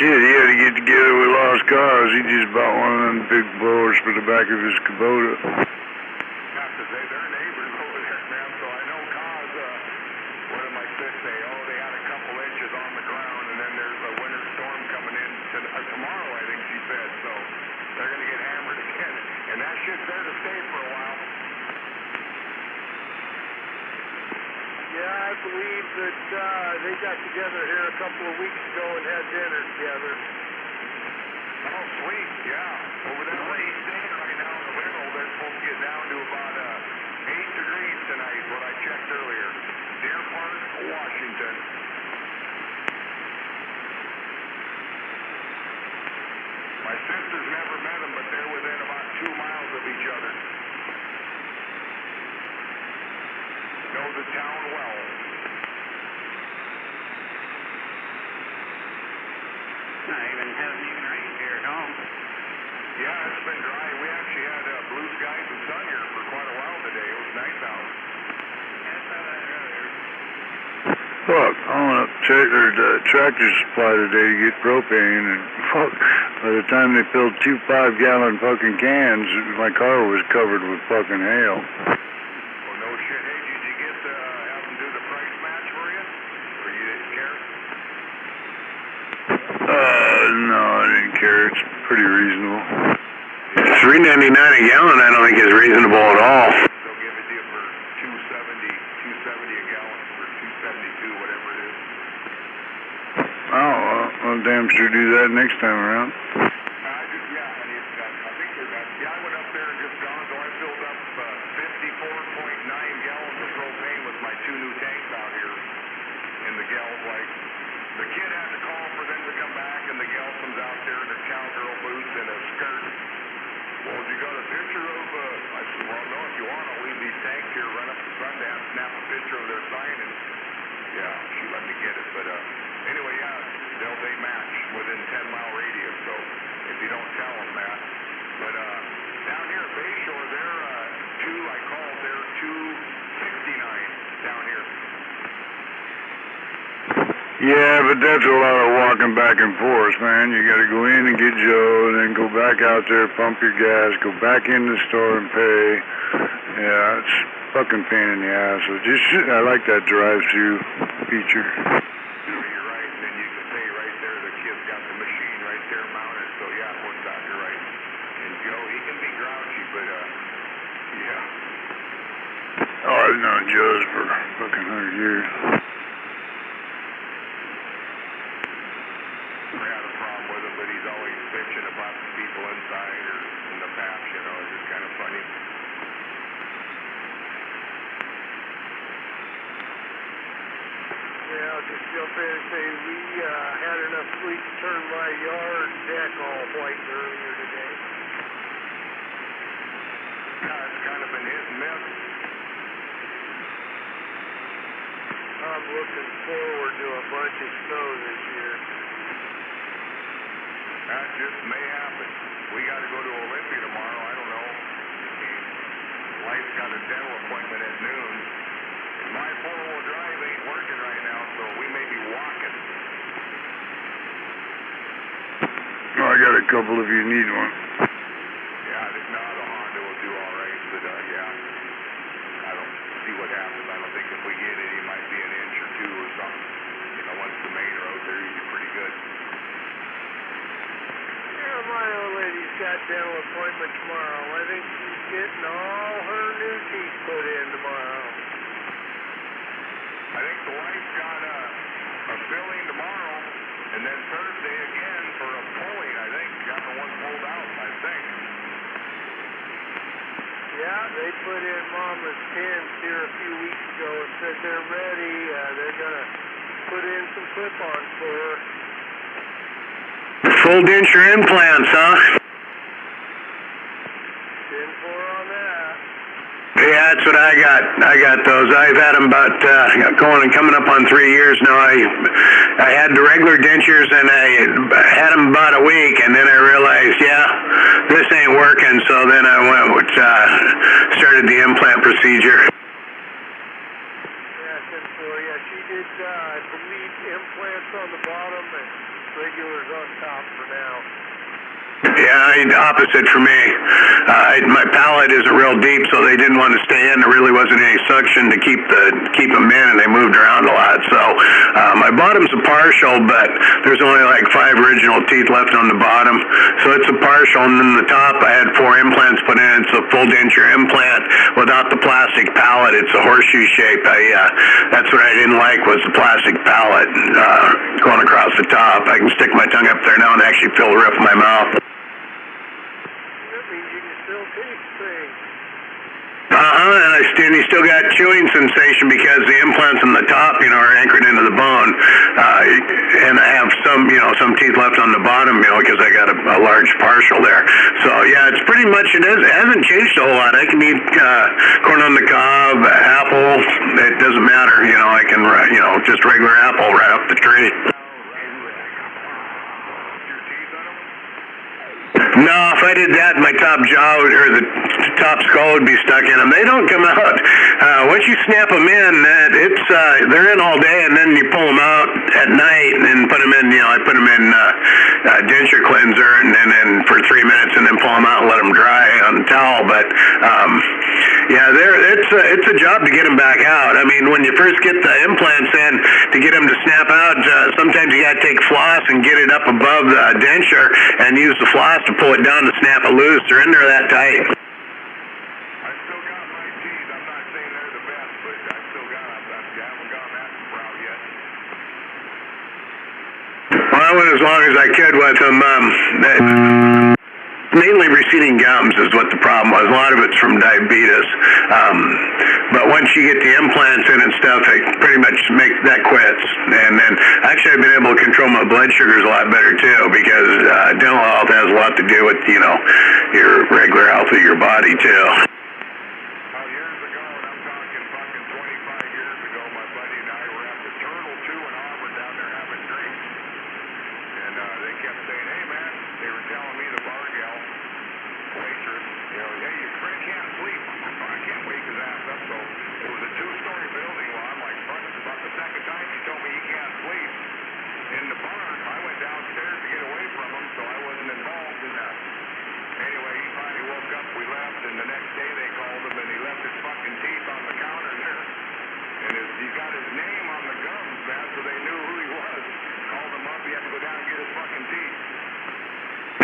Shit, he had to get together with Lost Cause. He just bought one of them big blowers for the back of his Kubota. Yeah, because they're neighbors over there, man. So I know Cause, what did my sis say? Oh, they had a couple inches on the ground, and then there's a winter storm coming in tomorrow, I think she said. So they're going to get hammered again. And that shit's there to stay for a while. Yeah, I believe that they got together here a couple of weeks ago and had dinner together. Oh, sweet, yeah. Over there where he's staying right now in the winter, they're supposed to get down to about 8 degrees tonight, what I checked earlier. Deer Park, Washington. My sisters never met them, but they're within about 2 miles of each other. Know the town well. Hasn't even rained here at home. Yeah, it's been dry. We actually had blue skies and sun here for quite a while today. It was nice out. Yeah, I saw that earlier. Fuck, I went up to the tractor supply today to get propane, and fuck, by the time they filled 2 5-gallon fucking cans, my car was covered with fucking hail. Well, no shit. Hey, did you get have them do the price match for you? Or you didn't care? No, I didn't care. It's pretty reasonable. $3.99 a gallon, I don't think is reasonable at all. They'll give it to you for $2.70 a gallon for $2.72, whatever it is. Oh, well, I'll damn sure do that next time around. I think they're that. Yeah, I went up there and just gone, so I filled up 54.9 gallons of propane with my 2 new tanks out here in the gal like. The kid had to call for them to come back, and the gal comes out there in her cowgirl boots and a skirt. Well, you got a picture of, I said, well, no, if you want, I'll leave these tanks here, run up to Sundance, snap a picture of their sign, and yeah, she let me get it. But anyway, yeah, they match within 10-mile radius, so if you don't tell them that. But down here at Bayshore, they're 269 down here. Yeah, but that's a lot of walking back and forth, man. You gotta go in and get Joe, then go back out there, pump your gas, go back in the store and pay. Yeah, it's fucking pain in the ass. So I like that drive-through feature. You're right, and you can pay right there. The kid's got the machine right there mounted, so yeah, it works out. You're right. And Joe, he can be grouchy, but yeah. Oh, I've known Joe's for fucking 100 years. Never had a problem with him, but he's always bitching about the people inside or in the past, you know. It's just kind of funny. Yeah, I'll just jump in and say we had enough sleep to turn my yard deck all white earlier today. Yeah, it's kind of been hit and miss. I'm looking forward to a bunch of snow this year. That just may happen. We got to go to Olympia tomorrow. I don't know. Life's got a dental appointment at noon. And my 4-wheel drive ain't working right now, so we may be walking. Oh, I got a couple if you need one. Yeah, the Honda will do all right, but yeah, I don't see what happens. I don't think if we get it, it might be an inch or 2 or something. You know, once the main road, they're usually pretty good. Yeah, my old lady's got dental appointment tomorrow. I think she's getting all her new teeth put in tomorrow. I think the wife's got a filling tomorrow, and then Thursday again for a pulling, I think. Got the one pulled out, I think. Yeah, they put in Mama's pins here a few weeks ago and said they're ready. They're going to put in some clip-ons for her. Full denture implants, huh? 10-4 on that. Yeah, that's what I got. I got those. I've had them about coming up on 3 years now. I had the regular dentures and I had them about a week, and then I realized, yeah, this ain't working. So then I went with started the implant procedure. Yeah, 10-4. Yeah, she did, I believe, implants on the bottom and regulars on top for now. Yeah, opposite for me. My pallet isn't real deep, so they didn't want to stay in. There really wasn't any suction to keep them in, and they moved around a lot. So my bottom's a partial, but there's only like 5 original teeth left on the bottom. So it's a partial, and then the top, I had 4 implants put in. It's a full denture implant without the plastic pallet. It's a horseshoe shape. That's what I didn't like, was the plastic pallet going across the top. I can stick my tongue up there now and actually feel the roof of my mouth. And you still got chewing sensation because the implants on the top, are anchored into the bone. And I have some teeth left on the bottom, because I got a large partial there. So yeah, it's pretty much, it hasn't changed a whole lot. I can eat corn on the cob, apple, it doesn't matter. I can, just regular apple right off the tree. No, if I did that, my top jaw or the top skull would be stuck in them. They don't come out. Once you snap them in, they're in all day, and then you pull them out at night and put them in. I put them in denture cleanser, and then for 3 minutes, and then pull them out and let them dry on the towel. But yeah, it's a job to get them back out. I mean, when you first get the implants in, to get them to snap out, sometimes you got to take floss and get it up above the denture and use the floss to pull it down to snap it loose. They're in there that tight. I still got my teeth. I'm not saying they're the best, but I still got them. I haven't gone that route yet. Well, I went as long as I could with them. Mainly receding gums is what the problem was. A lot of it's from diabetes. But once you get the implants in and stuff, it pretty much makes that quits. And then actually I've been able to control my blood sugars a lot better too, because dental health has a lot to do with, your regular health of your body too. Years ago, and I'm talking fucking 25 years ago, my buddy and I were at the Turtle 2 in Auburn down there having drinks. And they kept saying, hey man, they were telling me, the bar gal, waitress, hey, your friend can't sleep. I can't wake his ass up. So it was a 2-story building. Well, I'm like, fuck, it's about the second time he told me he can't sleep in the barn. I went downstairs to get away from him, so I wasn't involved in that. Anyway, he finally woke up, we left, and the next day they called him, and he left his fucking teeth on the counter there. And he got his name on the gums, man, so they knew who he was. Called him up, he had to go down and get his fucking teeth.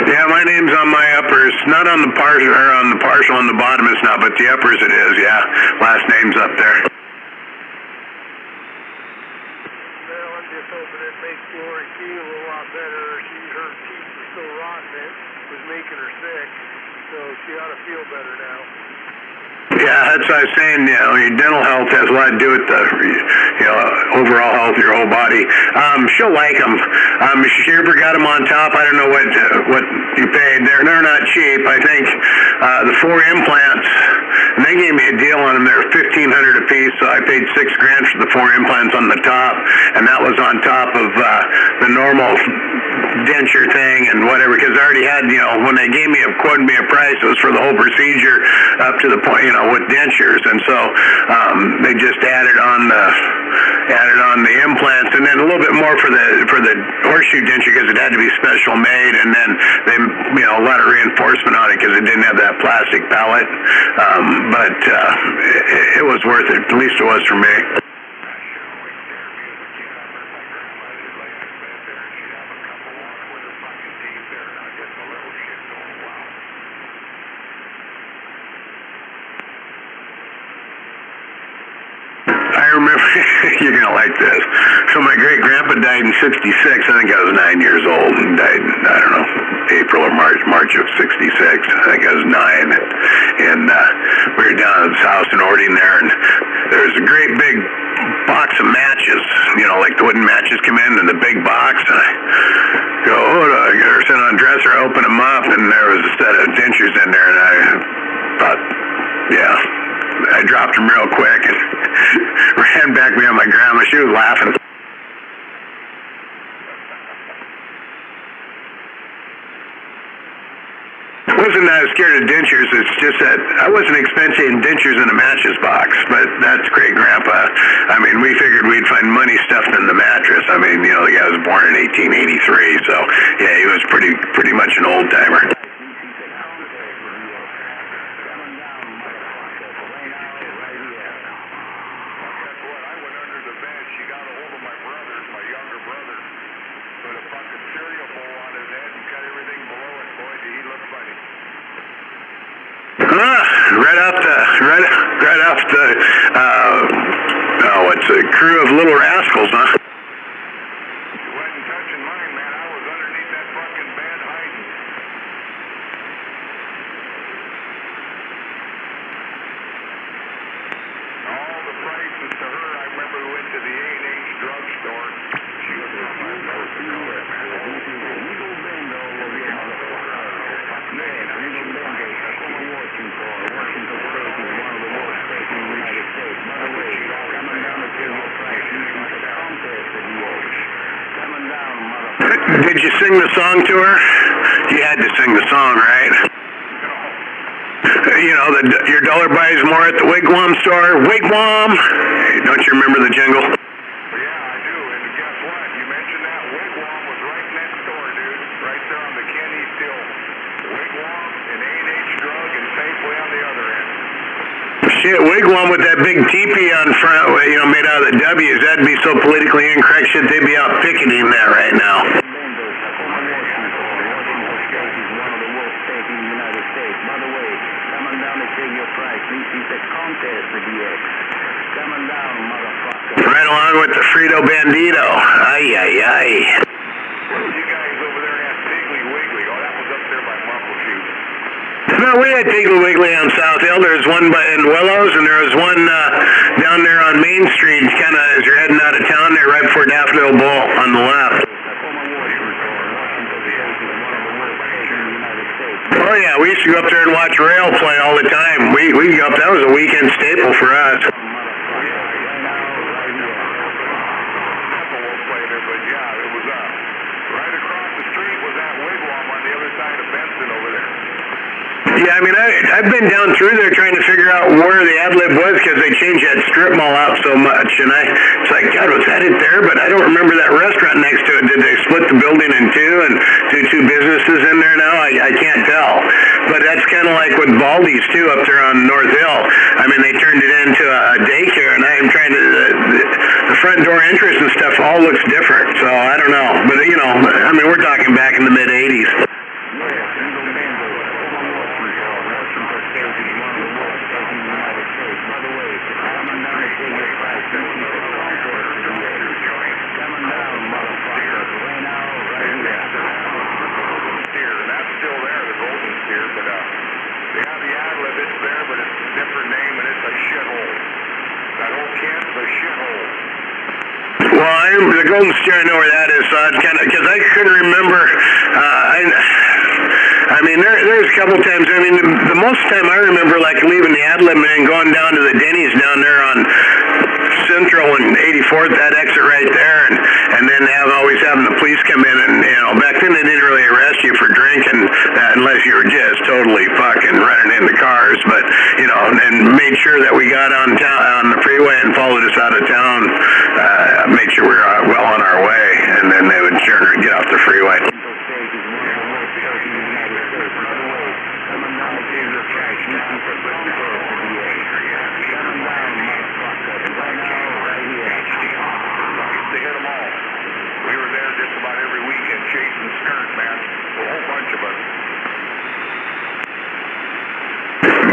Yeah, my name's on my uppers. Not on the partial, or on the partial on the bottom it's not, but the uppers it is, yeah. Last name's up there. Well, I'm just hoping it makes Lori feel a lot better. Her teeth were so rotten, it was making her sick. So she ought to feel better now. Yeah, that's what I was saying. Your dental health has a lot to do with the, overall health of your whole body. She'll like them. She ever got them on top. I don't know what you paid. They're not cheap. I think the 4 implants, and they gave me a deal on them. They're $1,500 a piece, so I paid $6,000 for the 4 implants on the top, and that was on top of the normal denture thing and whatever, because I already had, when they quoted me a price, it was for the whole procedure up to the point, with dentures, and so they just added on the implants, and then a little bit more for the horseshoe denture because it had to be special made, and then they, a lot of reinforcement on it because it didn't have that plastic pallet, but it was worth it. At least it was for me. I remember, you're going to like this. So my great-grandpa died in 66. I think I was 9 years old and died in, I don't know, April or March of 66. I think I was 9. And we were down at his house in Ording there, and there was a great big box of matches, like the wooden matches come in the big box. And I go, I got her sitting on a dresser, I open them up, and there was a set of dentures in there, and I thought, yeah. I dropped them real quick and ran back behind my grandma. She was laughing. I wasn't scared of dentures. It's just that I wasn't expecting dentures in a mattress box, but that's great grandpa. I mean, we figured we'd find money stuffed in the mattress. I I mean, you know, the guy was born in 1883, so yeah, he was pretty much an old timer. Right off the what's a crew of Little Rascals, huh? You wasn't touching mine, man. I was underneath that fucking bed hiding. All the prices to her, I remember we went to the A&H drugstore. She was from my North Dakota, man. Eagle Bendo will be a motherfucker. Eagle Bendo, Tacoma, Washington State is one of the worst states in the United States. By the way, coming down to your price, you can get a contest at the Oaks. Coming down, motherfucker. Did you sing the song to her? You had to sing the song, right? You know, your dollar buys more at the Wigwam store. Wigwam! Don't you remember the jingle? Yeah, I do. And guess what? You mentioned that. Wigwam was right next door, dude. Right there on the Ken East Hill. Wigwam and A&H Drug and Safeway on the other end. Shit, Wigwam with that big teepee on front, you know, made out of the W's. That'd be so politically incorrect. Shit, they'd be out picketing that right now. Right along with the Frito Bandito. Ay, ay, ay. You guys over there at Piggly Wiggly. Oh, that was up there by Muckleshoot. No, we had Piggly Wiggly on South Hill. There was one in Willows, and there was one down there on Main Street, kind of as you're heading out of town there, right before Daffodil Bowl on the left. Oh yeah, we used to go up there and watch Rail play all the time. We go up. That was a weekend staple for us. Yeah, I mean, I've been down through there trying to figure out where the ad-lib was because they changed that strip mall out so much, and it's like, God, was that it there? But I don't remember that restaurant next to it. Did they split the building in two and do two businesses in there now? I can't tell. But that's kind of like with Baldy's too up there on North Hill. I mean, they turned it into a daycare, and I'm trying to the front door entrance and stuff all looks different. So I don't know, but you know, I mean, we're talking back in the mid '80s. Well, the Golden Steer, I know where that is, so I'd kind of, because I couldn't remember, I mean, there's a couple times, I mean, the most time I remember, like, leaving the ad-lib and going down to the Denny's down there on Central and 84th, that exit right there, and then always having the police come in, and, you know, back then they didn't really arrest you for drinking, unless you were just totally fucking running into cars, but, you know, and made sure that we got on the freeway and followed us out of town, made sure we were well on our way, and then they would get off the freeway.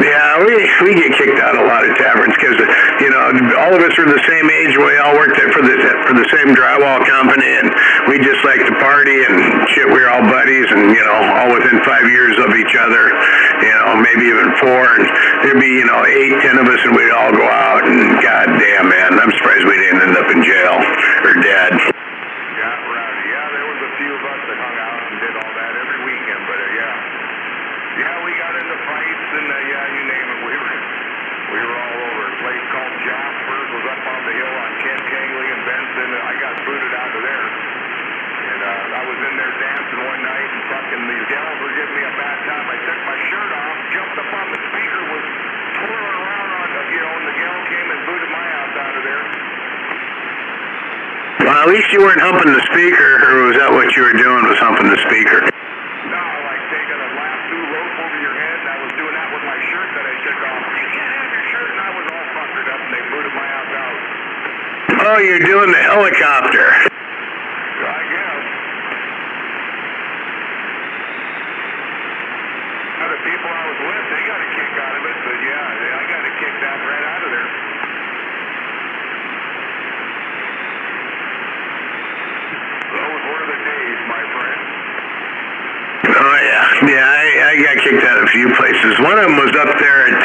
Yeah, we get kicked out of a lot of taverns because, you know, all of us are the same age. We all worked for the same drywall company, and we just like to party and shit. We were all buddies, and, you know, all within 5 years of each other, you know, maybe even 4. And there'd be, you know, 8, 10 of us, and we'd all go out, and goddamn, man, I'm surprised we didn't end up in jail or dead. Yeah, rowdy. Yeah, there was a few of us that hung out and did all that every weekend, but yeah, we got into fights, and yeah, you name it, we were all over. A place called Jasper's was up on the hill on Kent Kangley and Benson, and I got booted out of there. And I was in there dancing one night, and fucking these gals were giving me a bad time. I took my shirt off, jumped up on the speaker, was twirling around on, you know, and the gal came and booted my ass out of there. Wow, At least you weren't humping the speaker, or was that what you were doing, was humping the speaker? No, like taking a lasso rope over your head, and I was doing that with my shirt that I took off. You can't have your shirt, and I was all fuckered up, and they booted my ass out. Oh, you're doing the helicopter. I guess. Now, the people I was with, they got a kick out of it, but yeah, I got a kick that right out of there. Those were the days, my friend. Oh yeah, I got kicked out of a few places. One of them was up there at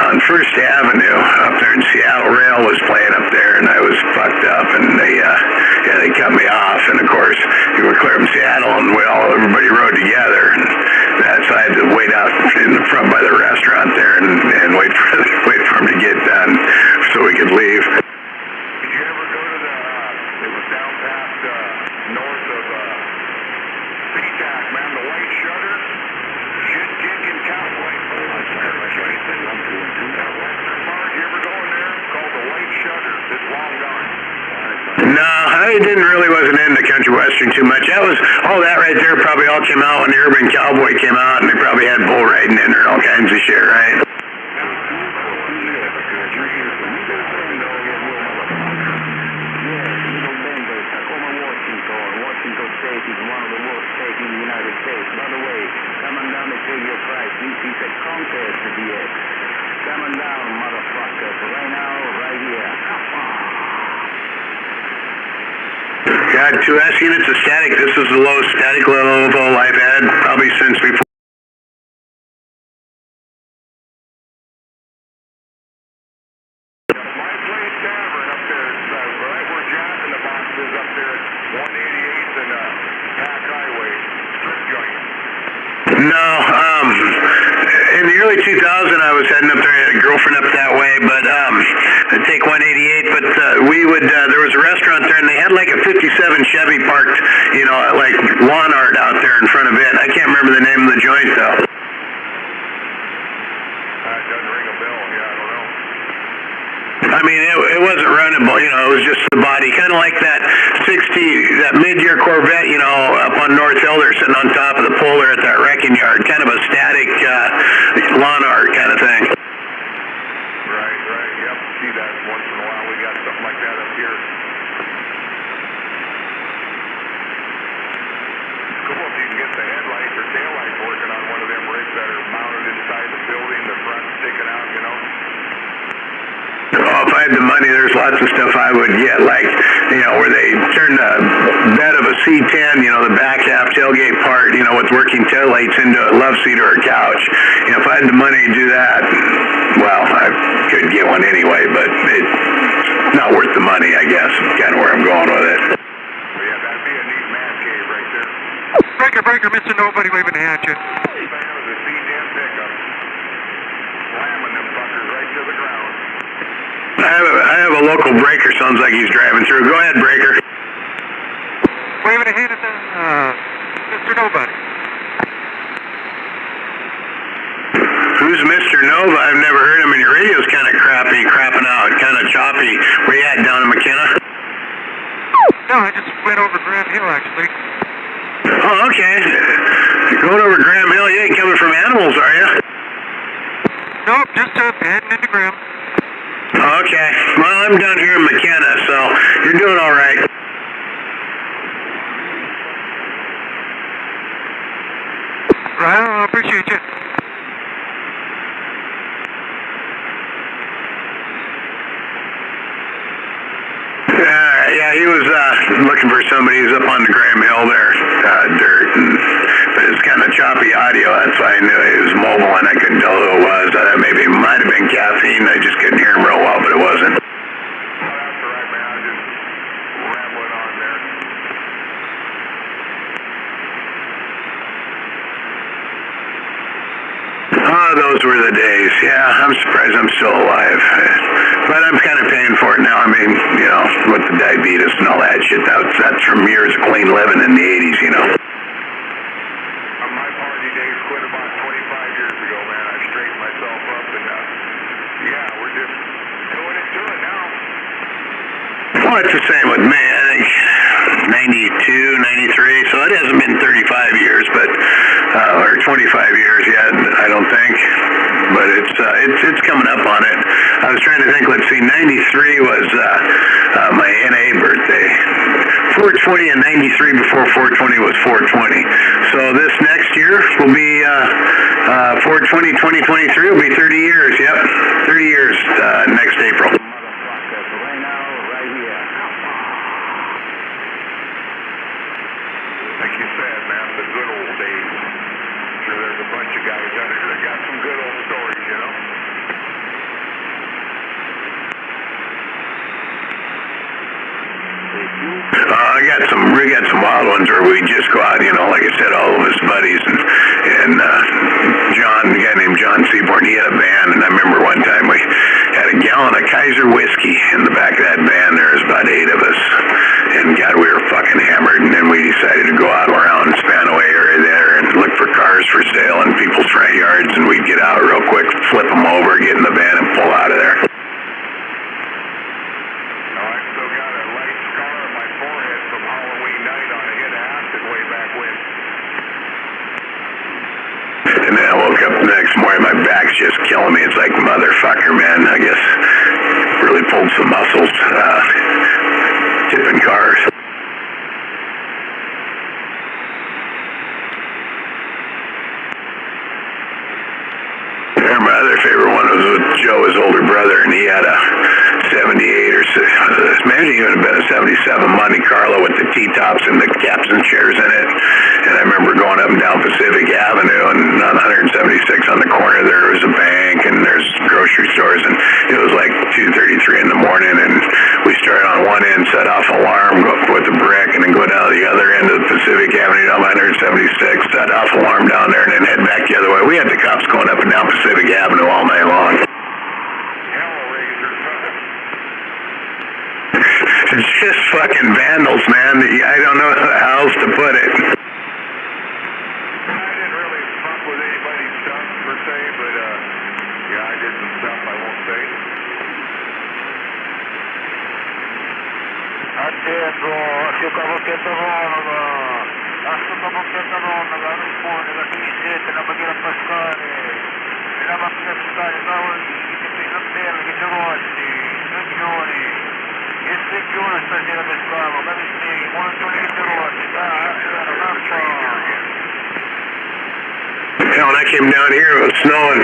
on First Avenue, up there in Seattle. Rail was playing up there, and I was fucked up, and they cut me off. And of course, we were clear from Seattle, and everybody rode together. And so I had to wait out in the front by the restaurant there and wait for him to get done so we could leave. Did you ever go to it was down past north of SeaTac, man, the White Shutter, Shit Kicking Cowboy. That Western Bar, you ever go in there? It's called the White Shutter. It's long gone. No, I wasn't into country western too much. That was all that right there probably all came out when the Urban Cowboy came out, and they probably had bull riding in there and all kinds of shit, right? Got 2S units of static. This is the lowest static level I've had probably since before. My place tavern up there, right where Jack in the Box is up there at 188th and Pack Highway, strip joint. No, in the early 2000s I was heading up there. I had a girlfriend up that way, but I'd take 188. But we would there was a restaurant there, and they had like a '57 Chevy parked, you know, like lawn art out there in front of it. I can't remember the name of the joint though. That doesn't ring a bell. Yeah, I don't know. I mean, it wasn't runnable, you know, it was just the body, kind of like that that mid-year Corvette, you know, up on North Hill there, sitting on top of the pole there at that wrecking yard, kind of a static lawn art kind of thing. Right, yep, see that once in a while. We got something like that up here. It's cool if you can get the headlights or taillights working on one of them rigs that are mounted inside the building, the front sticking out, you know. Oh, if I had the money, there's lots of stuff I would get, like, you know, where they turn the bed of a C10, you know, the back half tailgate part, you know, with working taillights into a love seat or a couch. You know, if I had the money to do that, well, I could get one anyway, but it's not worth the money, I guess. Kind of where I'm going with it. But yeah, that'd be a neat man cave right there. Breaker, Mr. Nobody waving at you. The C10 pickup. Slamming them fuckers right to the ground. I have a local breaker, sounds like he's driving through. Go ahead, breaker. Waving a hand at Mr. Nobody. Who's Mr. Nova? I've never heard him, and your radio's kind of crapping out, kind of choppy. Where you at, down in McKenna? No, I just went over Graham Hill, actually. Oh, okay. You're going over Graham Hill. You ain't coming from Animals, are you? Nope, just heading into Graham. Okay. Well, I'm down here in McKenna, so you're doing all right. Right, I appreciate you. Yeah, he was looking for somebody who's up on the Graham Hill there, dirt, but it's kind of choppy audio. That's why I knew it was mobile, and I couldn't tell who it was. I thought maybe it might have been caffeine. I just couldn't hear him real well, but it wasn't. Oh, that's all right, man. I was just rambling on there. Oh, those were the days. Yeah, I'm surprised I'm still alive. But I'm kind of paying for it now. I mean, you know, with the diabetes and all that shit, that's from years of clean living in the 80s, you know. My party days quit about 25 years ago, man. I straightened myself up, and yeah, we're just doing it to it now. Well, it's the same with me. I think 92, 93, so it hasn't been 35 years, but or 25 years yet, I don't think. But it's coming up on it. I was trying to think. Let's see, 93 was my NA birthday. 420 and 93 before 420 was 420. So this next year will be 420 2023 will be 30 years. Yep, 30 years next April. Like you said, man, the good old days. Sure, there's a bunch of guys out there that got some good old stories, you know? We got some wild ones where we just go out, you know, like I said, all of his buddies and John, a guy named John Seaborn, he had a van, and I remember one time we had a gallon of Kaiser whiskey in the back of that van. There was about 8 of us, and God, we were fucking hammered, and then we decided to go out around Spanaway area there and look for cars for sale in people's front yards, and we'd get out real quick, flip them over, get in the van, and pull out of there. And then I woke up the next morning, my back's just killing me. It's like, motherfucker, man, I guess really pulled some muscles, tipping cars. My other favorite one was with Joe, his older brother, and he had a 78 or maybe even a 77 Monte Carlo with the T-tops and the captain chairs in it. And I remember going up and down Pacific Avenue, and on 176 on the corner there was a bank and there's grocery stores, and it was like 2:33 in the morning, and we started on one end, set off alarm, go with the brick, and then go down to the other end of the Pacific Avenue down 176, set off alarm down there, and then head back the other way. We had the cops going up and down Pacific Avenue all night long. It's just fucking vandals, man. I don't know how else to put it. I didn't really fuck with anybody's stuff per se, but yeah, I did some stuff I won't say. Attento, asciuga a bocchetta monaca, asciuga a bocchetta monaca, risponde la camisetta, la bandiera pascale, e la macchina fiscale, tavolini, che presa bella, che giovani, signori, e signore stasera per scavo, capisci, molto litero, Hell, when I came down here, it was snowing,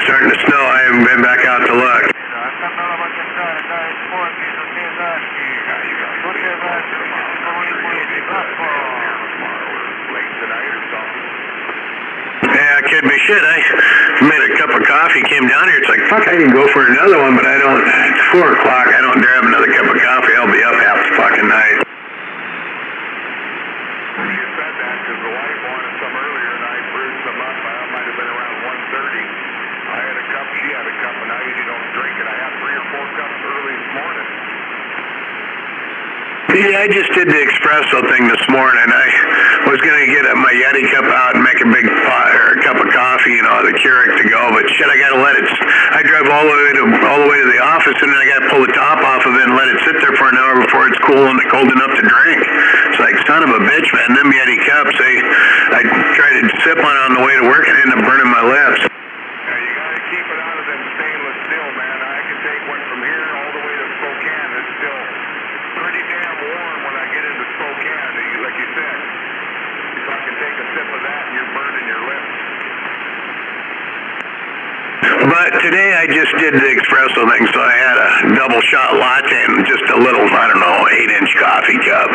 starting to snow. I haven't been back out to look. Yeah, could be shit. I made a cup of coffee, came down here. It's like, fuck, I can go for another one, but I don't. It's 4 o'clock. I don't dare have another cup of coffee. I'll be up half the fucking night. You said that because the wife wanted some earlier, and I brewed some up. I might have been around 1:30. I had a cup, she had a cup, and I usually don't drink it. I had 3 or 4 cups early this morning. Yeah, I just did the espresso thing this morning. I was going to get my Yeti cup out and make a big pot or a cup of coffee, you know, the Keurig to go. But shit, I got to let it. I drive all the way to the office, and then I got to pull the top off of it and let it sit there for an hour before it's cold enough to drink. It's like, son of a bitch, man. Them Yeti cups, I tried to sip on the way to work and ended up burning my lips. Yeah, you got to keep it out of them stainless steel, man. I can take one from here all the way to Spokane. It's still pretty damn warm when I get into Spokane. Like you said, if I can take a sip of that and you're burning your lips. But today I just did the espresso thing, so I had a double shot latte and just a little, I don't know, 8-inch coffee cup.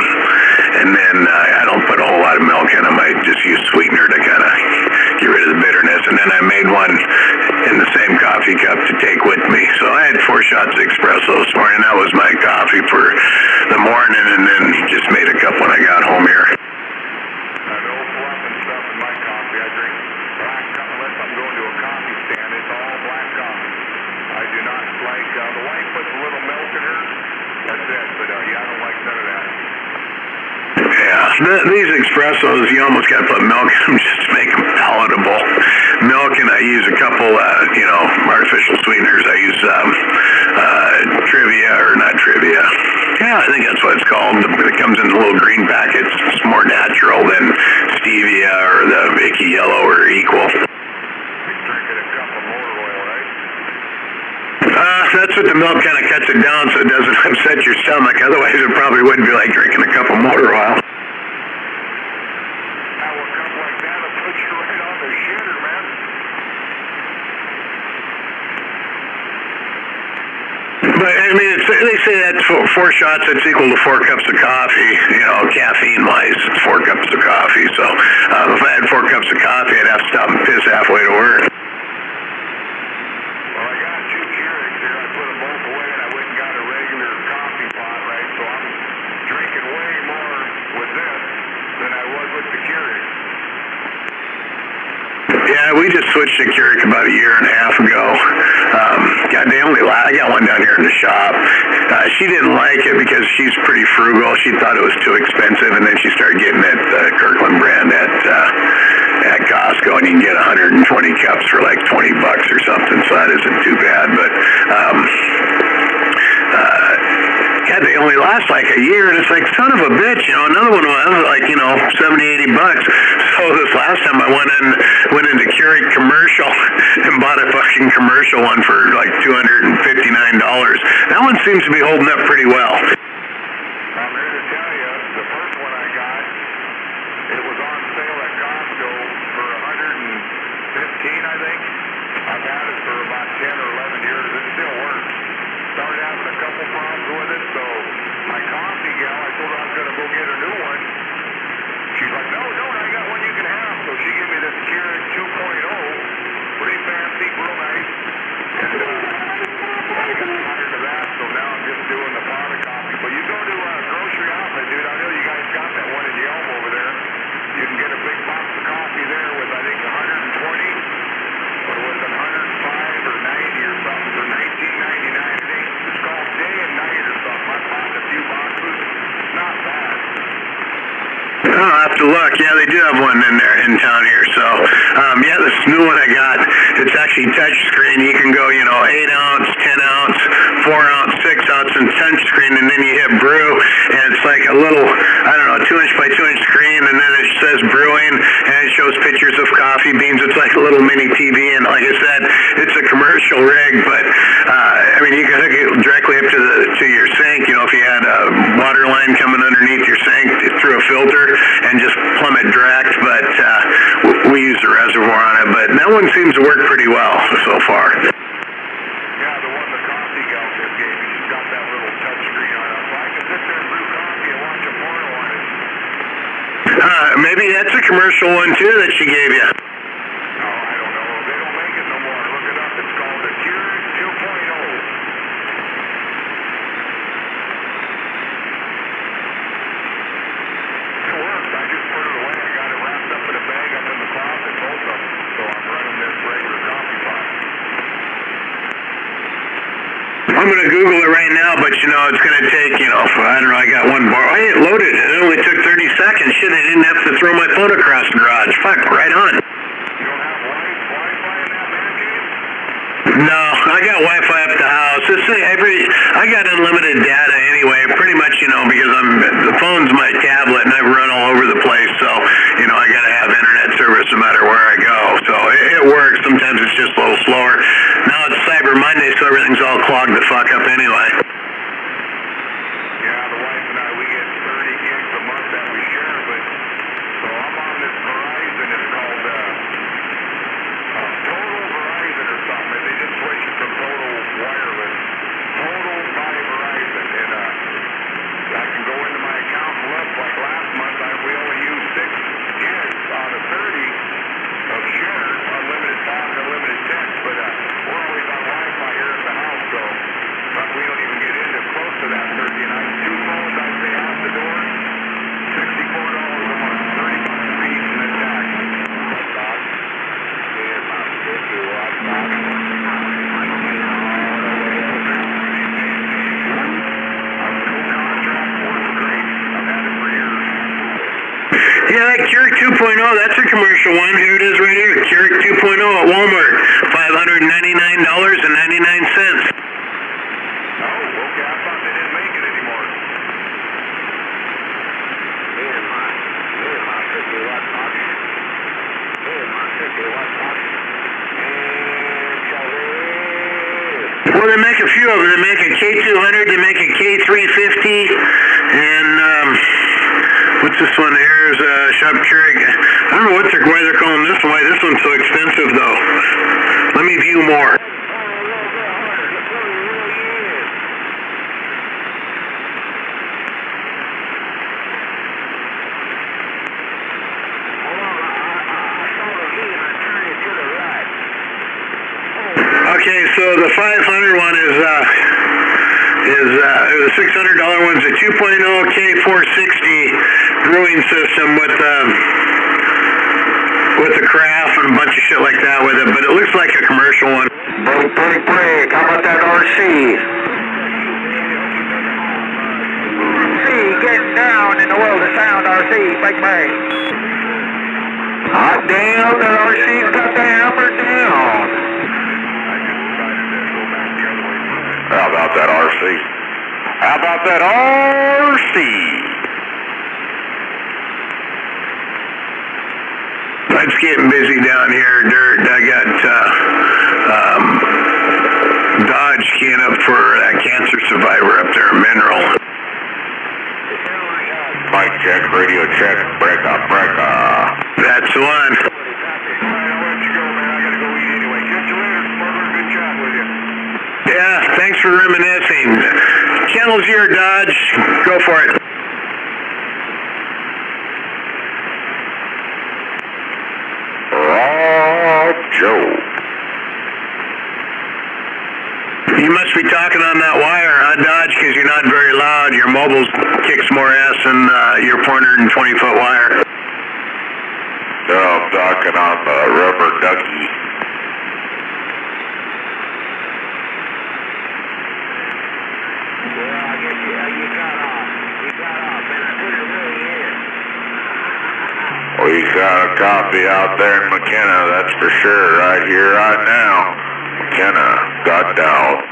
And then I don't put a whole lot of milk in them. I just use sweetener to kind of get rid of the bitterness. And then I made one in the same coffee cup to take with me. So I had 4 shots of espresso this morning. That was my coffee for the morning, and then just made a cup when I got home here. No fluff and stuff in my coffee. I drink black coffee unless I'm going to a coffee stand. It's all black coffee. I do not like, the wife puts a little milk in hers. That's it, but yeah, I don't like none of that. Yeah, these espressos, you almost got to put milk in them just to make them palatable. Milk, and I use a couple, artificial sweeteners. I use Trivia, or not Trivia. Yeah, Yeah, I think that's what it's called. It comes in little green packets. It's more natural than stevia or the Icky Yellow or Equal. Drinking a cup of motor oil, right? That's what the milk kind of cuts it down so it doesn't upset your stomach. Otherwise, it probably wouldn't be like drinking a cup of motor oil. Now a cup like that'll put you right on the shitter, man. But I mean, they say that 4 shots, that's equal to 4 cups of coffee. You know, caffeine-wise, it's 4 cups of coffee. So if I had 4 cups of coffee, I'd have to stop and piss halfway to work. Well, I got 2 Keurigs here. I put them both away, and I went and got a regular coffee pot, right? So I'm drinking way more with this than I was with the Keurig. Yeah, we just switched to Keurig about a year and a half ago. I got one down here in the shop. She didn't like it because she's pretty frugal. She thought it was too expensive, and then she started getting it, Kirkland brand at Costco, and you can get 120 cups for like $20 or something, so that isn't too bad. But God, they only last like a year, and it's like, son of a bitch, you know. Another one was like, you know, $70, $80. So this last time I went into Keurig commercial and bought a fucking commercial one for like $259. That one seems to be holding up pretty well. I'm here to tell you, the first one I got, it was on sale at Costco for $115, I think. I've had it for about 10 or 11 years. It still works. Started having a couple problems with it, so my coffee gal, I told her I was going to go get a new one. She's like, no, I got one you can have. So she gave me this Keurig 2.0, pretty fancy, real nice. And I got tired of that, so now I'm just doing the powder coffee. But you go to a grocery outlet, dude, I know you guys got that one in Yelm over there. You can get a big box of coffee there with, I think, 120, or was it 105 or 90 or something for $19.99. It's called Day and Night or something. I bought a few boxes. Not bad. I'll have to look. Yeah, they do have one in there in town here. So, yeah, this new one I got, it's actually touch screen. You can go, you know, 8 ounce, 10 ounce, 4 ounce, 6 ounce, and touch screen, and then you hit brew, and it's like a little, I don't know, 2-inch by 2-inch screen, and then it says brewing, and it shows pictures of coffee beans. It's like a little mini TV, and like I said, it's a commercial rig, but I mean, you can hook it directly up to your sink. You know, if you had a water line coming underneath your sink through a filter, and just plumb it direct, but we use the reservoir on it. But that one seems to work pretty well so far. Yeah, the one the coffee gal just gave me, she's got that little touch screen on it. So I can sit there and brew coffee and watch a porno on it. Maybe that's a commercial one too that she gave you. No, I don't know. They don't make it no more. Look it up. It's called the Keurig 2.0. It works. I just put it away. I got it wrapped up in a bag up in the closet, both of them. So I'm running this regular coffee pot. I'm going to Google it right now, but you know, it's going to take, you know, I don't know, I got one bar. I hit loaded. It only took 30 seconds. Shit, I didn't have to throw my phone across the garage. Fuck, right on. You don't have Wi-Fi in that man cave? No, I got Wi-Fi up the house. This thing, I got unlimited data anyway, pretty much, you know, because the phone's my tablet and I run all over the place. So, you know, I got to have internet service no matter where I go. So it works. Sometimes it's just a little slower. Now it's Cyber Monday, so everything's all clogged the fuck up anyway. Yeah, the wife and I, we get 30 gigs a month that we share, but so I'm on this Verizon. It's called Total Verizon or something. They just switched it from Total Wireless. Total by Verizon. And I can go into my account and look. Like last month, we only used 6 gigs out of 30 of shared unlimited talk, unlimited text. But we're always on Wi-Fi here at the house, so we don't even get into close to that 30. And I have 2 phones, I pay out the door, $64 a month, $35 for each, and then tax. Yeah, that Keurig 2.0, that's a commercial one. Here it is right here. Keurig 2.0 at Walmart. $599.99. Oh, okay. I thought they didn't make it anymore. Well, they make a few of them. They make a K200, they make a K350, and what's this one? Here's Shop Keurig. I don't know why they're calling this one. Why this one's so expensive, though. Let me view more. Okay, so the 500 one is the $600 one's a 2.0 K460 brewing system with the craft and a bunch of shit like that with it, but it looks like a commercial one. Break. How about that RC? RC, getting down in the world of sound, RC. Break. Hot damn, that RC's got the hammer down. How about that RC? How about that RC? It's getting busy down here, Dirt. I got Dodge keying up for that cancer survivor up there, Mineral. Mic check, radio check, break up. That's the one. Alright, I'll let you go, man. I gotta go eat anyway. Catch you later, Smuggler. Good chat with you. Yeah, thanks for reminiscing. Channel's your Dodge. Go for it. Joe. You must be talking on that wire, huh, Dodge? Because you're not very loud. Your mobile kicks more ass than your 420-foot wire. No, I'm talking on the rubber ducky. We got a copy out there in McKenna, that's for sure. Right here, right now. McKenna got down.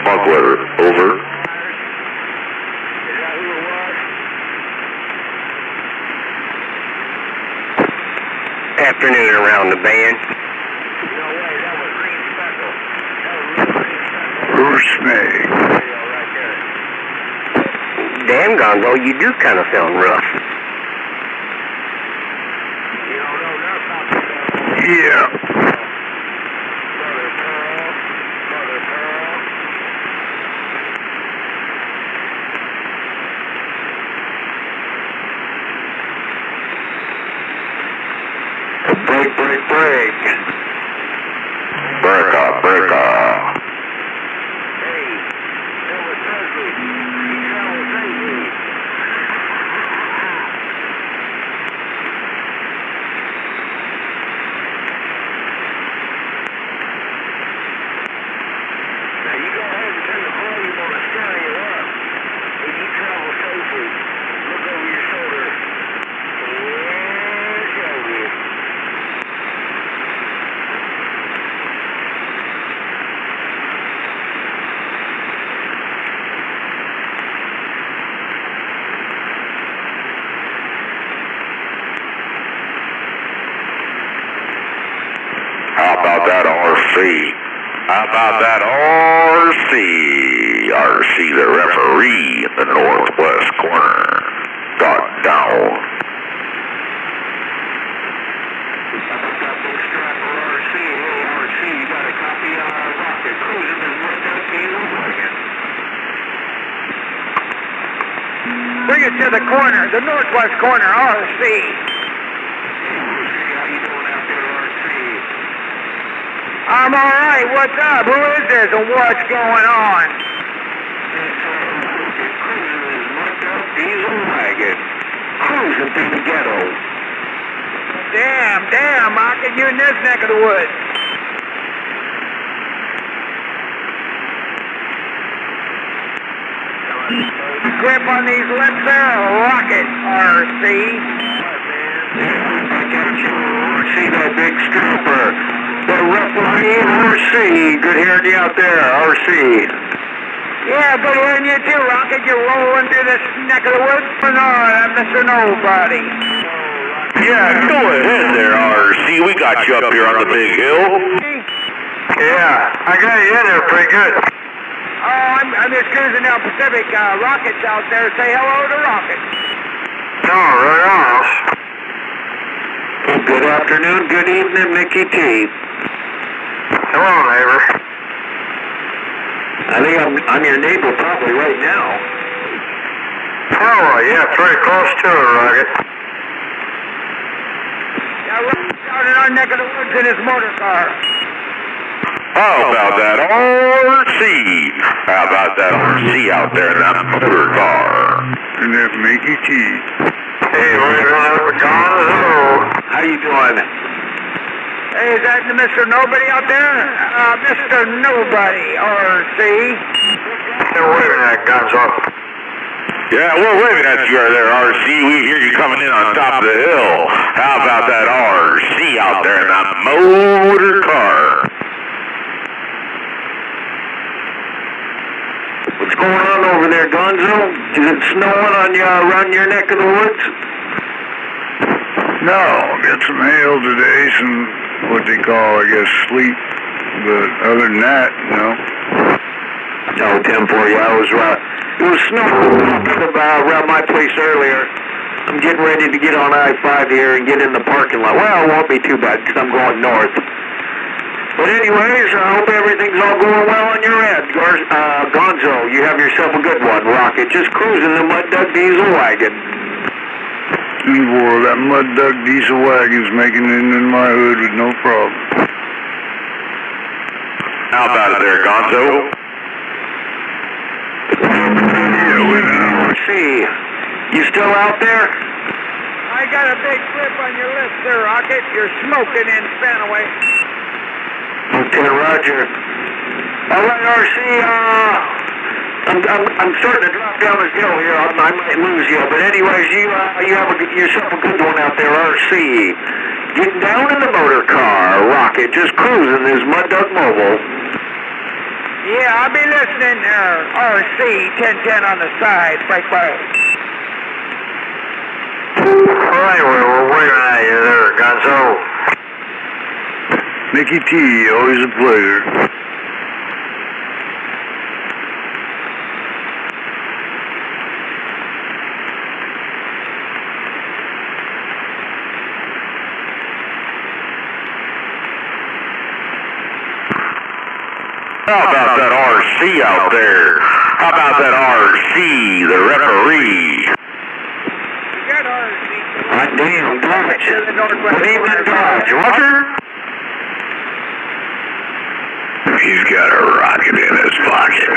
Smuggler, over. Afternoon around the band. Bruce May. Damn, Gonzo, you do kind of sound rough. Yeah. Break. Break off. How about that RC? How about that RC? RC, the referee in the northwest corner, got down. cruising this mud duck diesel wagon. Bring it to the corner, the northwest corner, RC. How you doing out there, RC? I'm all right. What's up? Who is this and what's going on? Cruising this mud duck diesel wagon. Cruising through the ghetto. Damn, Rocket, you in this neck of the woods. Grip on these lips there, Rocket, RC. I got you, RC, that big scooper. The referee, RC. Good hearing you out there, RC. Yeah, good hearing you too, Rocket. You're rolling through this neck of the woods for Mr. Nobody. Yeah, go ahead there, RC. We got you up here on the big hill. Yeah, I got you in there pretty good. Oh, I'm just cruising down Pacific. Rocket's out there. Say hello to Rocket. No, right on. Good afternoon, good evening, Mickey T. Hello, neighbor. I think I'm your neighbor probably right now. Oh, yeah, pretty close to it, Rocket. Yeah, Rocket's out in our neck of the woods in his motor car. How about that RC? How about that RC out there in that motor car? And that Mickey T. Hey, we're going up to Gonzo. How you doing? Hey, is that Mr. Nobody out there? Mr. Nobody, RC. They're waving at Gonzo. Yeah, we're waving at you there, RC. We hear you coming in on top of the hill. How about that RC out there in that motor car? What's going on over there, Gonzo? Is it snowing on you around your neck of the woods? No, got some hail today, some what they call, I guess, sleet. But other than that, no. No, Tim, for you. It was snowing around my place earlier. I'm getting ready to get on I-5 here and get in the parking lot. Well, it won't be too bad because I'm going north. But anyways, I hope everything's all going well on your end. Gonzo, you have yourself a good one, Rocket. Just cruising the Mud Duck diesel wagon. And boy, that Mud Duck diesel wagon's making it in my hood with no problem. How about it there, Gonzo? Yeah, wait a minute. See, you still out there? I got a big grip on your lips there, Rocket. You're smoking in Spanaway. Okay, Roger. All right, RC, I'm starting to drop down this hill here. I might lose you, but anyways, you have yourself a good one out there, RC. Getting down in the motor car, Rocket, just cruising this Mud Duck Mobile. Yeah, I'll be listening there. RC 1010 on the side, break by. All right, we're waving at you there, Gonzo. Mickey T, always a pleasure. How about that RC out there? How about that RC, the referee? You got RC. Hot damn, Dodge. Good evening, Dodge. Roger? He's got a rocket in his pocket.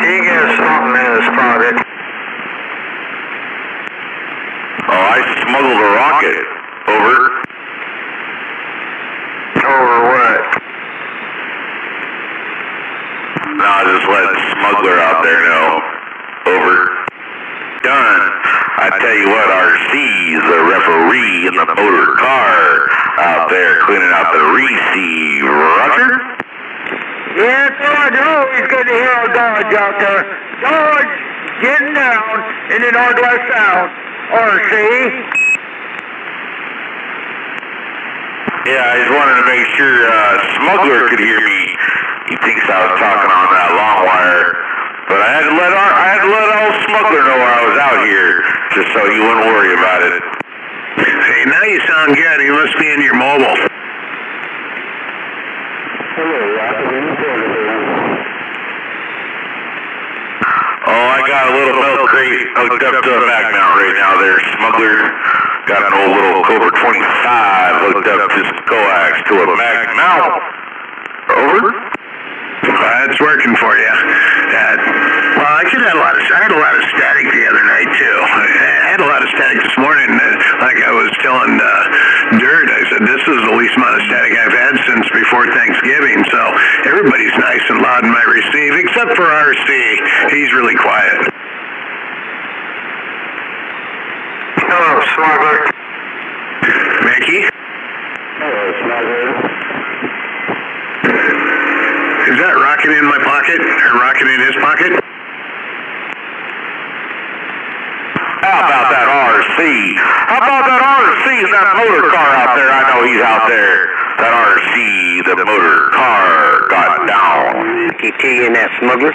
He got something in his pocket. Oh, I smuggled a rocket. Over. Over what? No, just let the smuggler out there know. Over. Done. I tell you what, RC's the referee in the motor car out there cleaning out the receive. Roger? Yeah, Dodge, always good to hear a Dodge out there. Dodge getting down in the Northwest Sound. RC. Yeah, I just wanted to make sure smuggler could hear me. He thinks I was talking on that long wire, but I had to let old smuggler know I was out here, just so you wouldn't worry about it. Hey, now you sound good. You must be in your mobile. Hello, Rocket. a little milk crate hooked up to a back mount right now there. Smuggler got an old little Cobra 25 hooked up to coax to a back mount. Over. It's working for you. Well, I had a lot of static the other night too. I had a lot of static this morning. Like I was telling Dirt, I said this is the least amount of static I've had since before Thanksgiving. So everybody's nice and loud in my receive, except for RC. He's really quiet. Hello, Smuggler. Mickey? Hello, Smuggler. Is that rocket in my pocket? Or rocket in his pocket? How about that RC? How about that RC and that motor car out there? I know he's out there. That RC, the motor car, got down. Mickey T and that Smuggler.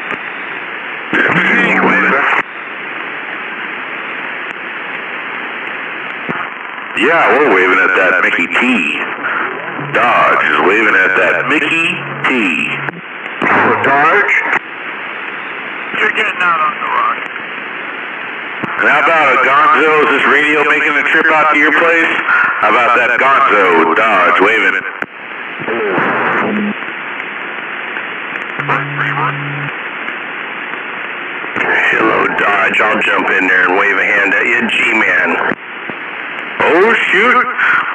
Yeah, we're waving at that Mickey T. Dodge is waving at that Mickey T. Dodge? You're getting out on the rock. And how about a Gonzo? Is this radio making the trip out to your place? How about that Gonzo Dodge waving? Hello, Dodge. I'll jump in there and wave a hand at you. G-Man. Oh, shoot.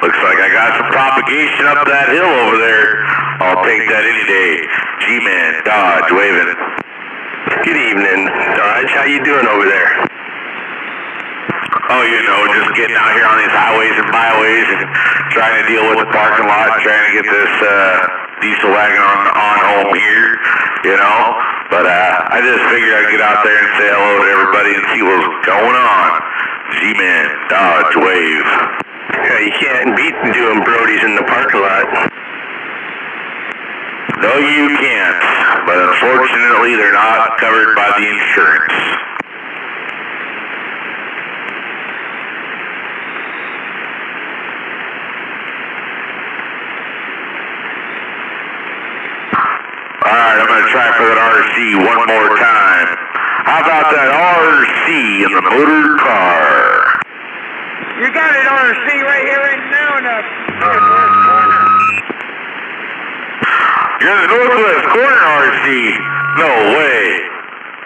Looks like I got some propagation up that hill over there. I'll take that any day. G-Man, Dodge, waving. Good evening, Dodge. How you doing over there? Oh, you know, just getting out here on these highways and byways and trying to deal with the parking lot, trying to get this diesel wagon on home here, you know. But I just figured I'd get out there and say hello to everybody and see what's going on. G-Man, Dodge, wave. Yeah, you can't beat doing Brody's in the parking lot. No, you can't. But unfortunately, they're not covered by the insurance. Alright, I'm going to try for that RC one more time. How about that RC in the motor car? You got it, RC, right here right now in the northwest corner. You're in the northwest corner, RC. No way.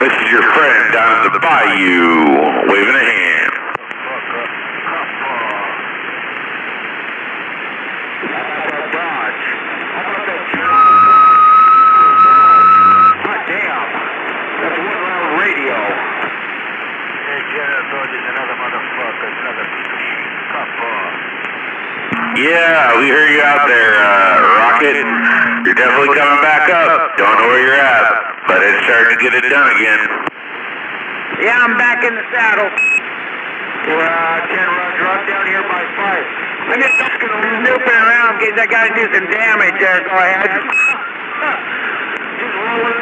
This is your friend down at the bayou, waving a hand. Yeah, we heard you out there, Rocket. You're definitely coming back up. Don't know where you're at, but it's starting to get it done again. Yeah, I'm back in the saddle. 10 Roger, I'm down here by 5. I'm just snooping around in case I gotta do some damage there. Go ahead. Just rolling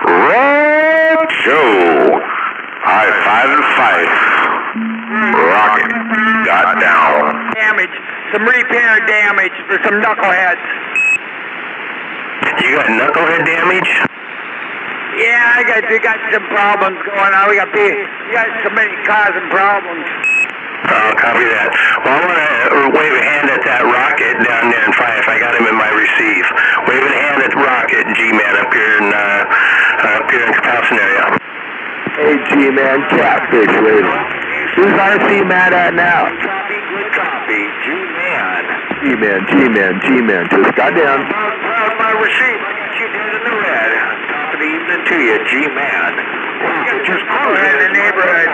5. Roadshow. High 5 and 5. Rocket got down. Damage, some repair damage for some knuckleheads. You got knucklehead damage? Yeah, we got some problems going on. We got somebody causing problems. I'll copy that. Well, I want to wave a hand at that Rocket down there in 5. I got him in my receive. Waving a hand at Rocket, G-Man up here in Carlson area. Hey, G-Man, Catfish waving. Who's RC mad at now? Copy, good copy. G-Man. G-Man, just got down. Proud my receive. I got you dead in the red. Top of the evening to you, G-Man. Just We're in the neighborhood.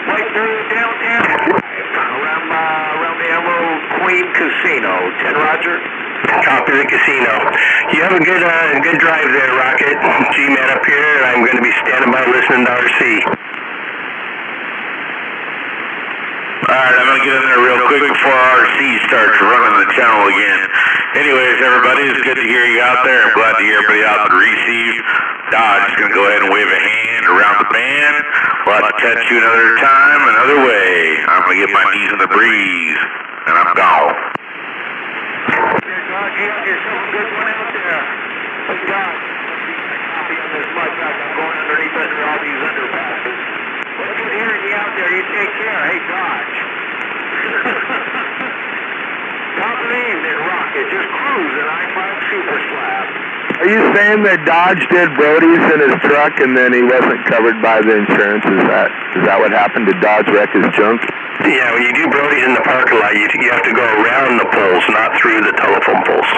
right through downtown. Around the Emerald Queen Casino. 10 Roger. Copy the casino. You have a good drive there, Rocket. G-Man up here, and I'm going to be standing by listening to RC. Alright, I'm going to get in there real quick before RC starts running the channel again. Anyways, everybody, it's good to hear you out there. I'm glad to hear everybody out in the receive. Dodge is going to go ahead and wave a hand around the band. We'll have to touch you another time, another way. I'm going to get my knees in the breeze, and I'm gone. Dodge, you have yourself a good one out there. Hey, Dodge. Copy on the as much as I'm going underneath under all these underpasses. Well, good hearing you out there. You take care. Hey, Dodge. Top of the evening, Rocket. Just cruising I-5 Super Slab. Are you saying that Dodge did Brody's in his truck and then he wasn't covered by the insurance? Is that what happened? Did Dodge wreck his junk? Yeah, when you do Brody's in the parking lot, you have to go around the poles, not through the telephone poles.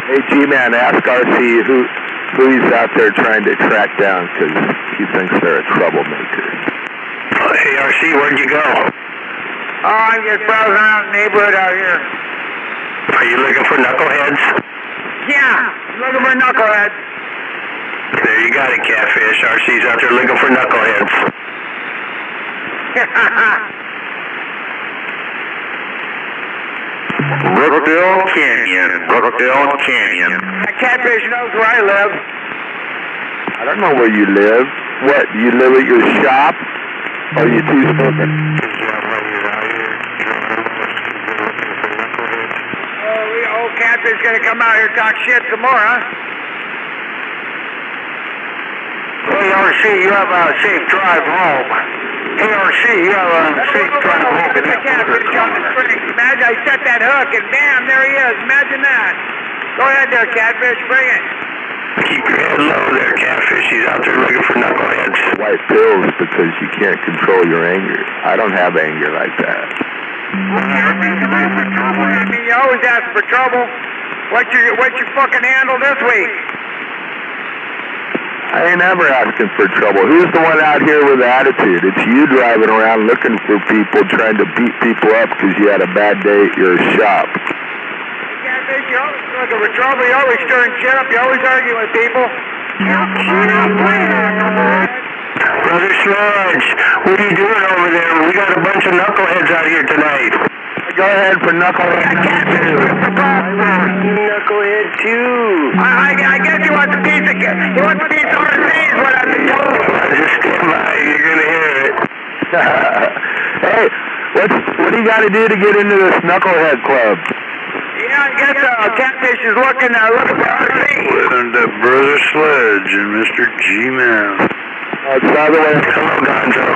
Hey, G-Man, ask RC who he's out there trying to track down because he thinks they're a troublemaker. Hey, RC, where'd you go? Oh, I'm just browsing around the neighborhood out here. Are you looking for knuckleheads? Yeah, looking for knuckleheads. There you got it, Catfish. RC's out there looking for knuckleheads. Brookdale Canyon. That Catfish knows where I live. I don't know where you live. What, do you live at your shop? Or are you too stupid? Old Catfish gonna come out here and talk shit some more, huh? Hey, RC, you have a safe drive home. Hey, RC, you have a safe drive home. Look at the Catfish on the string. Imagine I set that hook and bam, there he is. Imagine that. Go ahead there, Catfish, bring it. Keep your head low there, Catfish. He's out there looking for knuckleheads. White pills because you can't control your anger. I don't have anger like that. I mean, you always ask for trouble. What's your fucking handle this week? I ain't ever asking for trouble. Who's the one out here with attitude? It's you driving around looking for people, trying to beat people up because you had a bad day at your shop. Catfish, you're always looking for trouble. You always stirring shit up. You always arguing with people. Brother Sludge, what are you doing over there? We got a bunch of knuckleheads out here tonight. Go ahead for knucklehead. Knucklehead too. I guess he wants a piece of he wants a piece of RC is what I've been told. Just stand by. You're gonna hear it. Hey, what do you got to do to get into this knucklehead club? Yeah, I guess Catfish is looking for RC. And Brother Sledge and Mr. G-Man. It's the other way. Hello, Gonzo.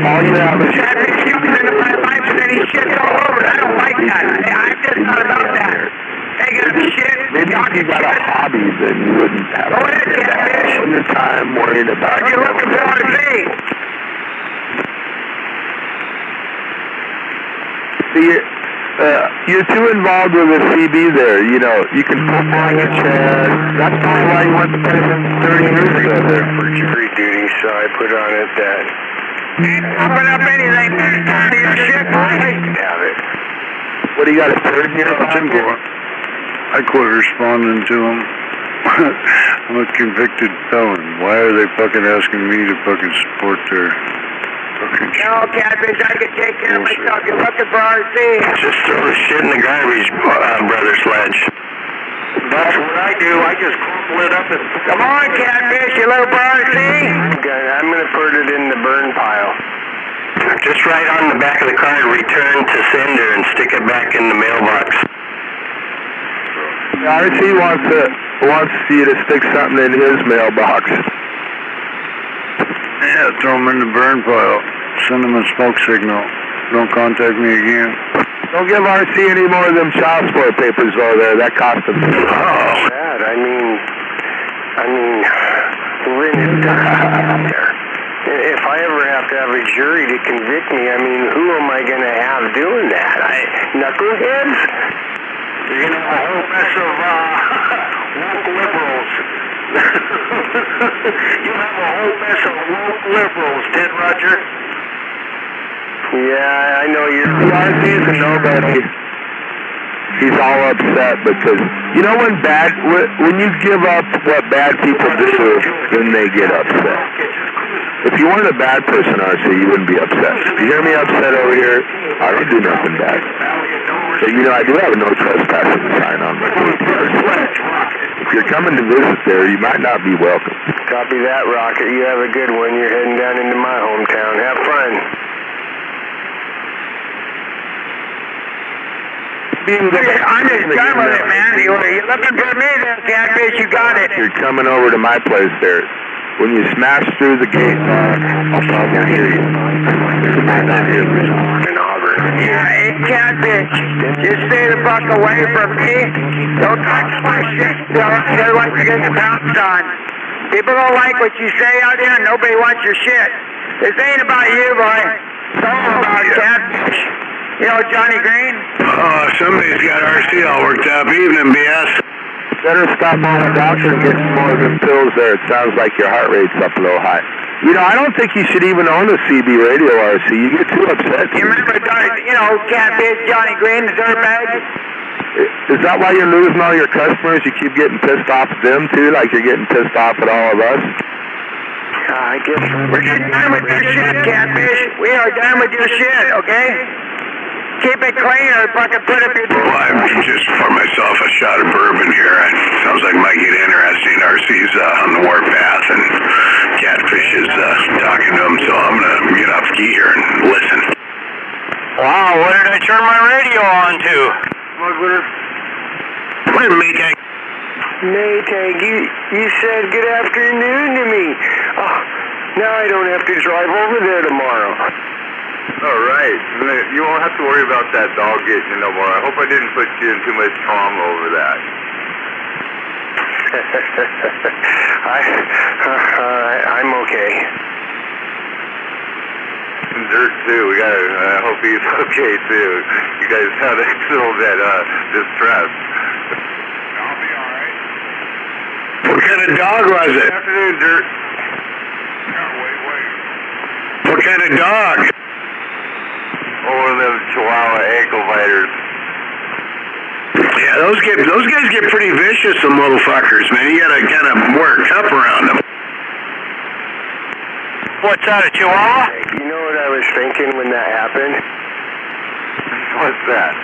All you have is Catfish shooting into my life and then he shits all over it. I don't like that. I'm just not about that. Taking up shit. maybe if you got a hobby, then you wouldn't have Go ahead, Catfish. all your time worrying about You're looking for RC. See, you're too involved with the CB there. You know, you can pull on your chest. That's probably why you went to prison 30 years ago there. For jury duty, so I put on it that. Open up anything. Your shit, boy. Have it. What do you got, a third year? I quit responding to them. I'm a convicted felon. Why are they fucking asking me to fucking support their fucking shit? No, Catfish, I can take care of myself. You're looking for RC. Just throw the shit in the garbage, Brother Sledge. That's what I do. I just crumple it up and... Come on, Catfish, you little RC. I'm gonna put it in the burn pile. Just write on the back of the card, return to sender, and stick it back in the mailbox. RC wants you to stick something in his mailbox. Yeah, throw them in the burn pile. Send them a smoke signal. Don't contact me again. Don't give RC any more of them child support papers over there. That cost him. Oh, sad. I mean, when it's done there. If I ever have to have a jury to convict me, I mean, who am I going to have doing that? Knuckleheads? You're going to have a whole mess of woke liberals. You'll have a whole mess of woke liberals, Ted Roger. Yeah, I know you're... RC's a nobody. He's all upset because, you know, when you give up what bad people do, then they get upset. If you weren't a bad person, RC, you wouldn't be upset. You hear me upset over here? I don't do nothing bad. But, you know, I do have a no trespassing sign on my door. If you're coming to visit there, you might not be welcome. Copy that, Rocket. You have a good one. You're heading down into my hometown. Have fun. being the... I'm just done with it, man. You're looking for me there, Catfish. You got it. You're coming over to my place there. When you smash through the gate, I'll probably hear you. In Auburn. Yeah, hey, Catfish. Just stay the fuck away from me. Don't touch my shit. They're like you're getting pounced on. People don't like what you say out there, and nobody wants your shit. This ain't about you, boy. It's all about Catfish. You know Johnny Green? Oh, somebody's got RC all worked up. Evening, BS. Better stop by the doctor and get some more of them pills there. It sounds like your heart rate's up a little high. You know, I don't think you should even own a CB radio, RC. You get too upset. You remember, Catfish, Johnny Green, the dirtbag? Is that why you're losing all your customers? You keep getting pissed off at them, too? Like you're getting pissed off at all of us? I guess we're getting done with your shit, Catfish. We are done with your shit, okay? Keep it clean or fucking put up your... Well, I'm just for myself a shot of bourbon here. Sounds like might get interesting. RC's on the warpath, and Catfish is talking to him, so I'm going to get off key here and listen. Wow, what did I turn my radio on to? Smuggler. Wait a minute, Maytag, you said good afternoon to me. Oh, now I don't have to drive over there tomorrow. All right. You won't have to worry about that dog getting you no more. I hope I didn't put you in too much trauma over that. I'm okay. And Dirt, too. I hope he's okay, too. You guys sound a little bit distressed. I'll be all right. What kind of dog was it? Good afternoon, Dirt. Yeah, wait. What kind of dog? One of them Chihuahua ankle biters. Yeah, those guys get pretty vicious, some little fuckers, man. You gotta kind of work up around them. What's that, a Chihuahua? You know what I was thinking when that happened? What's that?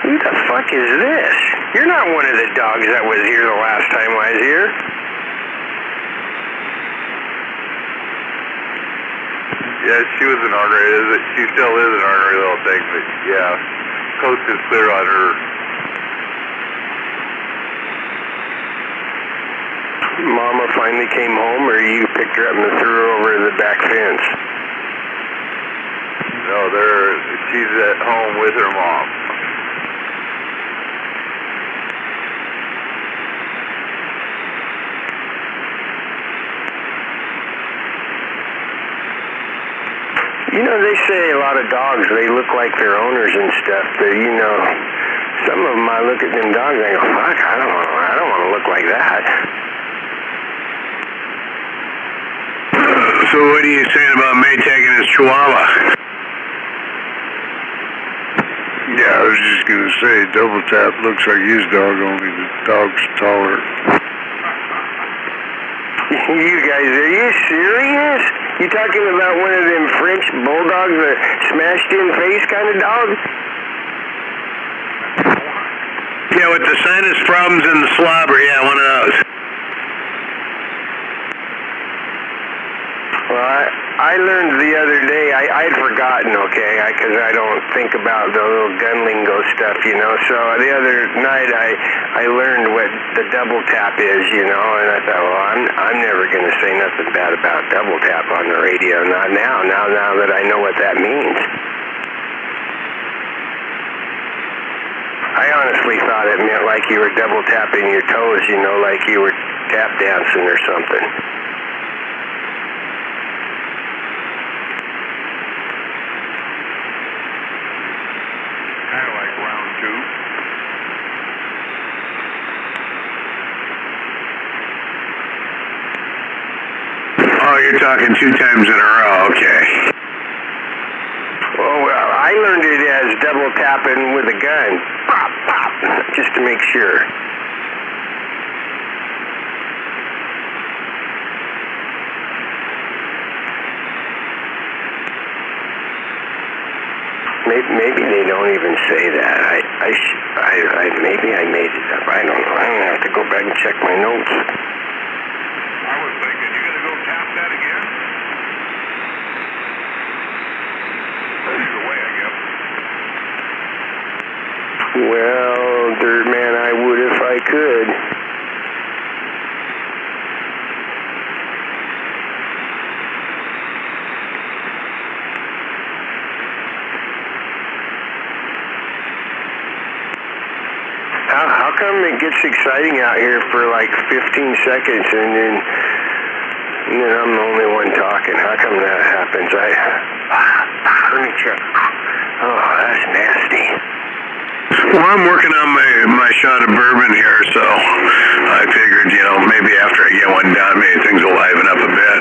Who the fuck is this? You're not one of the dogs that was here the last time I was here. Yeah, she was an ornery. She still is an ornery little thing, but yeah, coast is clear on her. Mama finally came home, or you picked her up and threw her over the back fence? No, she's at home with her mom. You know, they say a lot of dogs, they look like their owners and stuff, but you know, some of them, I look at them dogs and I go, fuck, I don't want to look like that. So what are you saying about Maytag and his Chihuahua? Yeah, I was just gonna say, Double Tap looks like his dog, only the dog's taller. You guys, are you serious? You talking about one of them French bulldogs, the smashed in face kind of dog? Yeah, with the sinus problems and the slobber, yeah, one of those. Well, I learned the other day, I'd forgotten, okay, because I don't think about the little gun lingo stuff, you know, so the other night I learned what the double tap is, you know, and I thought, well, I'm never going to say nothing bad about double tap on the radio, not now that I know what that means. I honestly thought it meant like you were double tapping your toes, you know, like you were tap dancing or something. Kind of like round two. Oh, you're talking 2 times in a row, okay. Well, I learned it as double tapping with a gun. Pop, pop, just to make sure. Maybe they don't even say that. Maybe I made it up. I don't know. I'm gonna have to go back and check my notes. I was thinking, you gonna go tap that again? Either way, I guess. Well, Dirt Man, I would if I could. How come it gets exciting out here for like 15 seconds and then I'm the only one talking? How come that happens? Furniture. Oh, that's nasty. Well, I'm working on my shot of bourbon here, so I figured, maybe after I get one down, maybe things will liven up a bit.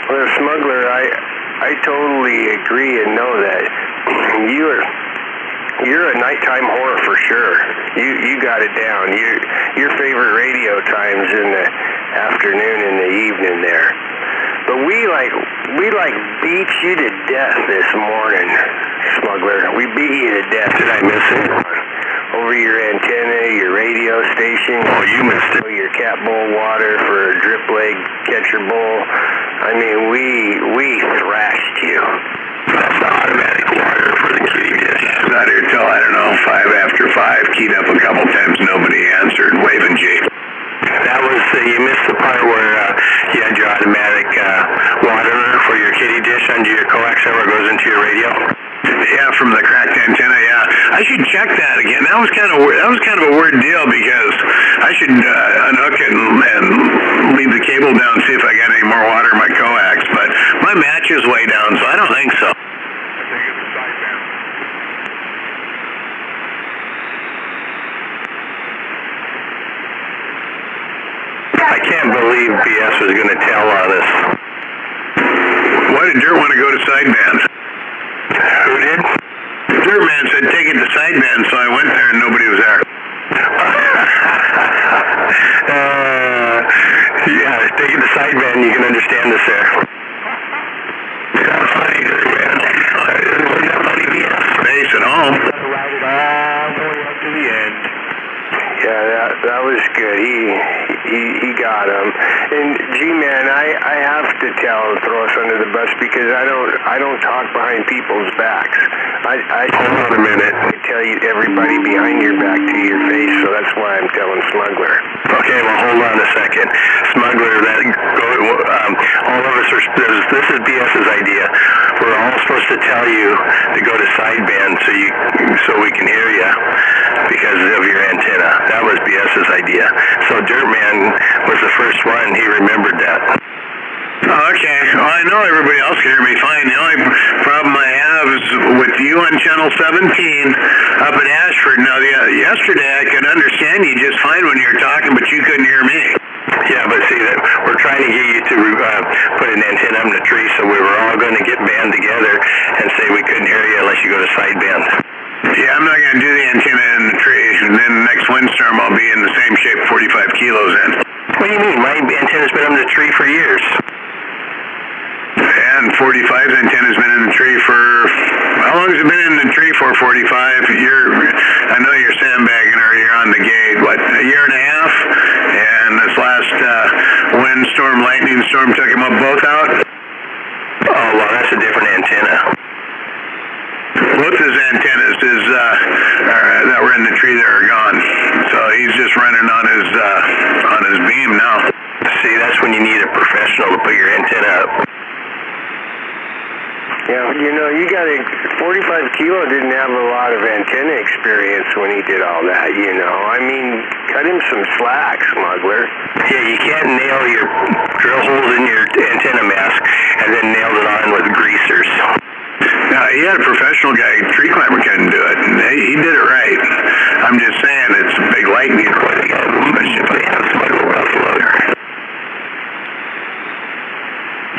Well, Smuggler, I totally agree and know that you're a nighttime whore for sure. You got it down. Your favorite radio times in the afternoon and the evening there. But we beat you to death this morning, Smuggler. We beat you to death. Did I miss it? Over your antenna, your radio station. Oh, you missed it. Your cat bowl water for a drip leg catcher bowl. I mean, we thrashed you. That's the automatic water for the kitty dish. I was out here till, 5 after 5. Keyed up a couple times, nobody answered. Waving G. That was, you missed the part where you had your automatic water for your kitty dish under your coaxial where it goes into your radio. Yeah, from the cracked antenna, yeah. I should check that again. That was kind of a weird deal because I should unhook it and leave the cable down, see if I got any more water in my coax, but my match is way down, so I don't think so. I think it's a sideband. I can't believe BS was going to tell on us. Why did Dirt want to go to sideband? Who did? Dirt Man said take it to sideband, so I went there and nobody was there. Yeah, take it to sideband, you can understand this there. Yeah, funny, Dirt Man. Base at home. Ride it all the way up to the end. Yeah, that was good. He got him. And G-Man, I have to throw us under the bus because I don't talk behind people's backs. Hold on a minute. I tell you everybody behind your back to your face, so that's why I'm telling Smuggler. Okay, well, hold on a second. Smuggler, all of us this is BS's idea. We're all supposed to tell you to go to sideband so we can hear you because of your antenna. That was BS's idea. So Dirtman was the first one. He remembered that. Okay. Well, I know everybody else can hear me fine. The only problem I have is with you on Channel 17 up at Ashford. Now, yesterday I could understand you just fine when you were talking, but you couldn't hear me. Yeah, but see, that we're trying to get you to put an antenna up in the tree, so we were all going to get band together and say we couldn't hear you unless you go to sideband. Yeah, I'm not going to do the antenna in the tree, and then next windstorm I'll be in the same shape 45 kilos in. What do you mean? My antenna's been on the tree for years. And 45's antenna's been in the tree for, how long has it been in the tree for, 45? I know you're sandbagging or you're on the gate, what, a year and a half? And this last windstorm, lightning storm took them up both out? Oh, well, that's a different antenna. Both his antennas that were in the tree that are gone. So he's just running on his beam now. See, that's when you need a professional to put your antenna up. Yeah, you got 45 kilo didn't have a lot of antenna experience when he did all that, I mean, cut him some slack, Smuggler. Yeah, you can't nail your drill holes in your antenna mask and then nail it on with greasers. Now, he had a professional guy, tree climber couldn't do it, and he did it right. I'm just saying, it's a big lightning rod, especially if they have Smuggler rough loader.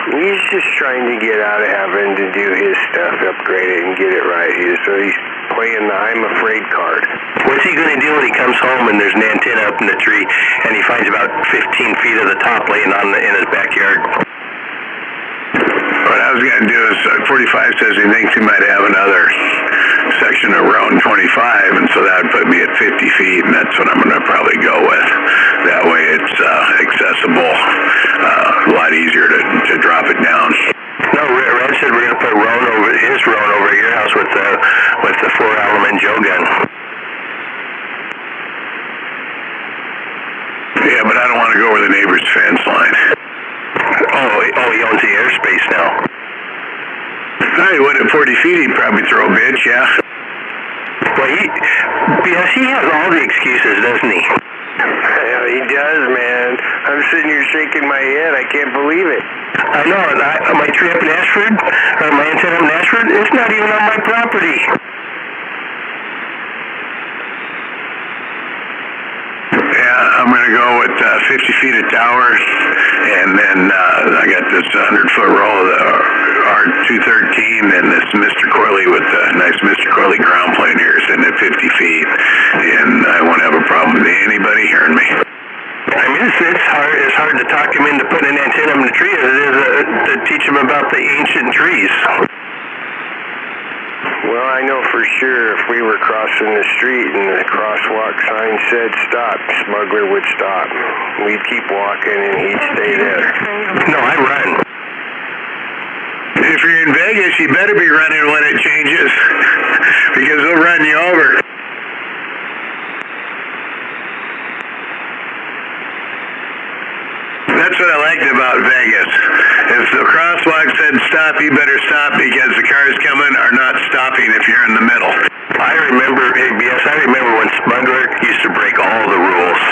He's just trying to get out of heaven to do his stuff, upgrade it, and get it right. So he's playing the I'm afraid card. What's he going to do when he comes home and there's an antenna up in the tree and he finds about 15 feet of the top laying in his backyard? What I was going to do is, 45 says he thinks he might have another section of round 25, and so that would put me at 50 feet, and that's what I'm going to probably go with. That way it's accessible, a lot easier to drop it down. No, Red said we're going to put his Roan over at your house with with the 4-element Joe gun. Yeah, but I don't want to go over the neighbor's fence line. Oh, he owns the airspace now. He would at 40 feet, he'd probably throw a bitch, yeah. Well, he has all the excuses, doesn't he? Yeah, he does, man. I'm sitting here shaking my head. I can't believe it. I know. My tree up in Ashford, or my antenna up in Ashford, it's not even on my property. Yeah, I'm going to go with 50 feet of tower, and then I got this 100-foot roll of the R213, and this Mr. Corley with the nice Mr. Corley ground plane here sitting at 50 feet, and I won't have a problem with anybody hearing me. I mean, it's hard to talk him into putting an antenna in the tree as it is to teach him about the ancient trees. Well, I know for sure if we were crossing the street and the crosswalk sign said stop, Smuggler would stop. We'd keep walking and he'd stay there. No, I run. If you're in Vegas, you better be running when it changes, because they'll run you over. That's what I liked about Vegas. If the crosswalk said stop, you better stop, because the cars coming are not stopping if you're in the middle. I remember when Smuggler used to break all the rules.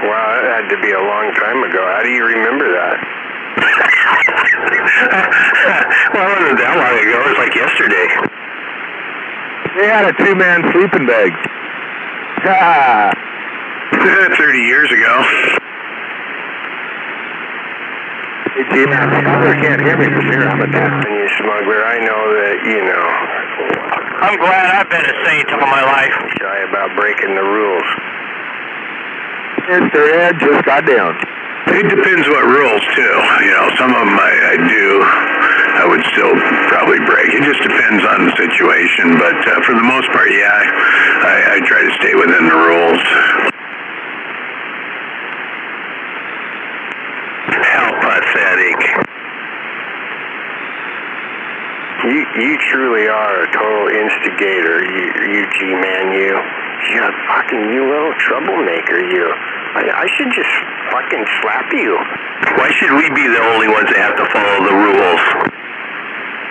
Wow, that had to be a long time ago. How do you remember that? Well, it wasn't that long ago. It was like yesterday. They had a 2-man sleeping bag. 30 years ago. Hey, T-Man, Smuggler can't hear me from here. I'm a telling you, Smuggler, I know that, I'm glad I've been a saint all my life. shy about breaking the rules. Mr. Ed just got down. It depends what rules, too. Some of them I would still probably break. It just depends on the situation, but for the most part, yeah, I try to stay within the rules. How pathetic. You truly are a total instigator, you G-Man, you. You little troublemaker, you. I should just fucking slap you. Why should we be the only ones that have to follow the rules?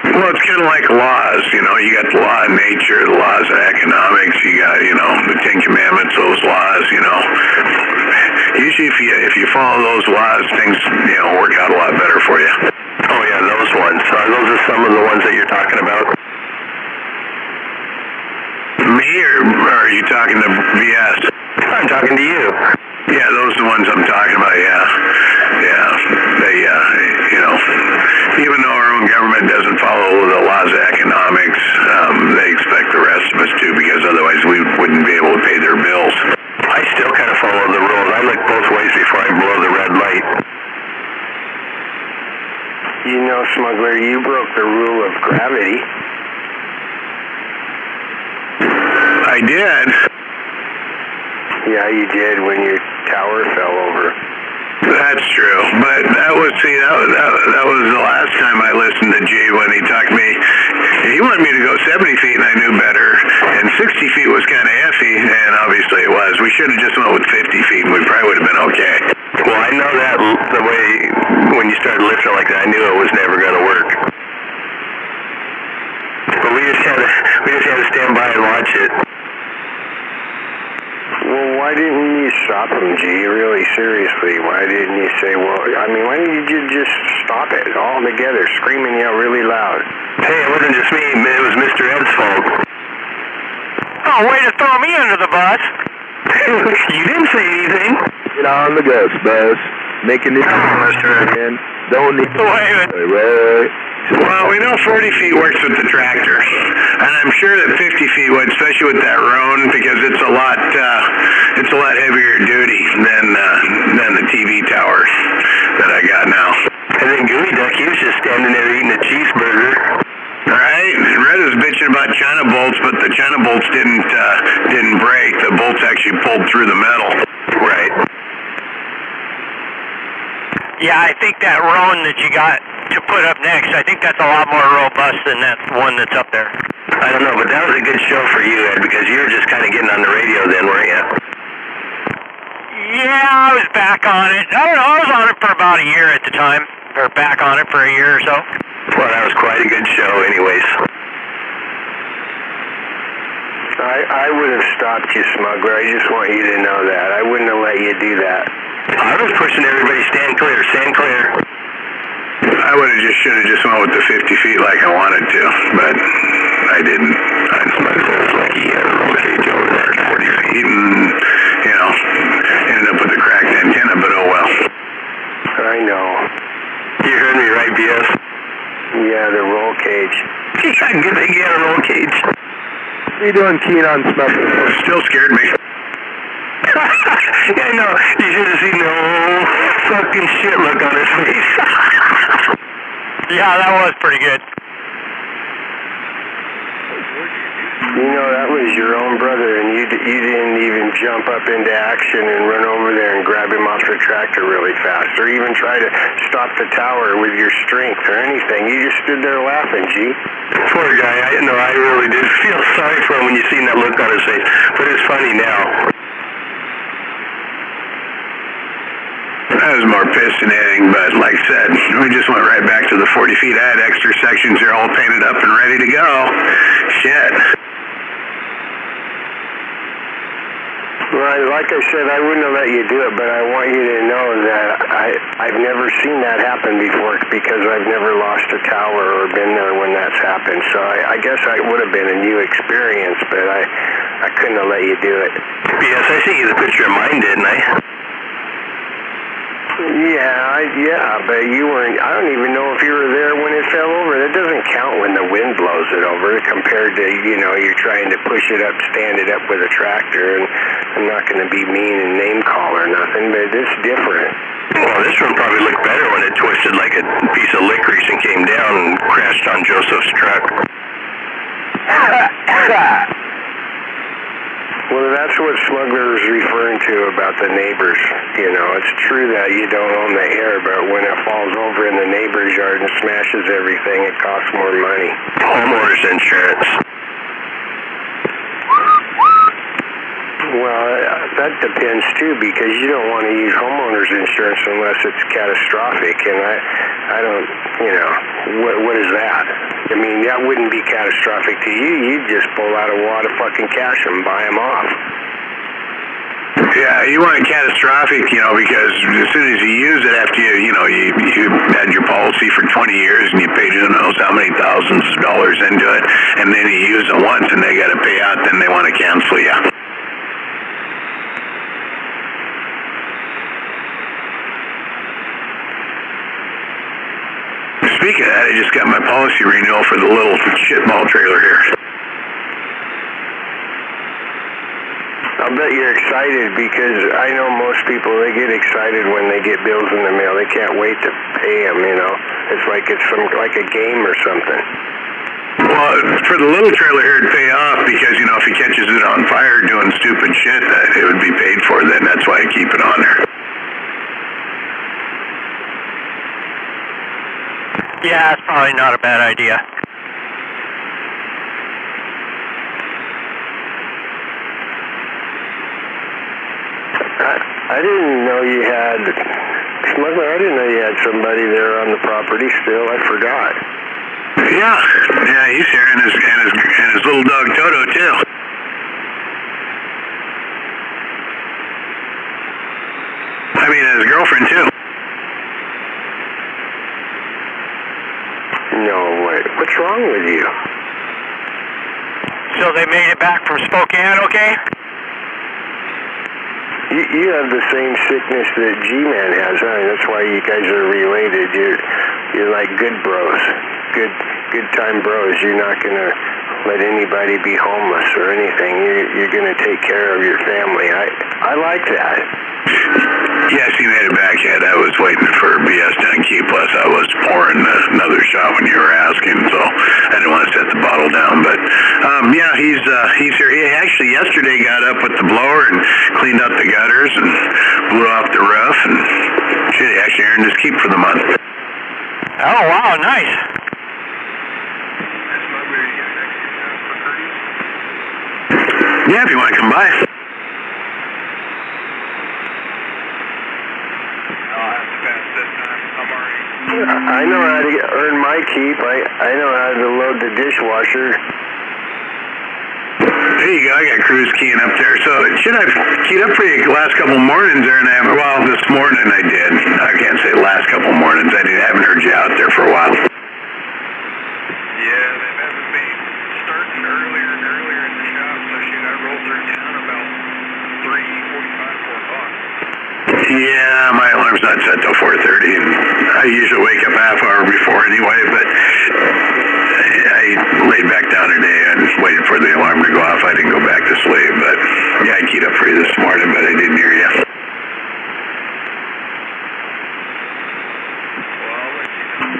Well, it's kind of like laws, you got the law of nature, the laws of economics, you got, the Ten Commandments, those laws, Usually if you follow those laws, things, work out a lot better for you. Oh yeah, those ones. Those are some of the ones that you're talking about. Me, or are you talking to BS? I'm talking to you. Yeah, those are the ones I'm talking about, yeah. Yeah, they, even though our own government doesn't follow the laws of economics, they expect the rest of us to, because otherwise we wouldn't be able to pay their bills. I still kind of follow the rules. I look both ways before I blow the red light. Smuggler, you broke the rule of gravity. I did. Yeah, you did when your tower fell over. That's true, but that was the last time I listened to G when he talked to me. He wanted me to go 70 feet, and I knew better, and 60 feet was kind of iffy, and obviously it was. We should have just went with 50 feet, and we probably would have been okay. Well, I know that the way when you started lifting like that, I knew it was never going to work. But we just had to stand by and watch it. Well, why didn't you stop him, G? Really, seriously, why didn't you say, why didn't you just stop it all together, screaming out really loud? Hey, it wasn't just me. It was Mr. Ed's fault. Oh, way to throw me under the bus. You didn't say anything. Get on the ghost bus. Making it Mr. Ed. Don't need Wait. Well, we know 40 feet works with the tractor, and I'm sure that 50 feet would, especially with that Roan, because it's a lot heavier duty than the TV tower that I got now. And then Gooey Duck, he was just standing there eating a cheeseburger. Right? And Red was bitching about China bolts, but the China bolts didn't break. The bolts actually pulled through the metal. Right. Yeah, I think that Roan that you got to put up next, I think that's a lot more robust than that one that's up there. I don't know, but that was a good show for you, Ed, because you were just kind of getting on the radio then, weren't you? Yeah, I was back on it. I don't know, I was on it for about a year at the time. Or back on it for a year or so. Well, that was quite a good show anyways. I would have stopped you, smuggler. I just want you to know that. I wouldn't have let you do that. I was pushing everybody, stand clear, stand clear. I would have should have just went with the 50 feet like I wanted to, but I didn't. I was lucky he had a roll cage over there at 40 feet and, you know, ended up with a cracked antenna, but oh well. I know. You heard me right, BS? Yeah, the roll cage. Yeah, good thing you had a roll cage. What are you doing, keen on smuggling? Still scared me. I know. You should have seen the whole fucking shit look on his face. Yeah, that was pretty good. You know, that was your own brother, and you didn't even jump up into action and run over there and grab him off the tractor really fast, or even try to stop the tower with your strength or anything. You just stood there laughing, G. Poor guy. I really did feel sorry for him when you seen that look on his face, but it's funny now. I was more pissed than anything, but like I said, we just went right back to the 40 feet. I had extra sections here all painted up and ready to go. Shit. Well, like I said, I wouldn't have let you do it, but I want you to know that I've never seen that happen before because I've never lost a tower or been there when that's happened. So I guess I would have been a new experience, but I couldn't have let you do it. Yes, I sent you the picture of mine, didn't I? Yeah, but you weren't. I don't even know if you were there when it fell over. That doesn't count when the wind blows it over compared to, you know, you're trying to push it up, stand it up with a tractor, and I'm not going to be mean and name call or nothing, but it's different. Well, this one probably looked better when it twisted like a piece of licorice and came down and crashed on Joseph's truck. Well, that's what Smuggler is referring to about the neighbors. You know, it's true that you don't own the air, but when it falls over in the neighbor's yard and smashes everything, it costs more money. Homeowner's insurance. Well, that depends too, because you don't want to use homeowner's insurance unless it's catastrophic, and I don't, you know, what is that? I mean, that wouldn't be catastrophic to you. You'd just pull out a wad of fucking cash and buy them off. Yeah, you want it catastrophic, you know, because as soon as you use it after you had your policy for 20 years and you paid who knows how many thousands of dollars into it, and then you use it once and they got to pay out, then they want to cancel you. Speaking of that, I just got my policy renewal for the little shitball trailer here. I'll bet you're excited because I know most people, they get excited when they get bills in the mail. They can't wait to pay them, you know. It's like like a game or something. Well, for the little trailer here, it'd pay off because, you know, if he catches it on fire doing stupid shit, that it would be paid for then. That's why I keep it on there. Yeah, that's probably not a bad idea. I didn't know you had, Smuggler, I didn't know you had somebody there on the property still. I forgot. Yeah, he's here, and his little dog Toto too. I mean, his girlfriend too. No way. What's wrong with you? So they made it back from Spokane, okay? You have the same sickness that G-Man has, huh? That's why you guys are related. You're like good bros, good time bros. You're not gonna let anybody be homeless or anything. You're gonna take care of your family. I like that. Yes, he made it back yet. I was waiting for BS down key, plus I was pouring another shot when you were asking, so I didn't want to set the bottle down. But Yeah, he's here. He actually yesterday got up with the blower and cleaned out the gutters and blew off the roof, and shit, he actually earned his keep for the month. Oh, wow, nice. Yeah, if you want to come by. I know how to earn my keep. I know how to load the dishwasher. There you go. I got Cruz keying up there. So should I've keyed up for you the last couple mornings there, and well, this morning I did. I can't say last couple mornings. I haven't heard you out there for a while. Yeah, they've been starting earlier and earlier in the shop, so shoot, I roll through town about 3:45, 4 o'clock. Yeah, my alarm's not set till 4:30, and I usually wake up half hour before anyway, but I laid back down today and waited for the alarm to go off. I didn't go back to sleep, but yeah, I keyed up for you this morning, but I didn't hear you.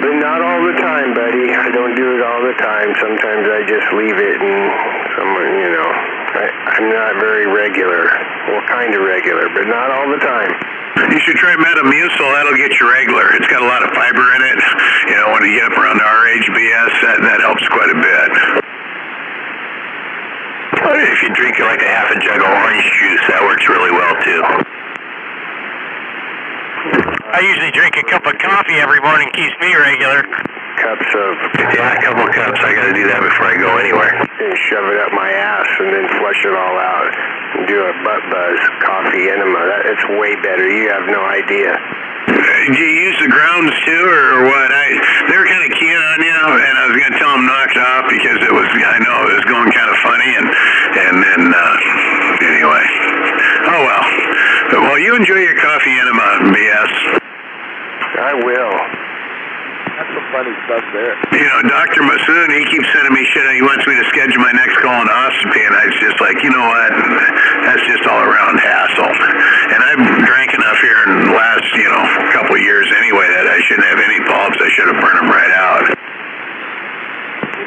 But not all the time, buddy. I don't do it all the time. Sometimes I just leave it and someone, you know, I'm not very regular. Well, kind of regular, but not all the time. You should try Metamucil. That'll get you regular. It's got a lot of fiber in it. You know, when you get up around RHBS, that helps quite a bit. If you drink like a half a jug of orange juice, that works really well too. I usually drink a cup of coffee every morning, keeps me regular. Cups of... Yeah, a couple of cups. I got to do that before I go anywhere. And shove it up my ass and then flush it all out. And do a butt buzz coffee enema. It's way better. You have no idea. Do you use the grounds too, or what? They were kind of keying on you, and I was going to tell them knock it off because I know it was going kind of funny, and then anyway. Oh well. Well, you enjoy your coffee enema, BS. I will. That's some funny stuff there. You know, Dr. Masoon, he keeps sending me shit. He wants me to schedule my next colonoscopy, and I was just like, you know what? That's just all around hassle. And I've drank enough here in the last, couple of years anyway that I shouldn't have any polyps. I should have burned them right out.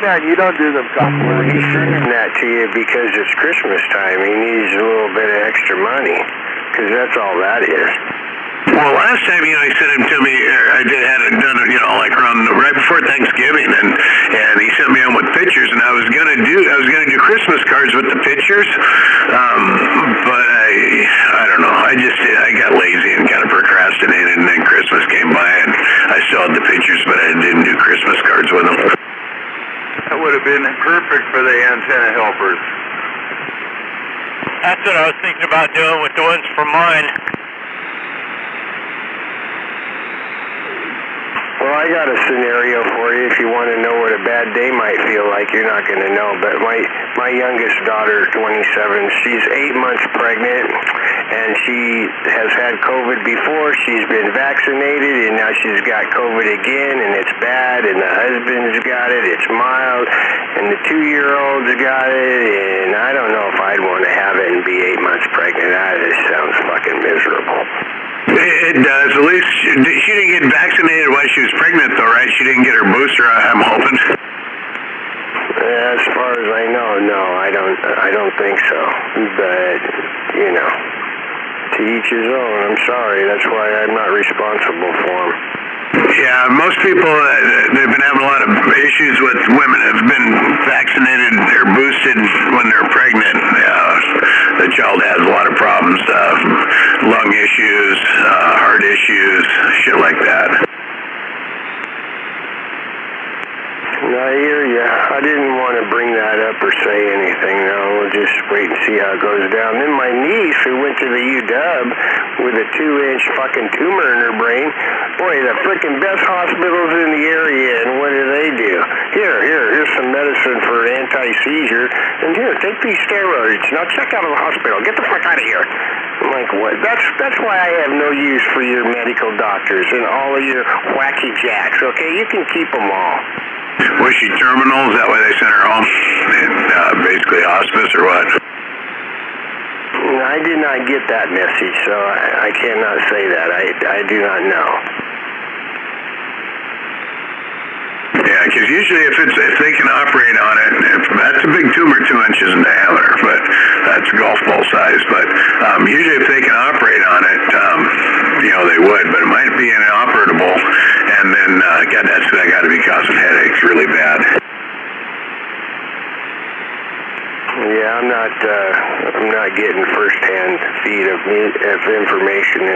Man, you don't do them coffee. He's sending that to you because it's Christmas time. He needs a little bit of extra money, because that's all that is. Well, last time, he sent him to me, I had it done, like around right before Thanksgiving, and he sent me home with pictures, and I was gonna do Christmas cards with the pictures, but I don't know, I got lazy and kind of procrastinated, and then Christmas came by, and I still had the pictures, but I didn't do Christmas cards with them. That would have been perfect for the antenna helpers. That's what I was thinking about doing with the ones for mine. Well, I got a scenario for you if you want to know what a bad day might feel like. You're not going to know, but my youngest daughter, 27, she's 8 months pregnant, and she has had COVID before. She's been vaccinated, and now she's got COVID again, and it's bad, and the husband's got it. It's mild, and the 2-year-old's got it, and I don't know if I'd want to have it and be 8 months pregnant. That just sounds fucking miserable. It does. At least she didn't get vaccinated while she was pregnant, though, right? She didn't get her booster, I'm hoping. As far as I know, no, I don't think so. But, to each his own. I'm sorry. That's why I'm not responsible for them. Yeah, most people, they've been having a lot of issues with women that have been vaccinated or boosted when they're pregnant. The child has a lot of problems, lung issues, heart issues, shit like that. I hear you. I didn't want to bring that up or say anything. No, we'll just wait and see how it goes down. Then my niece, who went to the UW with a 2-inch fucking tumor in her brain, boy, the freaking best hospitals in the area, and what do? Here's some medicine for anti-seizure, and here, take these steroids. Now check out of the hospital. Get the fuck out of here. I'm like, what? That's why I have no use for your medical doctors and all of your wacky jacks, okay? You can keep them all. Was she terminal? Is that why they sent her home? Basically hospice or what? I did not get that message, so I cannot say that. I do not know. Yeah, because usually if they can operate on it, if that's a big tumor 2 inches in diameter, but that's golf ball size. But usually if they can operate on it, they would, but it might be inoperable, and then, God, that's got to be causing headaches really bad. Yeah, I'm not getting first-hand feed of information.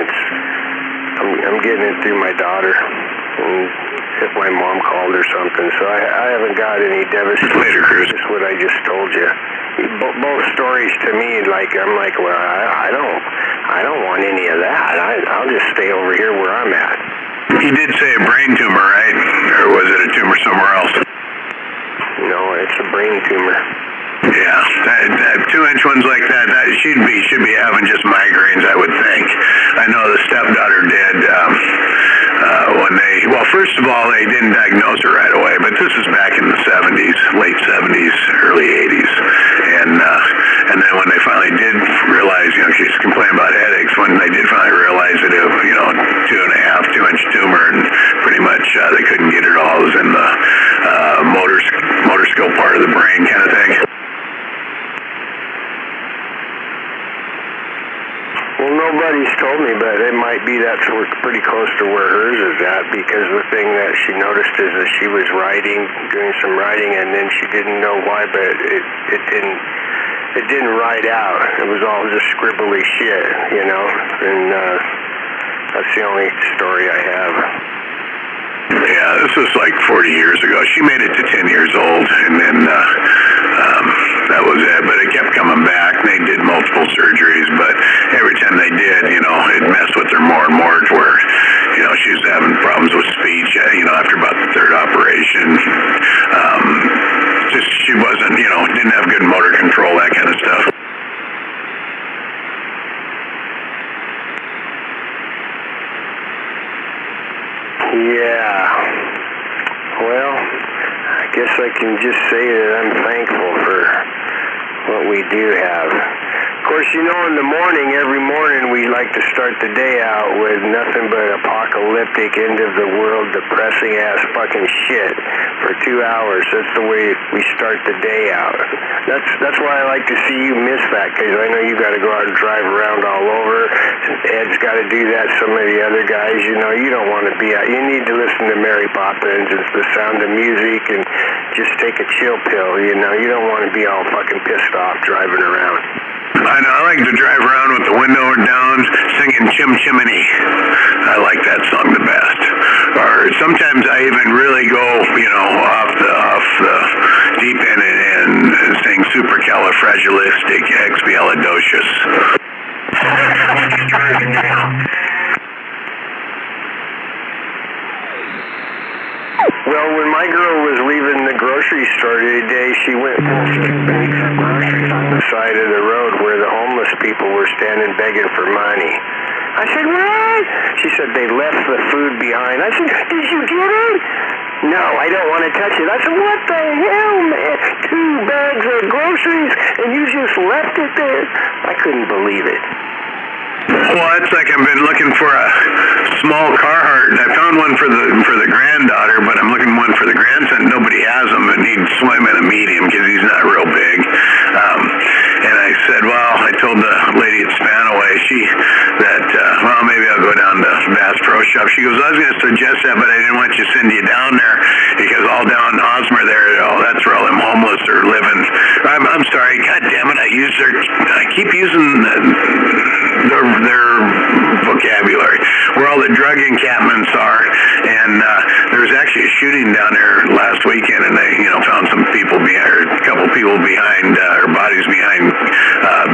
I'm getting it through my daughter, and if my mom called or something. So I haven't got any devastation. Later, Cruz. Just what I just told you. Both stories to me, I'm like, well, I don't want any of that. I'll just stay over here where I'm at. He did say a brain tumor, right? Or was it a tumor somewhere else? No, it's a brain tumor. Yeah, that 2-inch ones like that should be having just migraines, I would think. I know the stepdaughter did first of all, they didn't diagnose her right away, but this is back in the 70s, late 70s, early 80s, and then when they finally did realize, she's complaining about headaches. When they did finally realize that it, 2.5-2-inch tumor, and pretty much they couldn't get it all. It was in the motor skill part of the brain, kind of thing. Well, nobody's told me, but it might be that's pretty close to where hers is at, because the thing that she noticed is that she was doing some writing, and then she didn't know why, but it didn't write out. It was all just scribbly shit, and that's the only story I have. Yeah, this was like 40 years ago. She made it to 10 years old, and then that was it. But it kept coming back. They did multiple surgeries, but every time they did, it messed with her more and more to where, she was having problems with speech, after about the third operation. Just she wasn't, didn't have good motor control, that kind of stuff. Yeah. Well, I guess I can just say that I'm thankful for what we do have. Of course, in the morning, every morning, we like to start the day out with nothing but apocalyptic, end-of-the-world, depressing-ass fucking shit for 2 hours. That's the way we start the day out. That's why I like to see you miss that, because I know you got to go out and drive around all over. Ed's got to do that. Some of the other guys, you don't want to be out. You need to listen to Mary Poppins and the sound of music and just take a chill pill, You don't want to be all fucking pissed off driving around. I know, I like to drive around with the window down, singing Chim Chimney. I like that song the best. Or sometimes I even really go, off the deep end and sing Supercalifragilisticexpialidocious. Well, when my girl was leaving the grocery store today, she went full stick bags of groceries on the side of the road where the homeless people were standing begging for money. I said, what? She said they left the food behind. I said, did you get it? No, I don't want to touch it. I said, what the hell, man? 2 bags of groceries and you just left it there? I couldn't believe it. Well, it's like I've been looking for a small Carhartt. I found one for the granddaughter, but I'm looking one for the grandson. Nobody has them, and he'd swim in a medium because he's not real big. And I said, I told the lady at Spanaway, maybe I'll go down to Bass Pro Shop. She goes, I was going to suggest that, but I didn't want you to send you down there because all down Hosmer there, that's where all them homeless are living. I'm sorry, God damn it, I keep using their vocabulary, where all the drug encampments are, and there was actually a shooting down there last weekend, and they, found some people a couple people behind, or bodies behind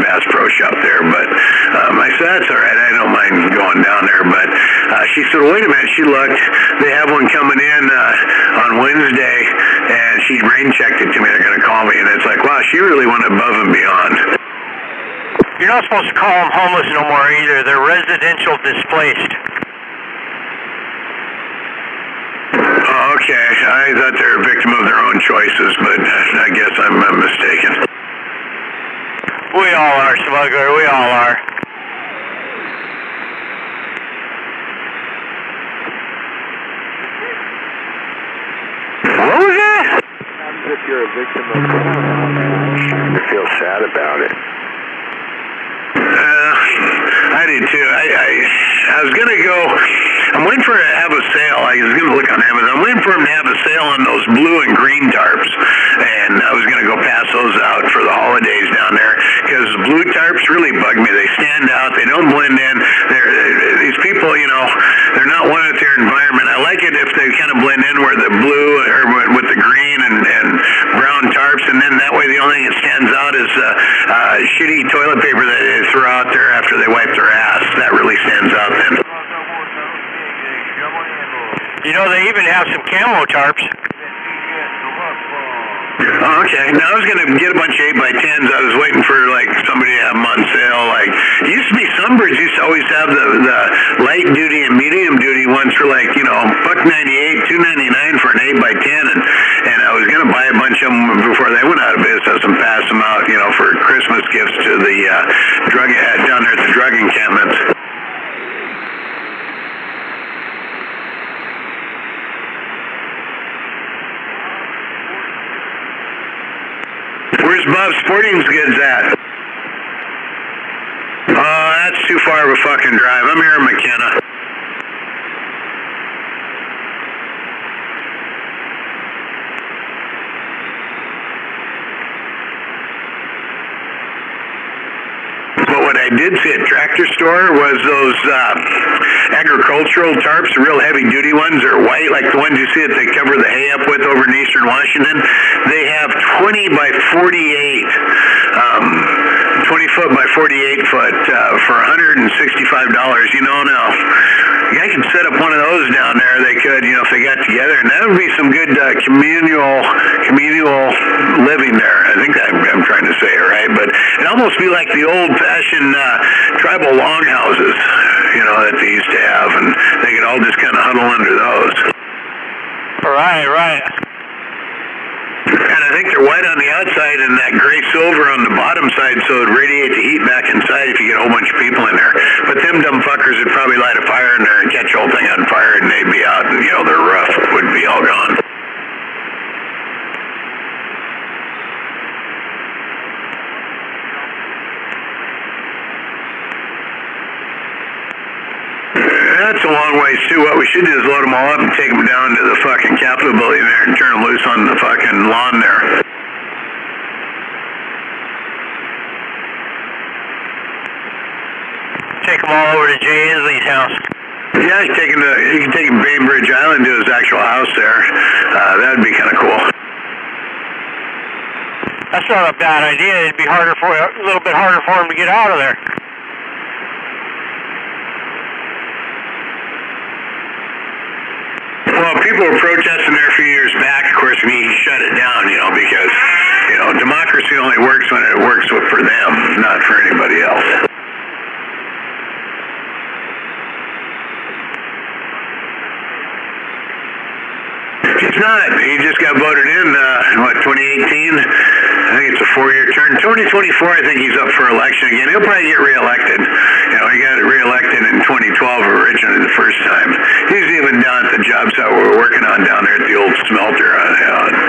Bass Pro Shop there, but I said, that's all right, I don't mind going down there, but she said, wait a minute, she looked, they have one coming in on Wednesday, and she rain checked it to me, they're going to call me, and it's like, wow, she really went above and beyond. You're not supposed to call them homeless no more either. They're residential displaced. Okay, I thought they were a victim of their own choices, but I guess I'm mistaken. We all are, smuggler. We all are. What was that? If you're a victim of I feel sad about it. I do too. I was gonna go. I'm waiting for it to have a sale. I was gonna look on Amazon. I'm waiting for them to have a sale on those blue and green tarps, and I was gonna go pass those out for the holidays down there because blue tarps really bug me. They stand out. They don't blend in. These people, you know, they're not one with their environment. I like it if they kind of blend in where the blue or with the green and brown tarps, and then that way the only thing that stands out is shitty toilet paper that they throw out there after they wipe their ass. That really stands out then. You know, they even have some camo tarps. Oh, okay. Now I was gonna get a bunch of 8x10s. I was waiting for like somebody to have them on sale. Like it used to be Sunbirds used to always have the light duty and medium duty ones for like, you know, $1.98, $2.99 for an 8x10, and I was gonna buy a bunch of them before they went out of business and pass them out, you know, for Christmas gifts to the drug down there at the drug encampments. Where's Bob Sporting's goods at? Oh, that's too far of a fucking drive. I'm here in McKenna. But what I did see at Tractor Store was those agricultural tarps, the real heavy duty ones. They're white, like the ones you see that they cover the hay up with over in eastern Washington. They have 20 by 48, 20 foot by 48 foot for $165. You know, now I could set up one of those down there. They could, you know, if they got together, and that would be some good communal living there. I think I'm trying to say it right, but it'd almost be like the old-fashioned tribal longhouses, you know, that they used to have, and they could all just kind of huddle under those. Right. And I think they're white on the outside and that gray silver on the bottom side, so it'd radiate the heat back inside if you get a whole bunch of people in there. But them dumb fuckers would probably light a fire in there and catch the whole thing on fire, and they'd be out, and, you know, their roof would be all gone. That's a long ways too. What we should do is load them all up and take them down to the fucking Capitol building there and turn them loose on the fucking lawn there. Take them all over to Jay Inslee's house. Yeah, you can take him to Bainbridge Island to his actual house there. That would be kind of cool. That's not a bad idea. It'd be a little bit harder for him to get out of there. Well, people were protesting there a few years back, of course, and he shut it down, you know, because, you know, democracy only works when it works for them, not for anybody else. He's not. He just got voted in, 2018? I think it's a 4-year term. 2024, I think he's up for election again. He'll probably get reelected. You know, he got reelected in 2012 originally the first time. He's even down at the job site we're working on down there at the old smelter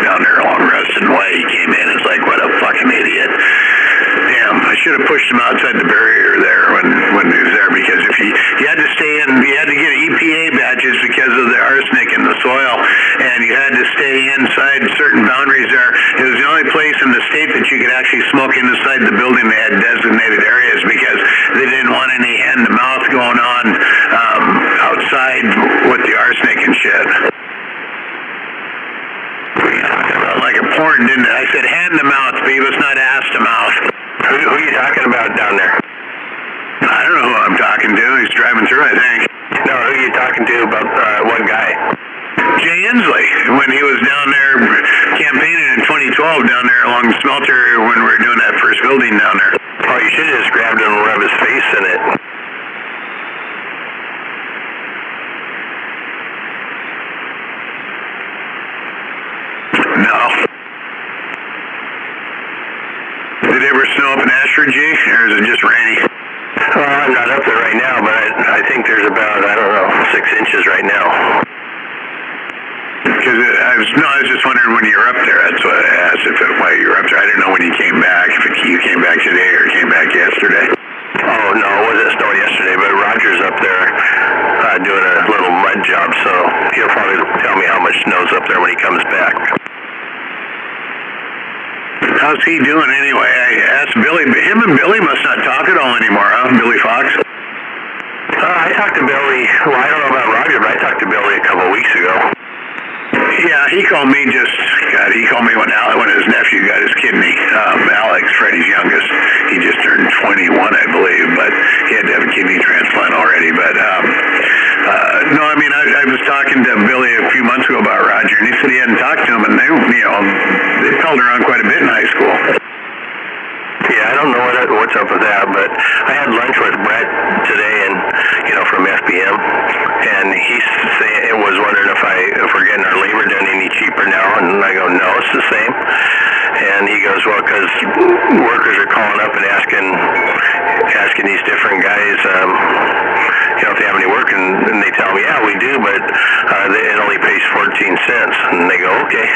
down there along Ruston Way. He came in. It's like, what a fucking idiot. Damn, I should have pushed him outside the barrier there when he was there, because if he had to stay in, he had to get EPA badges because of the arsenic in the soil, and you had to stay inside certain boundaries there. It was the only place in the state that you could actually smoke inside the building. They had designated areas because they didn't want any hand-to-mouth going on outside with the arsenic and shit. Like a porn, didn't it? I said hand-to-mouth, Beavis, not ass-to-mouth. Who are you talking about down there? I don't know who I'm talking to. He's driving through, I think. No, who are you talking to about one guy? Jay Inslee, when he was down there campaigning in 2012 down there along the smelter when we were doing that first building down there. Oh, you should have just grabbed him and rubbed his face in it. No. Did it ever snow up in Ashford, G, or is it just rainy? I'm not up there right now, but I think there's about, I don't know, 6 inches right now. Because I was just wondering when you were up there. That's what I asked, why you were up there. I didn't know when you came back. there when he comes back. How's he doing anyway? I asked Billy. Him and Billy must not talk at all anymore, huh? Billy Fox? I talked to Billy. Well, I don't know about Roger, but I talked to Billy a couple of weeks ago. Yeah, he called me he called me when his nephew got his kidney. Alex, Freddie's youngest. He just turned 21, I believe, but he had to have a kidney transplant already. But, no, I mean, I was talking to Billy a few months ago about Roger, and he said he hadn't talked to him, and they called around quite a bit in high school. Yeah, I don't know what's up with that, but I had lunch with Brett today, and from FBM, and he was wondering if we're getting our labor done any cheaper now, and I go, no, it's the same. And he goes, well, because workers are calling up and asking these different guys, if they have any work, and they tell me, yeah, we do, but it only pays 14 cents, and they go, okay.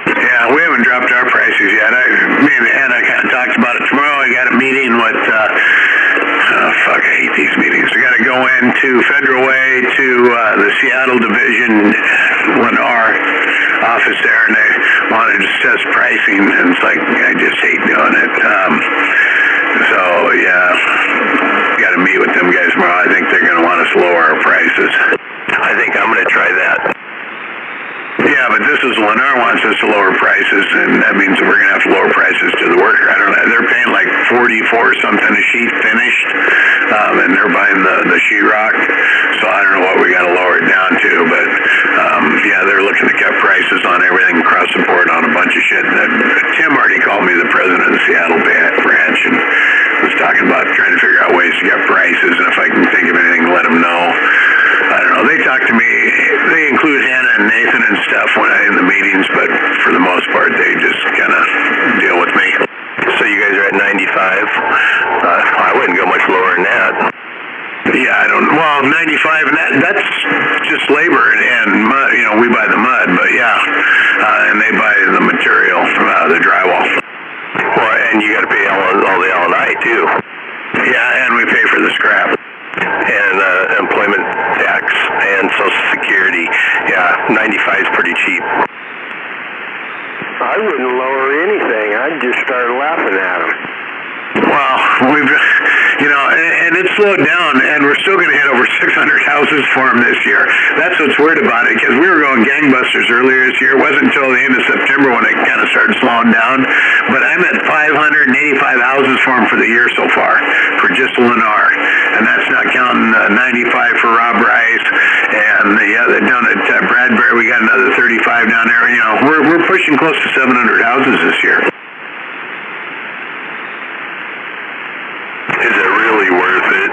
Yeah, we haven't dropped our prices yet. Me and Anna kind of talked about it tomorrow. I got a meeting with, I hate these meetings. I got to go into Federal Way to the Seattle Division, Lennar office there, and they want to discuss pricing, and it's like, I just hate doing it. So, yeah, got to meet with them guys tomorrow. I think they're going to want us to lower our prices. I think I'm going to try that. Yeah, but this is Lennar wants us to lower prices, and that means that we're going to have to lower prices to the worker. I don't know. They're paying like 44 something a sheet finished, and they're buying the sheetrock. So I don't know what we got to lower it down to, but yeah, they're looking to cut prices on everything across the board on a bunch of shit. Tim already called me, the president of the Seattle branch, and was talking about trying to figure out ways to get prices, and if I can think of anything, let him know. I don't know. They talk to me. They include Hannah and Nathan and stuff in the meetings, but for the most part, they just kind of deal with me. So you guys are at 95. I wouldn't go much lower than that. Yeah, 95, and that's just labor and mud. We buy the mud, but yeah, and they buy the material, the drywall. Well, and you got to pay all the L&I too. Yeah, and we pay for the scrap. And employment tax and Social Security. Yeah, 95 is pretty cheap. I wouldn't lower anything. I'd just start laughing at them. Well, we've, and it's slowed down, and we're still going to hit over 600 houses for them this year. That's what's weird about it, because we were going gangbusters earlier this year. It wasn't until the end of September when it kind of started slowing down. But I'm at 585 houses for them for the year so far, for just Lennar. And that's not counting 95 for Rob Rice, and down at Bradbury, we got another 35 down there. We're pushing close to 700 houses this year. Is it really worth it?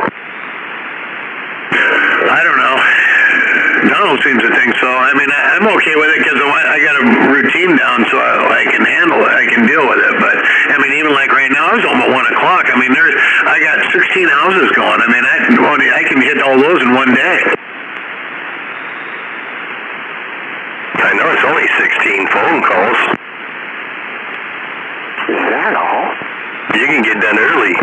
I don't know. Donald seems to think so. I mean, I'm okay with it because I got a routine down, so I can handle it. I can deal with it. But I mean, even like right now, it's almost 1 o'clock. I mean, I got 16 houses going. I mean, I can hit all those in one day. I know it's only 16 phone calls. Is that all? You can get done early.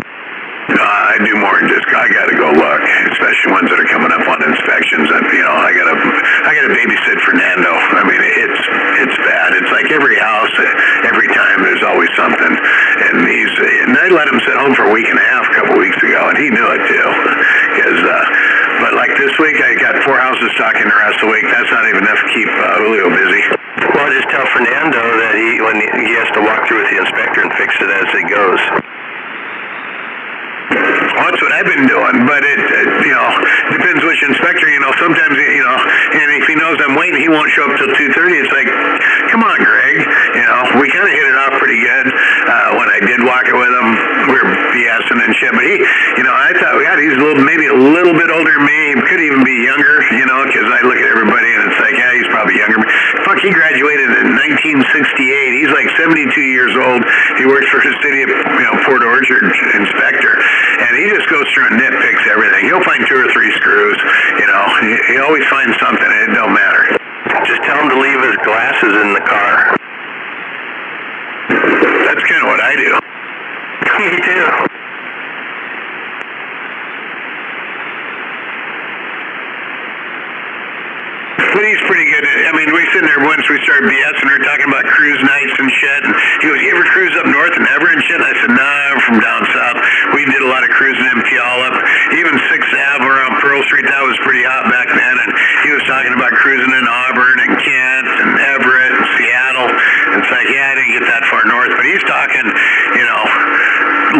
I do more than just, I gotta go look, especially ones that are coming up on inspections. And I gotta babysit Fernando. I mean, it's bad. It's like every house, every time there's always something. And I let him sit home for a week and a half a couple weeks ago, and he knew it too. But like this week, I got 4 houses talking the rest of the week. That's not even enough to keep Julio busy. Well, just tell Fernando that when he has to walk through with the inspector and fix it as it goes. Well, that's what I've been doing, but it depends which inspector. Sometimes and if he knows I'm waiting, he won't show up till 2:30. It's like, come on, Greg. We kind of hit it off pretty good when I did walk it with him. We were BSing and shit, but I thought, God, he's maybe a little bit older than me. He could even be younger, because I look at everybody and it's like, yeah, he's probably younger. Fuck, he graduated in 1968. He's like 72 years old. He works for the city of Port Orchard inspector. And he just goes through and nitpicks everything. He'll find 2 or 3 screws. He always finds something, and it don't matter. Just tell him to leave his glasses in the car. That's kind of what I do. Me too. But he's pretty good. I mean, mean, we sitting there once we started BSing her, talking about cruise nights and shit, and he goes, "You ever cruise up north and ever and shit?" And I said, "Nah, I'm from down south. We did a lot of cruising in Puyallup, even 6th Ave around Pearl Street. That was pretty hot back then." And he was talking about cruising in Auburn and Kent and Everett and Seattle. It's like, yeah, I didn't get that far north, but he's talking, you know,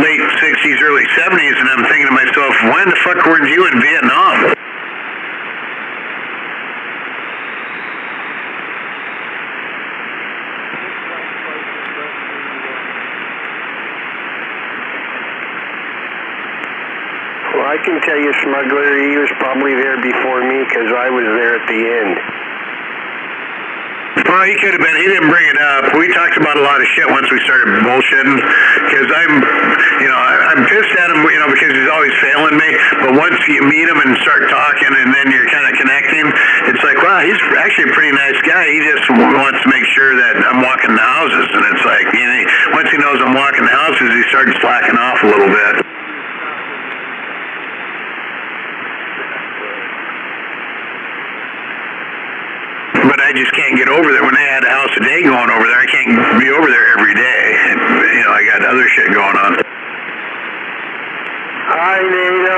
late 60s, early 70s, and I'm thinking to myself, when the fuck weren't you in Vietnam? Well, I can tell you, Smuggler, he was probably there before me because I was there at the end. Well, he could have been. He didn't bring it up. We talked about a lot of shit once we started bullshitting. Because I'm pissed at him, you know, because he's always failing me. But once you meet him and start talking, and then you're kind of connecting, it's like, wow, he's actually a pretty nice guy. He just wants to make sure that I'm walking the houses, and it's like, you know, once he knows I'm walking the houses, he starts slacking off a little bit. But I just can't get over there. When they had a house a day going over there, I can't be over there every day. You know, I got other shit going on. Hi, NATO.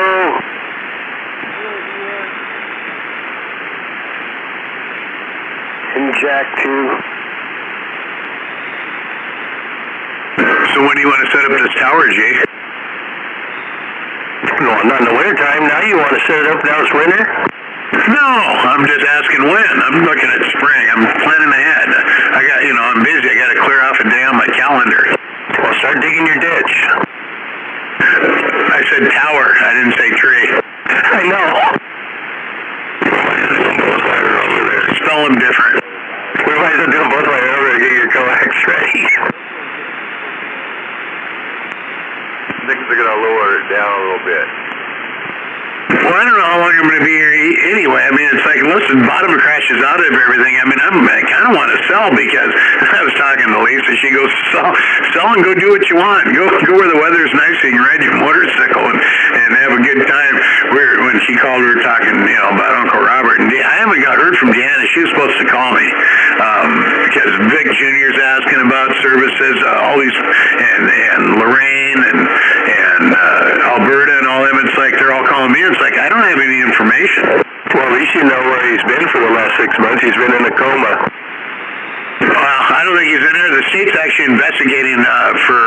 And Jack, too. So when do you want to set up this tower, G? No, not in the wintertime. Now you want to set it up now it's winter? No, I'm just asking when. I'm looking at spring. I'm planning ahead. I got, you know, I'm busy. I got to clear off a day on my calendar. Well, start digging your ditch. I said tower. I didn't say tree. I know. Spell them different. We might as well do them both right over to get your coax ready. Things are going to lower it down a little bit. Well, I don't know how long I'm going to be here anyway. I mean, it's like, unless the bottom crashes out of everything, I mean, I kind of want to sell because I was talking to Lisa. She goes, sell and go do what you want. Go where the weather's nice so you can ride your motorcycle and have a good time. When she called, we were talking, you know, about Uncle Robert. And I haven't heard from Deanna. She was supposed to call me because Vic Jr.'s asking about services, all these, and Lorraine and Alberta and all them. It's like they're all calling me. It's like I don't have any information. Well, at least you know where he's been for the last 6 months. He's been in a coma. Well, I don't think he's in there. The state's actually investigating for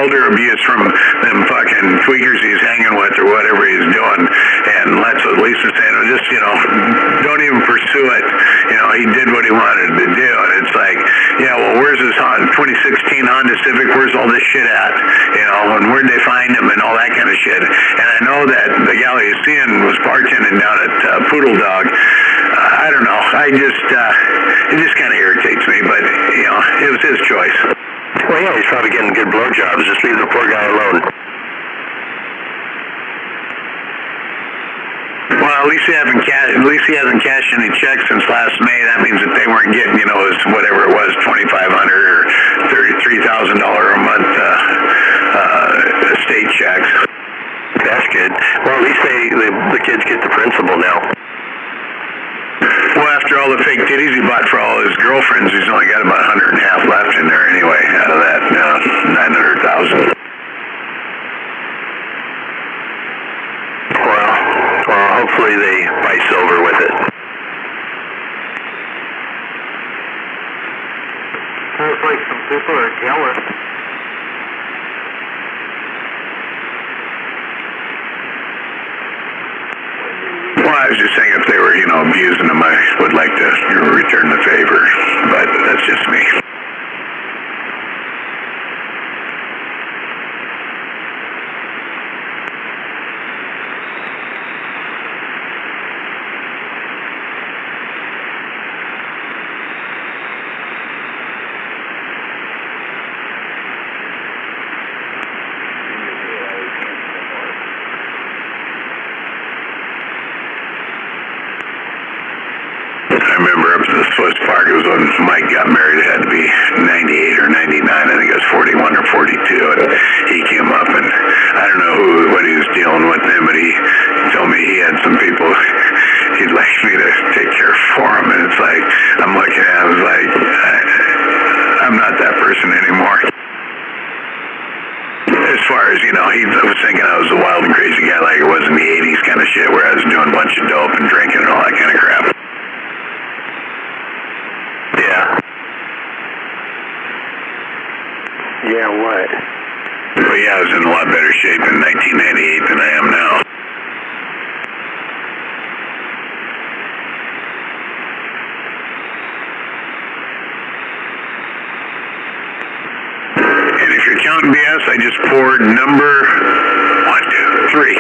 elder abuse from them fucking tweakers he's hanging with or whatever he's doing. And that's what Lisa's saying. Just, you know, don't even pursue it. You know, he did what he wanted to do. And it's like, yeah, well, where's his 2016 Honda Civic? Where's all this shit at? You know, and where'd they find him and all that kind of shit. And I know that the gal he's seeing was bartending down at Poodle Dog. I don't know. It just kind of irritates me, but, you know, it was his choice. Well, yeah, he's probably getting good blowjobs. Just leave the poor guy alone. Well, at least he hasn't cashed any checks since last May. That means that they weren't getting, you know, whatever it was, $2,500 or $33,000 a month state checks. That's good. Well, at least the kids get the principal now. Well, after all the fake titties he bought for all his girlfriends, he's only got about 100.5 left in there anyway, out of that 900,000. Well, hopefully they buy silver with it. Looks like some people are jealous. Well, I was just saying if they were, you know, abusing him, I would like to return the favor, but that's just me. I remember up to the Swiss Park, it was when Mike got married, it had to be 98 or 99, I think it was 41 or 42, and he came up, and I don't know what he was dealing with him, but he told me he had some people he'd like me to take care for him, and it's like, I'm looking as far as, you know, he was thinking I was a wild and crazy guy like it was in the 80s kind of shit where I was doing a bunch of dope and drinking and all that kind of crap. Yeah. Yeah, what? But yeah, I was in a lot better shape in 1998 than I am now. And if you're counting BS, I just poured number 1, 2, 3.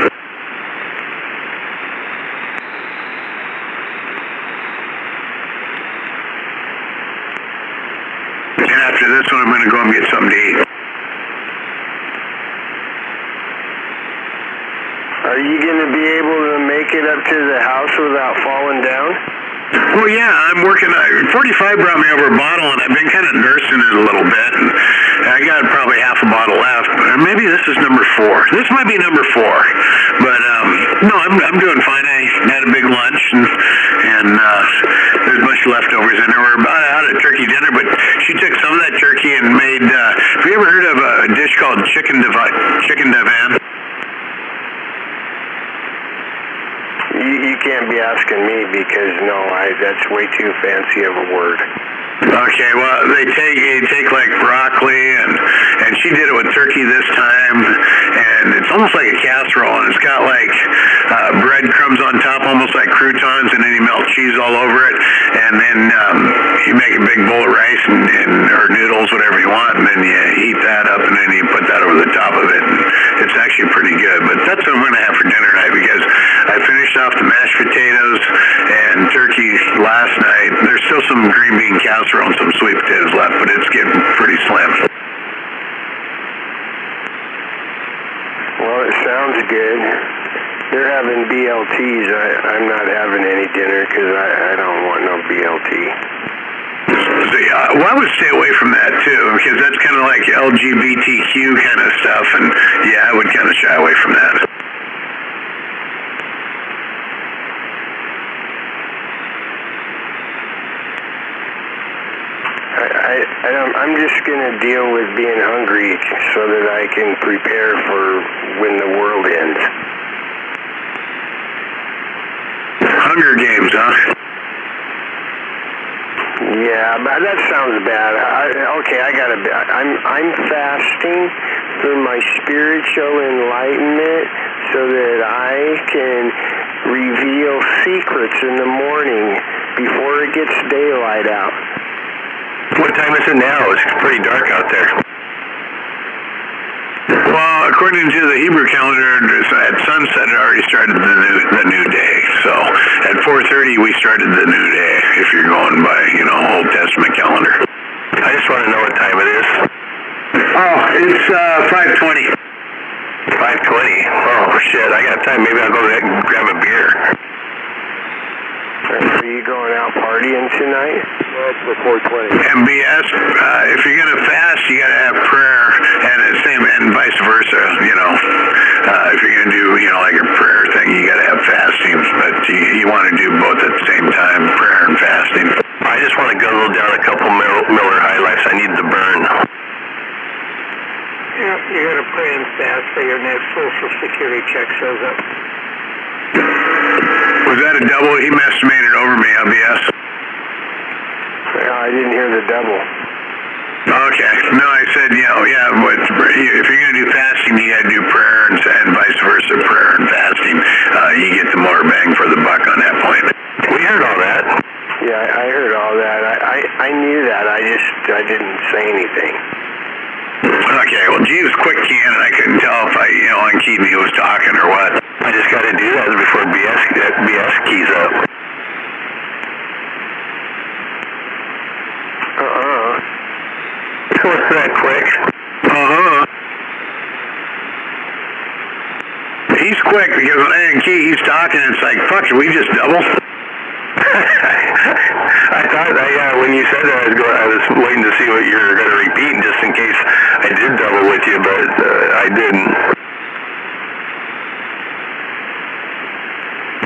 And after this one, I'm going to go and get something to eat. Are you going to be able to make it up to the house without falling down? Well, yeah, I'm working. 45 brought me over a bottle, and I've been kind of nursing it a little bit. And I got probably half a bottle left. Or maybe this is number 4. This might be number 4. But no, I'm doing fine. I had a big lunch, and there's a bunch of leftovers in there. We're about out of turkey dinner, but she took some of that turkey and made. Have you ever heard of a dish called chicken divan? You can't be asking me because no, that's way too fancy of a word. Okay, well, you take like broccoli, and she did it with turkey this time, and it's almost like a casserole, and it's got like breadcrumbs on top, almost like croutons, and then you melt cheese all over it, and then you make a big bowl of rice or noodles, whatever you want, and then you heat that up, and then you put that over the top of it, and it's actually pretty good. But that's what I'm going to have for dinner tonight because I finished off the mashed potatoes and turkey last night. There's still some green bean casserole and some sweet potatoes left, but it's getting pretty slim. Well, it sounds good. They're having BLTs. I'm not having any dinner because I don't want no BLT. So, yeah, well, I would stay away from that too because that's kind of like LGBTQ kind of stuff, and yeah, I would kind of shy away from that. I'm just going to deal with being hungry so that I can prepare for when the world ends. Hunger Games, huh? Yeah, but that sounds bad. I'm fasting for my spiritual enlightenment so that I can reveal secrets in the morning before it gets daylight out. What time is it now? It's pretty dark out there. Well, according to the Hebrew calendar, at sunset it already started the new day. So at 4:30 we started the new day. If you're going by, Old Testament calendar. I just want to know what time it is. Oh, it's 5:20. 5:20. Oh shit! I got time. Maybe I'll go grab a beer. Are you going out partying tonight? Well, it's 4:20. MBS, if you're going to fast, you got to have prayer, and vice versa, if you're going to do, like a prayer thing, you got to have fasting, but you want to do both at the same time, prayer and fasting. I just want to guzzle down a couple Miller High Lifes. I need the burn. Yeah, you got to pray and fast so your next Social Security check shows up. Was that a double? He estimated over me, LBS. I didn't hear the double. Okay. No, I said, but if you're going to do fasting, you got to do prayer and vice versa, prayer and fasting. You get the more bang for the buck on that point. We heard all that. Yeah, I heard all that. I knew that. I didn't say anything. Okay, well, G was quick keying, and I couldn't tell if on key he was talking or what. I just got to do that before BS keys up. What's that quick? He's quick because when I and Key, he's talking, it's like, fuck, should we just double? I thought, when you said that, I was waiting to see what you were going to repeat just in case I did double with you, but I didn't.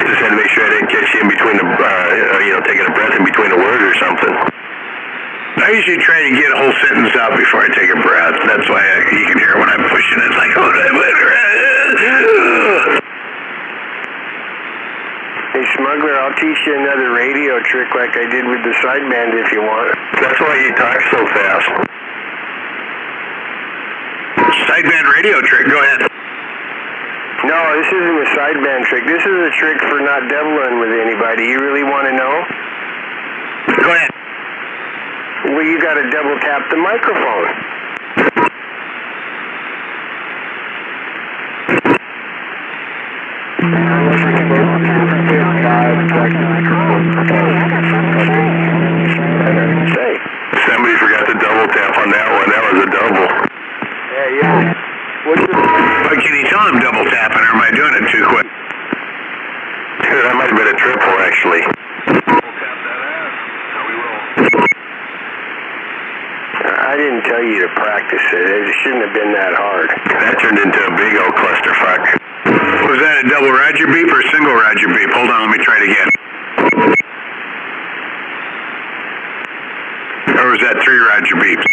Just had to make sure I didn't catch you in between taking a breath in between a word or something. I usually try to get a whole sentence out before I take a breath. That's why you can hear when I'm pushing it. It's like, oh, you another radio trick like I did with the sideband if you want. That's why you talk so fast. Sideband radio trick. Go ahead. No, this isn't a sideband trick. This is a trick for not deviling with anybody. You really want to know? Go ahead. Well, you got to double tap the microphone. Say. Somebody forgot to double tap on that one. That was a double. Yeah. But can you tell I'm double tapping, or am I doing it too quick? That might have been a triple, actually. I didn't tell you to practice it. It shouldn't have been that hard. That turned into a big old clusterfuck. Was that a double Roger beep or single Roger beep? Hold on, let me try it again. Or was that 3 Roger beeps?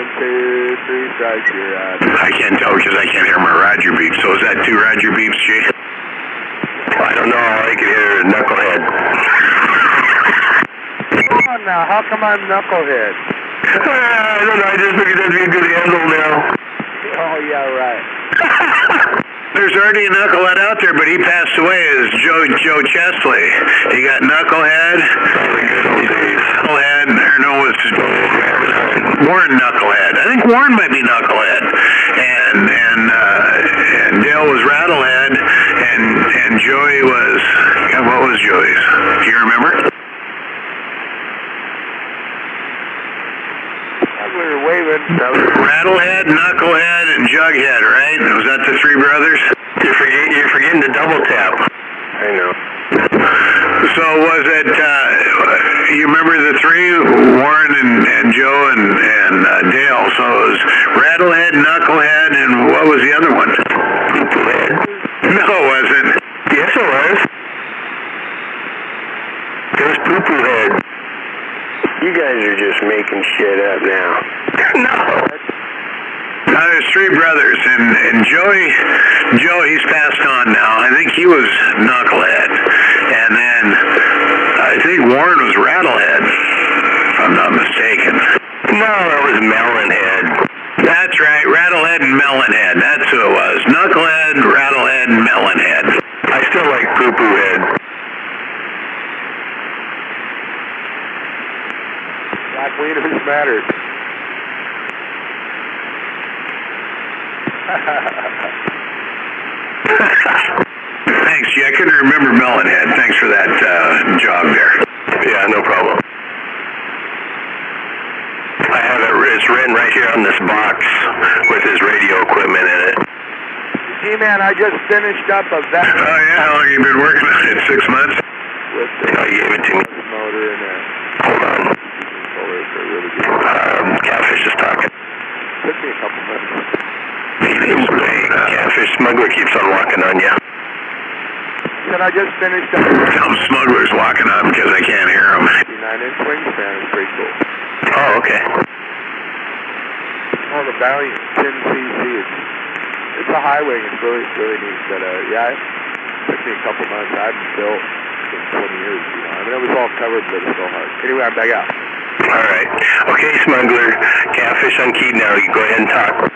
2, 3 strikes, you're out. I can't tell because I can't hear my Roger beeps. So is that 2 Roger beeps, G? I don't know. All I could hear is knucklehead. Come on now, how come I'm knucklehead? I don't know. I just figured that'd be a good handle now. Oh, yeah, right. There's already a knucklehead out there, but he passed away as Joe Chesley. He got knucklehead. Knucklehead, or no, it was Warren Knucklehead. I think Warren might be knucklehead, and Dale was rattlehead, and Joey was. God, what was Joey's? Do you remember? We were waving. Rattlehead, knucklehead, and jughead, right? Was that the 3 brothers? You're forgetting the double tap. I know. So was it, you remember the 3, Warren and Joe and Dale, so it was Rattlehead, Knucklehead, and what was the other one? No, it wasn't. Yes, it was. It was Poo-Poo Head. You guys are just making shit up now. No. There's 3 brothers, and Joe, he's passed on now. I think he was Knucklehead, and then I think Warren was Rattlehead, if I'm not mistaken. No, it was Melonhead. That's right, Rattlehead and Melonhead. That's who it was. Knucklehead, Rattlehead, and Melonhead. I still like Poo-Poo Head. Black Wieners mattered. Thanks, G. I couldn't remember Melonhead. Thanks for that jog there. Yeah, no problem. I have it. It's written right here on this box with his radio equipment in it. G-Man, I just finished up a vet. Oh, yeah? How long have you been working on it? 6 months? With the You gave it to me. motor and a Hold on. controller. They're really good. Catfish is talking. Took me a couple minutes. Catfish Smuggler keeps on walking on you. Said I just finished up Tell him Smuggler's walking on because I can't hear him. 9-inch wingspan. It's pretty cool. Oh, okay. Oh, the Valiant 10cc. It's a high wing. It's really neat. But yeah, it took me a couple months. I haven't built in 20 years. You know, I mean, it was all covered, but it's still hard. Anyway, I'm back out. All right. Okay, Smuggler. Catfish on key now. You go ahead and talk.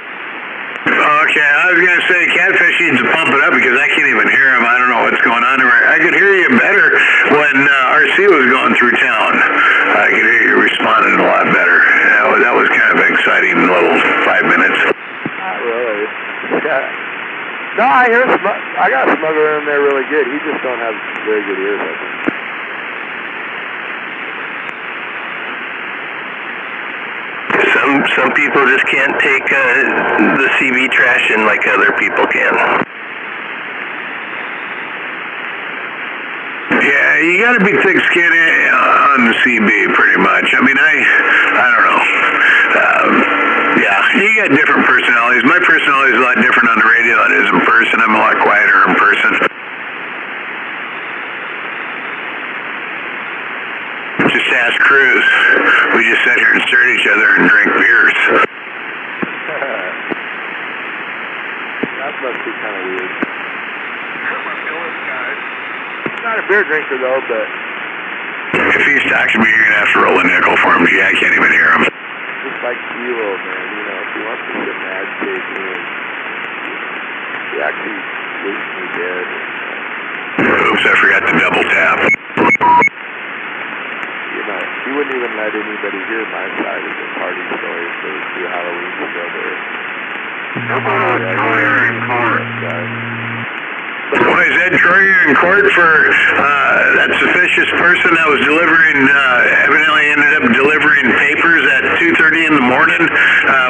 Okay, I was going to say Catfish needs to pump it up because I can't even hear him. I don't know what's going on. I could hear you better when RC was going through town. I could hear you responding a lot better. That was kind of an exciting little 5 minutes. Not really. Yeah. No, I hear I got a Smuggler in there really good. He just don't have very good ears, I think. Some people just can't take the CB trash in like other people can. Yeah, you got to be thick-skinned on the CB pretty much. I mean, I don't know. Yeah, you got different personalities. My personality is a lot different on the radio than it is in person. I'm a lot quieter in person. Just ask Cruz. We just sit here and stare at each other and drink beers. That must be kind of weird. not a beer drinker though, but If he's talking to me, you're gonna have to roll a nickel for him. Gee, I can't even hear him. just like Kilo, man. You know, if he wants to sit and agitate me, and he actually wishes me dead. Oops, I forgot to double tap. You know, he wouldn't even let anybody hear my side of the party story for the 2 Halloweens ago. Troyer in court. Why is Ed Troyer in court for that suspicious person that was delivering, evidently ended up delivering papers at 2:30 in the morning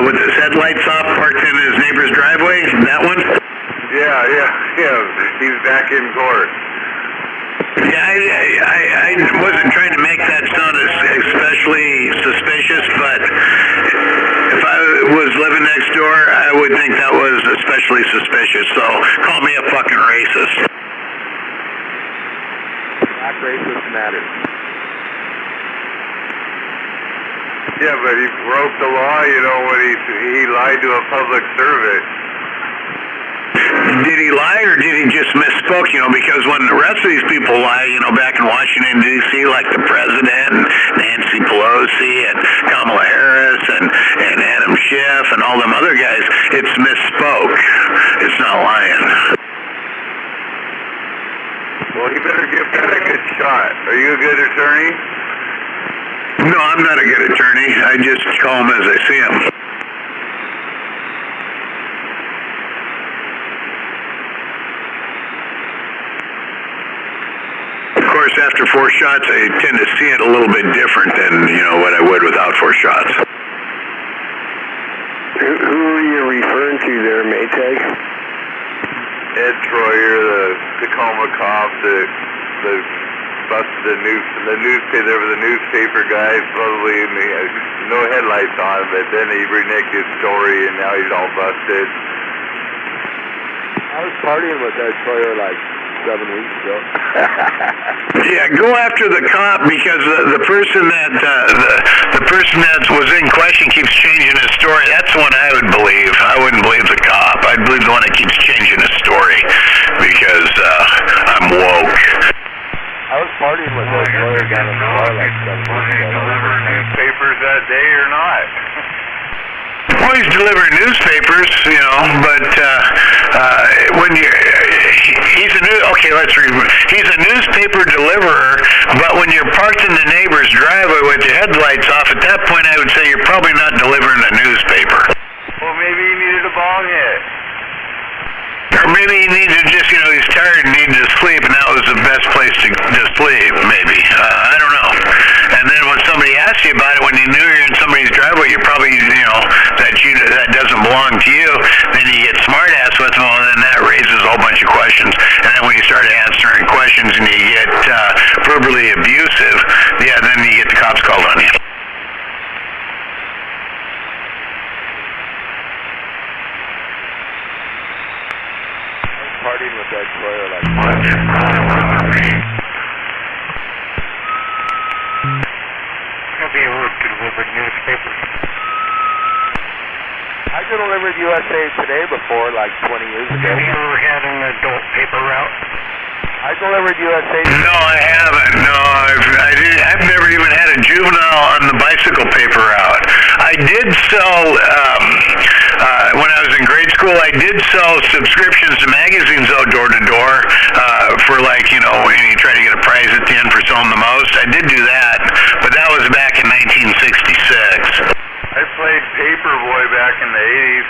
with his headlights off, parked in his neighbor's driveway? That one? Yeah. He's back in court. Yeah, I wasn't trying to make that sound especially suspicious, but if I was living next door, I would think that was especially suspicious. So call me a fucking racist. Black racist matters. Yeah, but he broke the law, you know, when he lied to a public servant. Did he lie or did he just misspoke? You know, because when the rest of these people lie, you know, back in Washington, D.C., like the president and Nancy Pelosi and Kamala Harris and Adam Schiff and all them other guys, it's misspoke. It's not lying. Well, he better give that a good shot. Are you a good attorney? No, I'm not a good attorney. I just call him as I see him. Of course, after 4 shots, I tend to see it a little bit different than, you know, what I would without 4 shots. Who are you referring to there, Maytag? Ed Troyer, the Tacoma cop that busted the newspaper. There was a newspaper guy, probably no headlights on, but then he reneged his story, and now he's all busted. I was partying with that Troyer like 7 weeks ago. Yeah, go after the cop because the person that was in question keeps changing his story. That's the one I would believe. I wouldn't believe the cop. I'd believe the one that keeps changing his story because I'm woke. I was partying with that Troyer down in the bar like 7 weeks ago. Newspapers that day or not? Well, he's delivering newspapers, you know, but when he's a newspaper deliverer, but when you're parked in the neighbor's driveway with your headlights off, at that point I would say you're probably not delivering a newspaper. Well, maybe he needed a bong hit. Or maybe he needed to just, you know, he's tired and needed to sleep, and that was the best place to sleep, maybe. I don't know. And then when somebody asks you about it, when you knew you're in somebody's driveway, you're probably, you know, that doesn't belong to you, then you get smart ass with them, and then that raises a whole bunch of questions. And then when you start answering questions and you get verbally abusive, yeah, then you get the cops called on you. Partying with that Troyer like I'll be able to deliver newspapers. I delivered USA Today before, like 20 years ago. Have you ever had an adult paper route? I delivered USA Today. No, I haven't. No, I've never even had a juvenile on the bicycle paper route. I did sell, when I was in grade school, I did sell subscriptions to magazines, though, door to door, for like, you know, when you try to get a prize at the end for selling the most. I did do that, but that was back in 1966. I played Paperboy back in the 80s.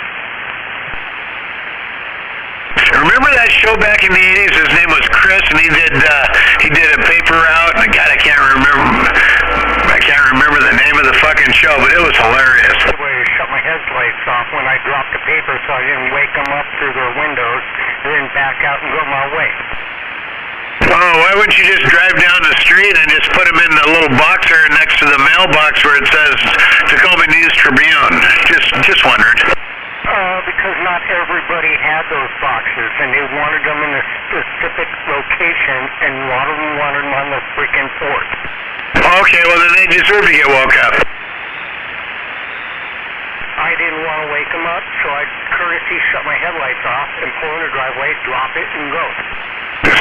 Remember that show back in the 80s? His name was Chris, and he did a paper route, and God, I can't remember the name of the fucking show, but it was hilarious. I shut my headlights off when I dropped the paper so I didn't wake them up through their windows, and then back out and go my way. Oh, why wouldn't you just drive down the street and just put them in the little box there next to the mailbox where it says Tacoma News Tribune? Just wondered. Because not everybody had those boxes, and they wanted them in a specific location, and a lot of them wanted them on the freaking porch. Okay, well then they deserve to get woke up. I didn't want to wake them up, so I courtesy shut my headlights off and pull in the driveway, drop it, and go.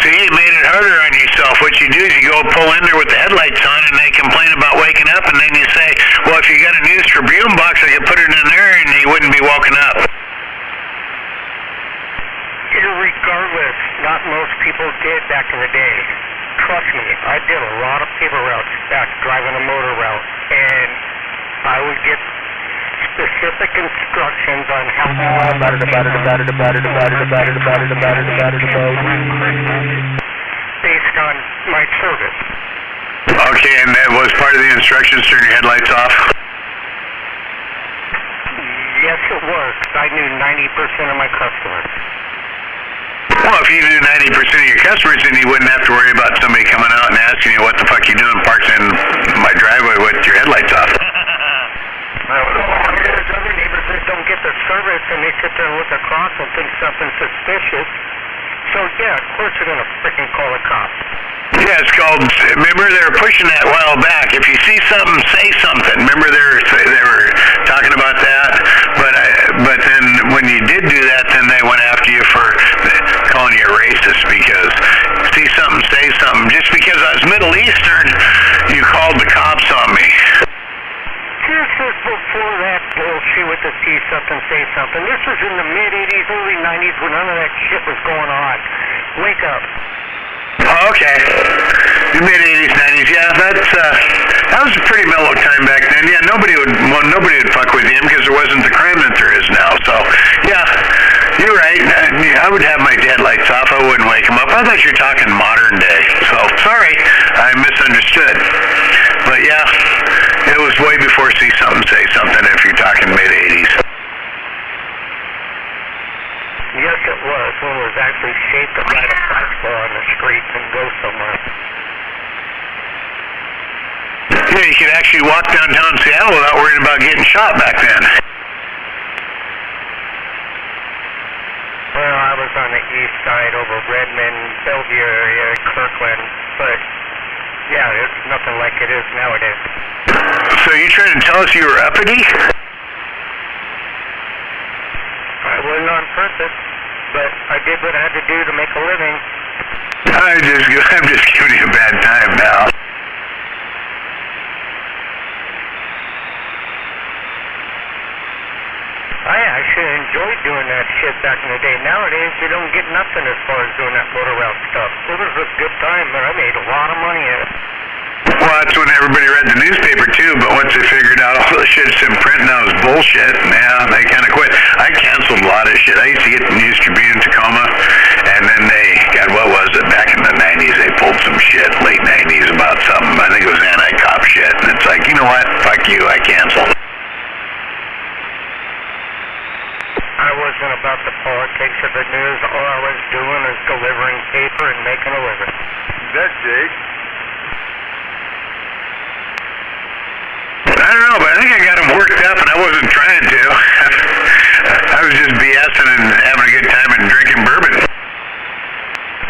See, you made it harder on yourself. What you do is you go pull in there with the headlights on and they complain about waking up, and then you say, well, if you got a News Tribune box, I could put it in there and you wouldn't be woken up. Irregardless, not most people did back in the day. Trust me, I did a lot of paper routes back driving a motor route, and I would get specific instructions on how based on my service. Okay, and that was part of the instructions, turn your headlights off? Yes, it was. I knew 90% of my customers. Well, if you knew 90% of your customers, then you wouldn't have to worry about somebody coming out and asking you what the fuck you doing parked in my driveway with your headlights off. There's other neighbors that don't get the service and they sit there and look across and think something's suspicious. So yeah, of course they're gonna freaking call a cop. Yeah, it's called, remember they were pushing that a while back. If you see something, say something. Remember they were talking about that? But then when you did do that, then they went after you for calling you a racist because see something, say something. Just because I was Middle Eastern, you called the cops on me. This is before that bullshit with the see something, say something. This was in the mid-'80s, early '90s when none of that shit was going on. Wake up. Oh, okay. The mid-'80s, '90s, yeah, that was a pretty mellow time back then. Yeah, nobody would fuck with him because there wasn't the crime that there is now. So, yeah, you're right. I would have my headlights off. I wouldn't wake him up. I thought you were talking modern day. So, sorry, I misunderstood. But yeah, it was way before see something, say something if you're talking mid-'80s. Yes, it was. When it was actually shaped to ride a bicycle on the streets and go somewhere. Yeah, you could actually walk downtown Seattle without worrying about getting shot back then. Well, I was on the east side over Redmond, Bellevue area, Kirkland, but yeah, it's nothing like it is nowadays. So you trying to tell us you were uppity? I wasn't on purpose, but I did what I had to do to make a living. I'm just giving you a bad time now. I actually enjoyed doing that shit back in the day. Nowadays, you don't get nothing as far as doing that motor route stuff. It was a good time, but I made a lot of money at it. Well, that's when everybody read the newspaper too, but once they figured out all the shit's in print now is bullshit, yeah, they kind of quit. I canceled a lot of shit. I used to get the News Tribune in Tacoma, and then God, what was it, back in the 90s, they pulled some shit, late 90s, about something, I think it was anti-cop shit, and it's like, you know what, fuck you, I canceled. I wasn't about the politics of the news. All I was doing is delivering paper and making a living. That's Jake. I don't know, but I think I got him worked up, and I wasn't trying to. I was just BSing and having a good time and drinking bourbon.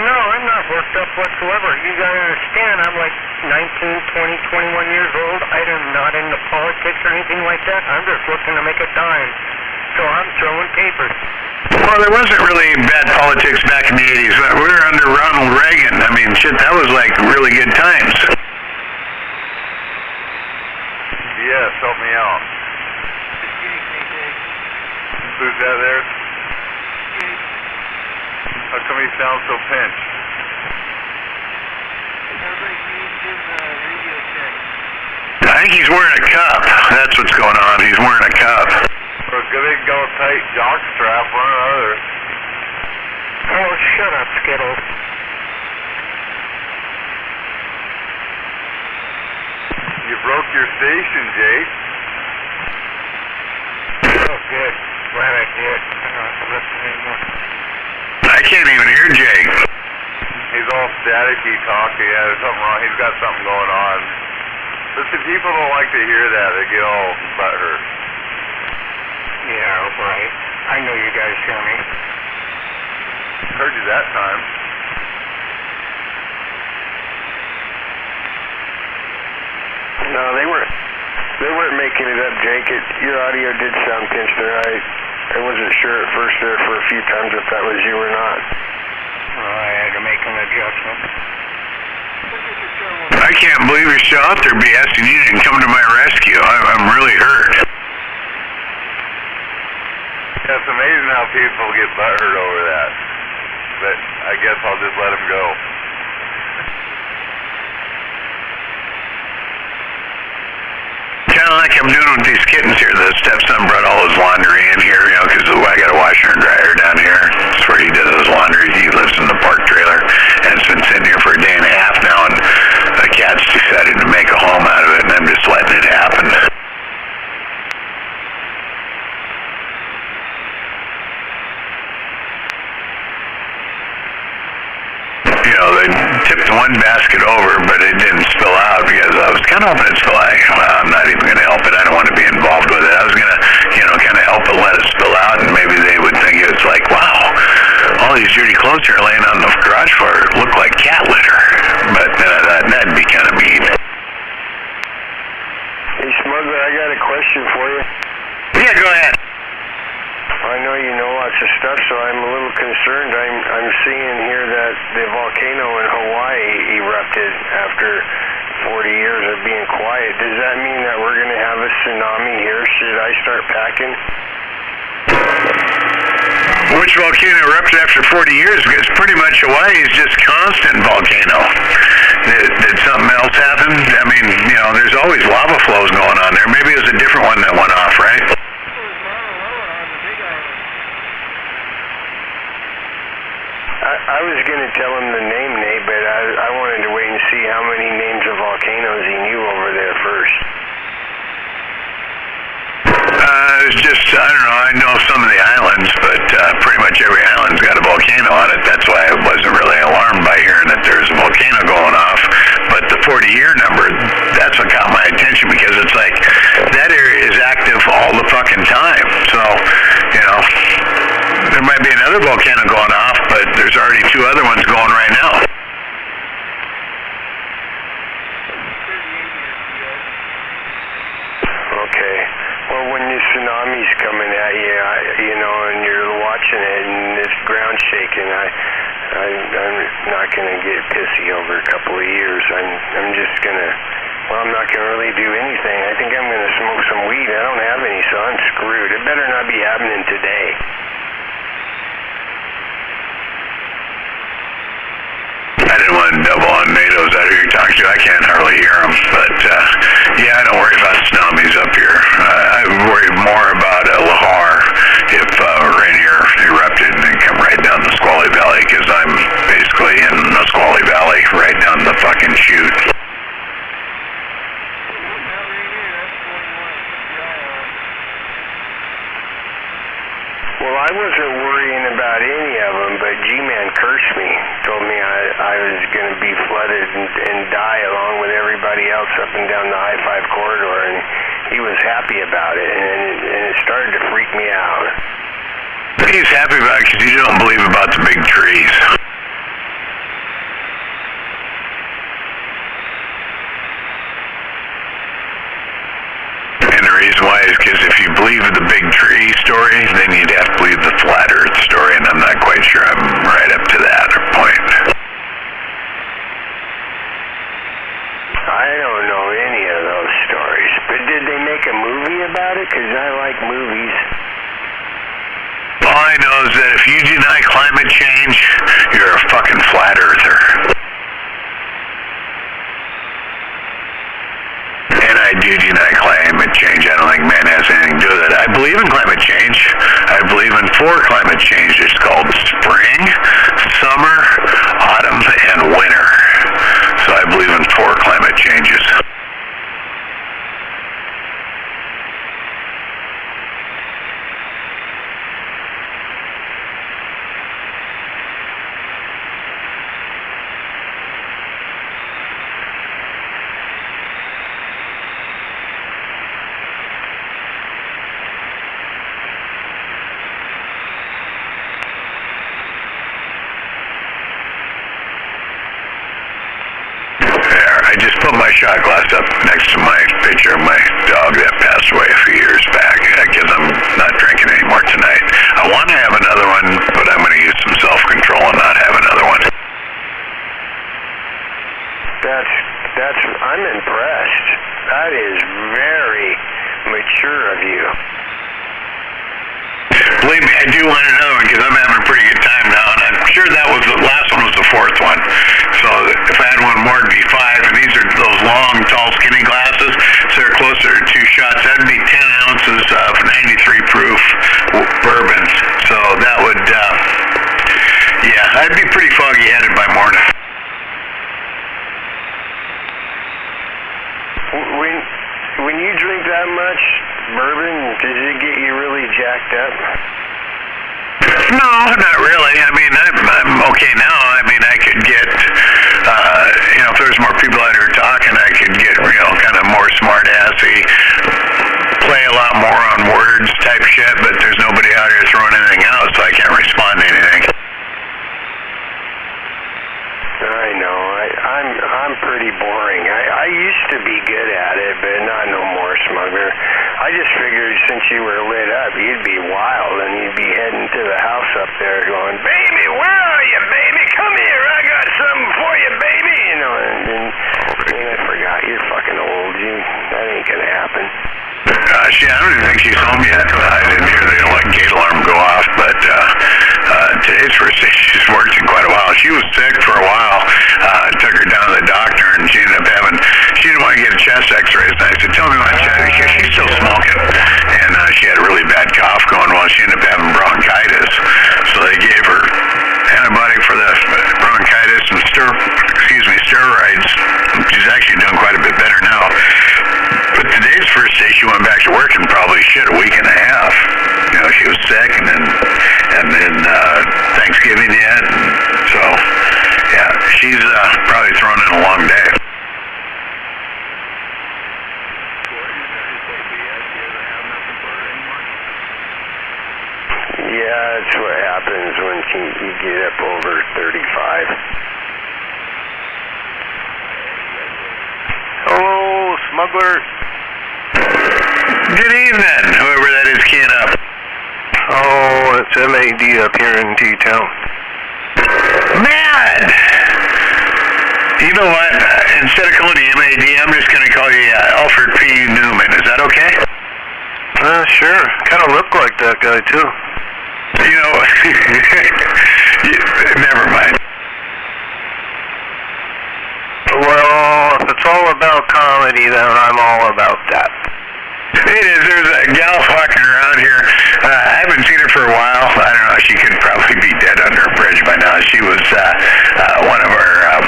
No, I'm not worked up whatsoever. You gotta understand, I'm like 19, 20, 21 years old. I'm not into politics or anything like that. I'm just looking to make a dime. So I'm throwing papers. Well, there wasn't really bad politics back in the 80s. We were under Ronald Reagan. I mean, shit, that was like really good times. Yes, help me out. Who's that there? How come he sounds so pinched? I think he's wearing a cup. That's what's going on. He's wearing a cup. Or a big gold tight jock strap, one or other. Oh, shut up, Skittles. You broke your station, Jake. Oh, good. Glad I did. I don't have to listen anymore. I can't even hear Jake. He's all staticky talking. Yeah, there's something wrong. He's got something going on. Listen, people don't like to hear that. They get all butthurt. Yeah, right. I know you guys hear me. Heard you that time. No, they weren't making it up, Jake. Your audio did sound pinched there. I wasn't sure at first there for a few times if that was you or not. I had to make an adjustment. I can't believe you're still out there, BS, and you didn't come to my rescue. I'm really hurt. Yeah, it's amazing how people get butthurt over that. But I guess I'll just let them go. Kind of like I'm doing with these kittens here. The stepson brought all his laundry in here, you know, because I got a washer and dryer down here. That's where he does his laundry. He lives in the park trailer, and it's been sitting here for a day and a half now, and the cat's decided to make a home out of it, and I'm just letting it happen. You know, they tipped one basket over, but it didn't spill out because I was kind of hoping it'd spill out. Well, I'm not even going to help it. I don't want to be involved with it. I was going to, you know, kind of help it let it spill out, and maybe they would think it's like, wow, all these dirty clothes are laying on the garage floor look like cat litter. But that'd be kind of mean. Hey, Smuggler, I got a question for you. Yeah, go ahead. I know you know lots of stuff, so I'm a little concerned. I'm seeing here that the volcano in Hawaii erupted after 40 years of being quiet. Does that mean that we're going to have a tsunami here? Should I start packing? Which volcano erupted after 40 years? Because pretty much Hawaii is just constant volcano. Did something else happen? I mean, you know, there's always lava flows going on there. Maybe it was a different one that went off, right? I was going to tell him the name, Nate, but I wanted to wait and see how many names of volcanoes he knew over there first. It's just, I don't know, I know some of the islands, but pretty much every island's got a volcano on it. That's why I wasn't really alarmed by hearing that there's a volcano going off. But the 40-year number, that's what caught my attention, because it's like, that area is active all the fucking time. So, you know, there might be another volcano going off, but there's already two other ones going right now. Okay. Well, when the tsunami's coming at you, you know, and you're watching it and this ground's shaking, I'm not going to get pissy over a couple of years. I'm just going to, well, I'm not going to really do anything. I think I'm going to smoke some weed. I don't have any, so I'm screwed. It better not be happening today. I didn't want to double on NATO's out here you're talking to. I can't hardly hear them. But, yeah, I don't worry about tsunamis up here. I worry more about Lahar if Rainier erupted and come right down the Squally Valley, because I'm basically in the Squally Valley, right down the fucking chute. Well, I wasn't worrying about any of them, but G-Man cursed me, told me I was going to be flooded and die along with everybody else up and down the I-5 corridor, and he was happy about it, and it started to freak me out. He's happy about it because you don't believe about the big trees. And the reason why is because if you believe the big tree story, then you'd have to believe the flat earth story, and I'm not quite sure I'm right up to that point. I don't know any of those stories, but did they make a movie about it? Because I like movies. All I know is that if you deny climate change, you're a fucking flat earther. And I do deny climate change. I don't think man has anything to do with it. I believe in climate change. I believe in 4 climate change. It's called spring, summer, autumn, and winter. So I believe in 4 climate changes. I just put my shot glass up next to my picture of my dog that passed away a few years back, because I'm not drinking anymore tonight. I want to have another one, but I'm going to use some self-control and not have another believe me, I do want another one because I'm having a pretty good time now, and I'm sure that was the last one was the fourth one. So if I had one more, it'd be 5, and these are those long, tall, skinny glasses, so they're closer to 2 shots. That'd be 10 ounces of 93 proof bourbons. So that would, yeah, I'd be pretty foggy-headed by morning. When you drink that much bourbon, does it get you really jacked up? No, not really. I mean, I'm okay now. I mean, I could get, if there's more people out here talking, I could get, kind of more smart-assy, play a lot more on words type shit, but there's nobody out here throwing anything out, so I can't respond to anything. I know. I'm pretty boring. I used to be good at it, but not no more, Smuggler. I just figured since you were lit up, you'd be wild and you'd be heading to the house up there going, "Baby, where are you, baby? Come here, I got something for you, baby." And I forgot you're fucking old. That ain't gonna happen. Yeah, I don't even think she's home yet. I didn't hear the gate alarm go off, but today's first day she's worked in quite a while. She was sick for a while. Took her down to the doctor, and she didn't want to get a chest x-ray. So I said, "Tell me what's because she's still smoking." And she had a really bad cough going on. She ended up having bronchitis. So they gave her antibiotic for the bronchitis and steroids. She's actually doing quite a bit better now. But today's first day she went back to work in probably a week and a half. She was sick, and then Thanksgiving yet. So yeah, she's probably thrown in a long day. Yeah, that's what happens when you get up over 35. Hello, Smuggler. Good evening, whoever that is keying up. Oh, it's MAD up here in T-Town. Man! You know what? Instead of calling you MAD, I'm just going to call you Alfred P. Newman. Is that okay? Sure. Kind of look like that guy, too. Never mind. Well, if it's all about comedy, then I'm all about that. It is. There's a gal walking around here. I haven't seen her for a while. I don't know. She could probably be dead under a bridge by now. She was one of our,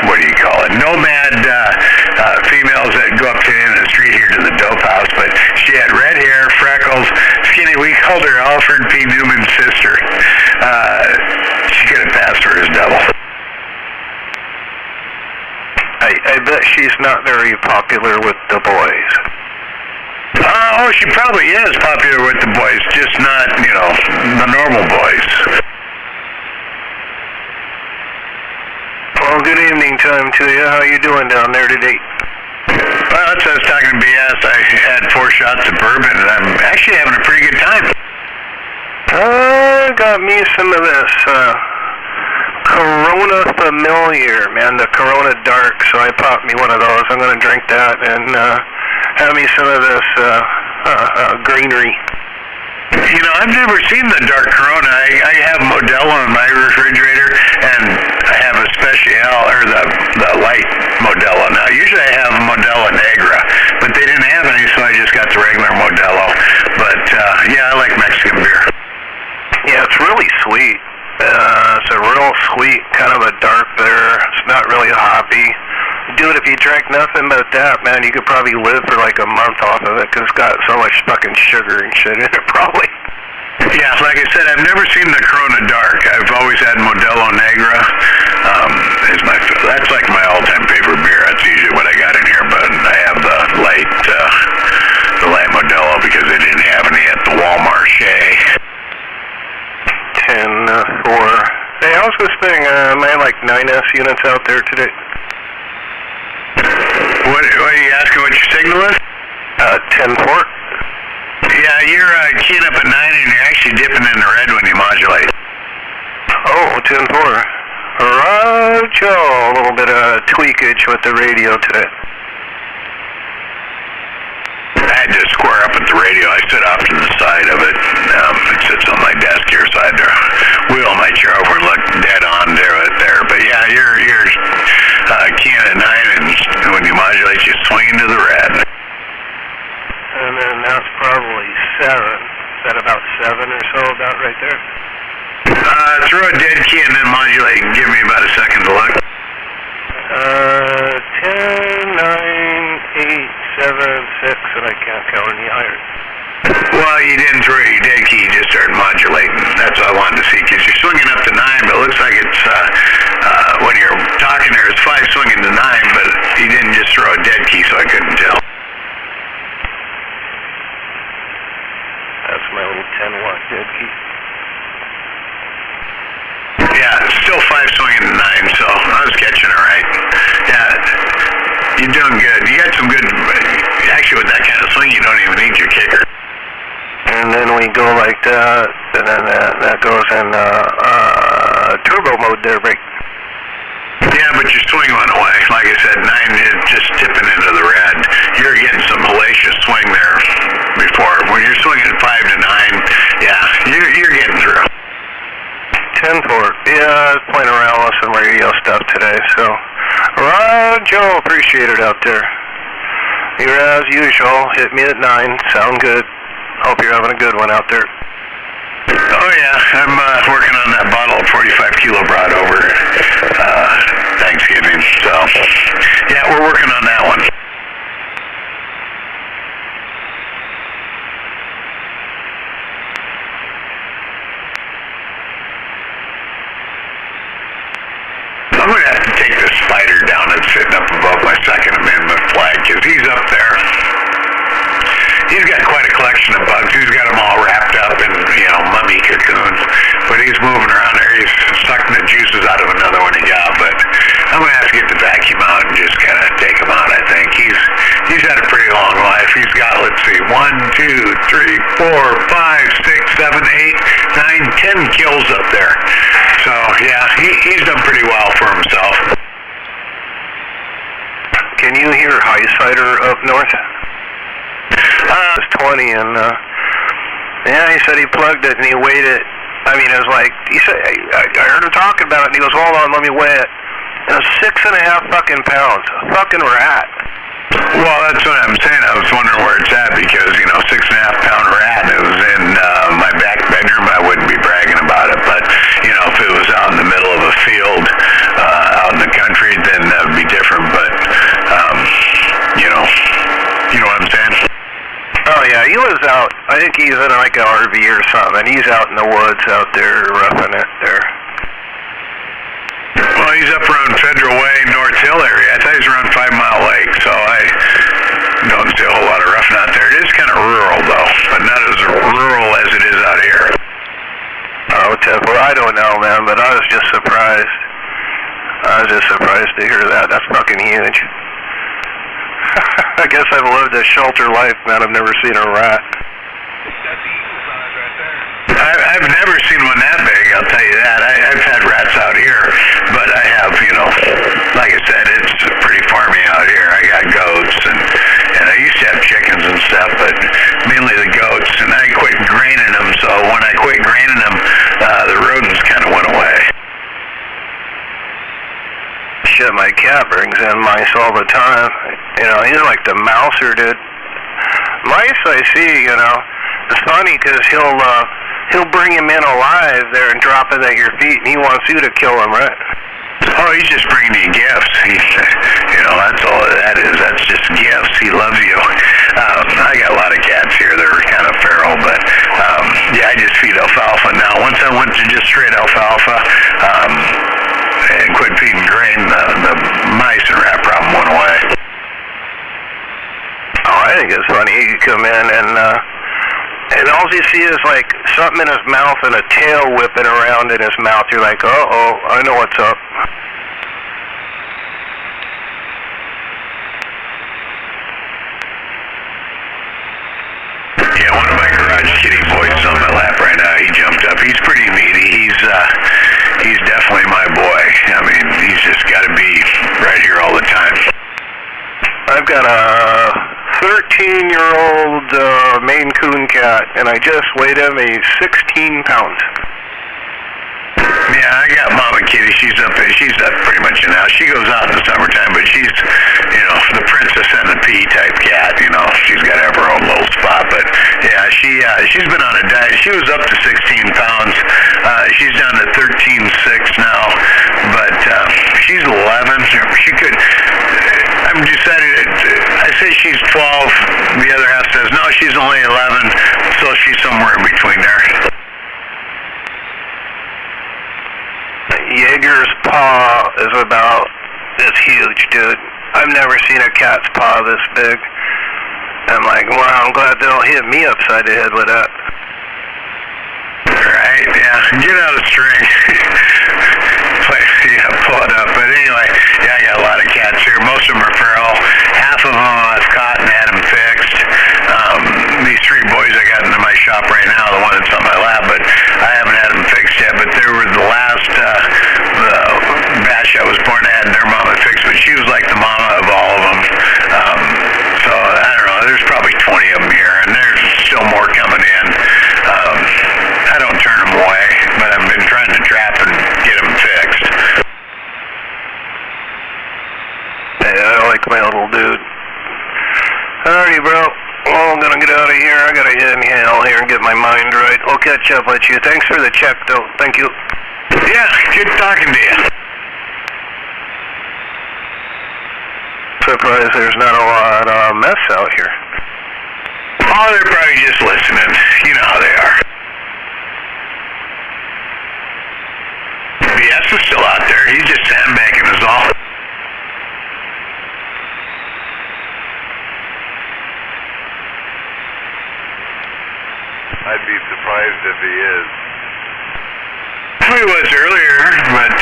what do you call it, nomad females that go up to the end of the street here to the dope house. But she had red hair, freckles, skinny. We called her Alfred P. Newman's sister. She could have passed for his double. I bet she's not very popular with the boys. Oh, she probably is popular with the boys, just not, the normal boys. Well, good evening time to you. How you doing down there today? Well, that's what I was talking to BS. I had 4 shots of bourbon, and I'm actually having a pretty good time. Got me some of this, Corona Familiar, man, the Corona Dark, so I popped me one of those. I'm going to drink that and have me some of this greenery. I've never seen the dark Corona. I have Modelo in my refrigerator, and I have a Special, or the light Modelo. Now, usually I have Modelo Negra, but they didn't have any, so I just got the regular Modelo. But, yeah, I like Mexican beer. Yeah, it's really sweet. It's a real sweet, kind of a dark beer. It's not really hoppy. Dude, if you drank nothing but that, man, you could probably live for like a month off of it because it's got so much fucking sugar and shit in it, probably. Yeah, like I said, I've never seen the Corona Dark. I've always had Modelo Negra. That's like my all-time favorite beer. That's usually what I got in here, but I have the light Modelo because they didn't have any at the Walmart. 10-4. Hey, how's this thing? Am I like 9S units out there today? What are you asking what your signal is? 10-4. Yeah, you're keying up at 9 and you're actually dipping in the red when you modulate. Oh, 10-4. Roger. A little bit of tweakage with the radio today. I had to square up at the radio. I stood off to the side. side of it. It sits on my desk here, so I had to wheel my chair over and look dead on to it there. But yeah, you're keying at 9, and when you modulate, you swing into the red. And then that's probably 7. Is that about 7 or so, about right there? Throw a dead key and then modulate, and give me about a second to look. 10, 9, 8, 7, 6, and I can't count any higher. Well, you didn't throw your dead key, you just started modulating. That's what I wanted to see, because you're swinging up to 9, but it looks like it's, when you're talking there, it's 5 swinging to 9, but you didn't just throw a dead key, so I couldn't tell. That's my little 10-watt dead key. Yeah, it's still 5 swinging to 9, so I was catching it right. Yeah, you're doing good. You got some good, actually with that kind of swing, you don't even need your kicker. And then we go like that, and then that goes in turbo mode there, Rick. Yeah, but your swing went away. Like I said, 9 is just tipping into the red. You're getting some hellacious swing there before. When you're swinging 5 to 9, yeah, you're getting through. 10-4. Yeah, I was playing around with some radio stuff today, so. Joe, appreciate it out there. You're as usual, hit me at 9, sound good. Hope you're having a good one out there. Oh yeah, I'm working on that bottle of 45 kilo brought over Thanksgiving, so yeah, we're working on that one. I'm going to have to take this spider down that's sitting up above my Second Amendment flag, because he's up there. He's got quite a collection of bugs. He's got them all wrapped up in, mummy cocoons. But he's moving around there. He's sucking the juices out of another one he got. But I'm going to have to get the vacuum out and just kind of take him out, I think. He's had a pretty long life. He's got, let's see, 1, 2, 3, 4, 5, 6, 7, 8, 9, 10 kills up there. So, yeah, he's done pretty well for himself. Can you hear Highsider up north? It's 20, and yeah, he said he plugged it and he weighed it. I mean, it was like, he said, I heard him talking about it, and he goes, hold on, let me weigh it. And it was 6.5 fucking pounds. A fucking rat. Well, that's what I'm saying. I was wondering where it's at, because, 6.5-pound rat, it was in my back bedroom. I wouldn't be bragging about it, but, if it was out in the middle of a field, out in the country, then that would be different, but, you know what I'm saying? Oh yeah, he was out. I think he's in like an RV or something. He's out in the woods out there roughing it there. Well, he's up around Federal Way, North Hill area. I thought he was around 5 Mile Lake, so I don't see a whole lot of roughing out there. It is kind of rural though, but not as rural as it is out here. Oh, well, I don't know, man, but I was just surprised. I was just surprised to hear that. That's fucking huge. I guess I've lived a shelter life, man. I've never seen a rat. That's the eagle size right there. I've never seen one that big, I'll tell you that. I've had rats out here, but I have, like I said, it's pretty farmy out here. I got goats, and I used to have chickens and stuff, but mainly the goats, and I quit graining them, so when I quit graining them, the rodents kind of went away. Shit, my cat brings in mice all the time. He's like the mouser, dude. Mice, I see, it's funny because he'll bring him in alive there and drop it at your feet, and he wants you to kill him, right? Oh, he's just bringing you gifts. That's all that is. That's just gifts. He loves you. I got a lot of cats here that are kind of feral, but yeah, I just feed alfalfa now. Once I went to just straight alfalfa, and quit feeding grain, the mice and rat problem went away. Oh, I think it's funny. You come in and all you see is like something in his mouth and a tail whipping around in his mouth. You're like, uh-oh, I know what's up. Yeah, one of my garage kitty boys is on my lap right now. He jumped up. He's pretty meaty. He's definitely my boy. I mean, he's just got to be right here all the time. I've got a 13-year-old Maine Coon cat, and I just weighed him. He's 16 pounds. Yeah, I got Mama Kitty. She's up pretty much in the house. She goes out in the summertime, but she's, the princess and the pea type cat. She's got to have her own little spot. But yeah, she's been on a diet. She was up to 16 pounds. She's down to 13.6 now, but she's 11. She could. I'm decided. I say she's 12. The other half says no, she's only 11. So she's somewhere in between there. Jaeger's paw is about this huge, dude. I've never seen a cat's paw this big. I'm like, wow, I'm glad they don't hit me upside the head with that. Right, yeah. Get out of the string. Pull it up. But anyway, yeah, I got a lot of cats here. Most of them are feral. Half of them I've caught and had them fixed. These 3 boys I got into my shop right now, the one that's on my lap, but I haven't had them fixed yet. But they were the last batch I was born, I had their mama fixed, but she was like the mama of all of them. So I don't know, there's probably 20 of them here, and there's still more coming in. I don't turn them away, but I've been trying to trap and get them fixed. Hey, I like my little dude. Alrighty, bro. Well, I'm gonna get out of here. I gotta inhale here and get my mind right. I'll catch up with you. Thanks for the check, though. Thank you. Yeah, good talking to you. Surprised there's not a lot of mess out here. Oh, they're probably just listening. You know how they are. BS is still out there. He's just sandbagging us all. I'd be surprised if he is. He was earlier, but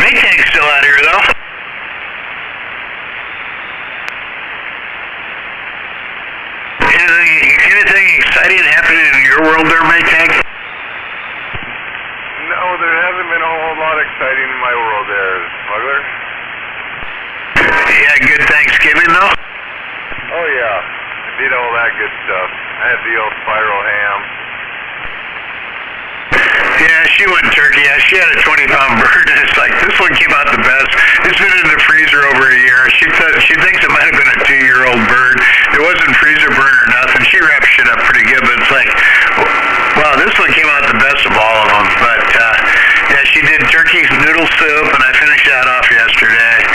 Maytag's still out here, though. Anything exciting happening in your world there, Maytag? No, there hasn't been a whole lot exciting in my world there, Smuggler. Yeah, good Thanksgiving, though? Oh, yeah. I did all that good stuff. I had the old spiral ham. Yeah, she went turkey. Yeah, she had a 20-pound bird, and it's like, this one came out the best. It's been in the freezer over a year. She thinks it might have been a 2-year-old bird. It wasn't freezer burn or nothing. She wrapped shit up pretty good, but it's like, wow, this one came out the best of all of them. But, yeah, she did turkey noodle soup, and I finished that off yesterday.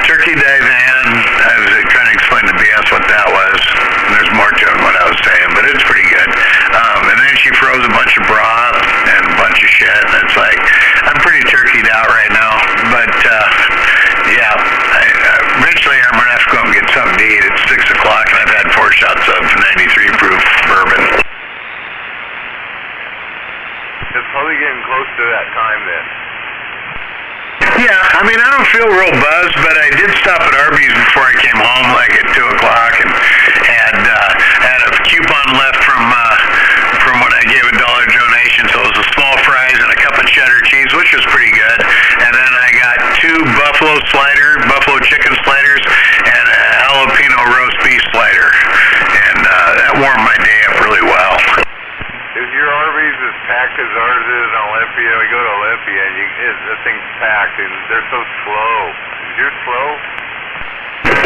Turkey divan. I was trying to explain to BS what that was. And there's more to it than what I was saying, but it's pretty good. And then she froze a bunch of broth and a bunch of shit, and it's like, I'm pretty turkeyed out right now. But, yeah, eventually I'm going to have to go up and get something to eat. It's 6 o'clock, and I've had 4 shots of 93 proof bourbon. It's probably getting close to that time then. Yeah, I mean, I don't feel real buzzed, but I did stop at Arby's before I came home, like at 2 o'clock, and had a coupon left from when I gave a $1 donation, so it was a small fries and a cup of cheddar cheese, which was pretty good. And then I got 2 buffalo chicken sliders, and a jalapeno roast beef slider, and that warmed my day up really well. Is your Arby's as packed as ours is in Olympia? We go to Olympia, and the thing's packed, and they're so slow. Is yours slow?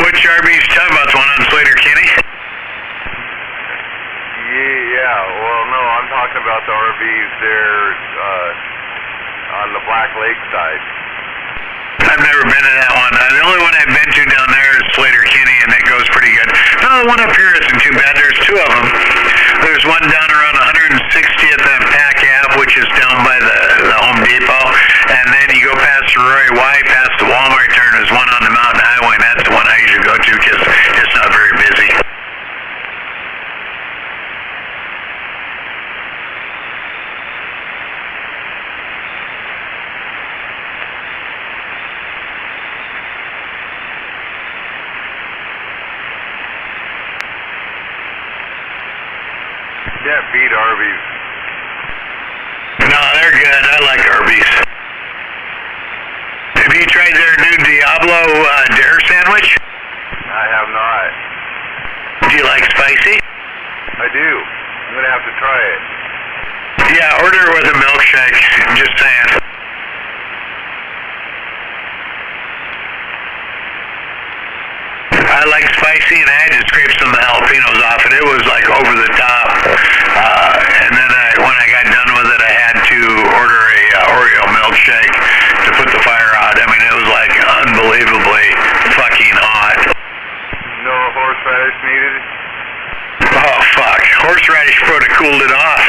Which Arby's you talking about? The one on Slater Kinney? Yeah, well, no, I'm talking about the Arby's there on the Black Lake side. I've never been to that one. The only one I've been to down there is Slater Kinney, and it goes pretty good. No, the one up here isn't too bad. There's 2 of them. There's one down around 160th and Pack Ave, which is down by the Home Depot. And then you go past the Roy White, past the Walmart turn. There's one on the Mountain Highway, and that's the one I usually go to because it's not very busy. Can't beat Arby's. No, they're good. I like Arby's. Have you tried their new Diablo Dare sandwich? I have not. you like spicy? I do. I'm gonna have to try it. Yeah, order it with a milkshake. Just saying. I like spicy, and I had to scrape some jalapenos off it. It was like over the top. And then when I got done with it, I had to order a Oreo milkshake to put the fire out. I mean, it was like unbelievably fucking hot. No horseradish needed? Oh, fuck. Horseradish would have cooled it off.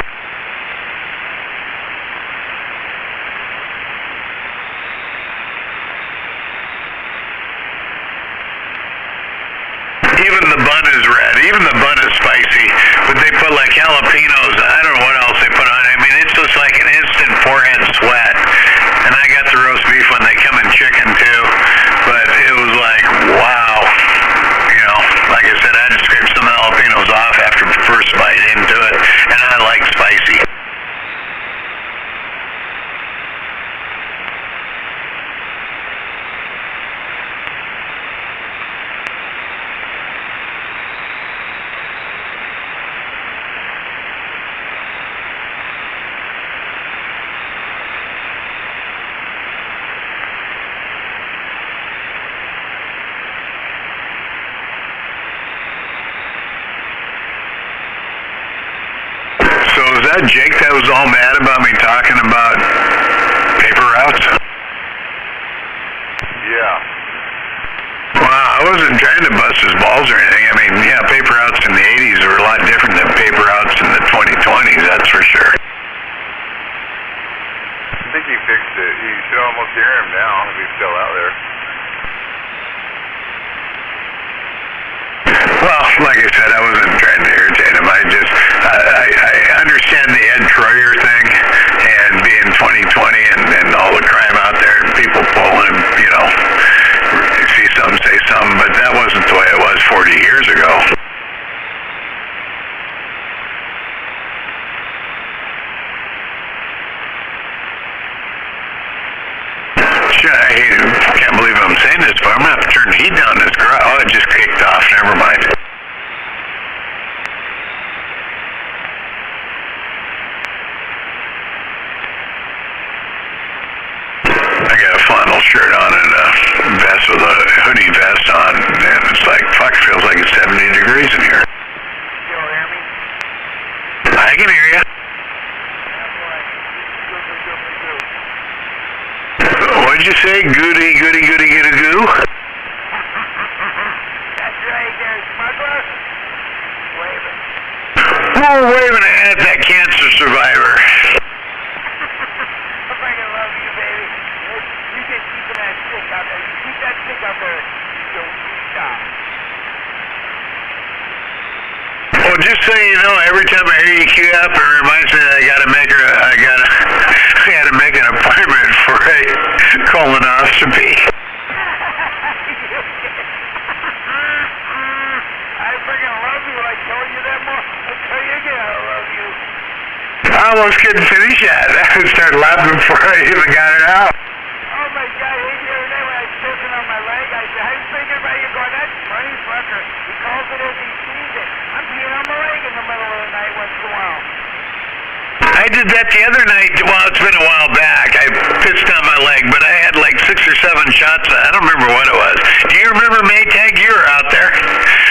Even the bun is red. Even the bun is spicy. But they put like jalapenos. I don't know what else they put on it. I mean, it's just like an instant forehead sweat. And I got the roast beef when they come in chicken too. But it was like, wow. You know, like I said, I had to scrape some jalapenos off after the first bite into it. And I like spicy. So is that Jake that was all mad about me talking about paper routes? Yeah. Wow, I wasn't trying to bust his balls or anything. I mean, yeah, paper routes in the 80s were a lot different than paper routes in the 2020s, that's for sure. I think he fixed it. You should almost hear him now if he's still out there. Well, like I said, I wasn't trying to irritate him. I understand the Ed Troyer thing and being 2020 and all the crime out there and people pulling him, you know, see something, say something, but that wasn't the way it was 40 years ago. Shit, I can't believe I'm saying this, but I'm going to have to turn the heat down in this garage. Oh, it just kicked off. Never mind. I got a flannel shirt on and a vest with a hoodie vest on, and it's like, fuck, feels like it's 70 degrees in here. You don't hear me? I can hear you. What'd you say? Goody, goody, goody, goody, goo? That's right there, smuggler. Waving. We're waving at that cancer survivor. I freaking love you, baby. You just keep that stick out there. You keep that stick out there. Don't stop. Well, just so you know, every time I hear you queue up, it reminds me that I gotta make an appointment for a colonoscopy. I freaking love you. I told you that more. I'll tell you again, I love you. I almost couldn't finish that. I started laughing before I even got it out. Oh my God, the other day when I was pissing on my leg, I said, I was thinking about you going, that's funny fucker. He calls it as he sees it. I'm peeing on my leg in the middle of the night once in a while. I did that the other night. Well, it's been a while back. I pissed on my leg, but I had like 6 or 7 shots. I don't remember what it was. Do you remember, Maytag? You were out there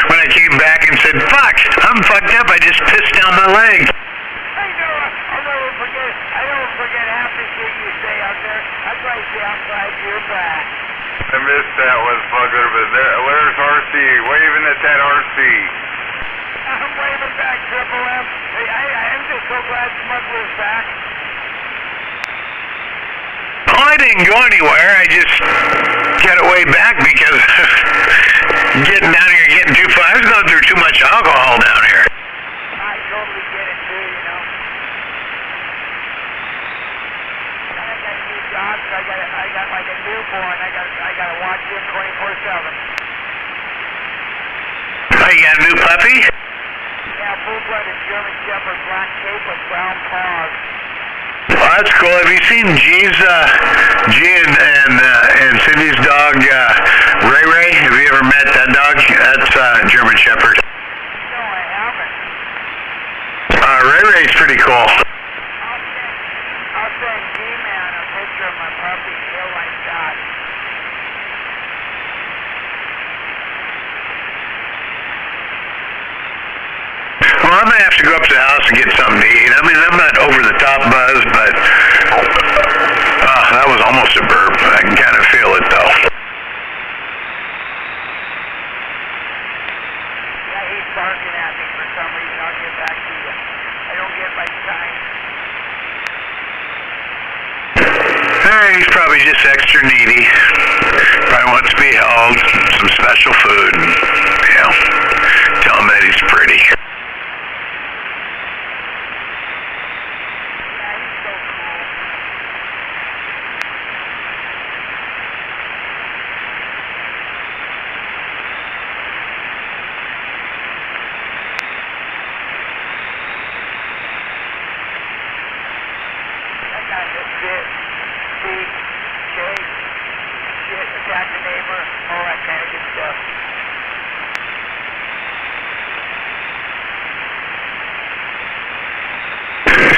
when I came back and said, fuck, I'm fucked up. I just pissed down my leg. I know, I'll never forget. I don't forget half the shit you say out there. That's why I say I'm glad you're back. I missed that one, fucker, but where's RC? Waving at that RC. I'm waving back, Triple M. Hey, I'm just so glad Smuggler's back. Oh, I didn't go anywhere. I just got away back because getting down here, getting too far. I was going through too much alcohol down here. I totally get it too, you know. I got new jobs. I got like a newborn. I got to watch him 24/7. Oh, you got a new puppy? Yeah, full-blooded German Shepherd, black cape with brown paws. Well, that's cool. Have you seen G and Cindy's dog, Ray Ray? Have you ever met that dog? That's German Shepherd. No, Ray Ray's pretty cool. I'll send G-Man a picture of my puppy, he'll like that. Well, I'm gonna have to go up to the house and get something to eat. I mean, I'm not over the top buzzed, but that was almost a burp. I can kind of feel it though. Yeah, he's barking at me for some reason. I'll get back to you. I don't get much time. He's probably just extra needy. Probably wants to be held, some special food. You know, tell him that he's pretty. Attack the neighbor, all that kind of good stuff.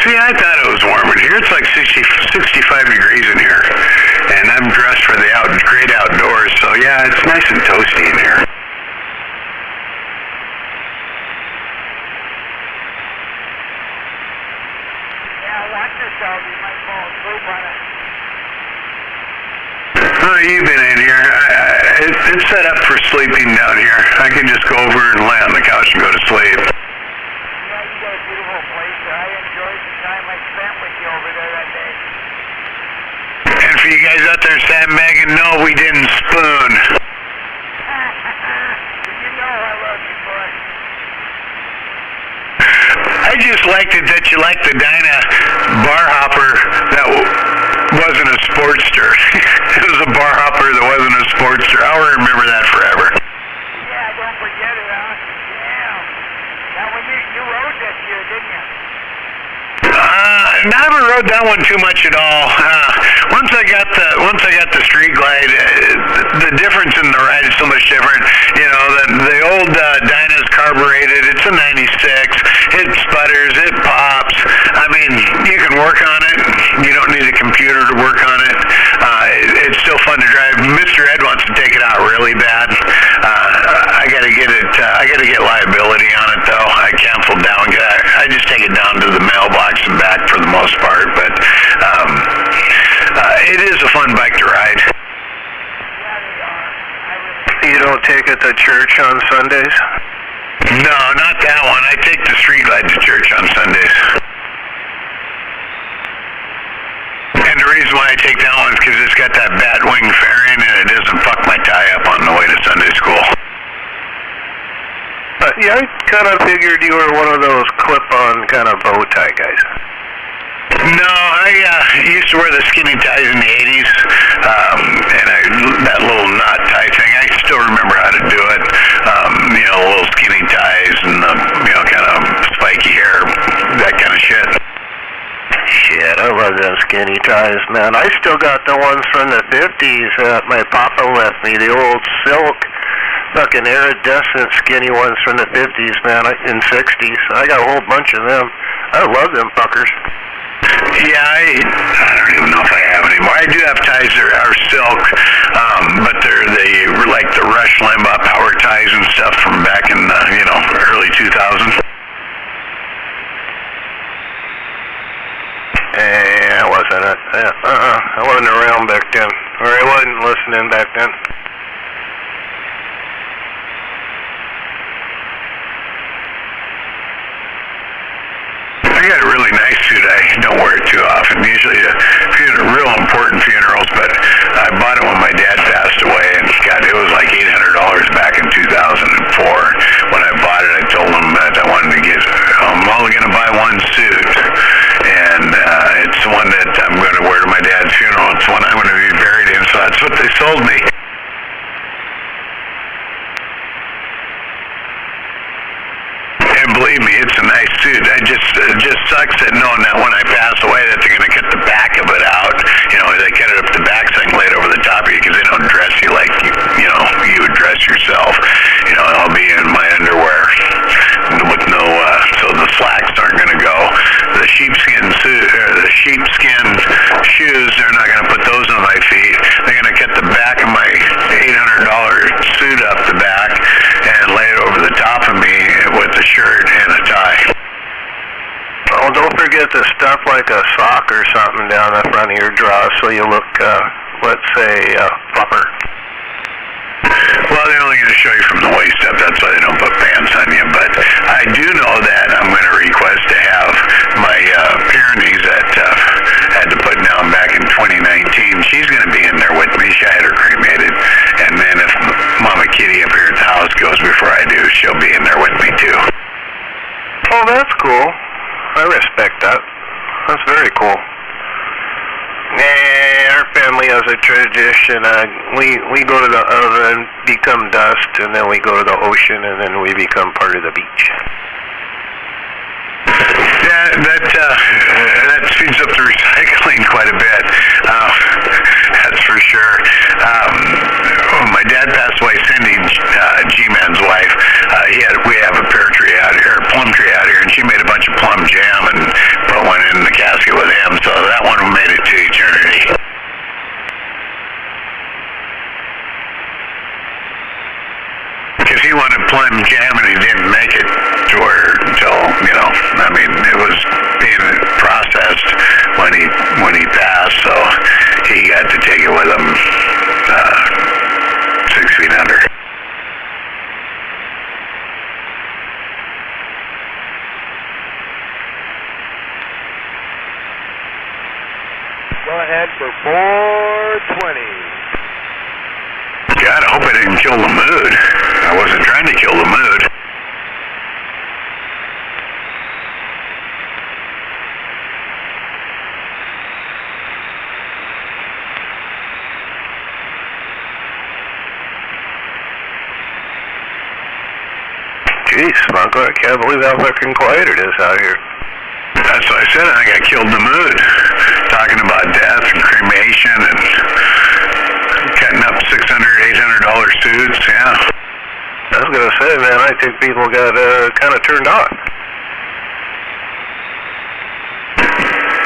See, I thought it was warm in here. It's like 65 degrees in here. And I'm dressed for the great outdoors, so yeah, it's nice and toasty in here. Yeah, watch yourself. You might fall asleep on it. Oh, you've been in here. It's set up for sleeping down here. I can just go over and lay on the couch and go to sleep. Yeah, you got a beautiful place there. I enjoyed the time I spent with you over there that day. And for you guys out there sandbagging, no, we didn't spoon. You know I love you, boy. I just liked it that you liked the Dyna bar hopper that wasn't a Sportster. It was a bar hopper that wasn't a Sportster. I'll remember that forever. Yeah, don't forget it, huh? Damn. Now, when you rode this year, didn't you? Never rode that one too much at all. Once I got the Street Glide, the difference in the ride is so much different. You know, the old Dyna's carbureted. It's a 96. It sputters. It pops. I mean, you can work on it. You don't need a computer to work on it. It's still fun to drive. Mr. Ed wants to take it out really bad. I gotta get it. I gotta get liability on it though. I canceled down. I just take it down to the mailbox and back for the most part. But it is a fun bike to ride. You don't take it to church on Sundays? No, not that one. I take the Street Glide to church on Sundays. And the reason why I take that one is because it's got that bat wing fairing and it doesn't fuck my tie up on the way to Sunday school. Yeah, I kind of figured you were one of those clip-on kind of bow tie guys. No, I used to wear the skinny ties in the 80s, and that little knot tie thing, I still remember how to do it. You know, little skinny ties and the, you know, kind of spiky hair, that kind of shit. Shit, I love them skinny ties, man. I still got the ones from the 50s that my papa left me, the old silk, fucking iridescent skinny ones from the 50s, man, in 60s. I got a whole bunch of them. I love them fuckers. Yeah, I don't even know if I have anymore. I do have ties that are silk, but they're like the Rush Limbaugh power ties and stuff from back in the, you know, early 2000s. I wasn't it. I wasn't around back then, or I wasn't listening back then. I got a really nice suit. I don't wear it too often. Usually real important funerals, but I bought it when my dad passed away, and God, it was like $800 back in 2004. When I bought it, I told him that I wanted to I'm only going to buy one suit, and it's the one that I'm going to wear to my dad's funeral. It's the one I'm going to be buried in, so that's what they sold me. And believe me, it's a nice suit. It just sucks that knowing that when I pass away that they're going to cut the back of it out. You know, they cut it up the back so I can lay it over the top of you because they don't dress you like you know, you would dress yourself. You know, I'll be in my underwear with no, so the slacks aren't going to go. forget to stuff like a sock or something down the front of your draw so you look, let's say, proper. Well, they're only going to show you from the waist up. That's why they don't put pants on you. But I do know that I'm going to request to have my Pyrenees that had to put down back in 2019. She's going to be in there with me. She had her cremated. And then if Mama Kitty up here at the house goes before I do, she'll be in there with me too. Oh, that's cool. I respect that. That's very cool. Nah, our family has a tradition. We go to the oven, become dust, and then we go to the ocean, and then we become part of the beach. Yeah, that speeds up the recycling quite a bit. That's for sure. When my dad passed away, Cindy, G-Man's wife, we have a pear tree out here, a plum tree out here, and she made a bunch of plum jam and put one in the casket with him, so that one made it to eternity. Because he wanted plum jam and he didn't make it to her until, I mean, it was being processed when he passed, so he got to take it with him 6 feet under. Go ahead for 420. God, I hope I didn't kill the mood. I wasn't trying to kill the mood. Jeez, Smuggler, I can't believe how fucking quiet it is out here. That's what I said. I think I killed the mood. Talking about death and cremation and cutting up $600, $800 suits, yeah. I was gonna say, man, I think people got kind of turned on.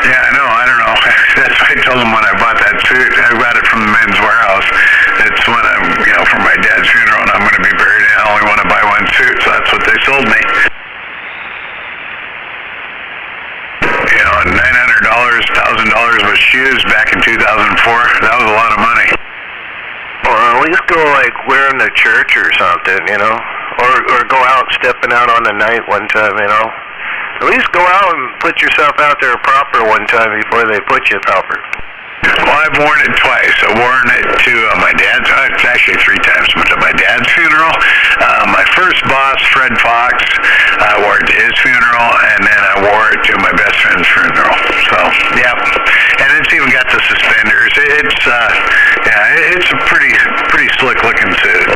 Yeah, I know. I don't know. That's what I told them when I bought that suit. I got it from the Men's Warehouse. It's when I'm, for my dad's funeral, and I'm going to be buried, and I only want to buy one suit, so that's what they sold me. $900, $1,000 with shoes back in 2004. That was a lot of money. Or at least go wearing the church or something, or go out stepping out on the night one time, At least go out and put yourself out there proper one time before they put you proper. Well, I've worn it twice. I've worn it to my dad's, actually 3 times, but to my dad's funeral. My first boss, Fred Fox, I wore it to his funeral, and then I wore it to my best friend's funeral. So, yeah. And it's even got the suspenders. It's a pretty slick looking suit.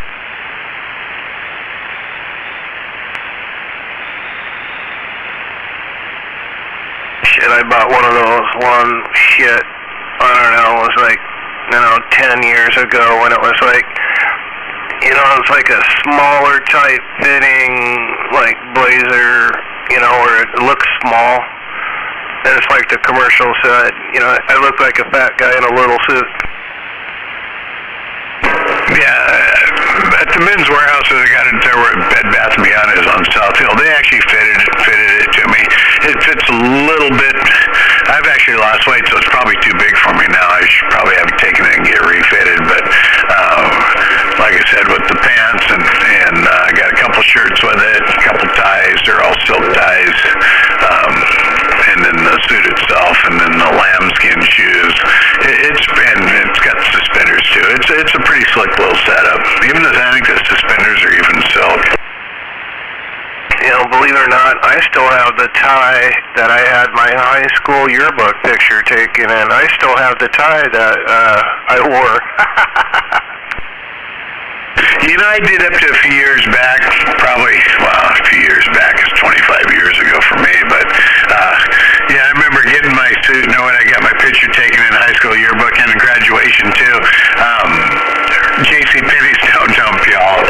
Shit, I bought one of those I don't know, it was 10 years ago when it was it's like a smaller type fitting, blazer, where it looks small. And it's like the commercial said, I look like a fat guy in a little suit. Yeah, at the Men's Warehouse, I got it there where Bed Bath & Beyond is on South Hill. They actually fitted it to me. It fits a little bit. I've actually lost weight, so it's probably too big for me now. I should probably have it taken in and get refitted. But like I said, with the pants and I got a couple shirts with it, a couple ties. They're all silk ties. And then the suit itself, and then the lambskin shoes. It's got suspenders too. It's a pretty slick little setup. Even I think the suspenders are even silk. Believe it or not, I still have the tie that I had my high school yearbook picture taken in. I still have the tie that I wore. I did up to a few years back, a few years back, it's 25 years ago for me, but I remember getting my suit, I got my picture taken in high school yearbook and in graduation too. JCPenney's don't dump y'all.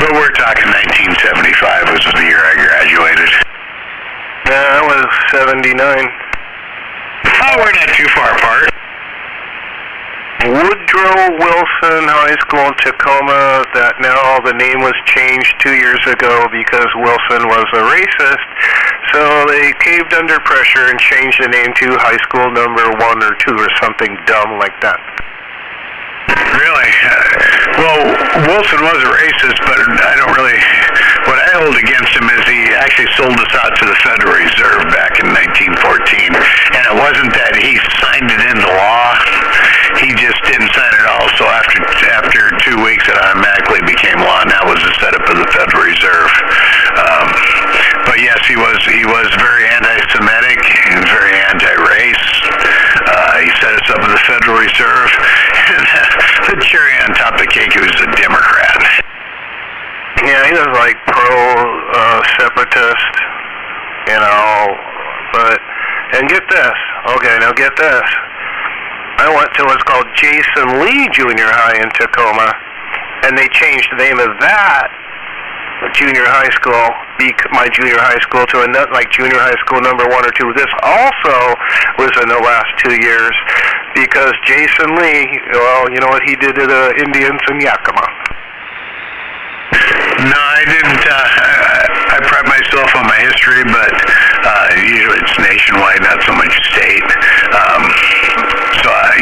But we're talking 1975 was the year I graduated. That was 79. Oh, we're not too far apart. Woodrow Wilson High School in Tacoma, that now the name was changed 2 years ago because Wilson was a racist. So they caved under pressure and changed the name to high school number 1 or 2 or something dumb like that. Really? Well, Wilson was a racist, but I don't really... What I hold against him is he actually sold us out to the Federal Reserve back in 1914. And it wasn't that he signed it into law. He just didn't sign it all. So after 2 weeks, it automatically became law, and that was the setup of the Federal Reserve. But yes, he was very anti-Semitic and very anti-race. He set us up with the Federal Reserve. The cherry on top of the cake, he was a Democrat. Yeah, he was like pro-separatist, you know, but, and get this, okay, now get this. I went to what's called Jason Lee Junior High in Tacoma, and they changed the name of that junior high school, my junior high school, to another, like junior high school number 1 or 2. This also was in the last 2 years because Jason Lee, well, you know what he did to the Indians in Yakima? No, I didn't. I pride myself on my history, but usually it's nationwide, not so much state.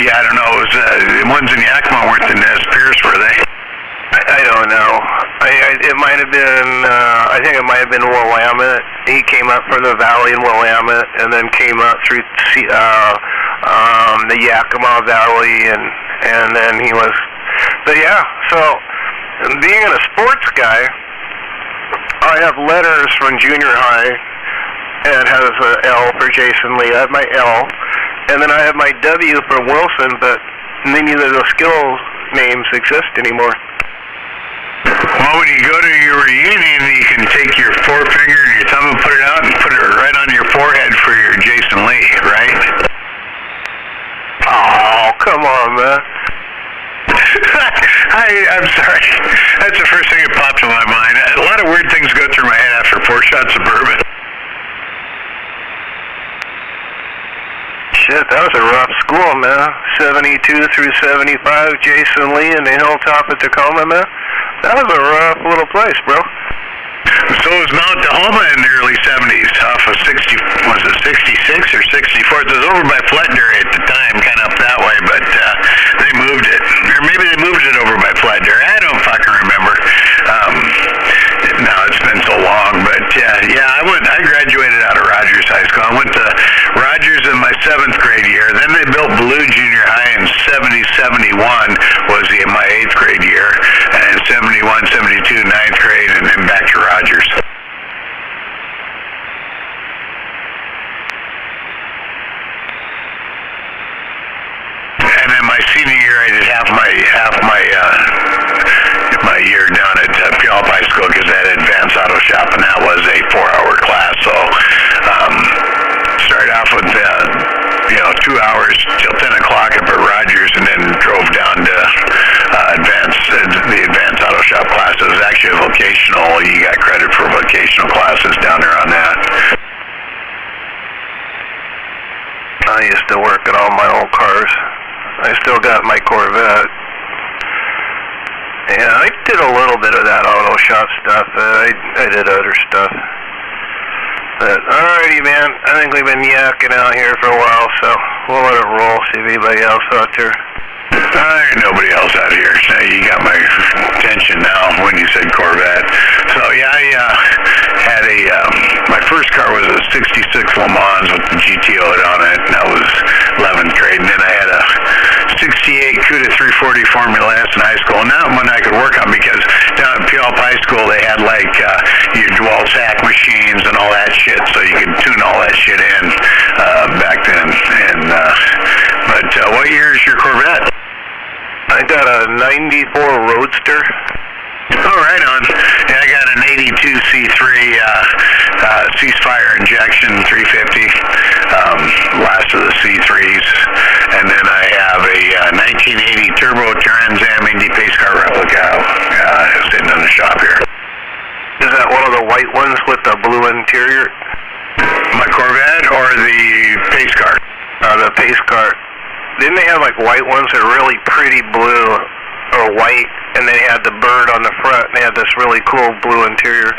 Yeah, I don't know. It was, the ones in Yakima weren't the Nez Perce, were they? I don't know. It might have been, I think it might have been Willamette. He came up from the valley in Willamette and then came up through the Yakima Valley, and then he was, but yeah, so being a sports guy, I have letters from junior high, and it has an L for Jason Lee. I have my L, and then I have my W for Wilson, but neither of those skill names exist anymore. Well, when you go to your reunion, you can take your forefinger and your thumb and put it out and put it right on your forehead for your Jason Lee, right? Oh, come on, man. I'm sorry. That's the first thing that popped in my mind. A lot of weird things go through my head after 4 shots of bourbon. Shit, that was a rough school, man. 72 through 75, Jason Lee in the hilltop of Tacoma, man. That was a rough little place, bro. So was Mount Tahoma in the early 70s, off of 60, was it 66 or 64? It was over by Fletcher at the time, kind of up that way, but they moved it. Or maybe they moved it over by Fletcher. I don't fucking remember. No, it's been so long, but yeah, I graduated out of Rogers High School. I went to Rogers in my 7th grade year. Then they built Blue Junior High in 70-71 was my 8th grade year, and 71-72 9th grade, and then back to Rogers. And then my senior year, I did half my year down at Puyallup High School because I had advanced auto shop, and that was a 4-hour class. So started off with 2 hours till 10 o'clock up at Rogers, and then drove down to the advanced auto shop class. It was actually a vocational. You got credit for vocational classes down there on that. I used to work at all my old cars. I still got my Corvette. Yeah, I did a little bit of that auto shop stuff. I did other stuff. But, alrighty, man. I think we've been yakking out here for a while, so we'll let it roll, see if anybody else out there. Ain't nobody else out here. So you got my attention now when you said Corvette. So yeah, I had my first car was a 66 Le Mans with the GTO on it, and that was 11th grade. And then I had a 68 Cuda 340 Formula S in high school, and that one I could work on because down at Puyallup High School they had like your dual sack machines and all that shit, so you could tune all that shit in back then. And but what year is your Corvette? I got a 94 Roadster. Oh, right on. Yeah, I got an 82 C3 ceasefire injection 350, last of the C3s. And then I have a 1980 Turbo Trans Am Indy Pace Car replica sitting in the shop here. Is that one of the white ones with the blue interior? My Corvette or the Pace Car? The Pace Car. didn't they have like white ones that are really pretty blue or white, and they had the bird on the front, and they had this really cool blue interior?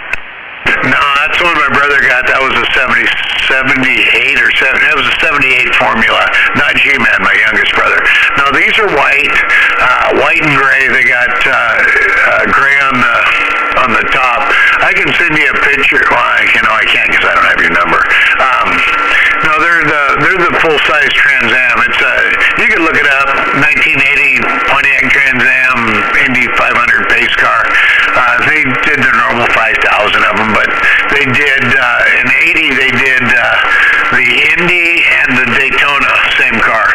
No, that's the one my brother got. That was a 78 or 7. That was a 78 Formula, not G-Man, my youngest brother. No, these are white and gray. They got gray on the top. I can send you a picture. Well, I can't because I don't have your number. No, they're the full size Trans Am. It's you can look it up. 1980 Pontiac Trans Am Indy 500 pace car. They did the normal 5,000 of them, but they did in '80 they did the Indy and the Daytona, same car.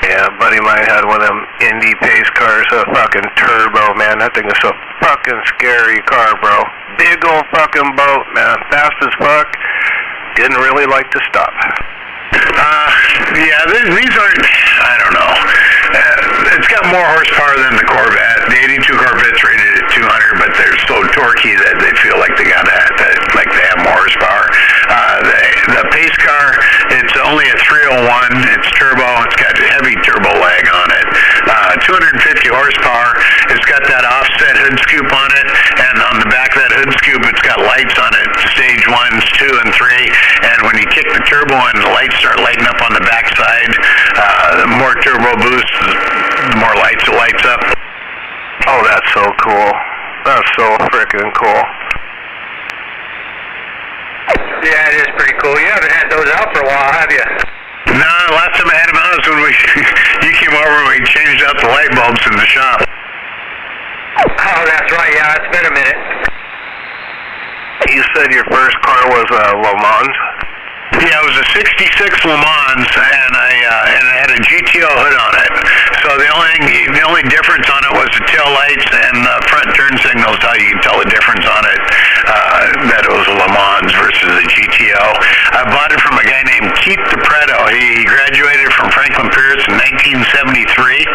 Yeah, a buddy of mine had one of them Indy pace cars, a fucking turbo, man. That thing is a fucking scary car, bro. Big old fucking boat, man. Fast as fuck. Didn't really like to stop. Yeah, these aren't, I don't know. It's got more horsepower than the Corvette. The 82 Corvette's rated at 200, but they're so torquey that they feel like they have more horsepower. The pace car, it's only a 301. It's turbo. It's got heavy turbo lag on it. 250 horsepower. It's got that offset hood scoop on it, and on the back of that hood scoop, it's got lights on it, stage 1, 2, and 3. And when you kick the turbo in, the lights start lighting up on the backside. The more turbo boost, the more lights it lights up. Oh, that's so cool. That's so freaking cool. Yeah, it is pretty cool. You haven't had those out for a while, have you? No, last time I had them out was when you came over and we changed out the light bulbs in the shop. Oh, that's right. Yeah, it's been a minute. You said your first car was a Le Mans? Yeah, it was a 66 Le Mans, and it had a GTO hood on it. So the only difference on it was the tail lights and the front turn signals. How you can tell the difference on it, that it was a Le Mans versus a GTO. I bought it from a guy named Keith DePreto. He graduated from Franklin Pierce in 1973,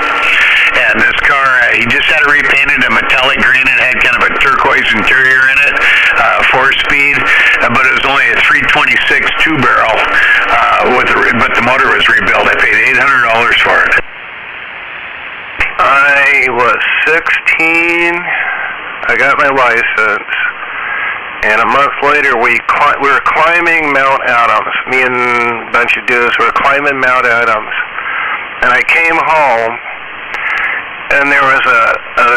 and this car, he just had it repainted a metallic green. It had kind of a turquoise interior in it, 4-speed, but it was only a 326 two-barrel, but the motor was rebuilt. I paid $800 for it. I was 16. I got my license, and a month later we were climbing Mount Adams. Me and a bunch of dudes were climbing Mount Adams, and I came home, and there was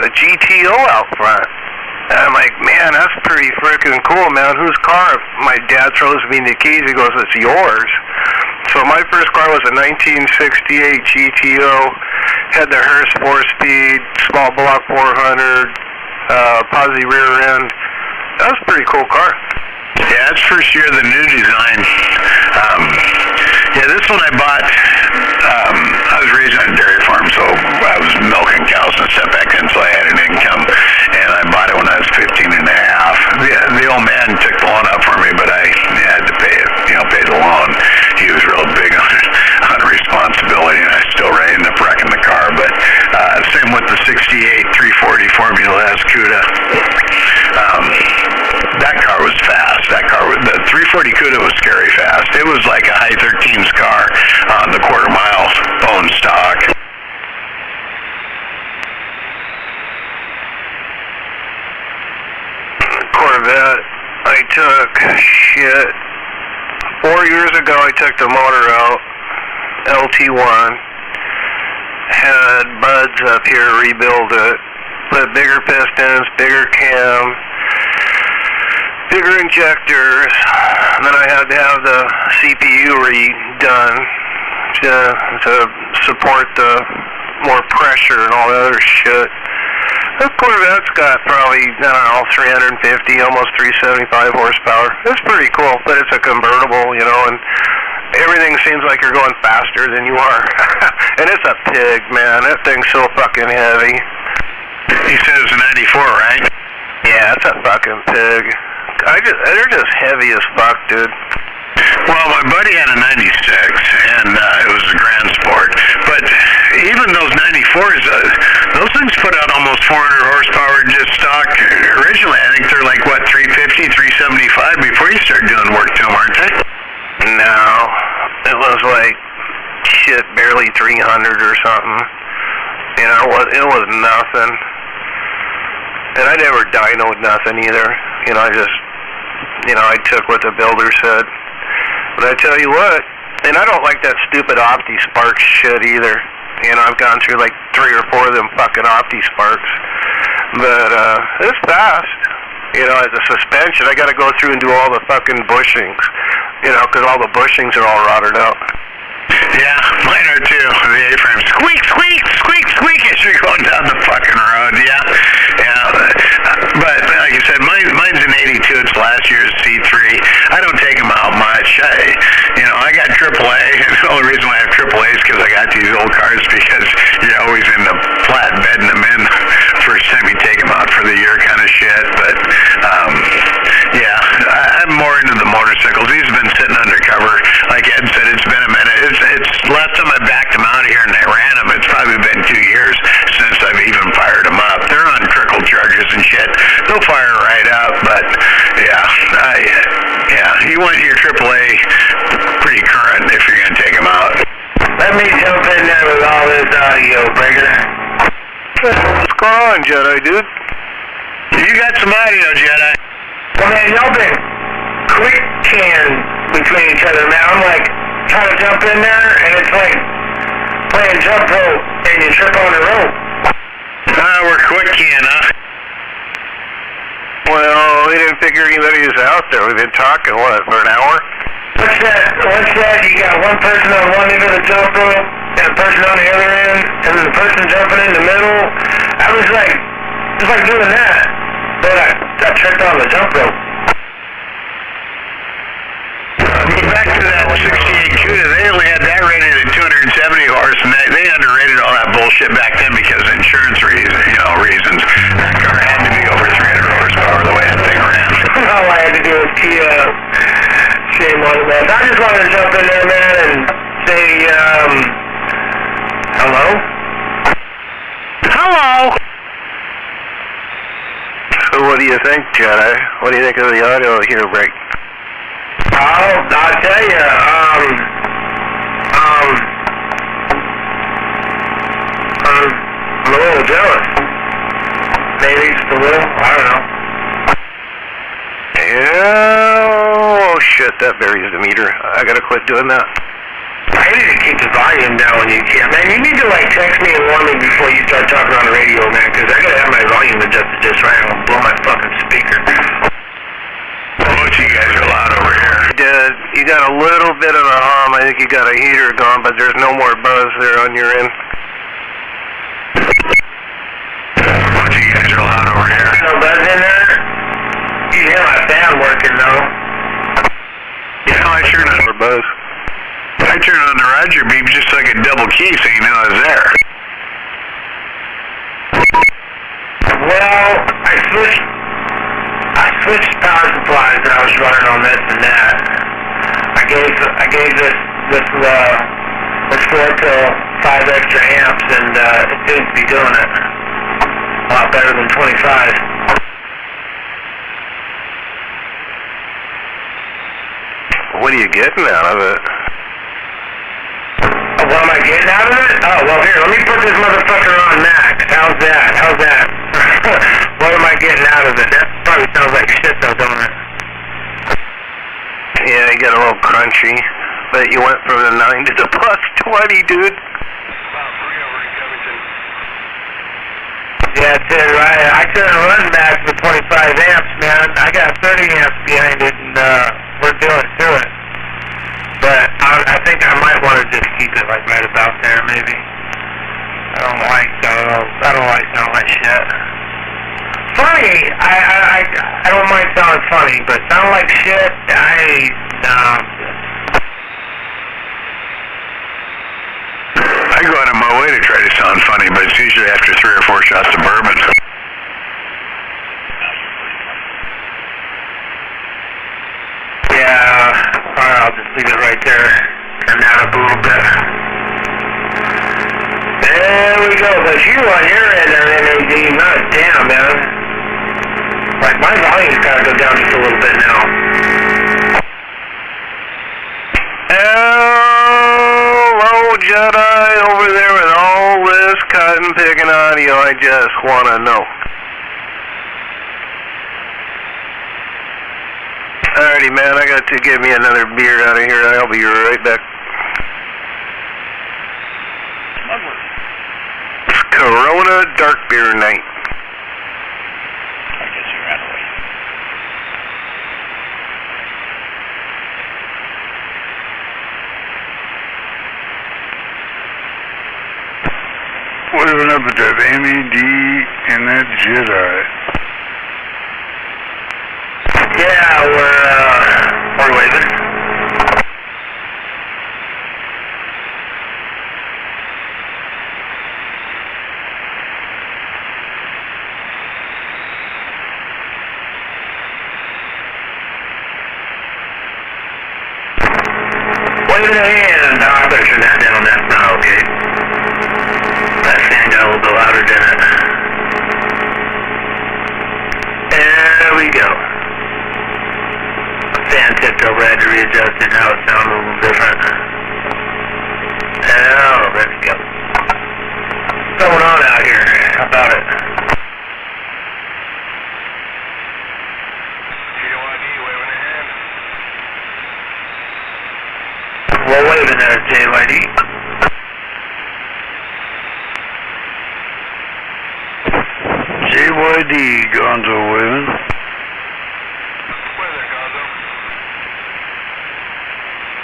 a GTO out front. And I'm like, man, that's pretty freaking cool, man. Whose car? My dad throws me the keys. He goes, it's yours. So my first car was a 1968 GTO. Had the Hearst 4-speed, small block 400, posi rear end. That was a pretty cool car. Yeah, that's first year of the new design. Yeah, this one I bought. I was raised on a dairy farm, so I was milking cows and stuff back then, so I had an income. And I bought it when I was 15 and a half. The old man took the loan out for me, but I had to pay it, pay the loan. He was real big on responsibility, and I still ended up wrecking the car. But same with the 68 340 Formula S Cuda. That car was fast. The 340 Cuda was scary fast. It was like a high 13s car on the quarter-mile bone stock. Corvette, I took 4 years ago I took the motor out, LT1, had buds up here, rebuild it, put bigger pistons, bigger cam, bigger injectors, and then I had to have the CPU redone to support the more pressure and all the other shit. This Corvette's got probably, 350, almost 375 horsepower. It's pretty cool, but it's a convertible, and everything seems like you're going faster than you are. And it's a pig, man. That thing's so fucking heavy. He said it was a 94, right? Yeah, it's a fucking pig. They're just heavy as fuck, dude. Well, my buddy had a 96, and it was a Grand Sport. But even those 94s, those things put out almost 400 horsepower just stock. Originally, I think they're like, 350, 375 before you start doing work to them, aren't they? No, it was like shit barely 300 or something. You know, it was nothing. And I never dynoed nothing either. You know, I took what the builder said. But I tell you what, and I don't like that stupid OptiSpark shit either. You know, I've gone through like 3 or 4 of them fucking OptiSparks. But it's fast. You know, as a suspension, I got to go through and do all the fucking bushings. You know, because all the bushings are all rotted out. Yeah, mine are too. The A-frame squeak, squeak, squeak, squeak as you're going down the fucking road. Yeah. But like I said, mine's an 82. It's last year's C3. I don't take them out much. I got AAA. And the only reason why I have AAA is because I got these old cars because you're always in the flat bedding them in first time you take them out for the year kind of shit. But yeah, I'm more into the motorcycles. These have been sitting undercover. Like Ed said, it's been a minute. It's last time I backed them out of here and I ran them, it's probably been 2 years since I've even fired them up. They're on trickle charges and shit. They'll fire right up, but yeah, you want your AAA pretty current if you're gonna take them out. Let me jump in there with all this audio, Breaker. What's going on, Jedi, dude? You got some audio, Jedi. Well, man, y'all been quick can between each other, man. I'm like trying to jump in there, and it's like playing jump rope, and you trip on the rope. We're quick can, huh? Well, we didn't figure anybody was out there. We've been talking, what, for an hour? What's that? You got one person on one end of the jump rope, and a person on the other end, and then the person jumping in the middle. I was like, doing that, but I tripped on the jump rope. Back to that 68 CUDA, they only had that rated at 270 horse, and they underrated all that bullshit back then because of insurance reasons. That car had to be over 300 horsepower the way that thing ran. All I had to do was key up. Shame on that. I just wanted to jump in there, man, and say, hello? Hello! So what do you think, Jedi? What do you think of the audio here, Break? I'll tell you, I'm a little jealous. Maybe just a little, I don't know. Yeah, oh shit, that buries the meter. I gotta quit doing that. I need to keep the volume down when you can. Man, you need to text me and warn me before you start talking on the radio, man, because I gotta have my volume adjusted just right. I'm gonna blow my fucking speaker. Both you guys are loud over here. You got a little bit of a hum. I think you got a heater going, but there's no more buzz there on your end. Both you guys are loud over here. No buzz in there? You hear my fan working, though. Yeah, I sure know. More buzz. I turned on the Roger beep just so I could double key so you knew I was there. Well, I switched power supplies that I was running on this and that. I gave this 4 pill 5 extra amps, and it seems to be doing it a lot better than 25. What are you getting out of it? What am I getting out of it? Oh, well, here, let me put this motherfucker on max. How's that? What am I getting out of it? That probably sounds like shit, though, don't it? Yeah, you got a little crunchy, but you went from the 9 to the +20, dude. Yeah, that's it, right. I couldn't run back for 25 amps, man. I got 30 amps behind it, and we're doing through it. But I think I might want to just keep it right about there, maybe. I don't like sounding like shit. Funny, I don't mind sounding funny, but sound like shit, I go out of my way to try to sound funny, but it's usually after 3 or 4 shots of bourbon. Yeah, I'll just leave it right there. Turn that up a little bit. There we go. But you on your end are NAD, not damn, man. Like, my volume's gotta go down just a little bit now. Hello, Jedi over there with all this cotton picking audio? I just want to know. Alrighty, man, I got to get me another beer out of here. I'll be right back. It's Corona Dark Beer Night. I guess you ran away. Waving up at that MED and that Jedi. Yeah, we're waving. Waving a hand. I better turn that down. That's not okay. That fan got a little bit louder, didn't it? There we go. Fan tipped over, I had to readjust it. Now it sounds a little different. Oh, there we go. What's going on out here? How about it? KYD waving a hand. We're waving there, JYD. JYD, Gonzo waving. Where there, Gonzo?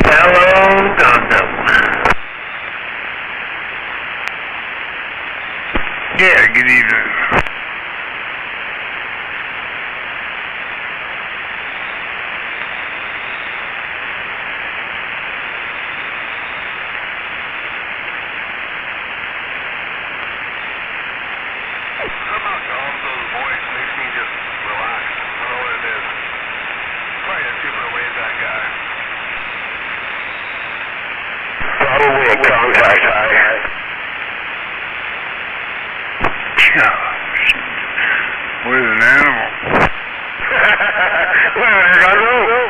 Hello, Gonzo. Yeah, good evening. Somehow Gonzo's voice makes me just relax. I don't know what it is. Probably a super laid back guy. Probably a contact. Gosh. What an animal. Where there, Gonzo?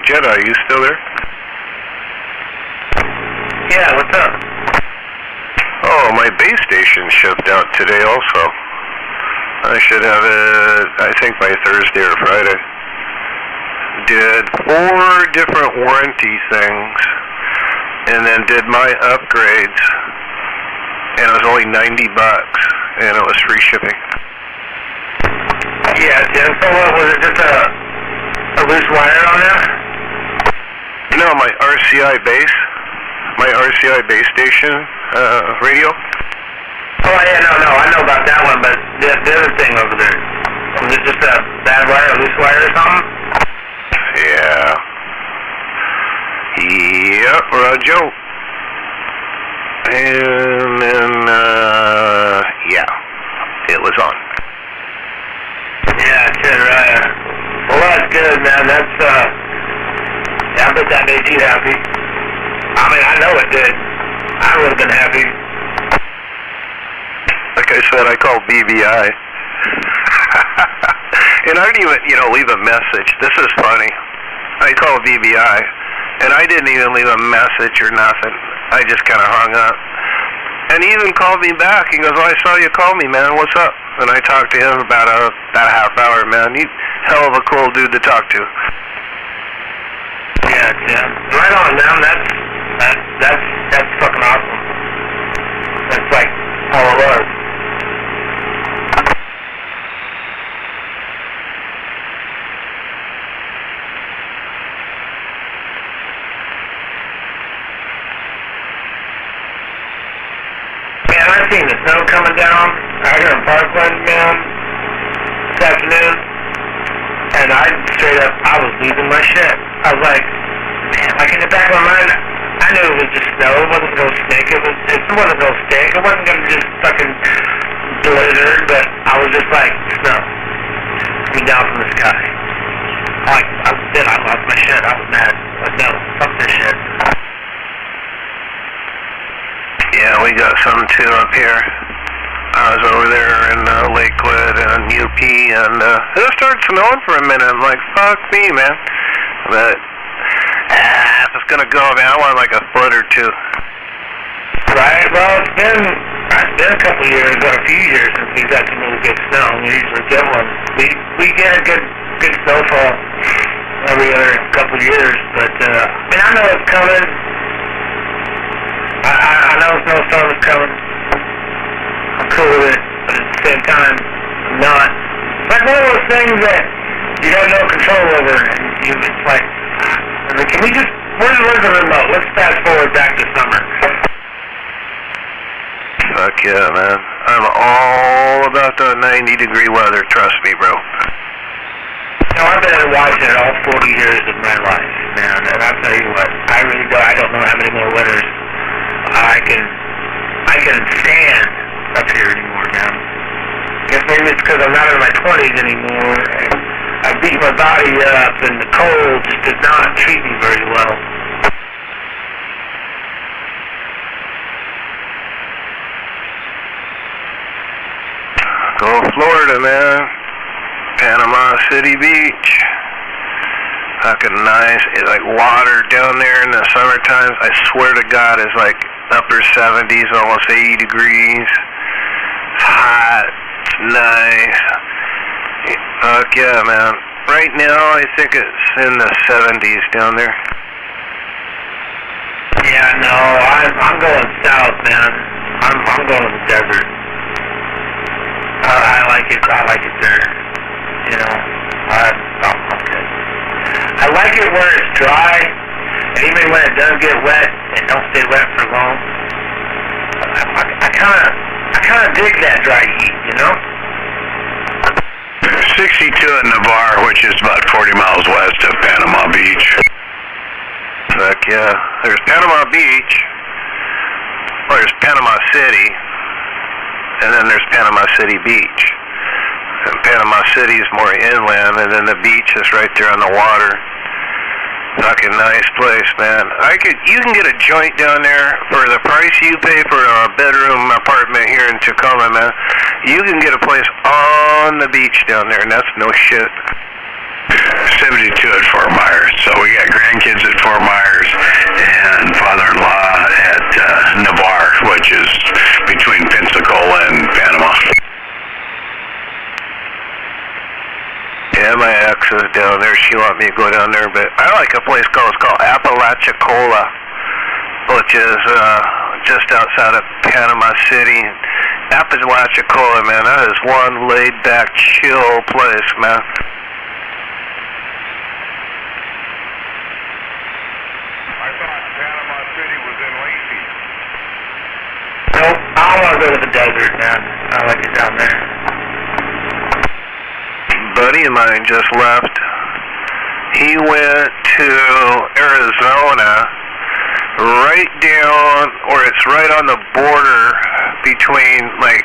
Jedi, you still there? Yeah, what's up? Oh, my base station shipped out today also. I should have it, I think, by Thursday or Friday. Did 4 different warranty things, and then did my upgrades, and it was only $90, and it was free shipping. Yeah, so what, was it just a loose wire on there? No, my RCI base station radio. Oh, yeah, no, I know about that one, but the other thing over there, was it just a bad wire, a loose wire or something? Yeah. Yep, Roger. And then, yeah, it was on. Yeah, it should, right. Well, that's good, man. That's, yeah, I bet that made you happy. I mean, I know it did. I would have been happy. Like I said, I called BBI. And I didn't even, leave a message. This is funny. I called BBI, and I didn't even leave a message or nothing. I just kind of hung up. And he even called me back. He goes, I saw you call me, man. What's up? And I talked to him about a half hour, man. He's hell of a cool dude to talk to. Yeah. Right on, man. That's fucking awesome. That's like all it was. Man, I seen the snow coming down out here in Parkland, man, this afternoon, and I was losing my shit. I was like, man, like in the back of my mind, I knew it was just snow. It wasn't gonna stink. It wasn't gonna stick. It wasn't gonna just fucking blizzard. But I was just like, snow coming down from the sky. I lost my shit. I was mad. Like, no, fuck this shit. Yeah, we got some too up here. I was over there in Lakewood and UP, and it started snowing for a minute. I'm like, fuck me, man. But if it's gonna go, man, I want like a foot or two. Right. Well, it's been a couple of years, or a few years since we got some really good snow. We usually get one. We get a good snowfall every other couple of years, but I mean, I know it's coming. I know a snowstorm is coming. I'm cool with it, but at the same time, I'm not. It's like one of those things that you have no control over, and it's like, can we just, where's the remote? Let's fast forward back to summer. Fuck yeah, man. I'm all about the 90-degree weather, trust me, bro. I've been watching it all 40 years of my life, man, and I'll tell you what, I don't know how many more winters I can stand up here anymore, man. I guess maybe it's because I'm not in my 20s anymore, and I beat my body up, and the cold just did not treat me very well. Go Florida, man. Panama City Beach. Fucking nice. It's like water down there in the summer times. I swear to God, it's like upper 70s, almost 80 degrees. It's hot. It's nice. Fuck yeah, man. Right now, I think it's in the 70s down there. Yeah, no, I'm going south, man. I'm going to the desert. I like it there. You know, I'm good. I like it where it's dry, and even when it does get wet, it don't stay wet for long. I kind of dig that dry heat, you know? 62 at Navarre, which is about 40 miles west of Panama Beach. Fuck yeah. There's Panama Beach, or there's Panama City, and then there's Panama City Beach. And Panama City is more inland, and then the beach is right there on the water. Fucking nice place, man. You can get a joint down there for the price you pay for a bedroom apartment here in Tacoma, man. You can get a place on the beach down there, and that's no shit. 72 at Fort Myers. So we got grandkids at Fort Myers and father-in-law at Navarre, which is between Pensacola and Panama. Yeah, my ex is down there. She want me to go down there, but I like a place called Apalachicola, which is just outside of Panama City. Apalachicola, man, that is one laid-back, chill place, man. I thought Panama City was in Lacey. Nope, I want to go to the desert, man. I like it down there. Buddy of mine just left. He went to Arizona, right down, or it's right on the border between, like,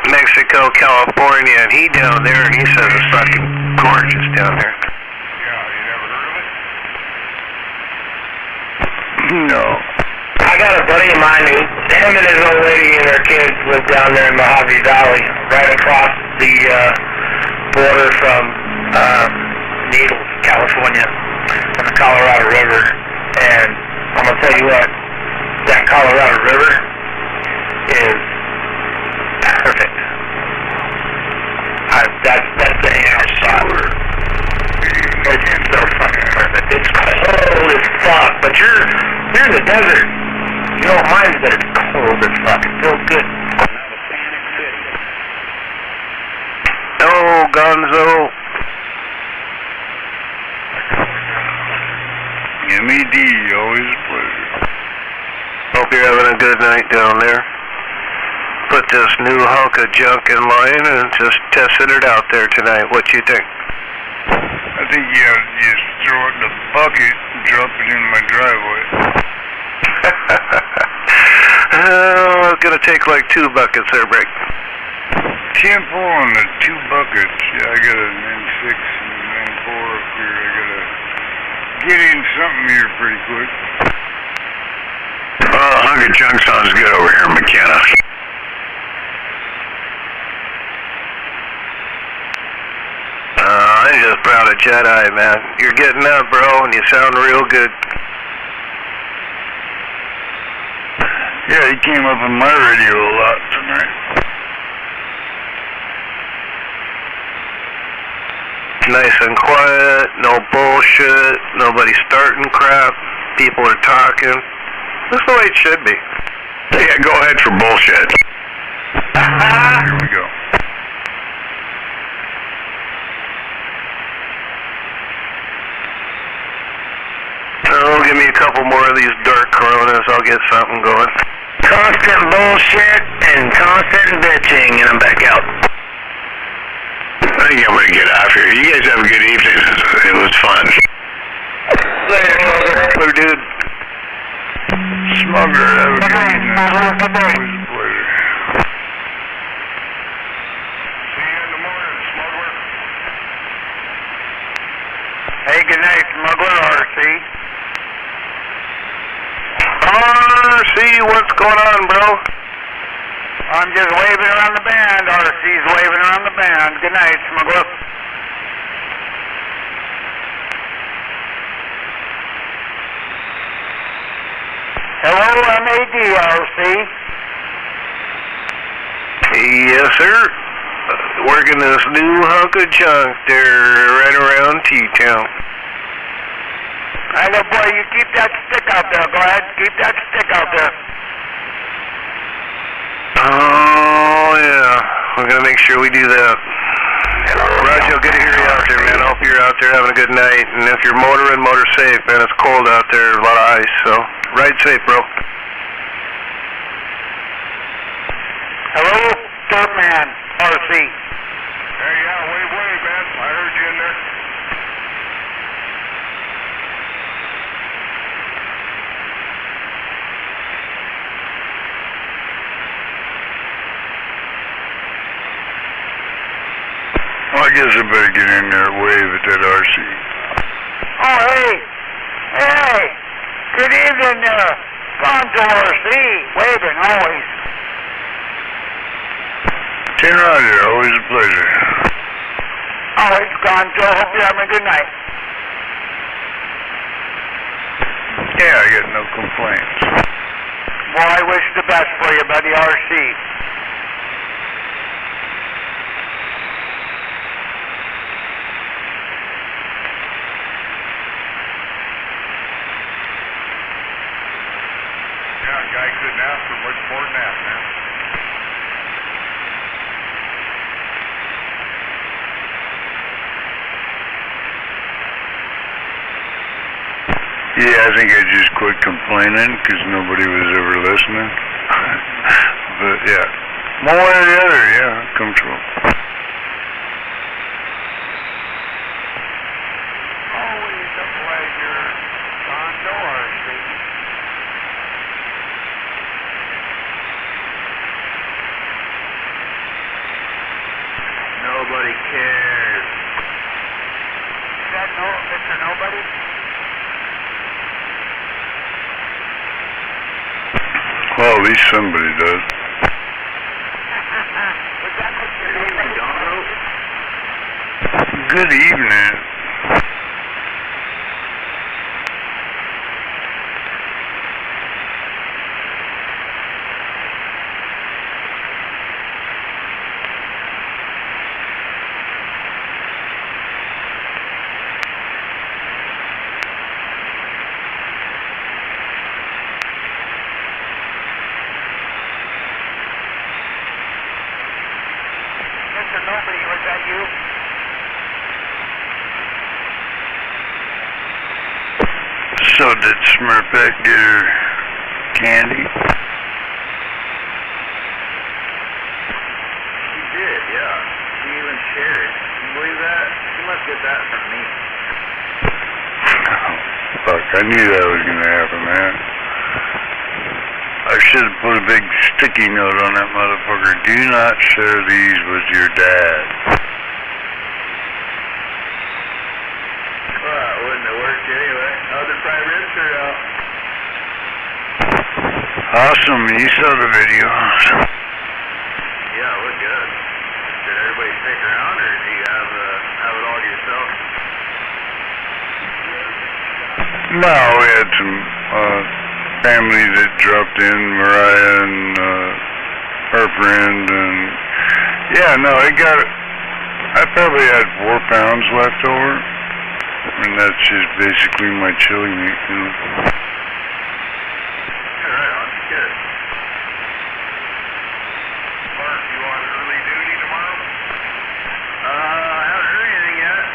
Mexico, California, and he down there, and he says it's fucking gorgeous down there. Yeah, you never heard of it? No. I got a buddy of mine who, him and his old lady and their kids live down there in Mojave Valley, right across the border from Needles, California, on the Colorado River. And I'm gonna tell you what, that Colorado River is perfect. That's the air spot. It's so fucking perfect. It's cold as fuck, but you're in the desert. You don't mind that it's cold as fuck. It feels good. Oh, Gonzo. MED, always a pleasure. Hope you're having a good night down there. Put this new hunk of junk in line and just testing it out there tonight. What you think? I think you ought to just throw it in a bucket and drop it in my driveway. It's gonna take like 2 buckets there, Brick. Tempo on the 2 buckets. Yeah, I got an N6 and an N4 up here. I gotta get in something here pretty quick. Hunk of junk sounds good over here in McKenna. I'm just proud of Jedi, man. You're getting up, bro, and you sound real good. Yeah, he came up on my radio a lot tonight. Nice and quiet, no bullshit, nobody starting crap, people are talking. That's the way it should be. Yeah, go ahead for bullshit. Here we go. Oh, give me a couple more of these dark Coronas, I'll get something going. Constant bullshit and constant bitching, and I'm back out. I think I'm gonna get off here. You guys have a good evening. It was fun. Later, dude. Smuggler, have a good evening. Always a pleasure. See you in the morning, smuggler. Hey, good night, smuggler, RC. RC, what's going on, bro? I'm just waving around the band. RC's waving around the band. Good night, smuggler. Hello, MAD, RC. Yes, sir. Working this new hunk of junk there right around T-Town. I know, boy, you keep that stick out there. Go ahead, keep that stick out there. Oh, yeah. We're going to make sure we do that. Roger, good to hear you out there, man. I hope you're out there having a good night. And if you're motoring, motor safe, man. It's cold out there, a lot of ice, so ride safe, bro. Hello, Dirtman, RC. Hey, yeah, wave, man. I heard you in there. Well, I guess I better get in there and wave at that RC. Oh, hey. Hey. Good evening, Gonzo RC. Waving, always. 10 Roger, always a pleasure. Always, Gonzo. Hope you're having a good night. Yeah, I got no complaints. Well, I wish the best for you, buddy, RC. Yeah, guy couldn't ask for much more than that, man. Yeah, I think I just quit complaining because nobody was ever listening. But yeah, one way or the other, yeah, comfortable. Always a pleasure, Gonzo RC. Nobody cares. Well, at least somebody does. Good evening. Mr. Nobody, was that you? So did Smurfette get her candy? She did, yeah. She even shared it. Can you believe that? She must get that from me. Fuck, I knew that was gonna happen, man. I should have put a big sticky note on that motherfucker. Do not share these with your dad. Well, it wouldn't have worked anyway. How'd the prime rib turn out? Awesome, you saw the video. Yeah, it looked good. Did everybody stick around, or did you have it all to yourself? No, we had some family that dropped in, Mariah and her friend, and yeah, no, I probably had 4 pounds left over, and that's just basically my chili meat, you know. Yeah, right on. Good. Mark, you on early duty tomorrow? I haven't heard anything yet.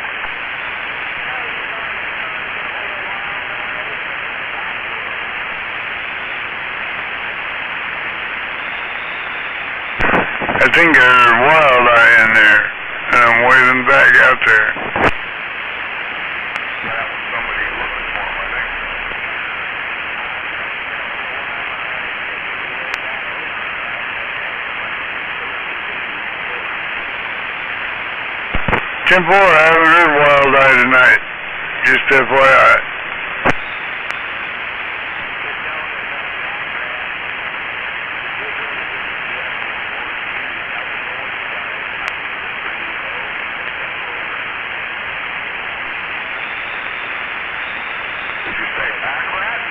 I think I heard Wild Eye in there, and I'm waving back out there. That was somebody looking for him, I think. 10-4, I haven't heard Wild Eye tonight. Just FYI. Did you say pack rat?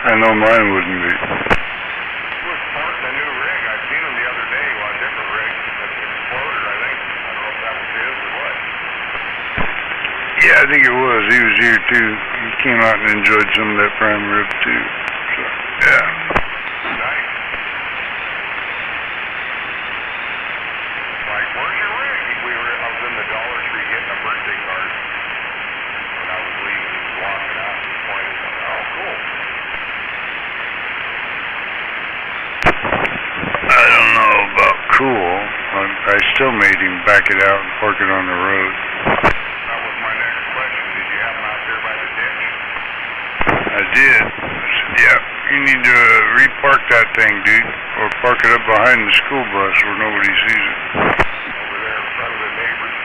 I know mine wouldn't be. He was sporting a new rig. I seen him the other day on a different rig. It's exploded, I think. I don't know if that was his or what. Yeah, I think it was. He was here too. He came out and enjoyed some of that prime rib too. So, yeah. Nice. Like, where's your rig? I was in the Dollar Tree getting a birthday card. When I was leaving, he was walking out and he pointed. Oh, cool. I don't know about cool. I still made him back it out and park it on the road. That was my next question. Did you have him out there by the ditch? I did. I said, yeah, you need to repark that thing, dude, or park it up behind the school bus where nobody sees it. Over there in front of the neighbors?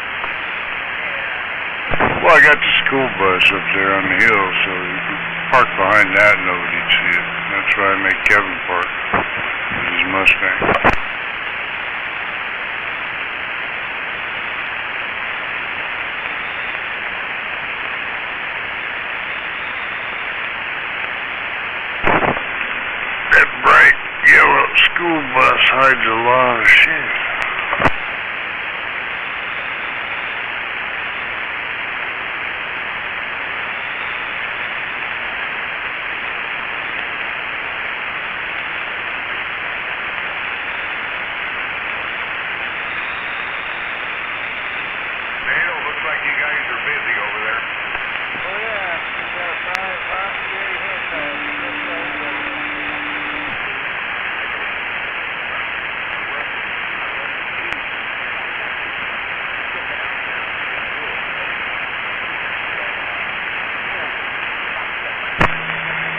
Well, I got the school bus up there on the hill, so you can park behind that and nobody'd see it. That's why I make Kevin park with his Mustang. That bright yellow school bus hides a lot of shit.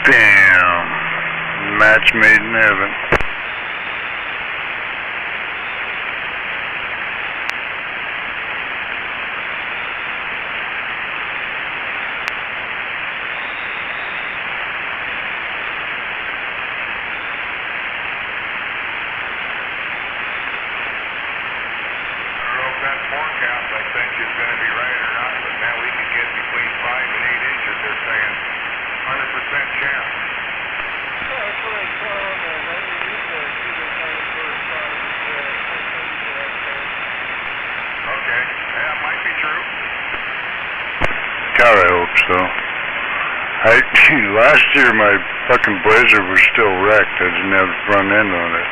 Damn. Match made in heaven. That forecast I sent you is going to be right or not, but man, we could get between 5 and 8 inches, they're saying. 100% chance. That's what I saw on the nightly news there. Okay, yeah, it might be true. God, I hope so. Last year my fucking Blazer was still wrecked. I didn't have the front end on it.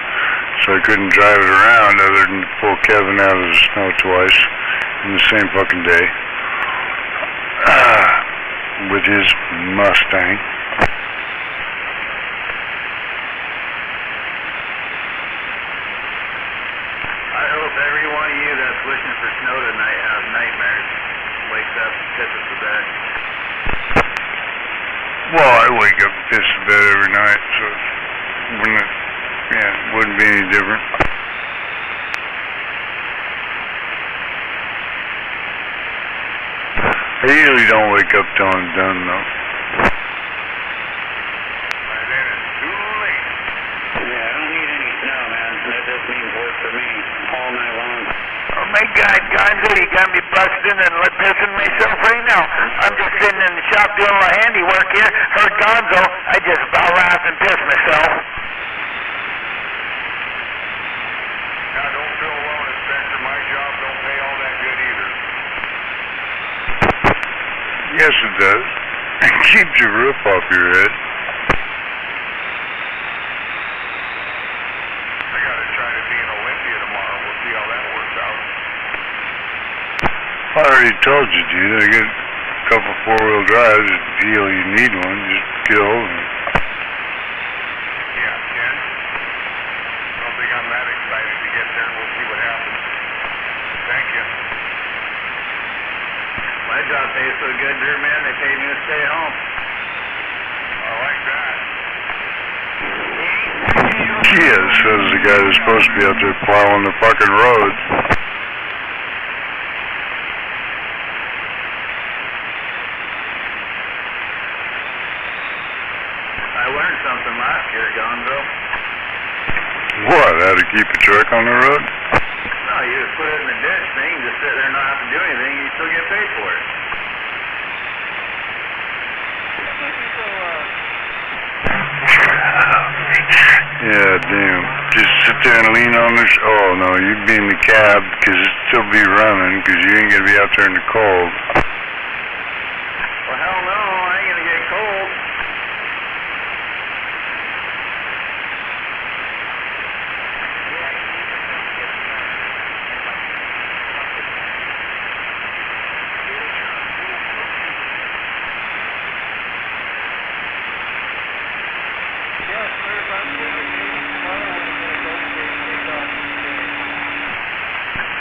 So I couldn't drive it around other than pull Kevin out of the snow twice in the same fucking day. With his Mustang. I hope every one of you that's wishing for snow tonight has nightmares. Wakes up, pisses to bed. Well, I wake up pissed to bed every night, so wouldn't be any different. I usually don't wake up till I'm done, though. By then it's too late. Yeah, I don't need any snow, man. That just means work for me all night long. Oh my God, Gonzo, you got me busting and pissing myself right now. I'm just sitting in the shop doing my handiwork here. Heard Gonzo, I just about laughed and pissed myself. Now, don't feel alone, Inspector. My job don't pay all that good either. Yes, it does. It keeps your roof off your head. I gotta try to be in Olympia tomorrow. We'll see how that works out. I already told you, dude. I get a couple four-wheel drives. If you feel you need one, just get a hold of me. Yeah, Ken? I don't think I'm that excited to get there. We'll see what happens. Thank you. My job pays so good, Drew, man, they paid me to stay home. I like that. Yeah, says the guy that's supposed to be out there plowing the fucking road. I learned something last year, Gonzo. What, how to keep a truck on the road? No, you just put it in the ditch thing, just sit there and not have to do anything, you still get paid for it. Yeah, damn. Just sit there and lean on this. Oh, no, you'd be in the cab because it'd still be running because you ain't going to be out there in the cold. Well, hell no, I ain't gonna get cold.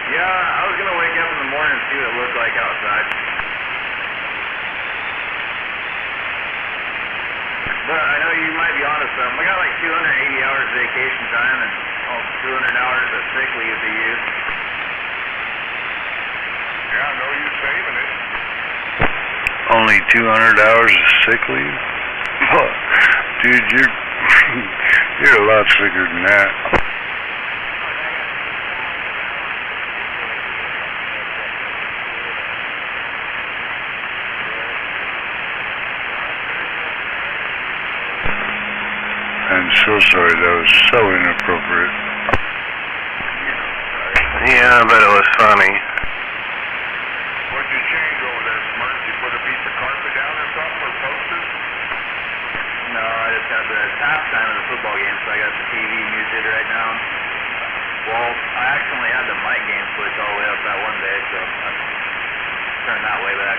Yeah, I was gonna wake up in the morning and see what it looked like outside. But I know you might be onto something. I got like 280 hours vacation time and 200 hours of sick leave to use. Yeah, no use saving it. Only 200 hours of sick leave? Dude, you're a lot sicker than that. I'm so sorry, that was so inappropriate. Yeah, but it was funny. What'd you change over there, Smurf? You put a piece of carpet down or something, or posters? No, I just got the halftime of the football game, so I got the TV muted right now. Well, I accidentally had the mic gain switch all the way up that one day, so I turned that way back.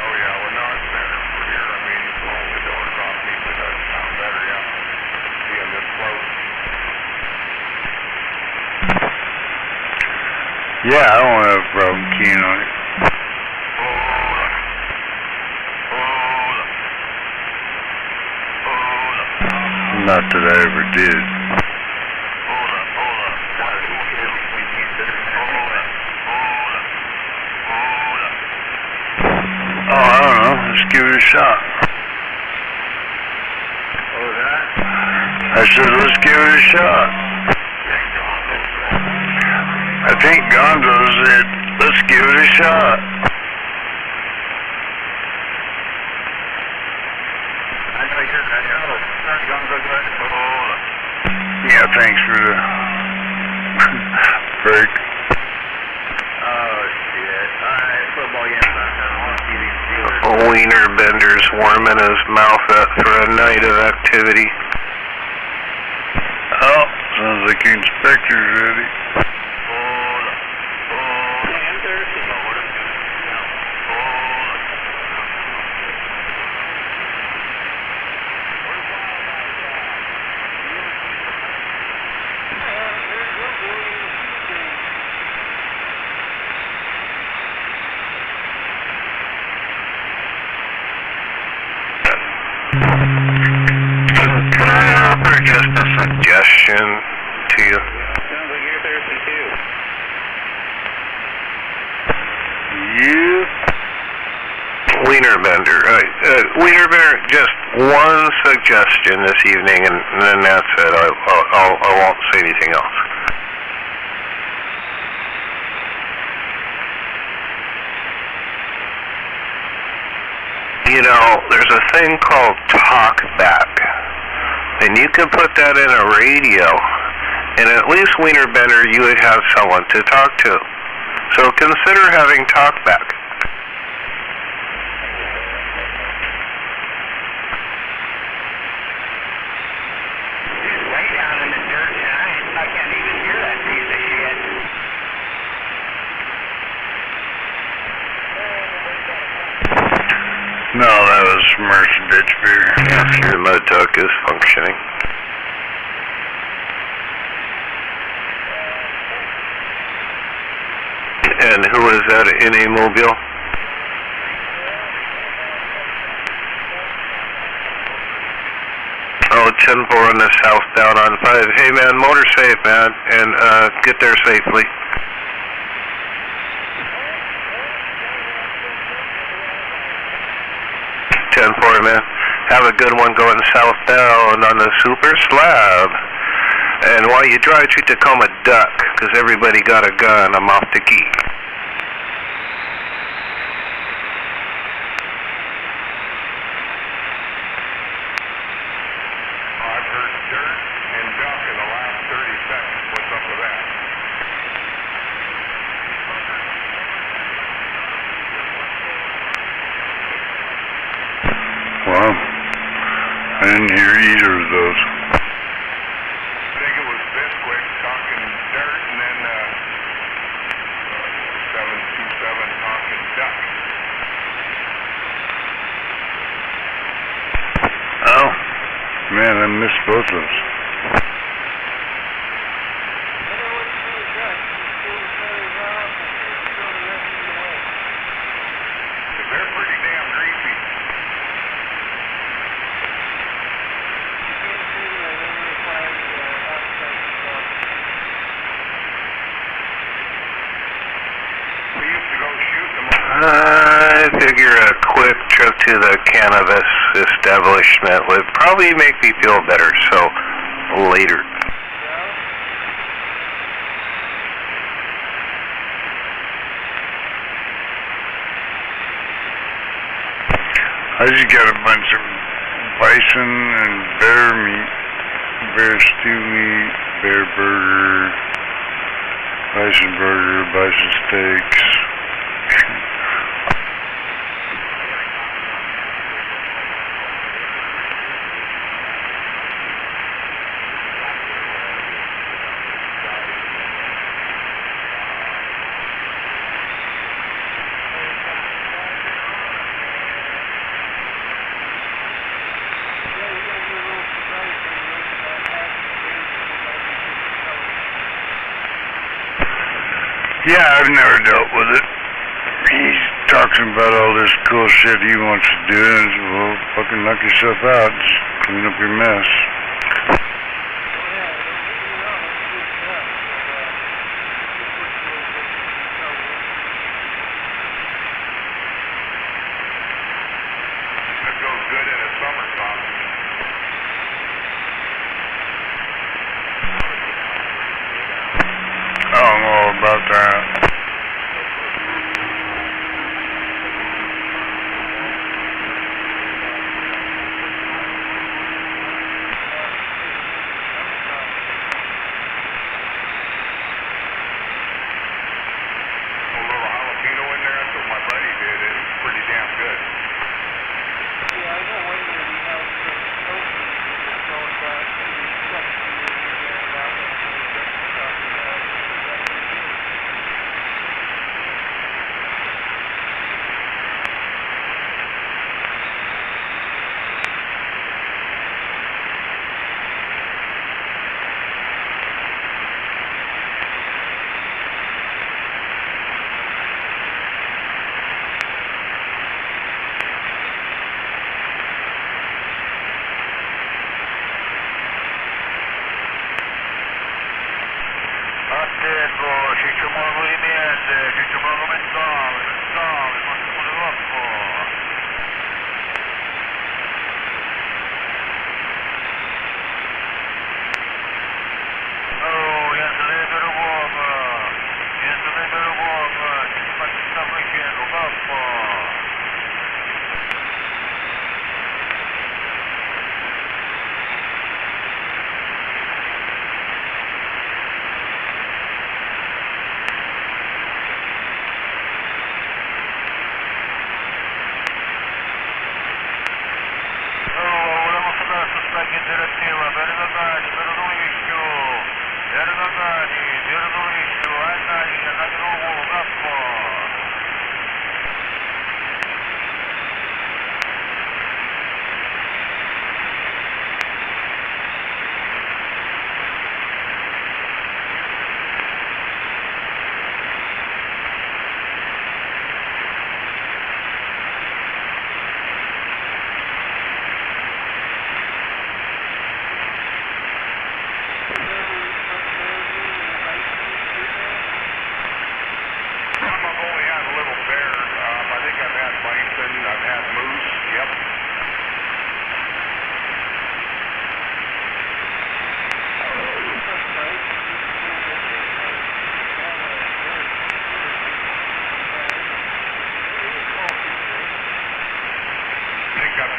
Oh, yeah, well, no, it's better for here. I mean, all the doors off means it does sound better, yeah. Being this close. Yeah, I don't have a problem keying on it. that I ever did. Hold up. Oh, I don't know. Let's give it a shot. What was that? I said, let's give it a shot. I think Gonzo said, let's give it a shot. I know you're good. Gonzo, go ahead. Hold up. Yeah, thanks for the break. Oh, shit. Alright, football game's not done. I want to see these Steelers. Wiener Bender's warming his mouth up for a night of activity. Oh, sounds like the inspector's ready. Hold up. I'm thirsty. Hold up. Can I offer just a suggestion to you? Sounds like you're thirsty too. You? Wiener Bender. Wiener Bender, just one suggestion this evening, and then that's it. I won't say anything else. You know, there's a thing called TalkBack, and you can put that in a radio, and at least Wiener Bender, you would have someone to talk to. So consider having TalkBack. He's way down in the dirt tonight. I can't even hear that piece of shit. No, that was Mercy bitch beer. Your mud duck is functioning. And who is that in a mobile? Oh, 10-4 on the southbound on 5. Hey man, motor safe man, and get there safely. 10-4 man. Have a good one going southbound on the super slab. And while you drive, treat Tacoma duck, because everybody got a gun. I'm off the key. I've heard dirt and duck in the last 30 seconds. What's up with that? Well, I didn't hear either of those. I think it was Bisquick talking dirt and then 727 talking duck. Oh, man, I missed both of those. They're pretty damn greasy. We used to go shoot them. I figure a quick trip to the cannabis establishment would probably make me feel better, so later. I just got a bunch of bison and bear meat, bear stew meat, bear burger, bison steaks. Yeah, I've never dealt with it. He's talking about all this cool shit he wants to do, and well, fucking knock yourself out. Just clean up your mess.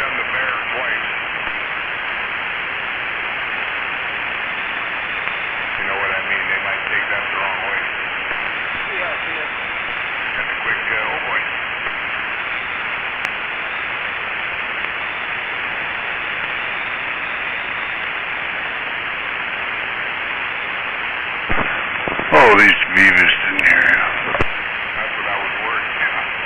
done the bear twice. You know what I mean? They might take that the wrong way. Yeah. That's a quick, oh boy. Oh, these beavers in here. That's what I was worried. Yeah.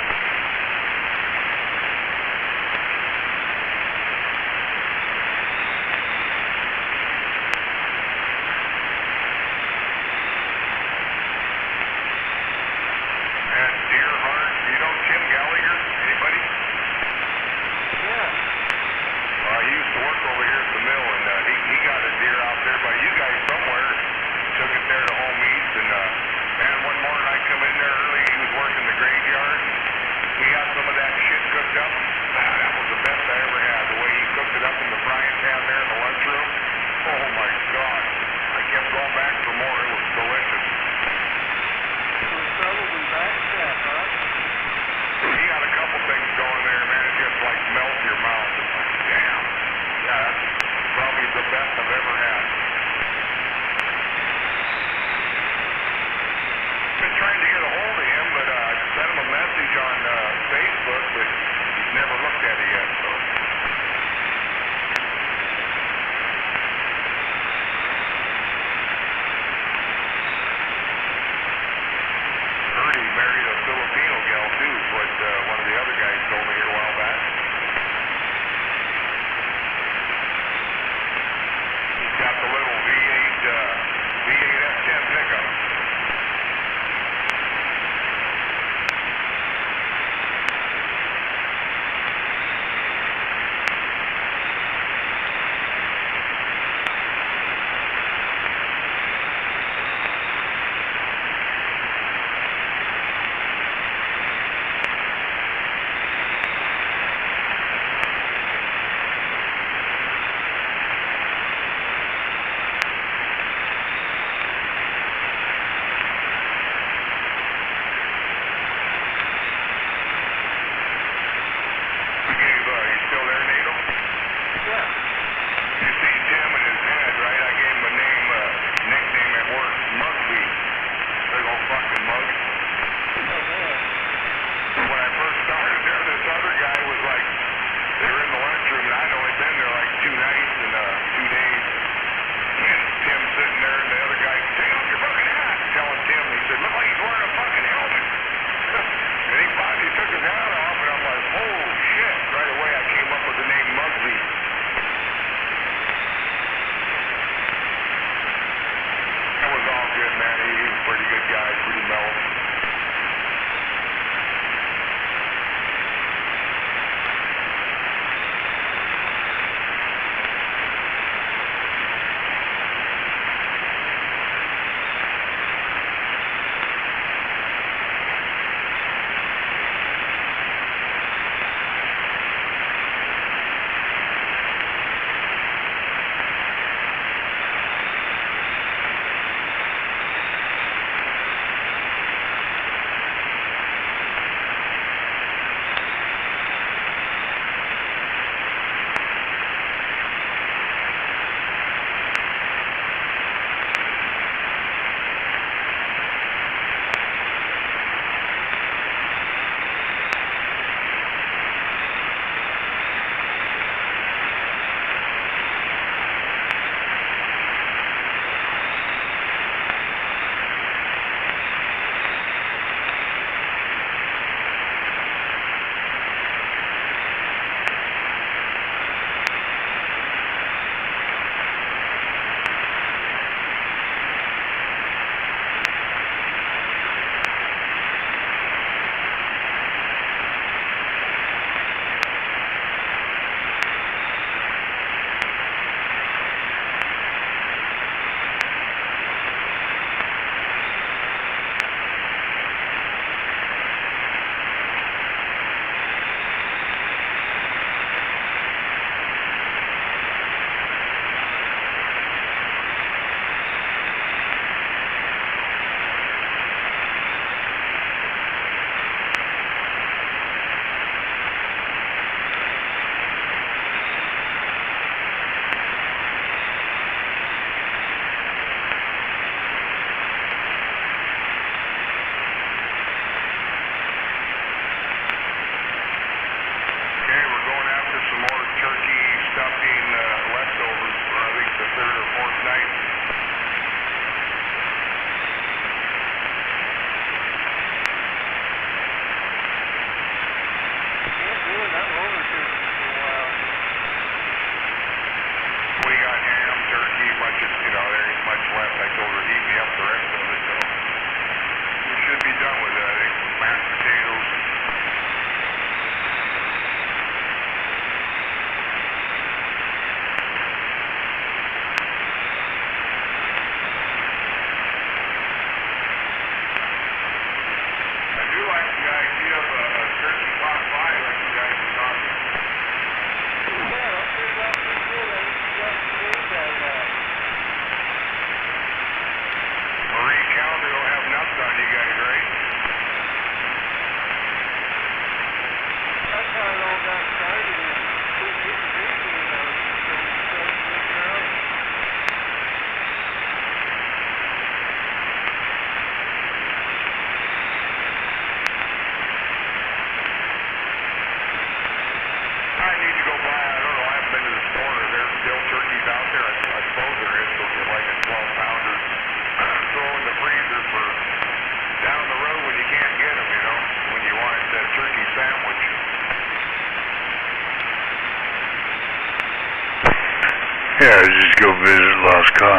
Yeah, just go visit Lost Cause.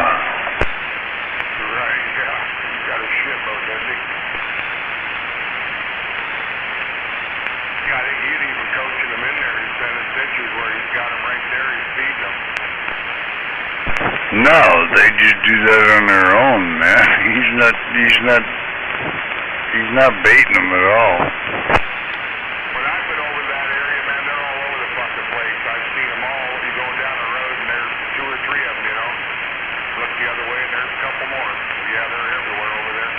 Right, yeah. He's got a shipboat, doesn't he? Yeah, I think he's even coaching them in there. He's sending pictures where he's got them right there. He's feeding them. No, they just do that on their own, man. He's not baiting them at all. When I've been over that area, man, they're all over the fucking place. I've seen them all. You go down the road and there's 2 or 3 of them, you know. Look the other way and there's a couple more. Yeah, they're everywhere over there.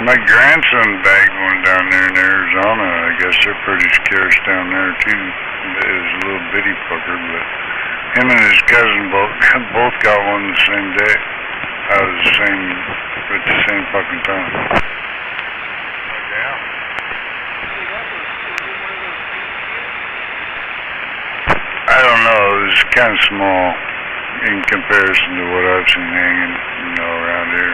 My grandson bagged one down there in Arizona. I guess they're pretty scarce down there too. It was a little bitty fucker, but him and his cousin both got one the same day. Out of the same, at the same fucking time. Yeah. I don't know. It was kind of small in comparison to what I've seen hanging, around here.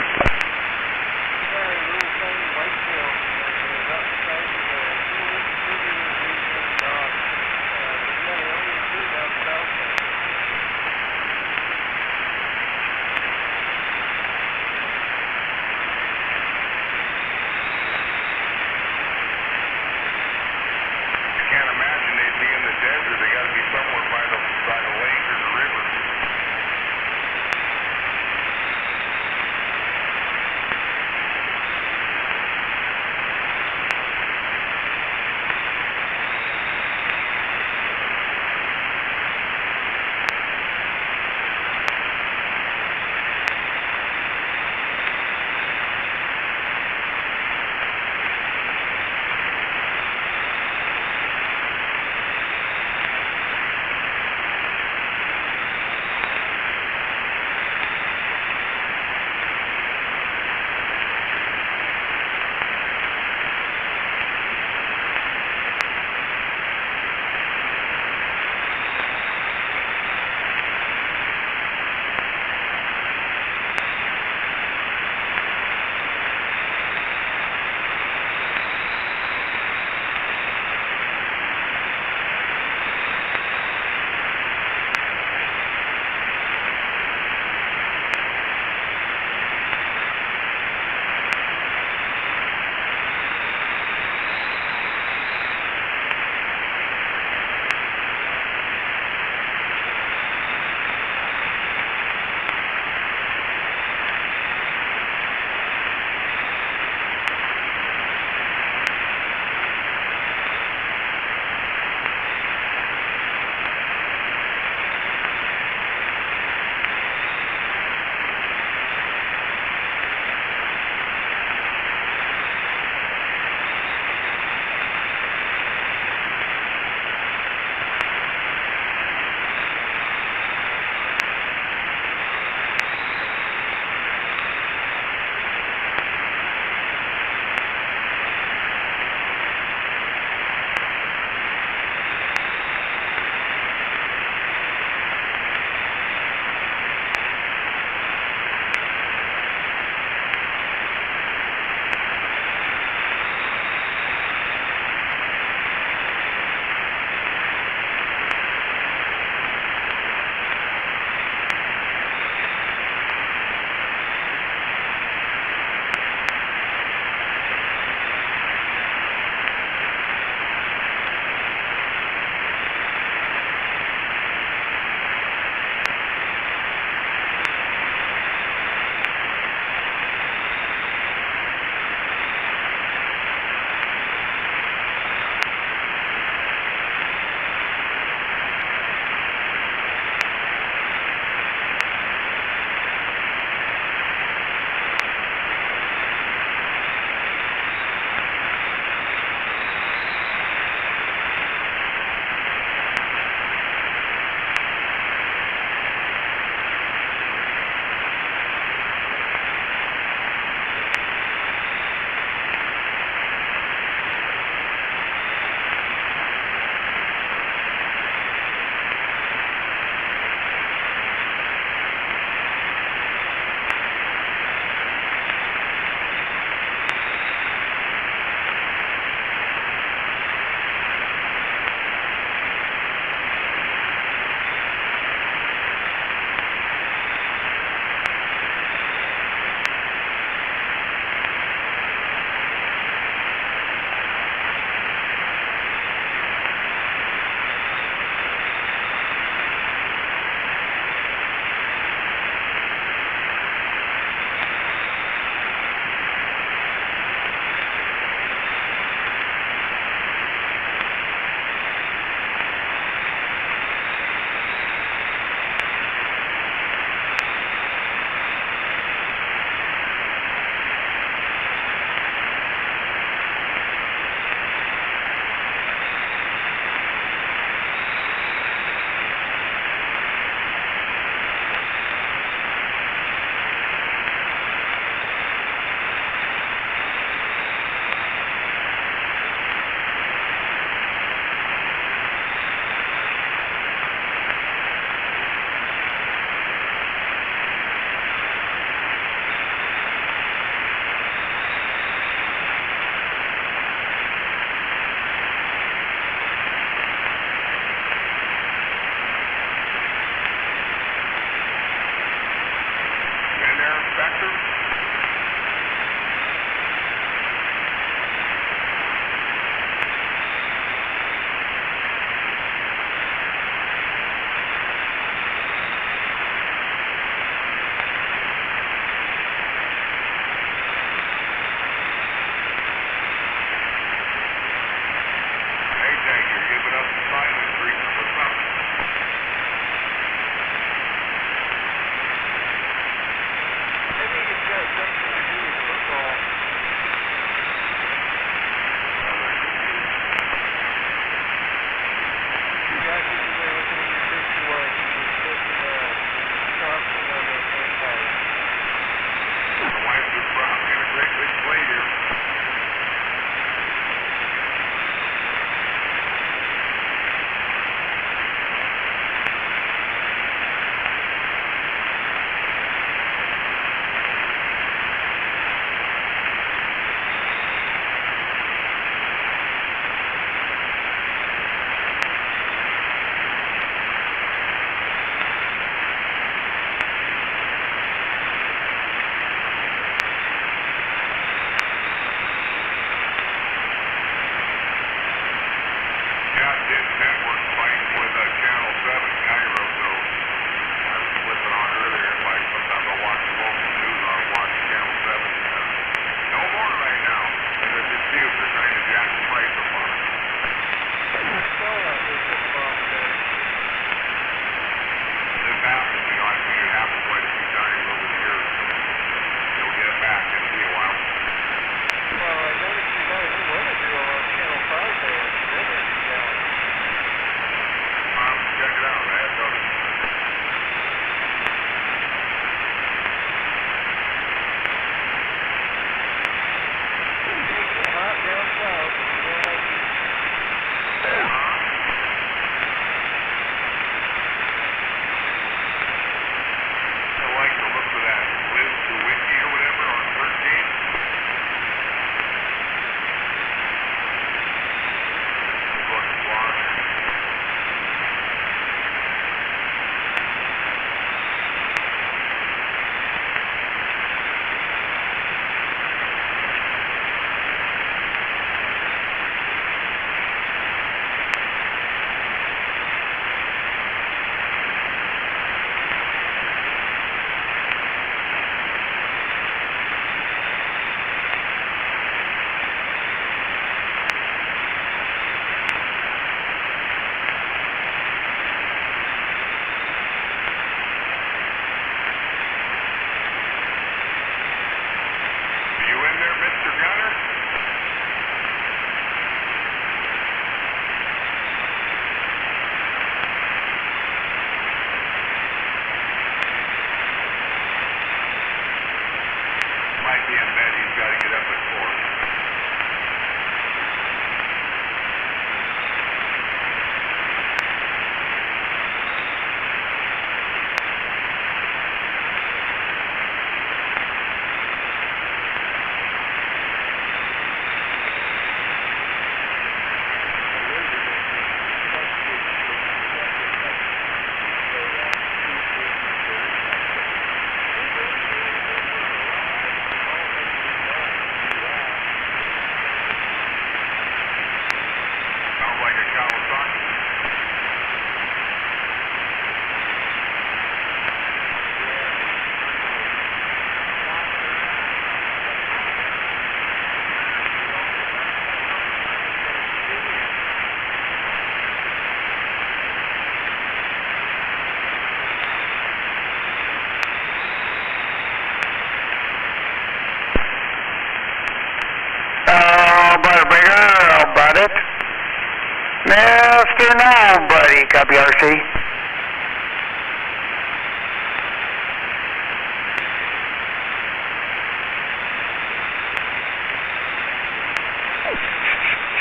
you now, buddy. Copy, RC.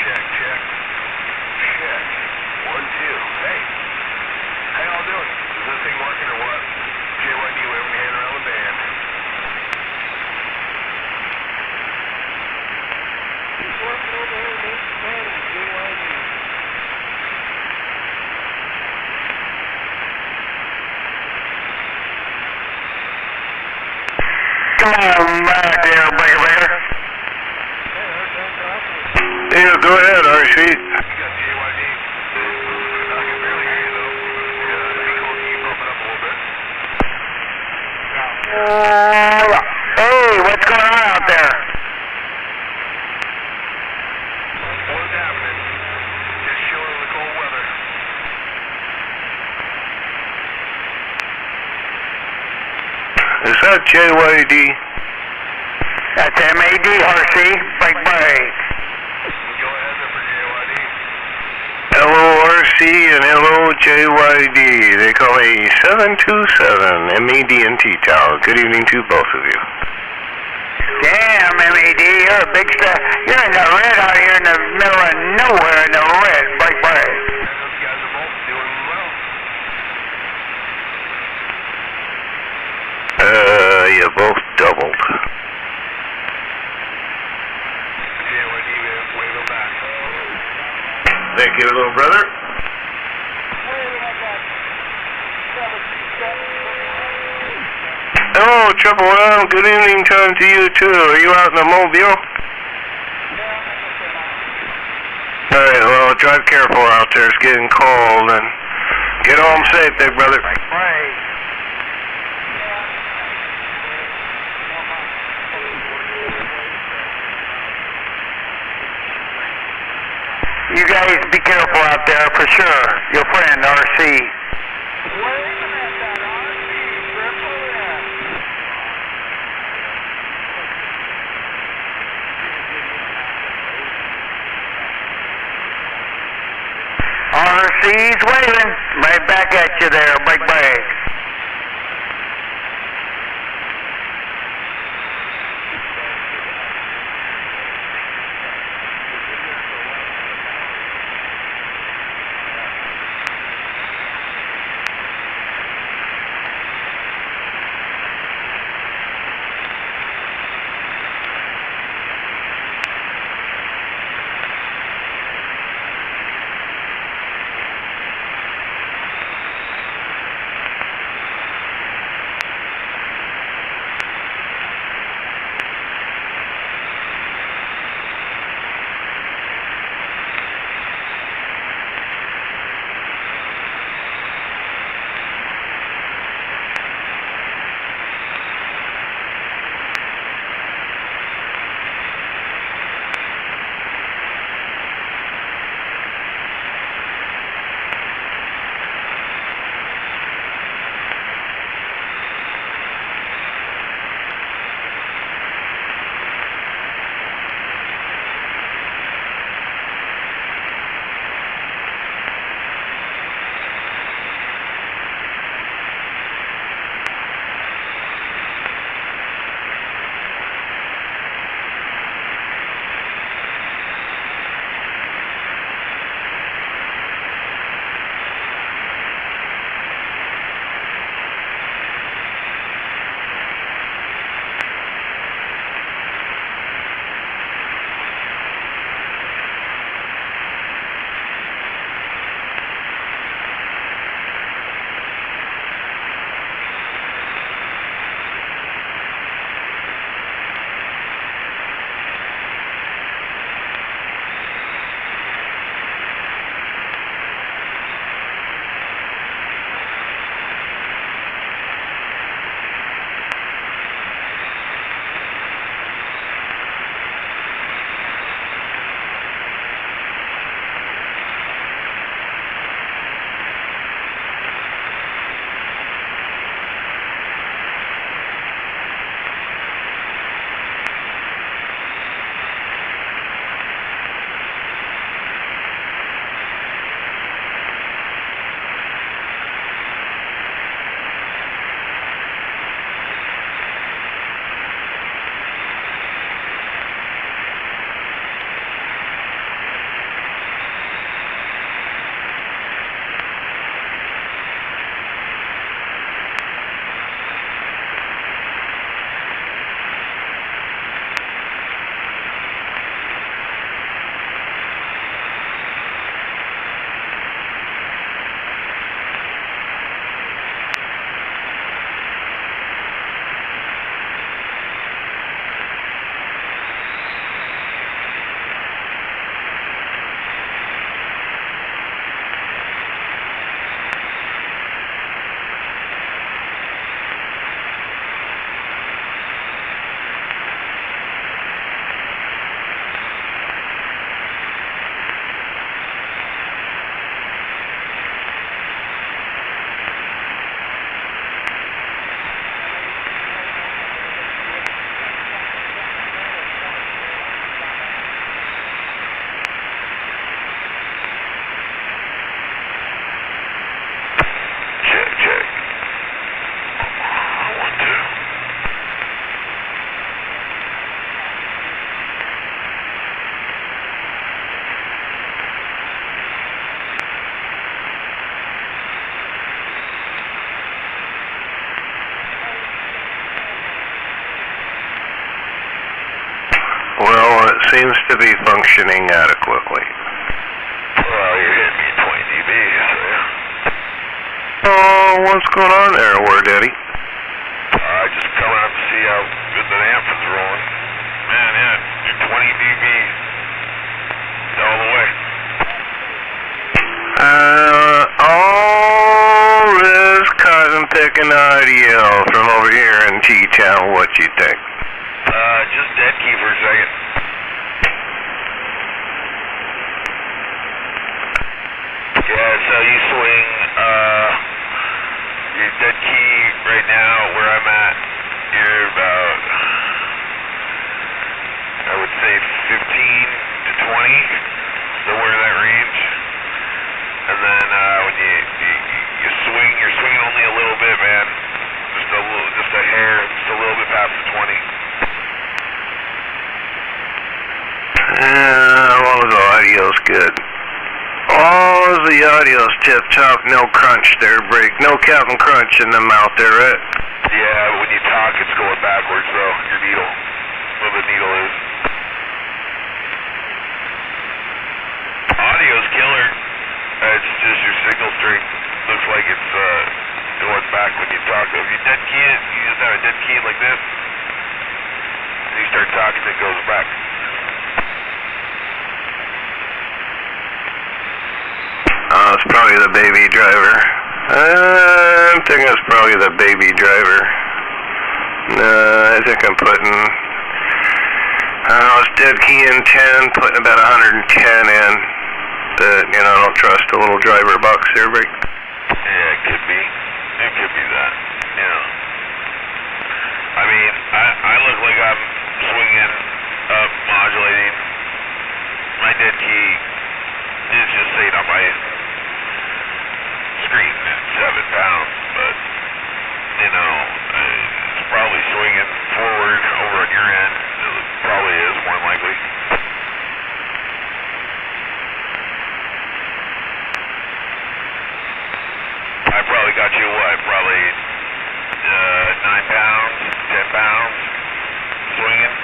Check. Check. 1, 2. Hey. How y'all doing? Is this thing working or what? JYD waving your hand around the band. Come on back there, Breaker. Yeah, go ahead, RC. You got JYD. I can barely hear you though. Yeah, it'd be cool if you bump it up a little bit. Hey, what's going on out there? What's happening? Just chilling in the cold weather. Is that JYD? That's MAD, RC. Break. Go ahead there for JYD. Hello, RC, and hello, JYD. They call me 727 MAD and T-Tower. Good evening to both of you. Damn, MAD, you're a big star. You're in the red out here in the middle of nowhere in the red. Break. And those guys are both doing well. You both doubled. JYD wave them back. Thank you, little brother. Hello, Triple M. Good evening time to you, too. Are you out in the Mobile? Alright, well, drive careful out there. It's getting cold, and get home safe, big brother. You guys be careful out there for sure. Your friend, RC. RC's waving. Right back at you there. Break. functioning adequately. Well, you're hitting me 20 dB, so yeah. Oh, what's going on there, War Daddy? Just coming up to see how good the amp is rolling. Man, yeah, you're 20 dB all the way. All this cotton picking audio from over here in T-Town, what you think? Just dead key for a second. Yeah, so you swing, your dead key right now where I'm at, you're about, I would say 15 to 20, somewhere in that range. And then, when you swing, you're swinging only a little bit, man. Just a hair, just a little bit past the 20. As long as the audio's good. All of the audio's tip-top, no crunch there, break. No Captain Crunch in the mouth there, right? Yeah, when you talk, it's going backwards, though, your needle. Where the needle is. Audio's killer. It's just your signal strength. Looks like it's going back when you talk. If you dead key it, you just have a dead key like this. And you start talking, it goes back. It's probably the baby driver. I'm thinking it's probably the baby driver. I think I'm putting, it's dead key in 10, putting about 110 in. But, I don't trust a little driver box there, Rick. Yeah, it could be. It could be that. Yeah. I mean, I look like I'm swinging up, modulating. My dead key is just saying on my screen at 7 pounds, but, it's probably swinging forward over on your end. It probably is, more than likely. I probably got you, probably 9 pounds, 10 pounds swinging?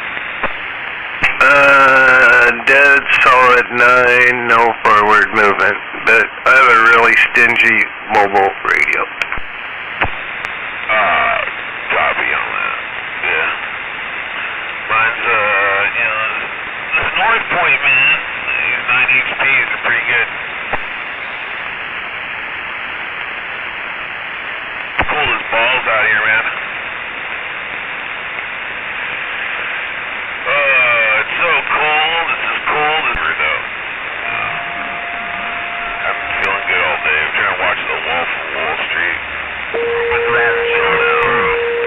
Dead solid 9, no forward movement, but I have a really stingy mobile radio. Copy on that. Yeah. Mine's, this North Point, man, these 9 HPs are pretty good. Cold as balls out here, man. It's so cold. It's as cold as ever, though. I'm feeling good all day. I'm trying to watch The Wolf of Wall Street.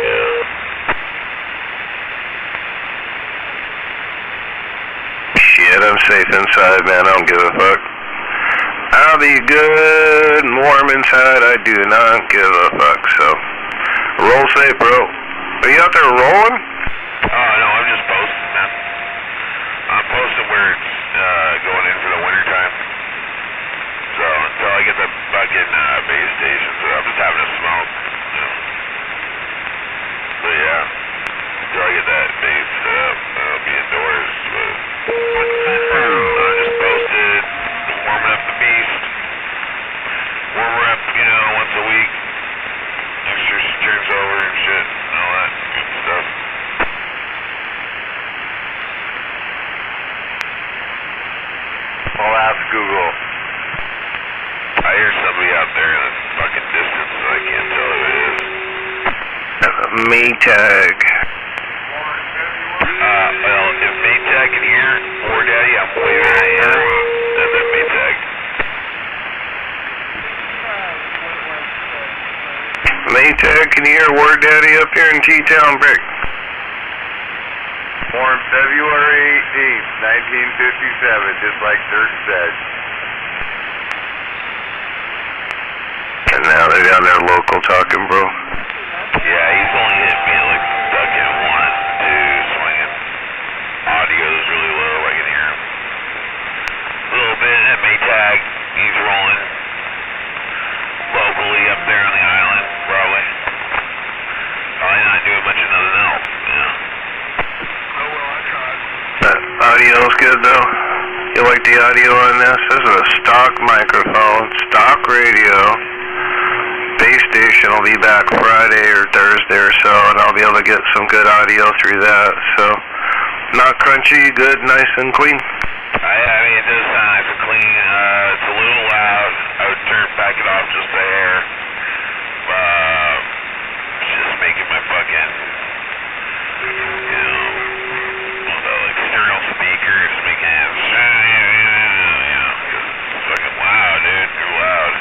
Yeah. Shit, I'm safe inside, man. I don't give a fuck. I'll be good and warm inside. I do not give a fuck, so roll safe, bro. Are you out there rolling? Oh, no, I'm just posting, man. I'm posting where it's going in for the winter time. So until I get the fucking base station, so I'm just having a smoke. But yeah, until I get that base set up, I'll be indoors. But I just posted, warming up the beast. Warm her up, once a week. Make sure she turns over and shit and all that good stuff. I'll ask Google. I hear somebody out there in the fucking distance, so I can't tell who it is. Maytag. Well, if Maytag can hear War Daddy, I'm waving at you, and then Maytag. Maytag, can you hear War Daddy up here in T-Town, Brick? Born February 18th, 1957, just like Dirk said. And now they're down there local talking, bro. Yeah, he's only hit me like stuck in 1, 2 swinging. Audio is really low, I can hear him. A little bit at Maytag, he's rolling locally up there on the island, probably. Probably not doing much of nothing else, yeah. Oh well, I tried. Audio's good though. You like the audio on this? This is a stock microphone, stock radio. Base station will be back Friday or Thursday or so, and I'll be able to get some good audio through that. So, not crunchy, good, nice and clean. I mean, it does sound nice and clean. It's a little loud. I would back it off just a hair. It's just making my fucking, the external speakers making it, it's fucking loud, dude. Too loud.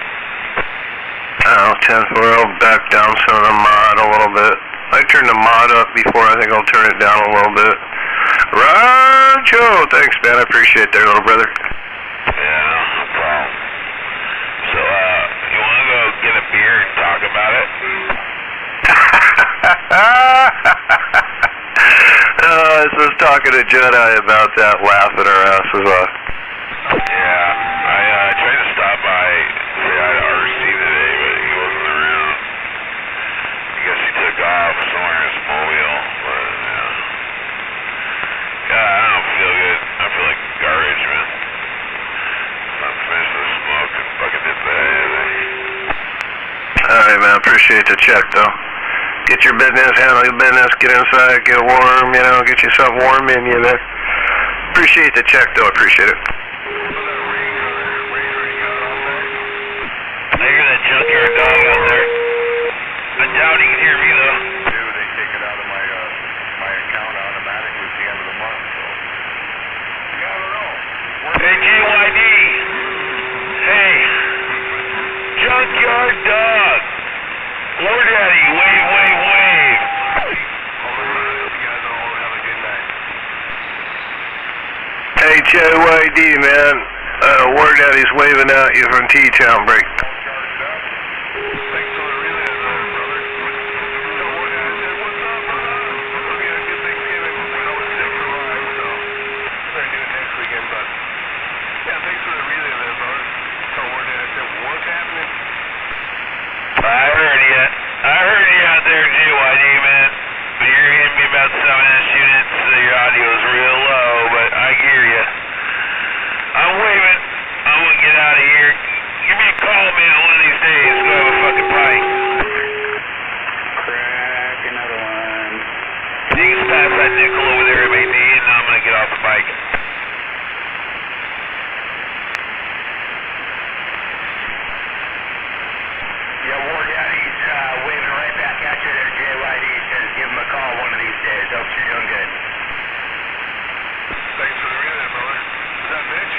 I don't know, 10th world, back down some of the mod a little bit. I turned the mod up before, I think I'll turn it down a little bit. Rancho! Thanks, man, I appreciate that, little brother. Yeah, no problem. So, you want to go get a beer and talk about it? I was just talking to Jedi about that, laughing our asses off. Yeah, I tried to stop by, say hi to RC today, but he wasn't around. I guess he took off somewhere in his mobile, but, yeah, I don't feel good. I feel like garbage, man. I'm finished with smoke and fucking did bad. Alright, man, appreciate the check, though. Get your business, handle your business, get inside, get warm, get yourself warm in you, man. Appreciate the check, though, appreciate it. I hear that junkyard dog out there. I doubt he can hear me, though. Dude, they take it out of my account automatically at the end of the month, so. Yeah, I don't know. Hey, JYD. Hey. Junkyard dog. War Daddy, wave, wave, wave. You guys all have a good night. Hey, JYD, man. War Daddy's waving at you from T-Town break. All charged up. Thanks for the relay, brother. So War Daddy said, what's up, brother? Hope you had a good Thanksgiving. I know it's sick for life, so we're going to do it next weekend, but yeah, thanks for the relay there, brother. So War Daddy said, what's happening? I heard you. I heard you out there, JYD, man. You're hitting me about 7 inch units, so your audio is real low, but I hear you. I'm waving. I'm gonna get out of here. Give me a call, man, one of these days. Go have a fucking pint. Crack another one. You can pass that nickel over there, MAD, and I'm gonna get off the bike. Yeah, War Daddy's waving right back at you there, JYD. Says give him a call one of these days. Hope you're doing good. Thanks for the relay, brother. Is that Mitch?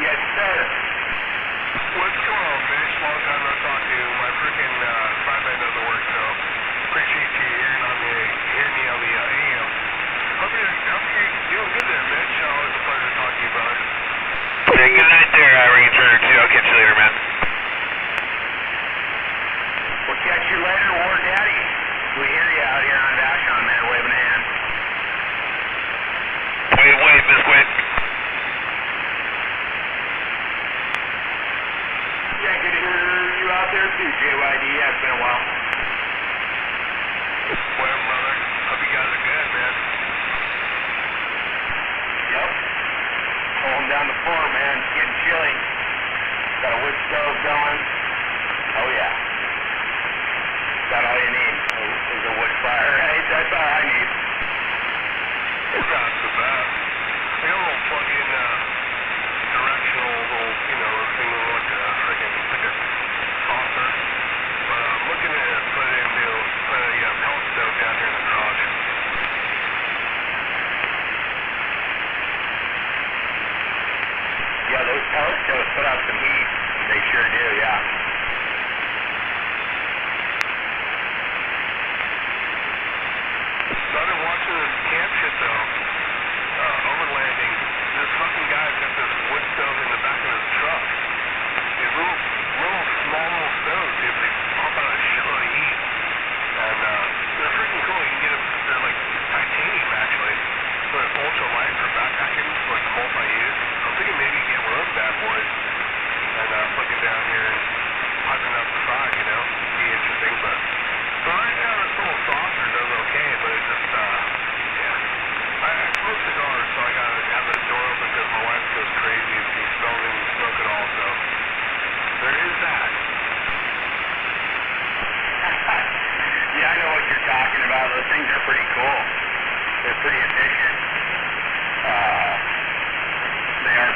Yes, sir. What's going on, Mitch? Long time no talk to you. My freaking sideband doesn't work, so appreciate you hearing me on the AM. Hope you're doing good there, Mitch. Always a pleasure to talk to you, brother. Hey, good night there, Irene Turner, too. I'll catch you later, man. We'll catch you later, War Daddy. We hear you out here on Vashon, man, waving a hand. Wait, Biscuit. Yeah, good to hear you out there too, JYD. Yeah, it's been a while. Well, brother, hope you guys are good, man. Yep. Pulling down the floor, man. It's getting chilly. Got a wood stove going. Oh, yeah. Got all you need is a wood fire, right? That's all I need. It's not so bad. I got a little plug-in directional little, thing that looks like a saucer. But I'm looking to put it into a pellet stove down here in the garage. Yeah, those pellet stoves put out some heat. They sure do, yeah.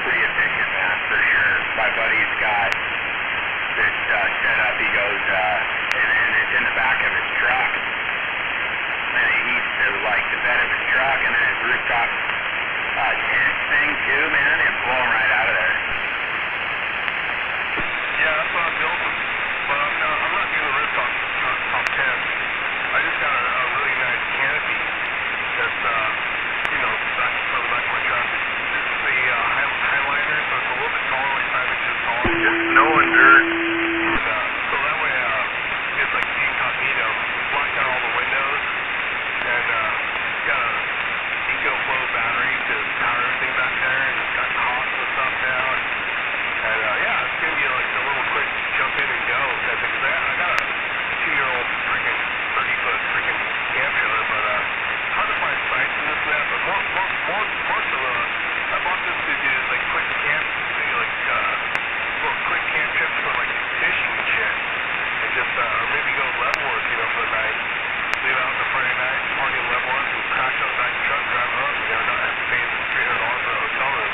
pretty efficient, man, for sure. My buddy's got this set up. He goes, and it's in the back of his truck. And he heats the bed of his truck and then his rooftop tent thing too, man. It's blowing right out of there. Yeah, that's what I'm building. But I'm not doing the rooftop top tent. I just got a really nice canopy that's, back from the back of my truck. This is the Highliner, so it's a little bit taller, like 5 inches taller. Just snow and dirt. So that way, it's like incognito. Blocked out all the windows, and got a EcoFlow battery to power everything back there, and it's got costs and stuff now. And yeah, it's gonna be like a little quick jump in and go kind of thing. Cause I got a 2-year-old freaking 30-foot freaking camp trailer, but hard to find sites in this and that. But most of I bought this to do like quick camp, little quick camp trips for like fishing and shit, and just maybe go Leavenworth, for the night. Leave out on the Friday night, party in Leavenworth, and crash out the back of the truck, drive home. Not have to pay the $300 for a hotel room.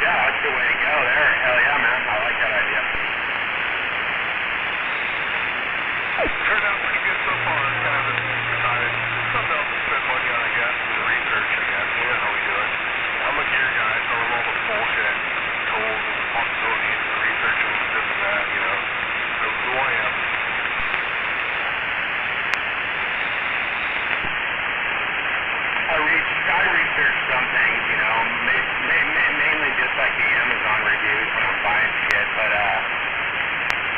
Yeah, that's the way to go there. Hell yeah, man. I like that idea. Turned out pretty good so far. It's kind of decided. Something else to spend money on, I guess, and research, I guess. You know how we do it. I'm a gear guy, so I'm all the bullshit, tools and responsibilities and research and this and that, who I am. I research some things, mainly just like the Amazon reviews when I'm buying shit, but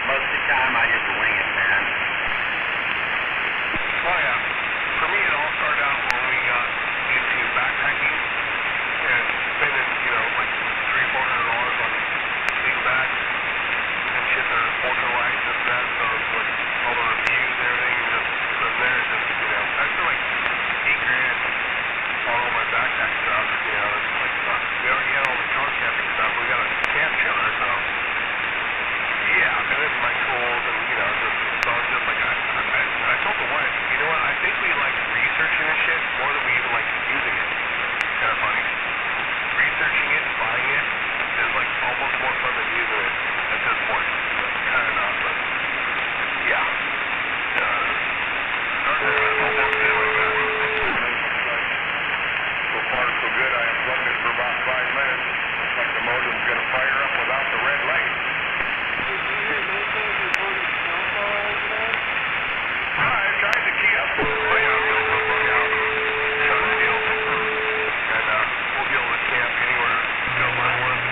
most of the time I just wing it, man. Oh yeah. For me, it all started out when we got into backpacking and spending, like $300-400 on sleeping bags and shit that are ultralight, this and that. So like all the reviews and everything, just from there, I spent like $8,000 on all my backpack stuff. It's like we already had all the car camping stuff. We got a camp trailer, so yeah, and then my tools and so I was just like I told the wife, you know what? I think we like researching this shit more than we even like using it. Kind of funny. Researching it, buying it is like almost more fun than using it at this point. Kind of not, but yeah. Starting to almost feel like that. So far, so good. I unplugged it for about 5 minutes. Looks like the modem's going to fire up without the red light. I tried to key up. But yeah, we'll bug out, shut the deal, and we'll be able to camp anywhere. Go Leavenworth,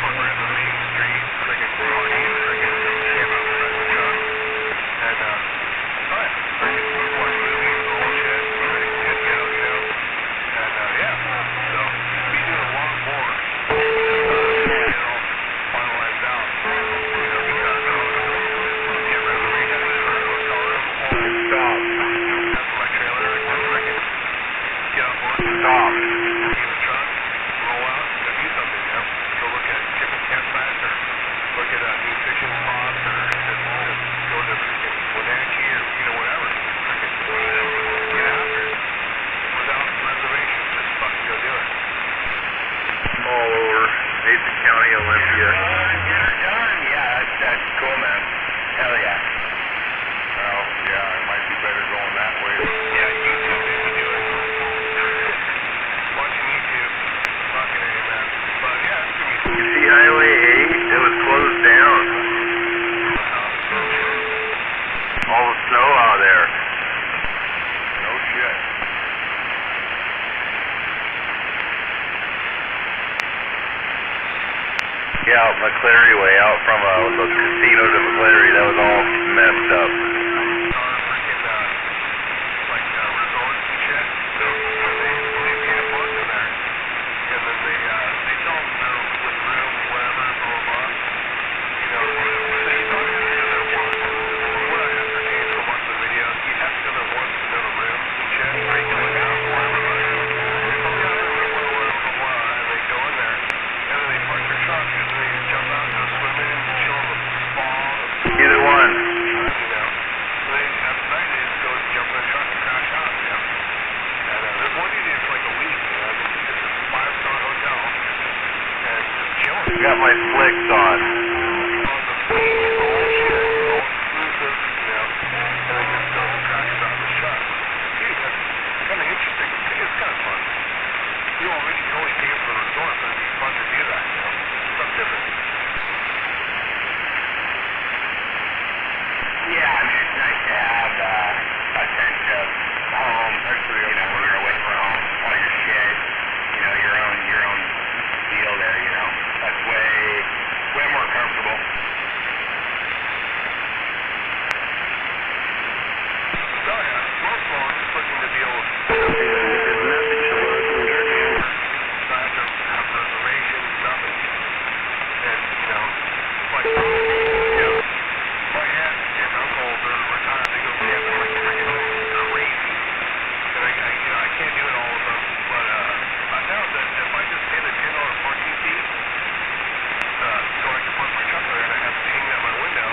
park right on the main street, freaking party, freaking camp out the back of the truck, and freaking watch movies, bullshit, freaking get go, and yeah, so be doing a lot more. Get it all finalized out, because get reservations for a hotel room. Stop. That's my trailer. I freaking get on board. Stop. Get in the truck, roll out, go do something, Go look at different campsites or look at new fishing spots or just go to freaking Wenatchee or, whatever. Freaking get after it. Without reservations, just fucking go do it. All over Mason County, Olympia. You're done. Yeah, that's cool, man. Hell yeah. Well, yeah, it might be better going that way. Yeah, YouTube made me do it. Watching YouTube. Fucking A, man. But yeah, it's gonna be You see Highway 8? It was closed down. All the snow out there. no shit. Yeah, out McCleary way, out from the casino to McCleary. That was all messed up. Freaking, resorts and shit. So they camp once in there. And then they tell them they're with room, whatever, blah, blah, blah. So you don't have to go there once. From what I ascertained from watching the videos, you have to go there once to know the rooms and shit. Or you can look out for everybody. They tell me, blah, blah, blah, and they go in there. And then they park their truck, and then they jump out and go swimming and chill in the fall. Either one. got my flicks on. Yeah, I mean, it's nice to have a sense of home, you know, when you're away from home, all your shit, you know, your own deal there, you know. That's way more comfortable. Oh yeah, most of all, I'm just looking to deal with not to have reservations, nothing. And, you know, like, my aunt and uncle, they're retired, they go camping like freaking crazy. And I can't do it all of them, but I found that if I just hit a $10 parking fee, so I can park my truck there and I have it hanging out my window,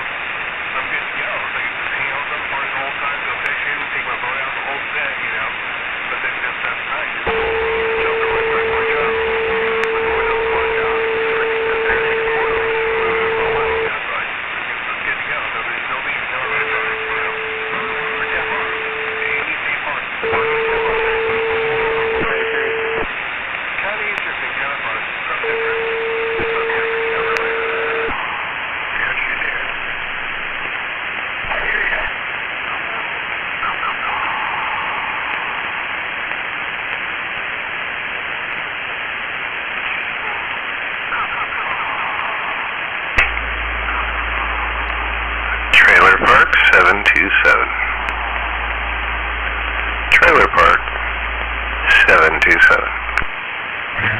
I'm good to go. So I can just hang out with them, party the whole time, go fishing, take my boat out, the whole set, you know. But then just that's nice. Jump to my truck, my job, with the windows closed out, so I can sit there and take a photo. That's right. It's good to go. No need to know about it, you know. For $10. Any park. Kind of interesting, kind of fun. Something different. Something different, you know, really. Yes, you did. I hear ya. Trailer Park 727. Trailer Park 727.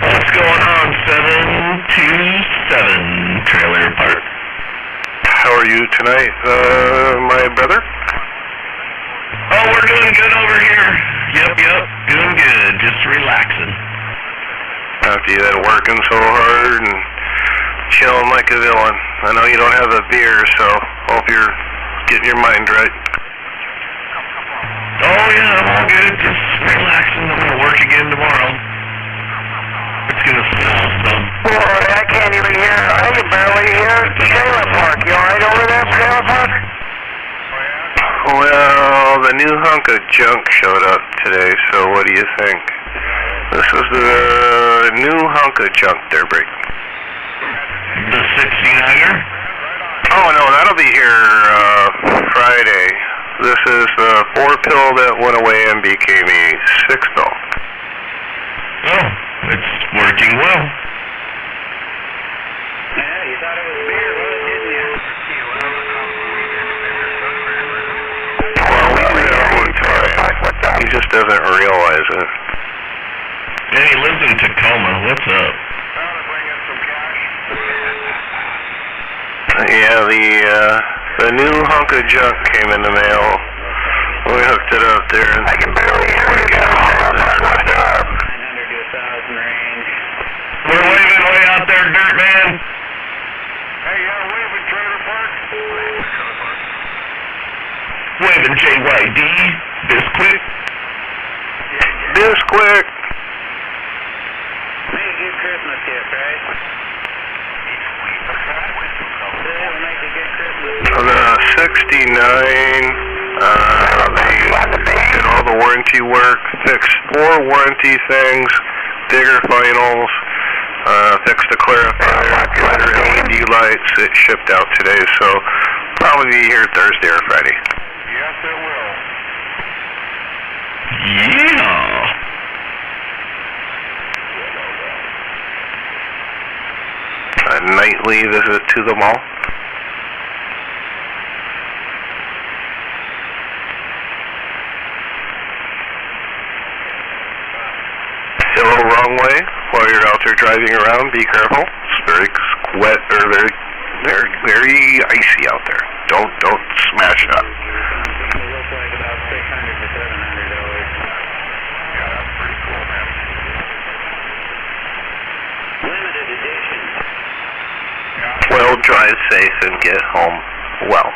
What's going on, 727 Trailer Park? How are you tonight, my brother? Oh, we're doing good over here. Yep, doing good. Just relaxing. After you been working so hard and chilling like a villain. I know you don't have a beer, so hope you're getting your mind right. Oh, yeah, I'm all good. Just relaxing. I'm going to work again tomorrow. It's going to snow, so. Boy, I can't even hear. I can barely hear Trailer Park. You alright over there, Trailer Park? Well, the new hunk of junk showed up today, so what do you think? This is the new hunk of junk there, Break. The 69er? Oh, no, that'll be here Friday. This is the 4-pill that went away and became a 6-pill. Oh, it's working well. Yeah, you thought it was beer, didn't you? Well, we do that one time. He just doesn't realize it. And he lives in Tacoma. What's up? Yeah, the new hunk of junk came in the mail. We hooked it up there. I can barely hear you guys. 900 to 1,000 range. We're waving way out there, Dirt Man. Hey, waving Trailer Park. Waving JYD. Bisquick. Bisquick. Make a good Christmas gift, right? We'll make a good Christmas gift. The 69, they did all the warranty work, fixed 4 warranty things, bigger finals, fixed the clarifier, better LED lights. It shipped out today, so probably be here Thursday or Friday. Yes, it will. Yeah. A nightly visit to the mall. Hello, wrong way. While you're out there driving around, be careful. It's very wet, or very icy out there. Don't smash it up. It looks like about $600 to $700. Yeah, that's pretty cool, man. Limited edition. Well, drive safe and get home well.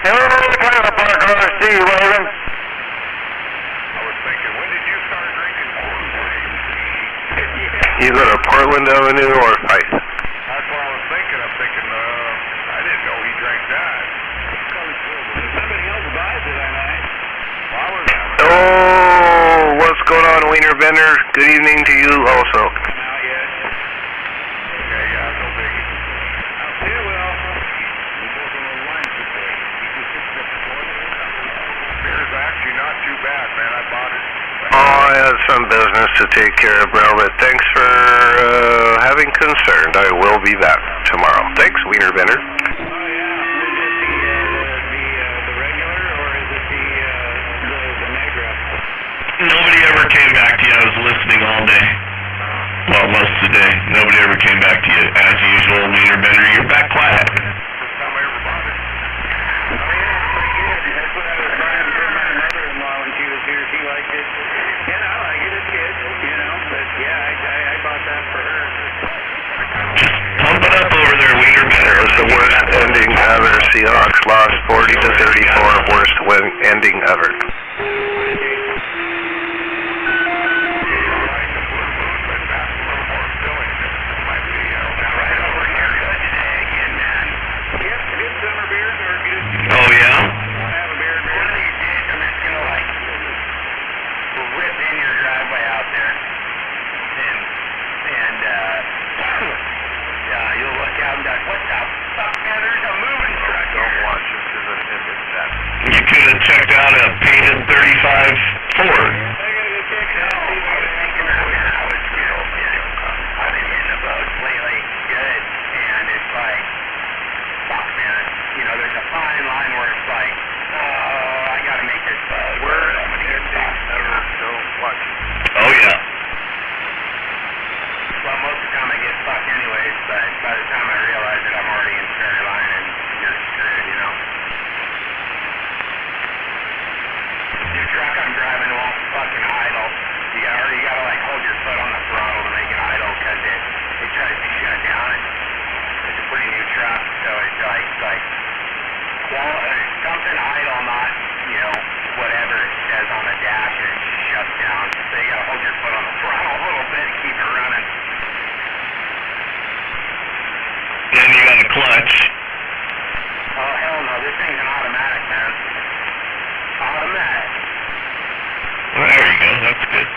Hello, Trailer Park, RC, Logan. I was thinking, when did you start drinking Coors Light? You go to Portland Avenue or Fife? That's what I was thinking. I'm thinking, I didn't know he drank that. Somebody else buys it, I might. Well, I was having Oh, what's going on, Wiener Bender? Good evening to you also. come out yet. Okay, yeah, no biggie. Yeah, well, we both on the line today. Beer's actually not too bad, man. I bought it. Oh, I had some business to take care of, bro, but thanks for having concern. I will be back tomorrow. Thanks, Wiener Bender. Oh, yeah. Is it the regular, or is it the Negra? Nobody ever came back to you. I was listening all day. Well, most of the day. Nobody ever came back to you. As usual, Wiener Bender, you're back quiet. First time I ever bought it. Oh, yeah, it's pretty good. That's what I was buying for my mother-in-law when she was here. She liked it. Yeah, I like it as kids, you know. But, yeah, I bought that for her. Pump it up over there, Wiener Bender. It was the worst ending ever. Seahawks lost 40-34. Worst ending ever. Oh, yeah? You could have checked out a painted 35 Ford. Oh, yeah. Well, most of the time I get fucked anyways, but by the time I realize that I'm already in center line and you're screwed, you know. Your truck I'm driving won't fucking idle. You gotta like hold your foot on the throttle to make it idle because it tries to shut down. It's a pretty new truck, so it's like something idle, not, you know, whatever it says on the dash, and it just shuts down. So you gotta hold your foot on the throttle a little bit to keep it running. Then you got a clutch. Oh, hell no. This thing's an automatic, man. Automatic. Well, there you go. That's good.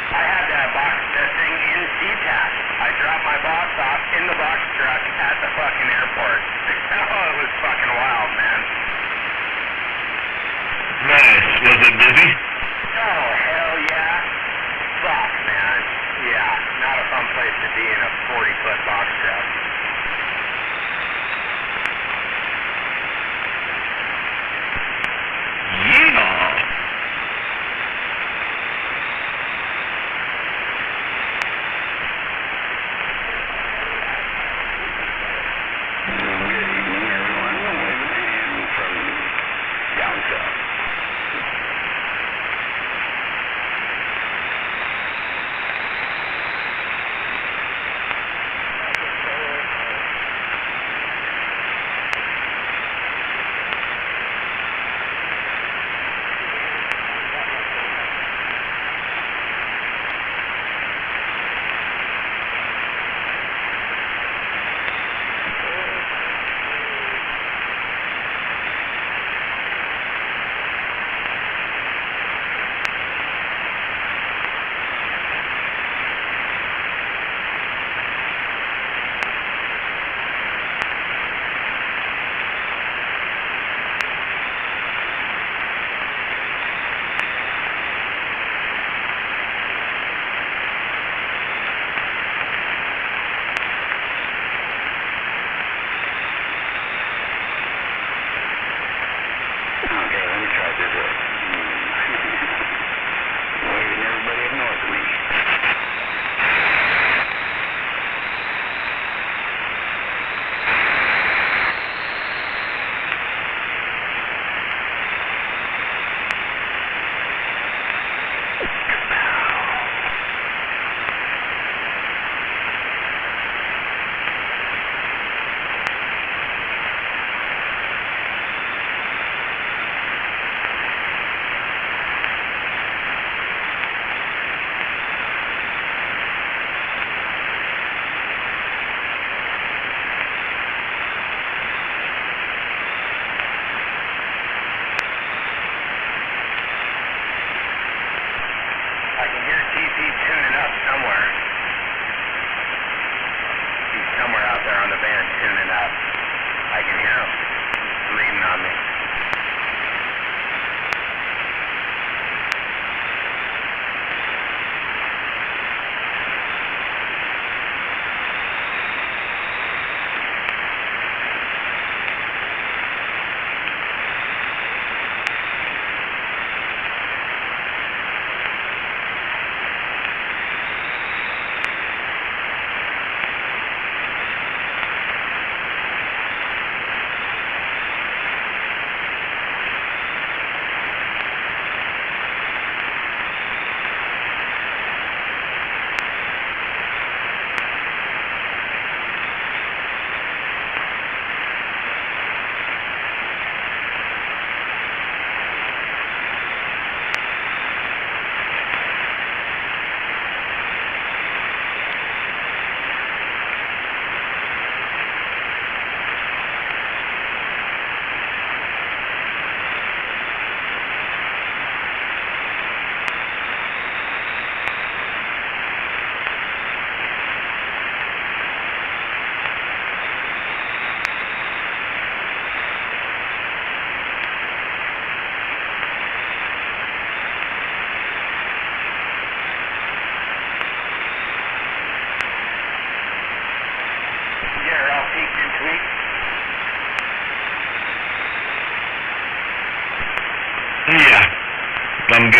I had that thing in CTAC. I dropped my box off in the box truck at the fucking airport. Oh, it was fucking wild, man. Nice. Was it busy? Oh, hell yeah. Fuck, man. Yeah, not a fun place to be in a 40-foot box truck. Yeah.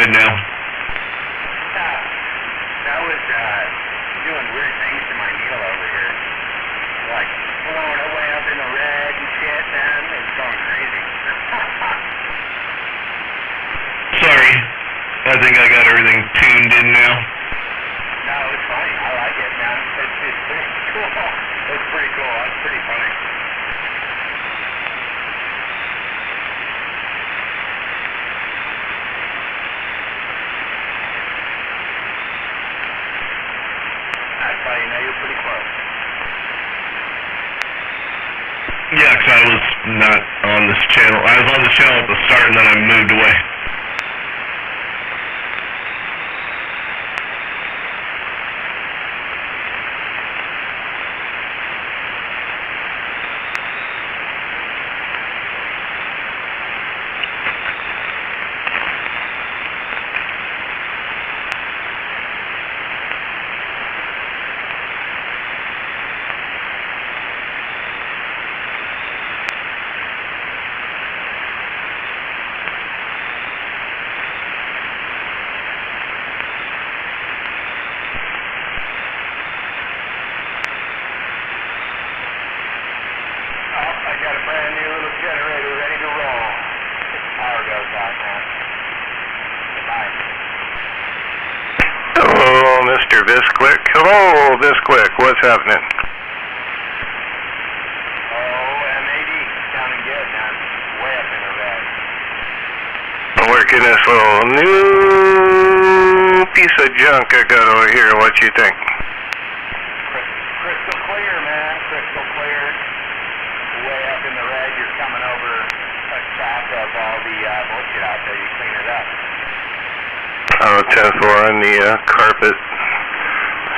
good now. That was doing weird things to my needle over here. Like blowing away up in the red and shit, man. It's going crazy. Sorry. I think I got everything tuned in now. No, it's funny. I like it, man. It's pretty cool. It's pretty cool. That's pretty funny. That's how you know you're pretty close. Yeah, 'cause I was not on this channel. I was on this channel at the start and then I moved away. I got a brand new little generator ready to roll. Power goes out now. Goodbye. Hello, Mr. Visquick. Hello, Visquick. What's happening? Oh, M80. Sounding good, man. Way up in the red. I'm working this little new piece of junk I got over here. What you think? Crystal clear, man. Crystal clear. Way up in the red. You're coming over a track of all the bullshit out there. You clean it up. 10-4 on the carpet.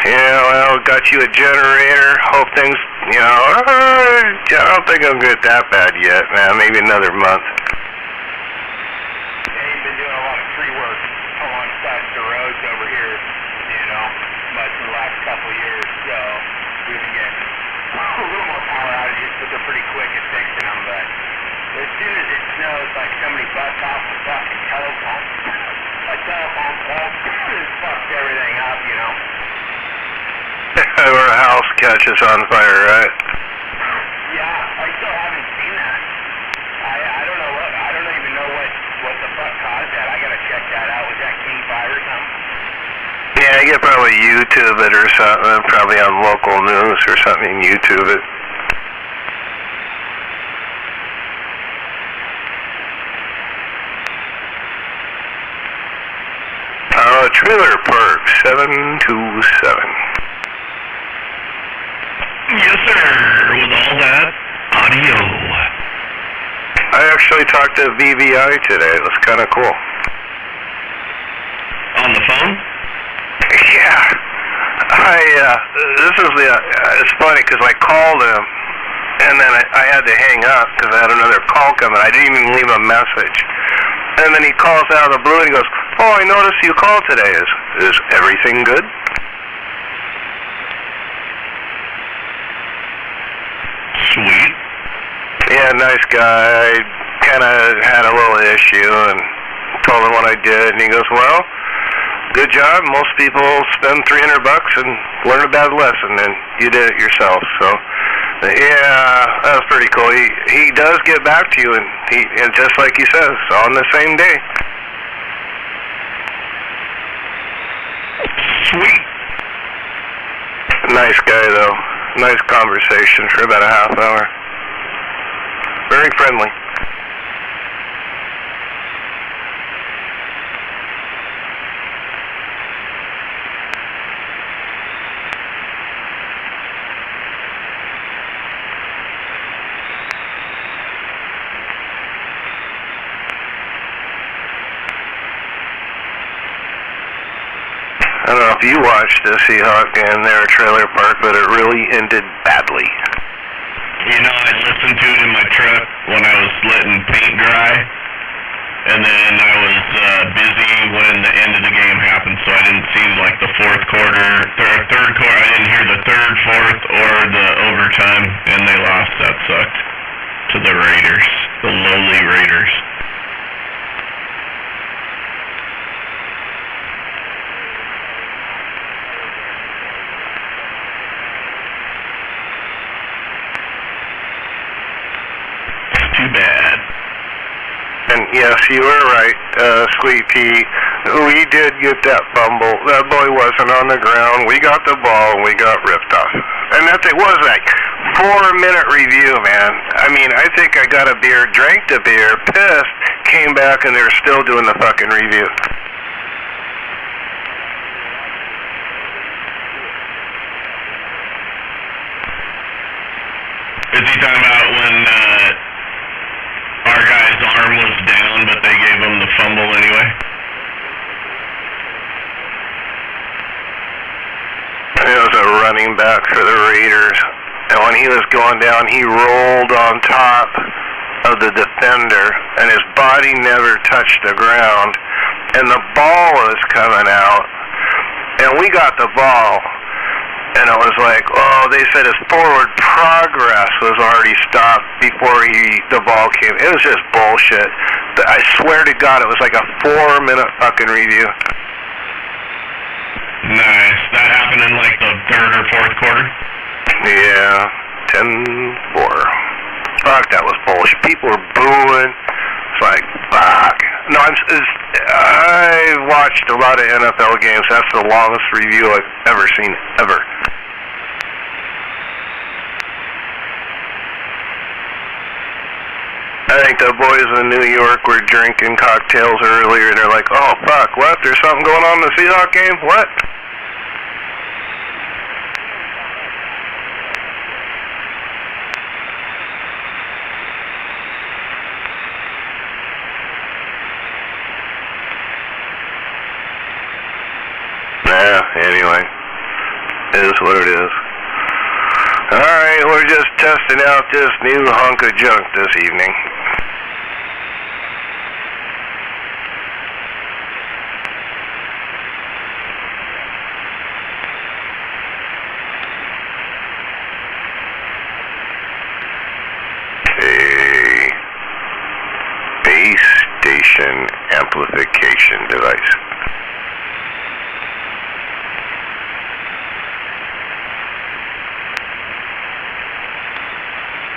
Yeah, well, got you a generator. Hope things, I don't think I'm good that bad yet, man. Maybe another month. Yeah, you've been doing a lot of tree work alongside the roads over here, much in the last couple of years. So we've been getting a little more power outages, but they're pretty quick at fixing them. But as soon as it snows, like somebody busts off the fucking telephone pole, it fucks everything up, Or a house catches on fire, right? Yeah, I still haven't seen that. I don't know what, I don't even know what the fuck caused that. I gotta check that out. Was that King Fire or something? Yeah, you could probably YouTube it or something. Probably on local news or something. YouTube it. Trailer Park 727. Yes, sir. With all that audio. I actually talked to VVI today. It was kind of cool. On the phone? Yeah. It's funny because I called him and then I had to hang up because I had another call coming. I didn't even leave a message. And then he calls out of the blue and he goes, "Oh, I noticed you called today. Is everything good?" Sweet. Yeah, nice guy. Kind of had a little issue and told him what I did. And he goes, "Well, good job. Most people spend $300 and learn a bad lesson, and you did it yourself." So, yeah, that was pretty cool. He does get back to you, and just like he says, on the same day. Sweet. Nice guy, though. Nice conversation for about a half hour. Very friendly. I don't know if you watched the Seahawk game there at Trailer Park, but it really ended badly. I listened to it in my truck when I was letting paint dry, and then I was busy when the end of the game happened, so I didn't see the third quarter. I didn't hear the third, fourth, or the overtime, and they lost. That sucked to the Raiders, the lowly Raiders. Yes, you were right, Sweet Pea. We did get that fumble. That boy wasn't on the ground. We got the ball and we got ripped off. And that's it was like 4-minute review, man. I mean, I think I got a beer, drank the beer, pissed, came back and they're still doing the fucking review. Is he talking about when our guy's arm was down, but they gave him the fumble anyway? It was a running back for the Raiders. And when he was going down, he rolled on top of the defender, and his body never touched the ground. And the ball was coming out, and we got the ball. And it was like, oh, they said his forward progress was already stopped before the ball came. It was just bullshit. I swear to God, it was like a 4-minute fucking review. Nice. That happened in like the third or fourth quarter? Yeah, 10-4. Fuck, that was bullshit. People were booing. It's like, fuck. No, I've watched a lot of NFL games. That's the longest review I've ever seen, ever. I think the boys in New York were drinking cocktails earlier, and they're like, oh, fuck, what? There's something going on in the Seahawks game? What? Anyway, it is what it is. Alright, we're just testing out this new hunk of junk this evening. A base station amplification device.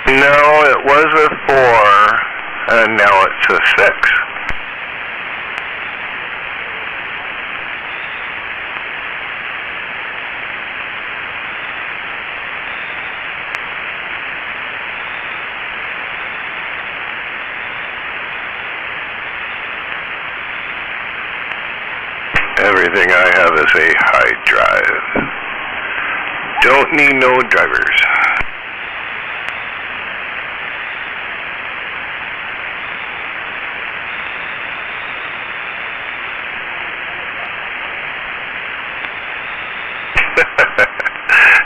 No, it was a 4, and now it's a 6. Everything I have is a high drive. Don't need no drivers.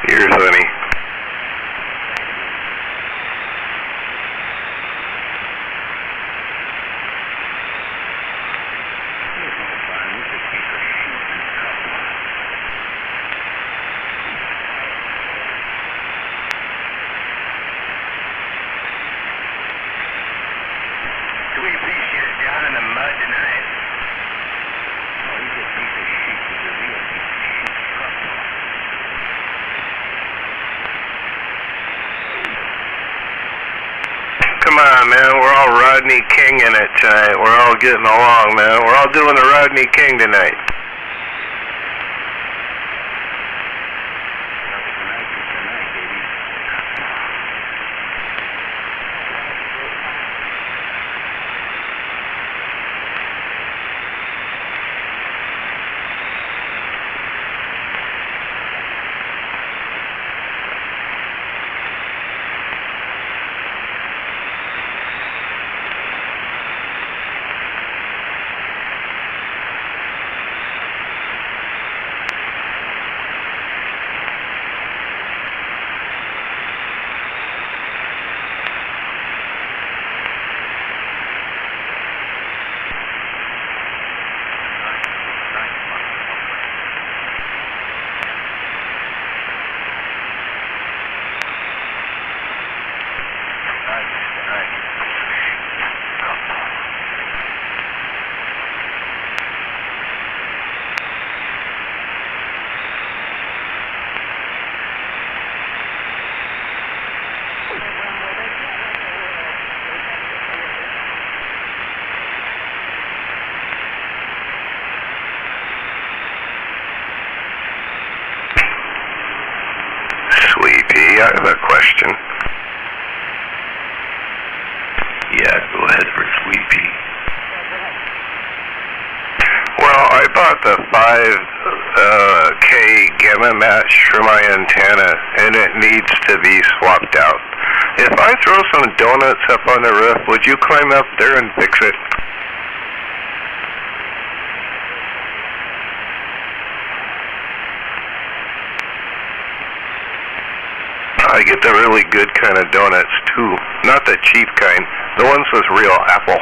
You're funny. Come on, man, we're all Rodney King in it tonight. We're all getting along, man. We're all doing the Rodney King tonight. I have a question. Yeah, go ahead for Sweet Pea. Well, I bought the 5K gamma match for my antenna, and it needs to be swapped out. If I throw some donuts up on the roof, would you climb up there and fix it? I get the really good kind of donuts too, not the cheap kind, the ones with real apple.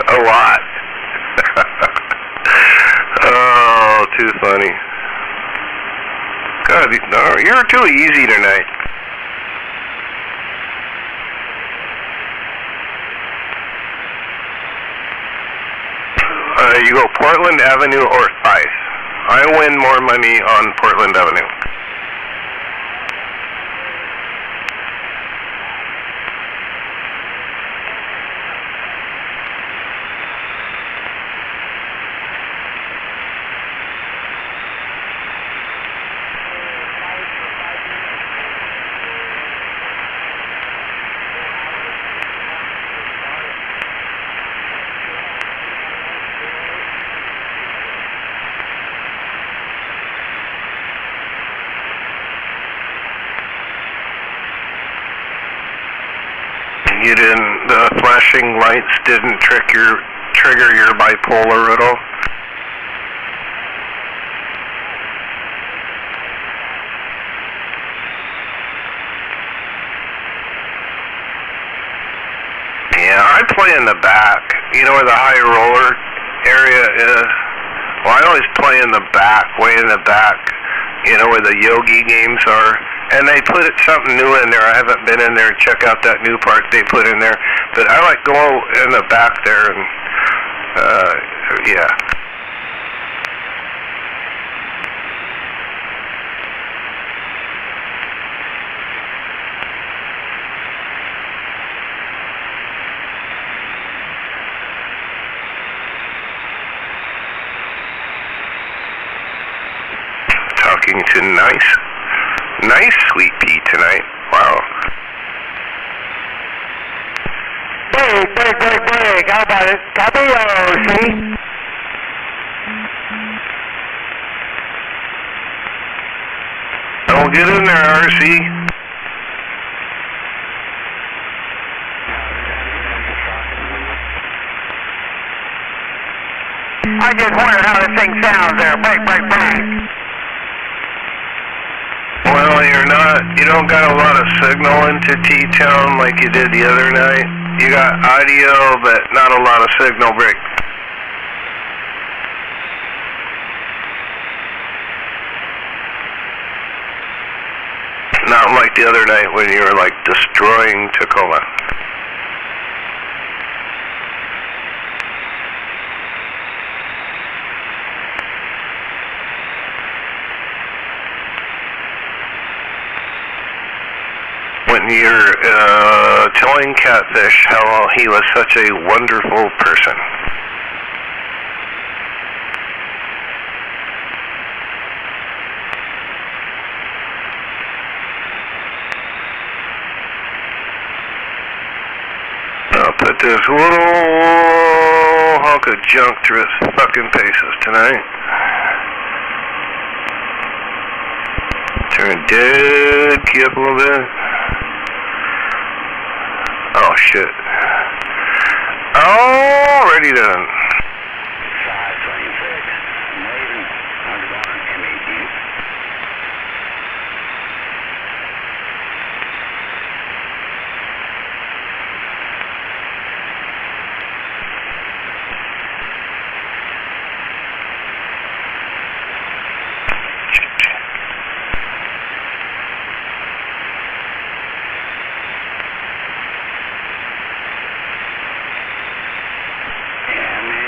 A lot. Oh, too funny. God, you're too easy tonight. You go Portland Avenue or Fife. I win more money on Portland Avenue. You didn't, the flashing lights didn't trigger your bipolar at all? Yeah, I play in the back. You know where the high roller area is? Well, I always play in the back, way in the back. You know where the Yogi games are? And they put something new in there. I haven't been in there and check out that new part they put in there. But I like go in the back there and, yeah. Talking to nice Sweet Pea tonight. Wow. Break. How about it? Copy, see? Don't get in there, RC. I just wonder how this thing sounds there. Break. Well, you don't got a lot of signal into T-Town like you did the other night. You got audio, but not a lot of signal break. Not like the other night when you were like destroying Tacoma. When you're telling Catfish how he was such a wonderful person. I'll put this little hunk of junk through his fucking paces tonight. Turn dead key up a little bit. Oh shit. Already done. Yeah, man.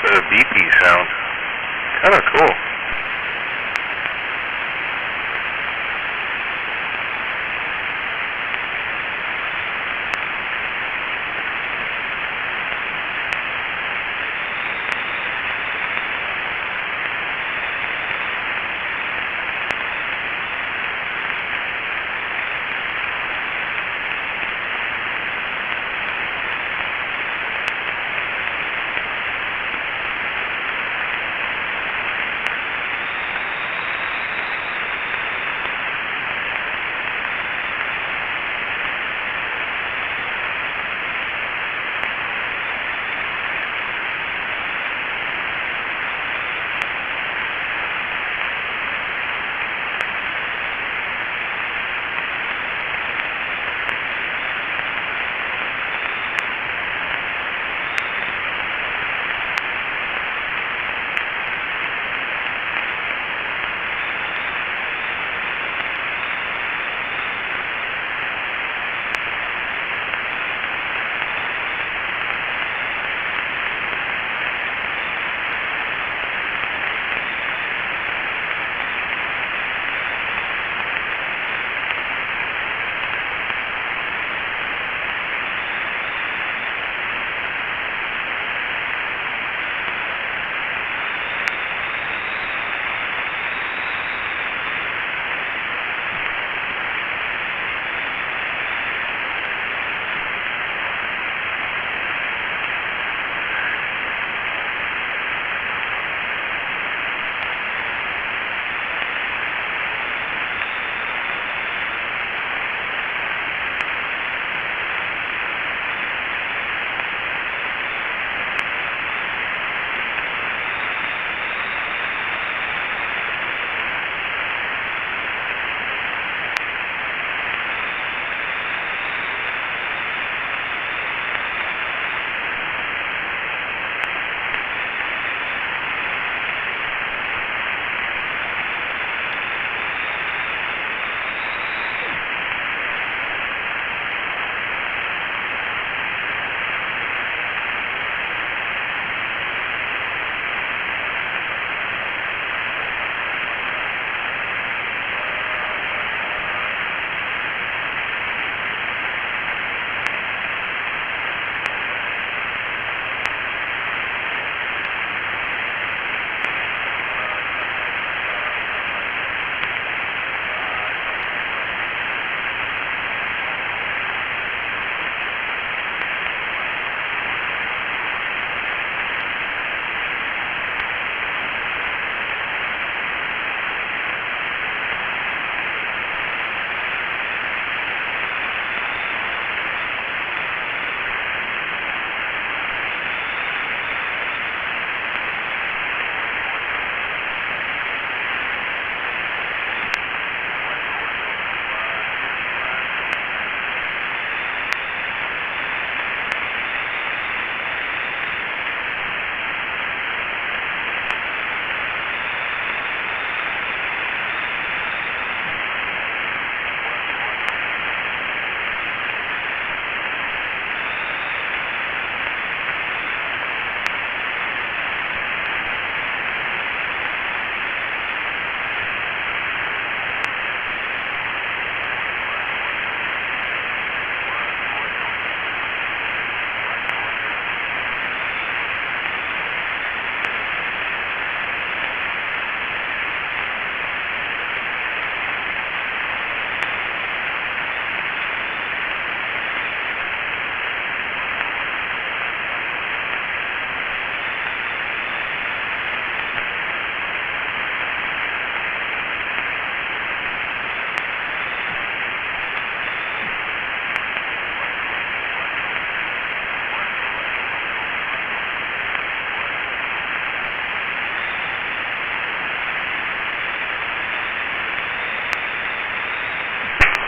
The beepy sound. Kind of cool.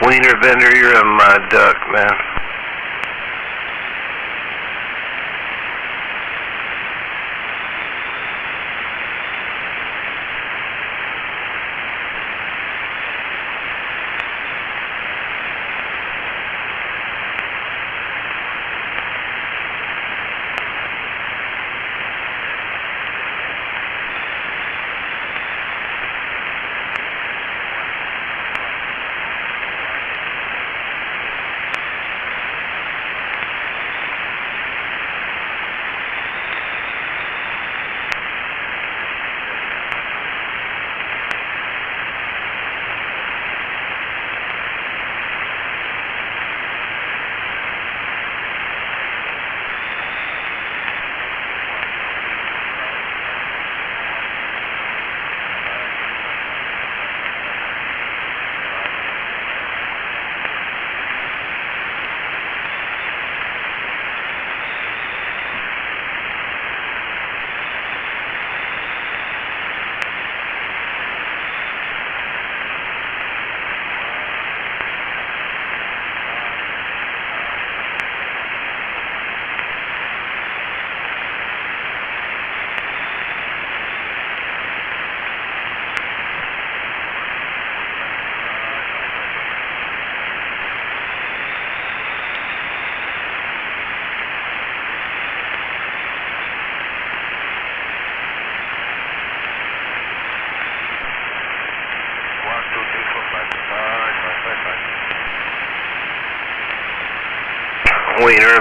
Wiener Bender, you're a mud duck, man.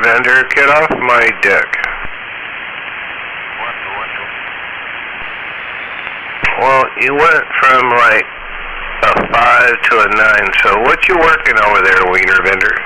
vendor, get off my dick. Well, you went from like a 5 to a 9, so what you working over there, wiener vendor?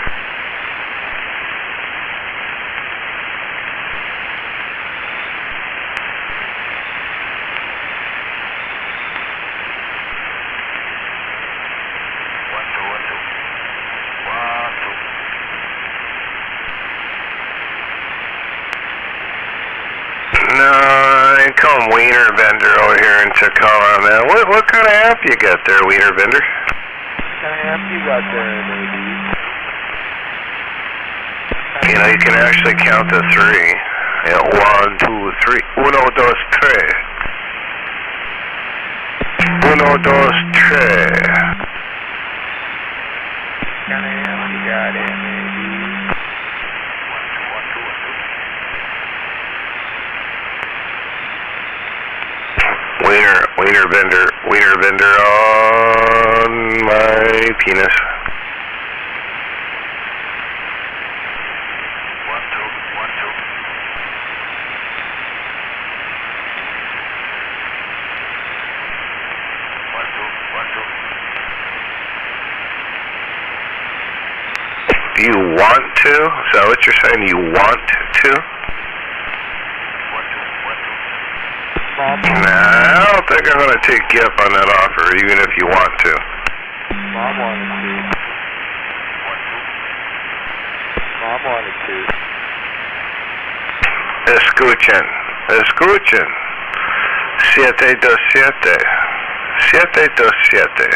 Call him Wiener Vendor over here in Tacoma, man. What kind of app you got there, Wiener Vendor? What kind of app you got there, baby? You know, you can actually count to 3. Yeah, 1, 2, 3. 1, 2, 3. 1, 2, 3. What kind of app you got there, baby? Wiener Vendor on my penis. 1, 2, 1, 2. Do you want to? Is that what you're saying? You want to? Nah, I don't think I'm going to take you up on that offer, even if you want to. Mom wanted to. Escuchen. 727. 727.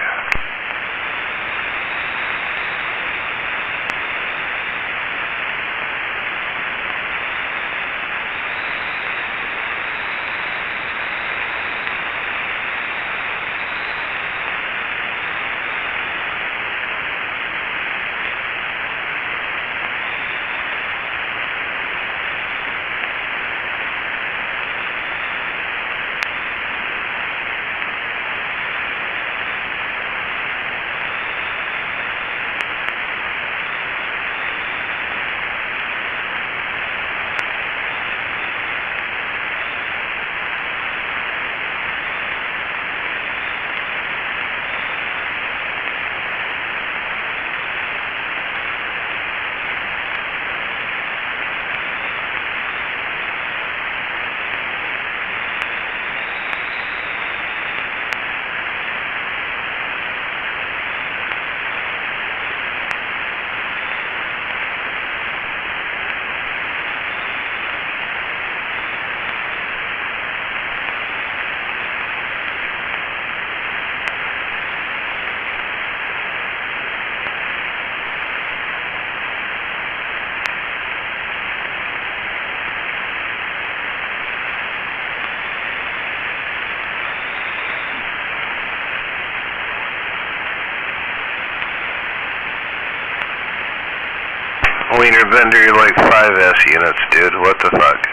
Wiener Vendor, you're like 5S units, dude. What the fuck?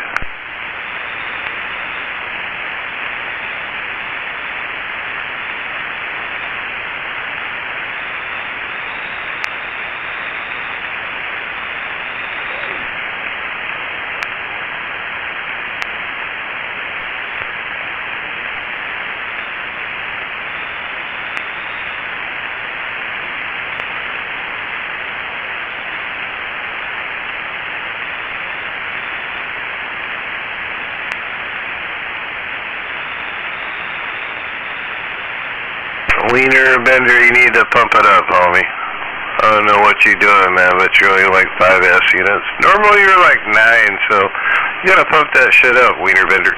Wiener Bender, you need to pump it up, homie. I don't know what you're doing, man, but you're only like 5S units. Normally you're like 9, so you gotta pump that shit up, Wiener Bender.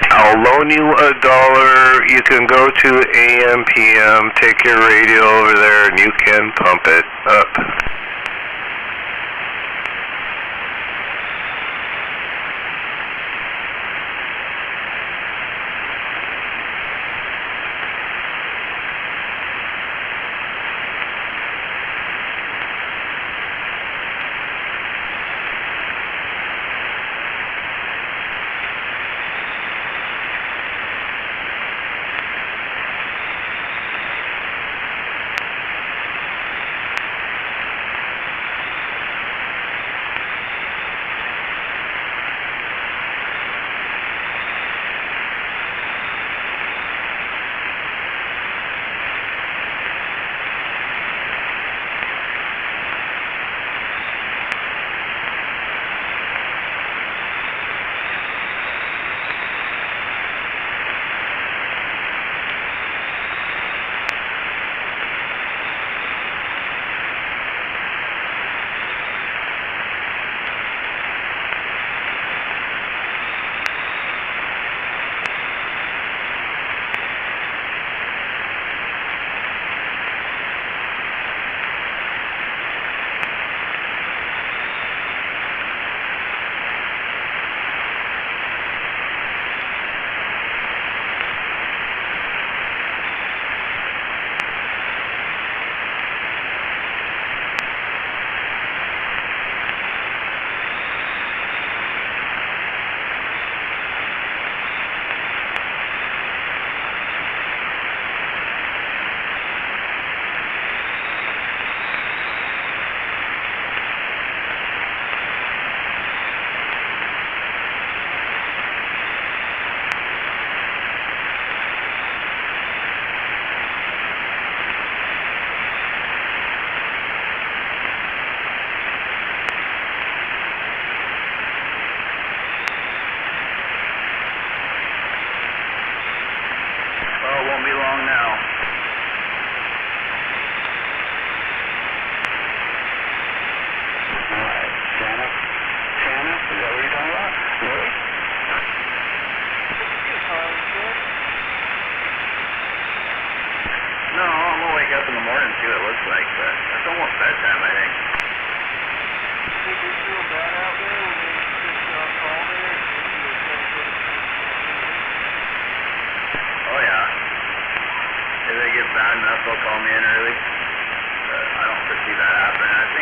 I'll loan you $1. You can go to AM, PM, take your radio over there, and you can pump it up.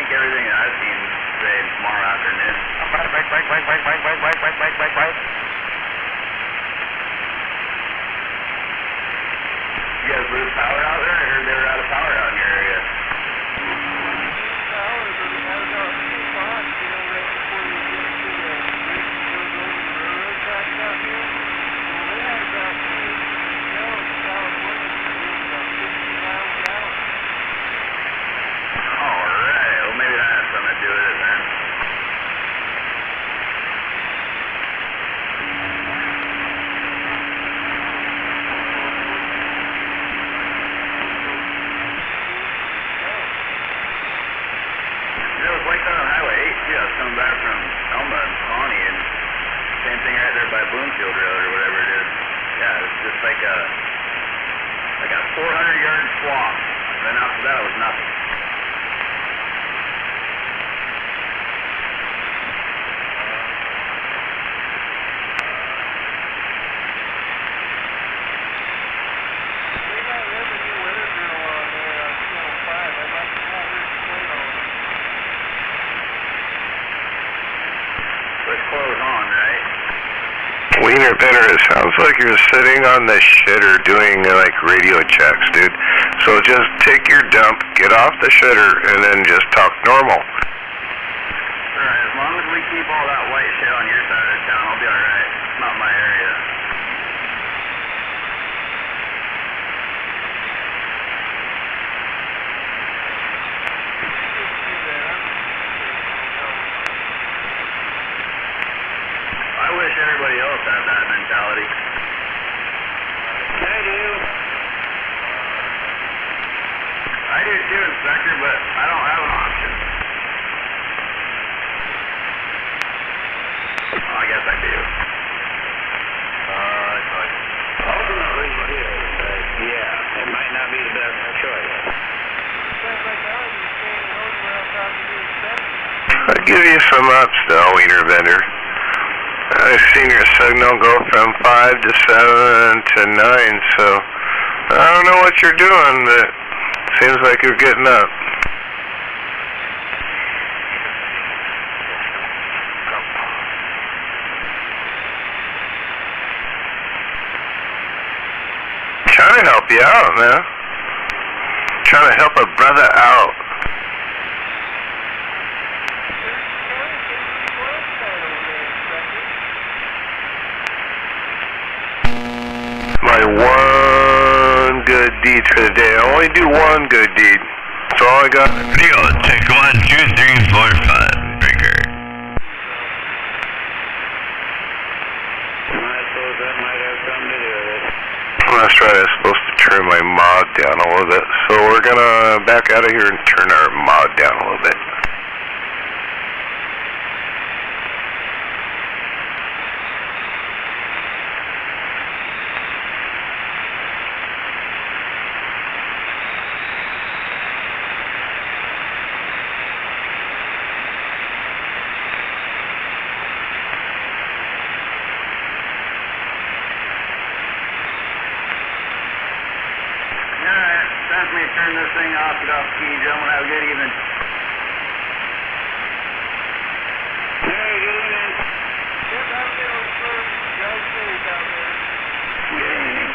think everything that I've seen today and tomorrow afternoon. Bye. You guys lose power out there? I heard they were out of power out in your area. Alright, well maybe that has something to do with it then. It was like that on Highway 8 too. I was coming back from Elma and Pawnee, and same thing right there by Bloomfield Road or whatever it is. Yeah, it's just like a 400-yard swath. Then after that, it was nothing. Let's close on, right? Wiener Bender, it sounds like you're sitting on the shitter doing like radio checks, dude. So just take your dump, get off the shitter, and then just talk normal. Alright, as long as we keep all that white shit on your side of the town, I'll be alright. It's not my area. I wish everybody else had that mentality. I do. I do too, Inspector, but I don't have an option. Oh, I guess I do. Ultimately, you do, but yeah, it might not be the best choice. I'll give you some ups though, Wiener Bender. I've seen your signal go from 5 to 7 to 9, so I don't know what you're doing, but it seems like you're getting up. Trying to help you out, man. Trying to help a brother out. My one good deed for the day. I only do one good deed. That's all I got. Deal, take 1, 2, 3, 4, 5. Breaker. I suppose that might have something to do with it. That's right, I was supposed to turn my mod down a little bit. So we're gonna back out of here and turn our mod down a little bit. Alright, time for me to turn this thing off, get off the key, gentlemen. Have a good evening. Hey, good evening. Good evening.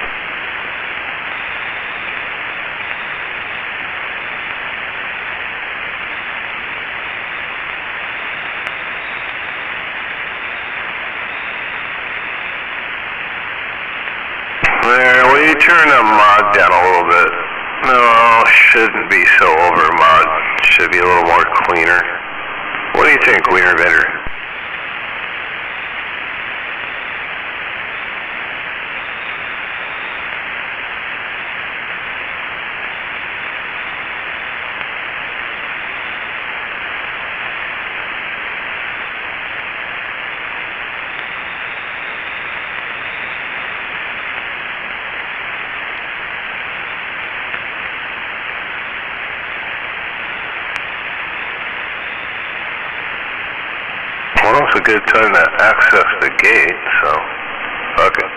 There, will you turn the mod down a little bit? No, shouldn't be so over mod. Should be a little more cleaner. What do you think, Wiener Bender? Well, it's a good time to access the gate, so fuck it.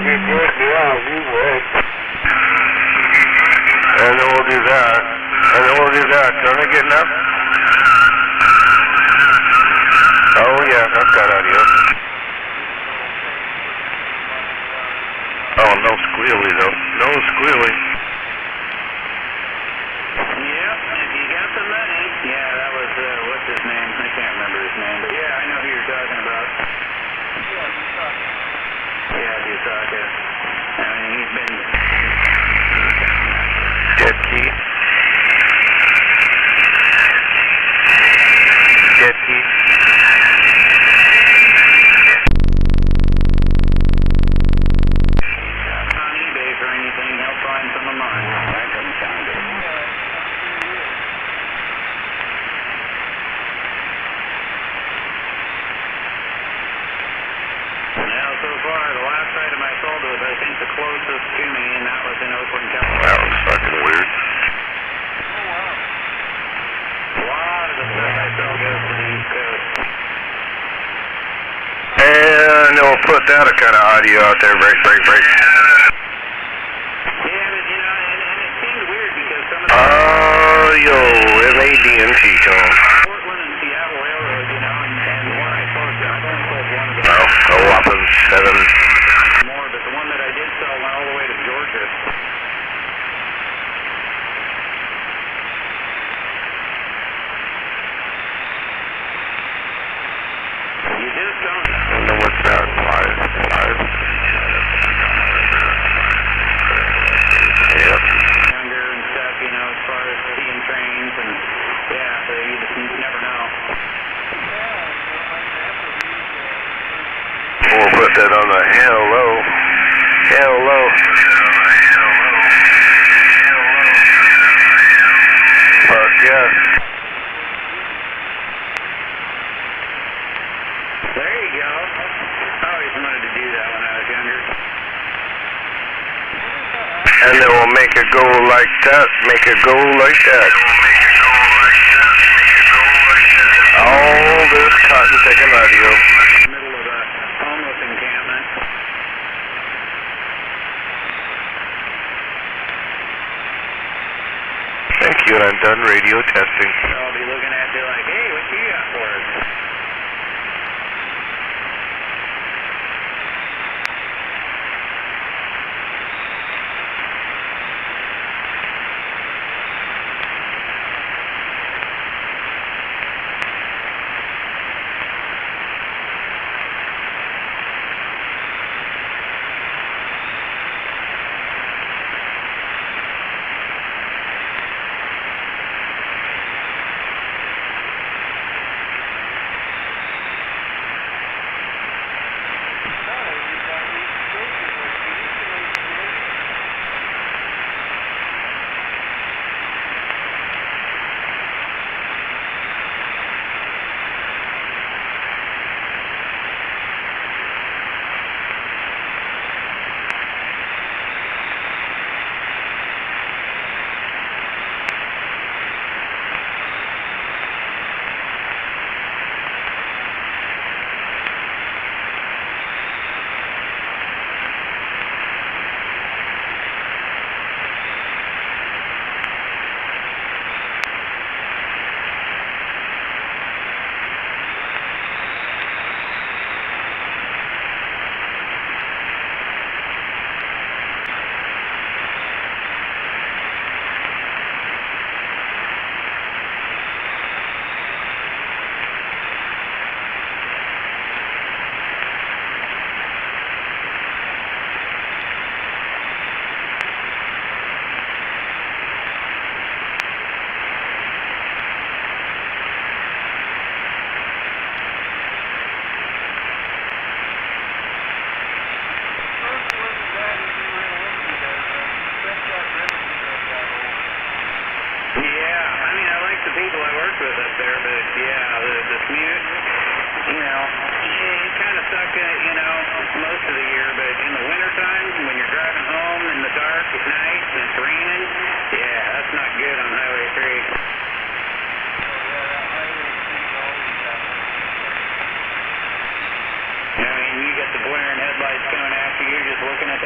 And then we'll do that. Don't I get enough? Oh yeah, that's got audio. Oh, no squealy though. No squealy. Yep, if you got the money. Yeah, that was, what's his name? I can't remember his name, but yeah, I know who you're talking about. Yeah, Dusaka. I mean, he's been... Dead key. Dead key. On eBay for anything, he'll find some of mine. That doesn't sound good. Now, so far, the last item I sold was, I think, the closest to me, and that was in Oakland, California. That was fucking weird. A lot of the stuff I sell goes to the East Coast. And we'll put that kind of audio out there. Break. Yeah, but, you know, and it seemed weird because some of the... Audio, MADNT tone. Portland and Seattle Railroad, you know, and the one I sold, I've only sold one of them. Well, a whopping 7. More, but the one that I did sell went all the way to Georgia. You just don't know. I don't know what's that. Live. Yep. Younger and stuff, you know, as far as seeing trains and, yeah, so you just never know. We'll put that on the hello. Fuck yes. There you go. I always wanted to do that when I was younger. And then we'll make it go like that. All this cotton picking audio. Middle of a homeless encampment. Thank you, and I'm done radio testing. So I'll be looking at you like, hey, what you got for us? people I worked with up there, but yeah, the commute, you know, it kind of sucked, you know, most of the year, but in the wintertime, when you're driving home in the dark at night and it's raining, yeah, that's not good on Highway 3. I mean, you got the blaring headlights coming after you, just looking at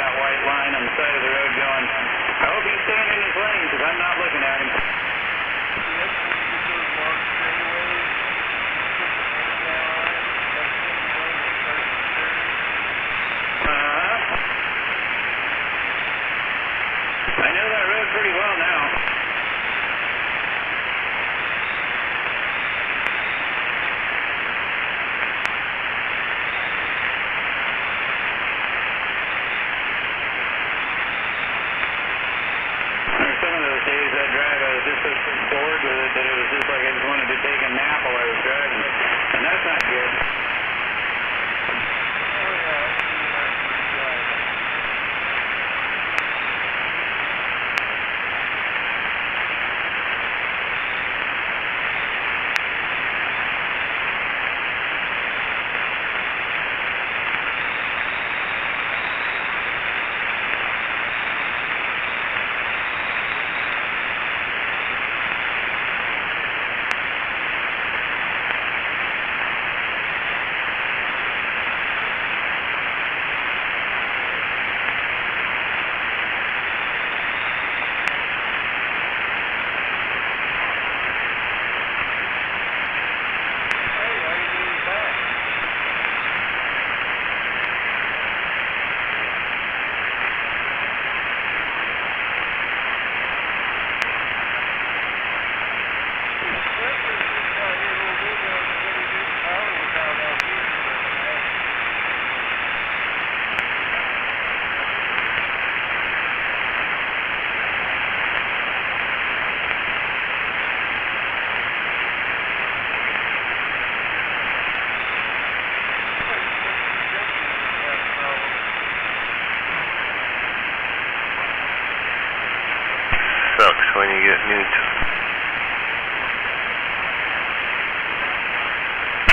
when you get new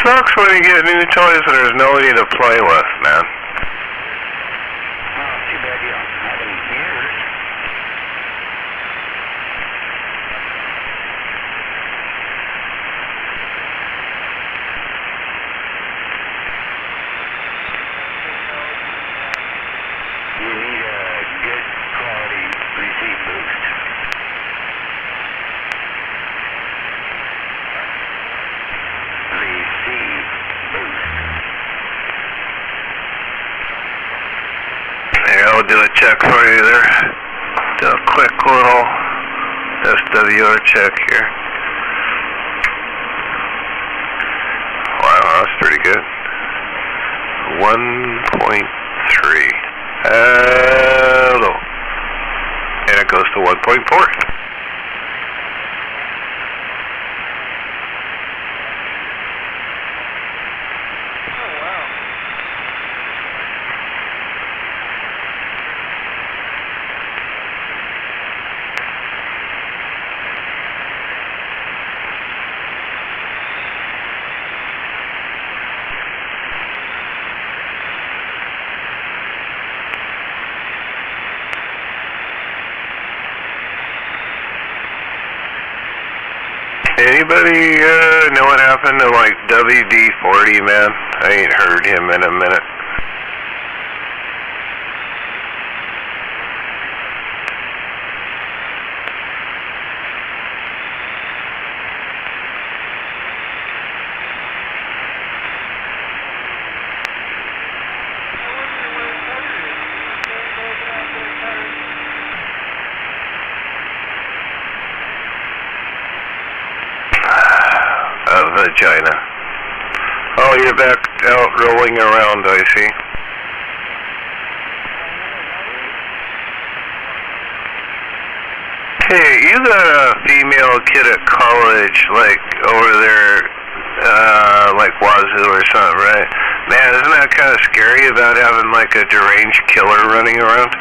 sucks when you get new toys and there's nobody to play with, man. Oh, too bad you don't have any gears. You need a good quality receipt boost. Receive boost. Here, I'll do a check for you there. Do a quick little SWR check here. Wow, that's pretty good. 1.3. Hello. And it goes to 1.4. Anybody know what happened to like WD-40, man? I ain't heard him in a minute. Vagina. Oh, you're back out rolling around, I see. Hey, you got a female kid at college, like, over there, like Wazoo or something, right? Man, isn't that kind of scary about having, like, a deranged killer running around?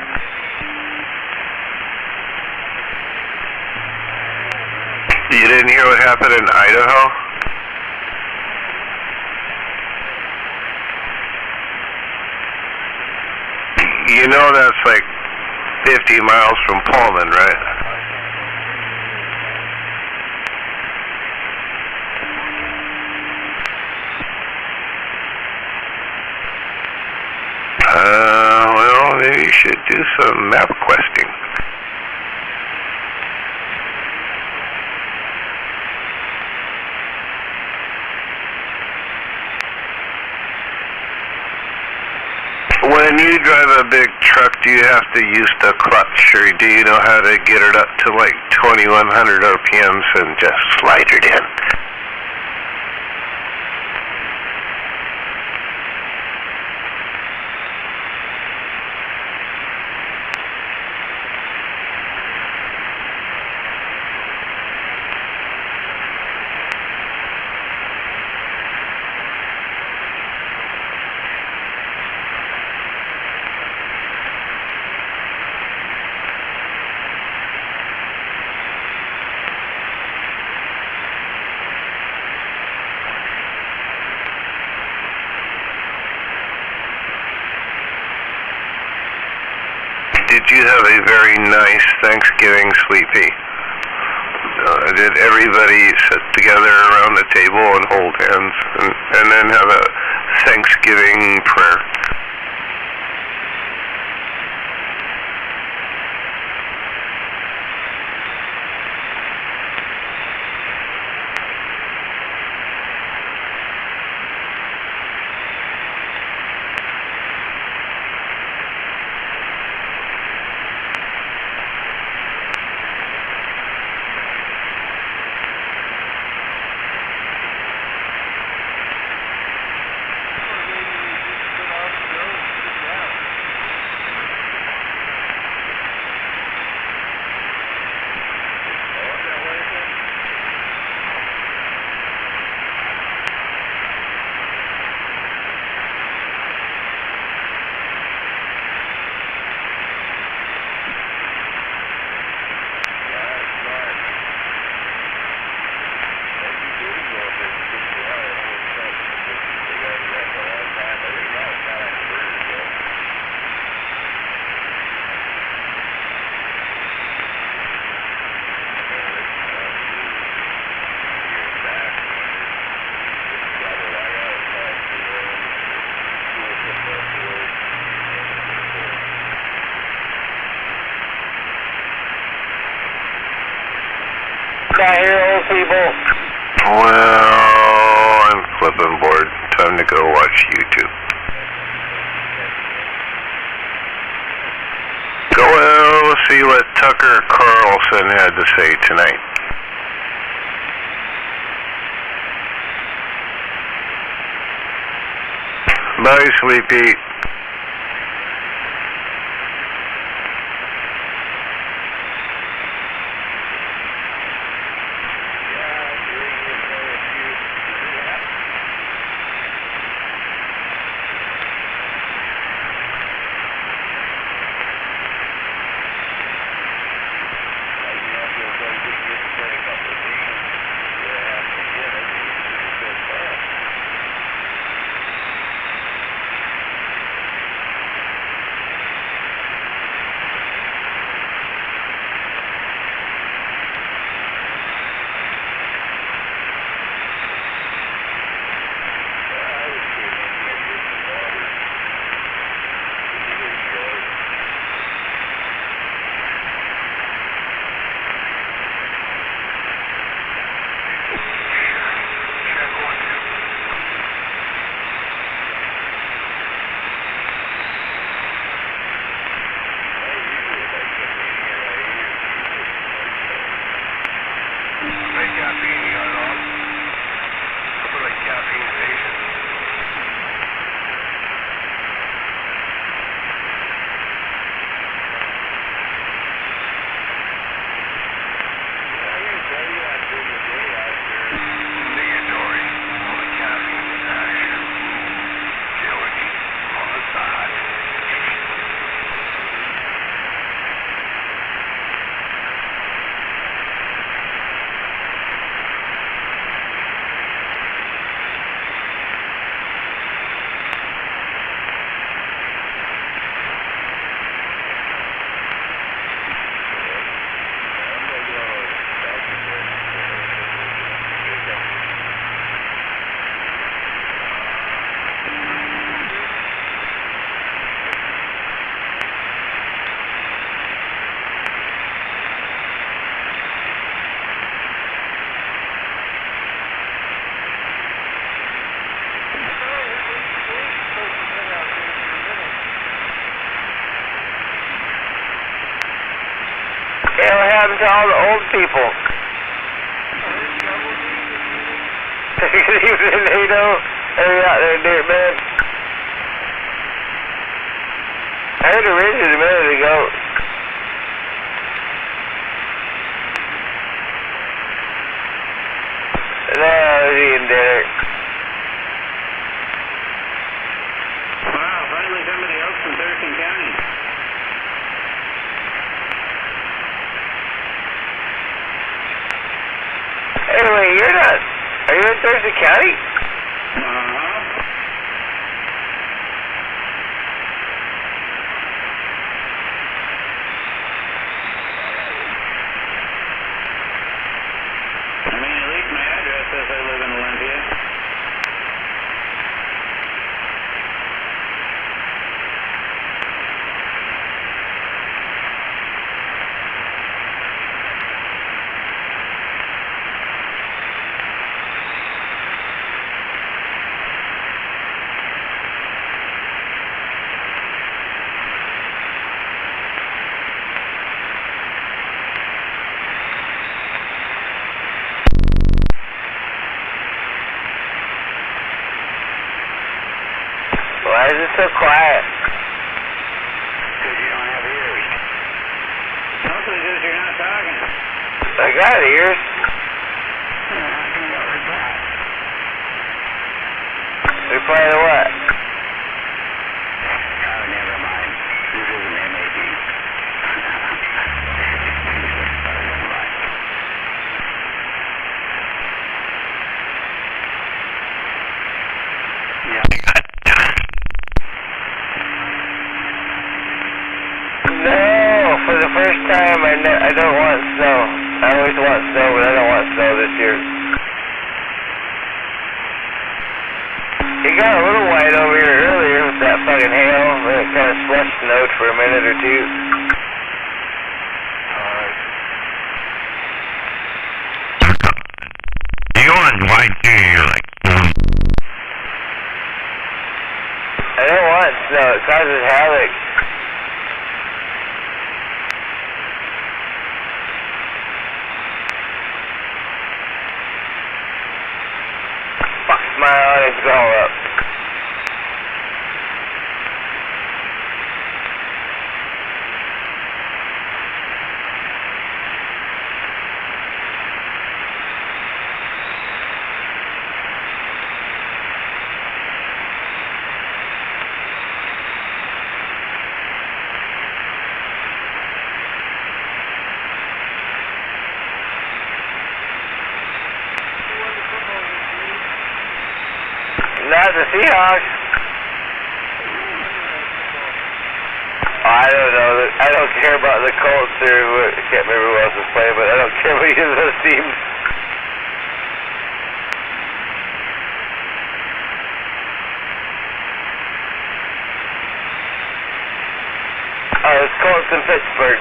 You didn't hear what happened in Idaho? You know that's like 50 miles from Pullman, right? Well, maybe you should do some map questing. When you drive a big truck, do you have to use the clutch, or do you know how to get it up to like 2100 RPMs and just slide it in? Did you have a very nice Thanksgiving, Sweet Pea? Did everybody sit together around the table and hold hands and then have a Thanksgiving prayer? I hear old people. Well, I'm flipping board. Time to go watch YouTube. Go see what Tucker Carlson had to say tonight. Bye, Sweet Pete. To all the old people. Even they know they're out there doing it, man. I heard a Richard a minute ago. No, I was eating dinner. Wow, finally somebody else from Thurston County. Anyway, you're not. Are you in Thurston County? I mean, at least my address says I live in Olympia. Why is it so quiet? Because you don't have ears. Mostly because you're not talking. I got ears. Reply to what? Oh, never mind. This is an MAD. No, for the first time I don't want snow. I always want snow, but I don't want snow this year. It got a little white over here earlier with that fucking hail, then it kind of slush snowed for a minute or two. about the Seahawks? I don't know. I don't care about the Colts or I can't remember who else is playing, but I don't care about either of those teams. Oh, it's Colts in Pittsburgh.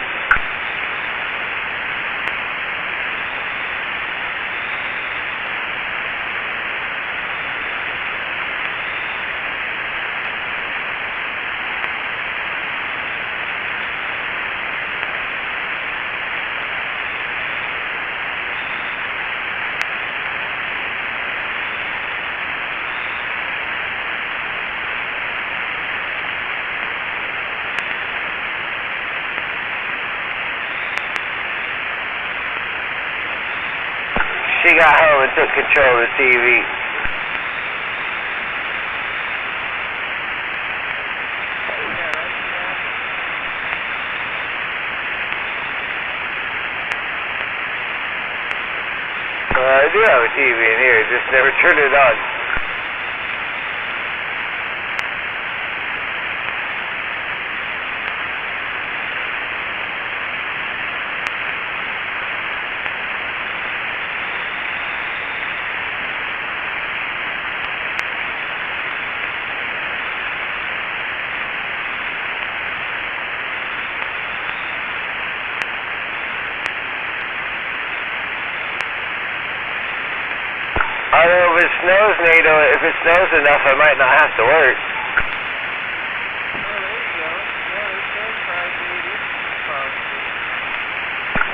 She got home and took control of the TV. I do have a TV in here, just never turned it on. I don't know if it snows, NATO. If it snows enough, I might not have to work.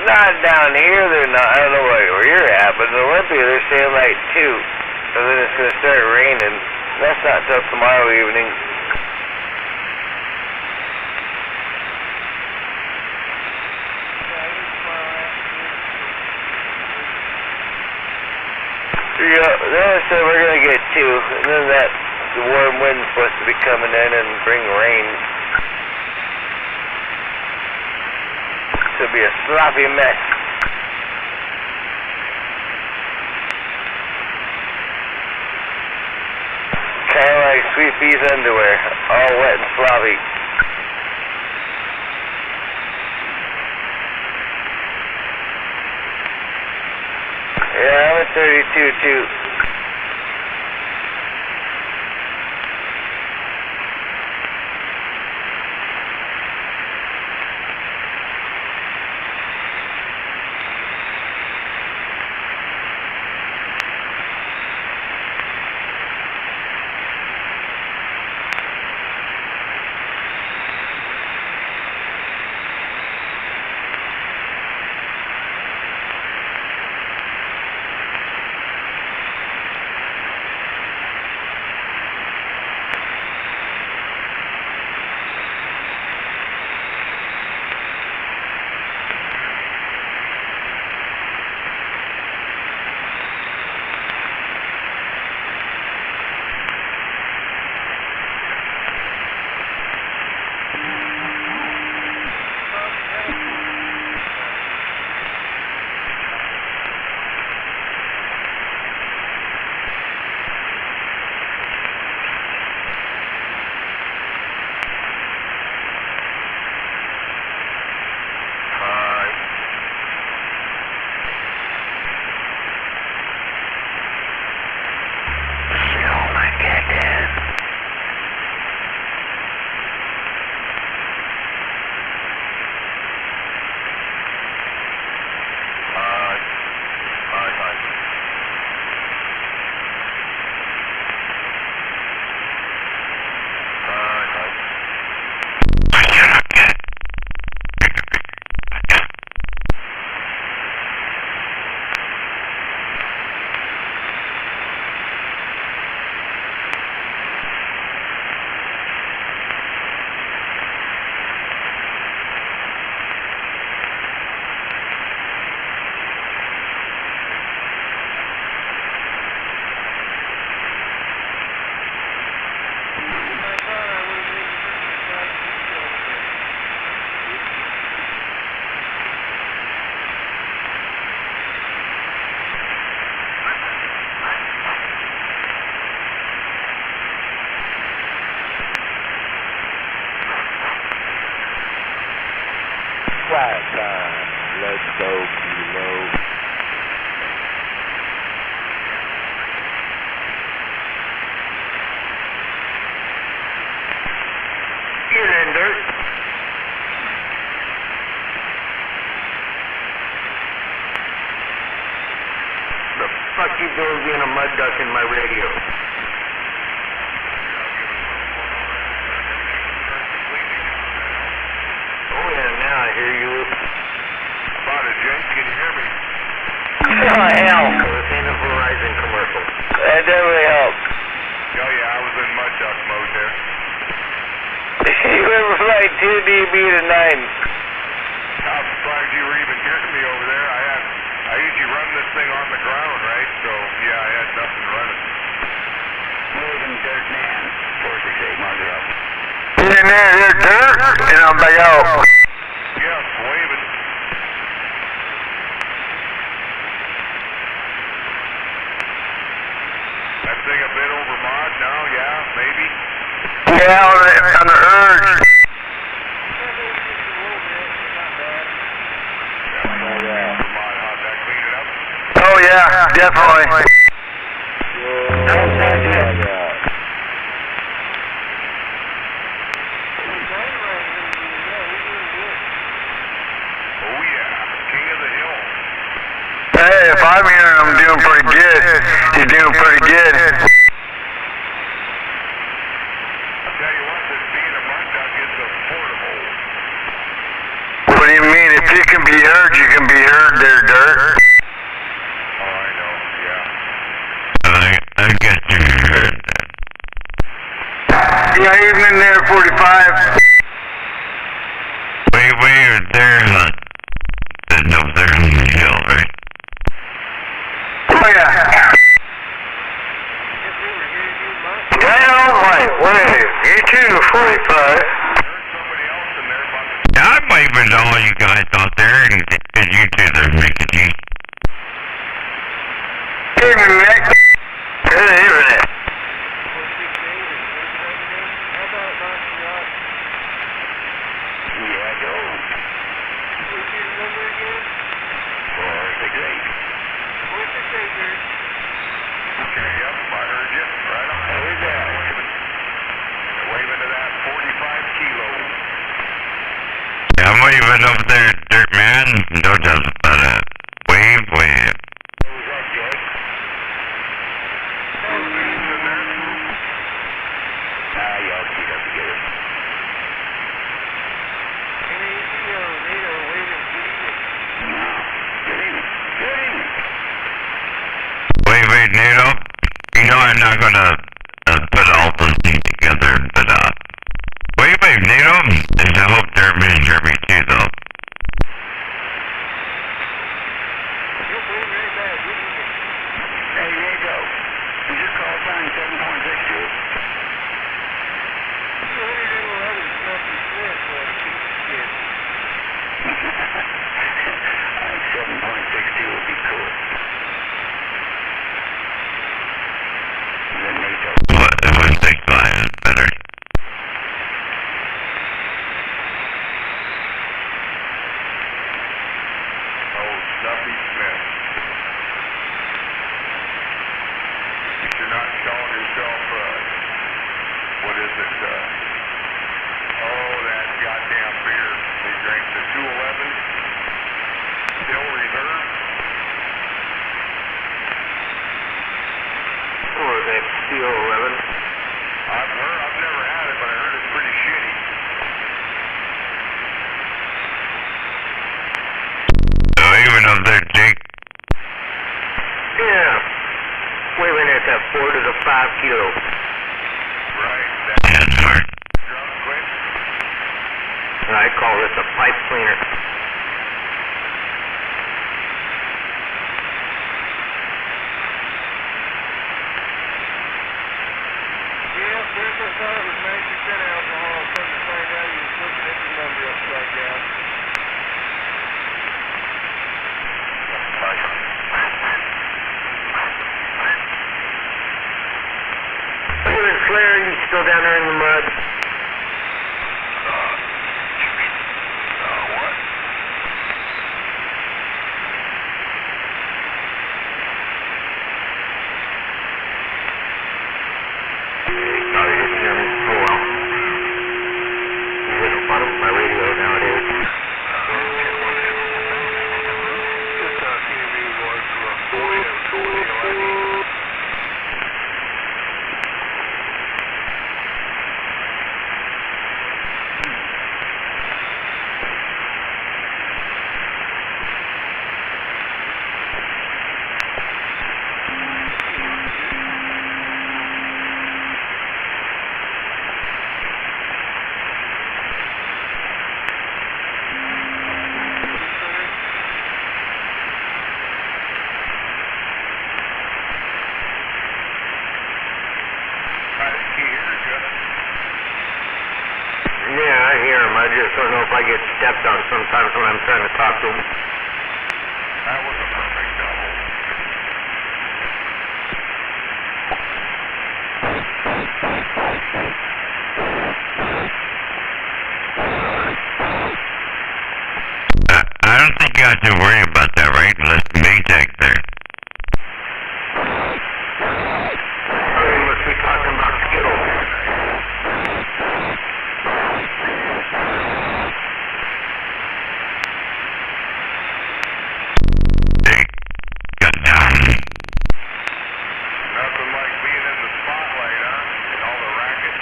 Not down here, they're not. I don't know where you're at, but in Olympia, they're saying like 2. And then it's going to start raining. That's not till tomorrow evening. Yeah, they only said we're going to get 2, and then that warm wind's supposed to be coming in and bring rain. It's going to be a sloppy mess. Kind of like Sweet Pea's underwear, all wet and sloppy. Yeah, I'm at 32.2. Flat time. Let's go, Kilo. Get in, Dirt. The fuck you doing being a mud duck in my radio? Oh yeah, now I hear you. About it, Jake. Can you hear me? Oh, hell. This ain't a Verizon commercial. That definitely helped. Oh, yeah, I was in mud duck mode there. You went from like 2 dB to 9. I'm surprised you were even hearing me over there. I usually run this thing on the ground, right? So, yeah, I had nothing running. Moving Dirt Man. 468, mark it up. Get in there's dirt, and I'm back out. Yeah, it's waving. That thing a bit over mod now, yeah, maybe. Yeah, on the urge. Mod, how'd that clean it up? Oh yeah, definitely. Oh, yeah, king of the hill. Hey, if I'm hearing him doing pretty good, he's doing pretty good. I'll tell you what, this being a mud duck is affordable. What do you mean? If you can be heard, you can be heard there, Dirt. Oh, I know, yeah. I get you. Yeah, even in there, 45. Way there's up there on the hill, right? Oh yeah. Damn right, wave. You too, 45. There's somebody else in there about to... I'm waving to all you guys out there, and you two that are making me. Hey, Mick. Good evening. Yeah, go. What's your number again? 468. 468. Okay, yep, I heard you. Right on. Where's that? Waving to that 45 kilo. Yeah, I'm waving over there, Dirt Man. No doubt about it. Wave. Who's that, Jake? Y'all keep up together. Wait, NATO. You know I'm not gonna put all those things together, but wait, NATO. And I hope Dirt Man hear me too, though. Hey, Diego. Is your call sign 7.62? 7.62 would be cool. Then NATO. What? It would take mine is better. Oh, Snuffy Smith. You're not calling yourself, what is it, oh, that goddamn beer. They drank the 211 Hill Reserve. Or that Steel 11. I've never had it, but I heard it's pretty shitty. So even up there, Jake. Yeah. Waving at that 4 to the 5 kilo. Right, that And hard. drum quick. I call this a pipe cleaner. Yeah, first I thought it was 9% alcohol. Come to find out he was looking at the number upside down. Look at Slayer, he's still down there in the mud. What? I'm trying to talk to him. That was a perfect double. I don't think you have to worry about that, right? Unless the Maytag there. We must be talking about Skittles. They got down. Nothing like being in the spotlight, huh? And all the racket.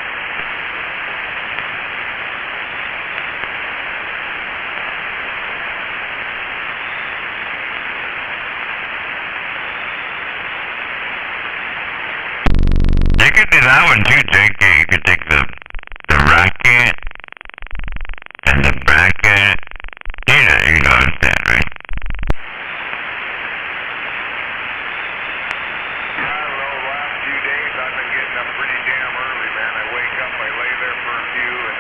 You could do that one too, Jake. You could take the racket and the bracket. You know understand, right? I don't know, the last few days I've been getting up pretty damn early, man. I wake up, I lay there for a few, and,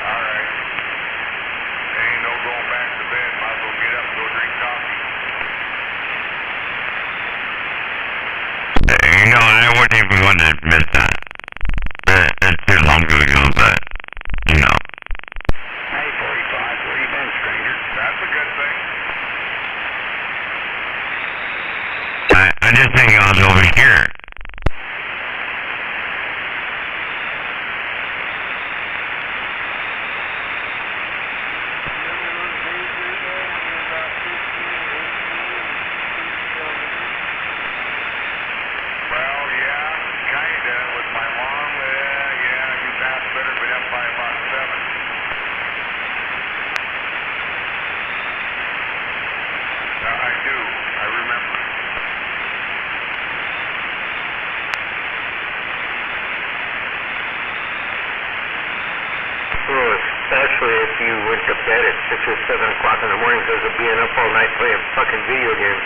alright. Ain't no going back to bed. Might as well get up and go drink coffee. I wouldn't even want to admit that. It's too long ago, but, Hey, 45, where you been, stranger? That's a good thing. I just think I was over here. Well, yeah, kinda. With my mom, yeah, you passed better been up by about 7. I do. I remember. Well, especially if you went to bed at 6 or 7 o'clock in the morning because of being up all night playing fucking video games.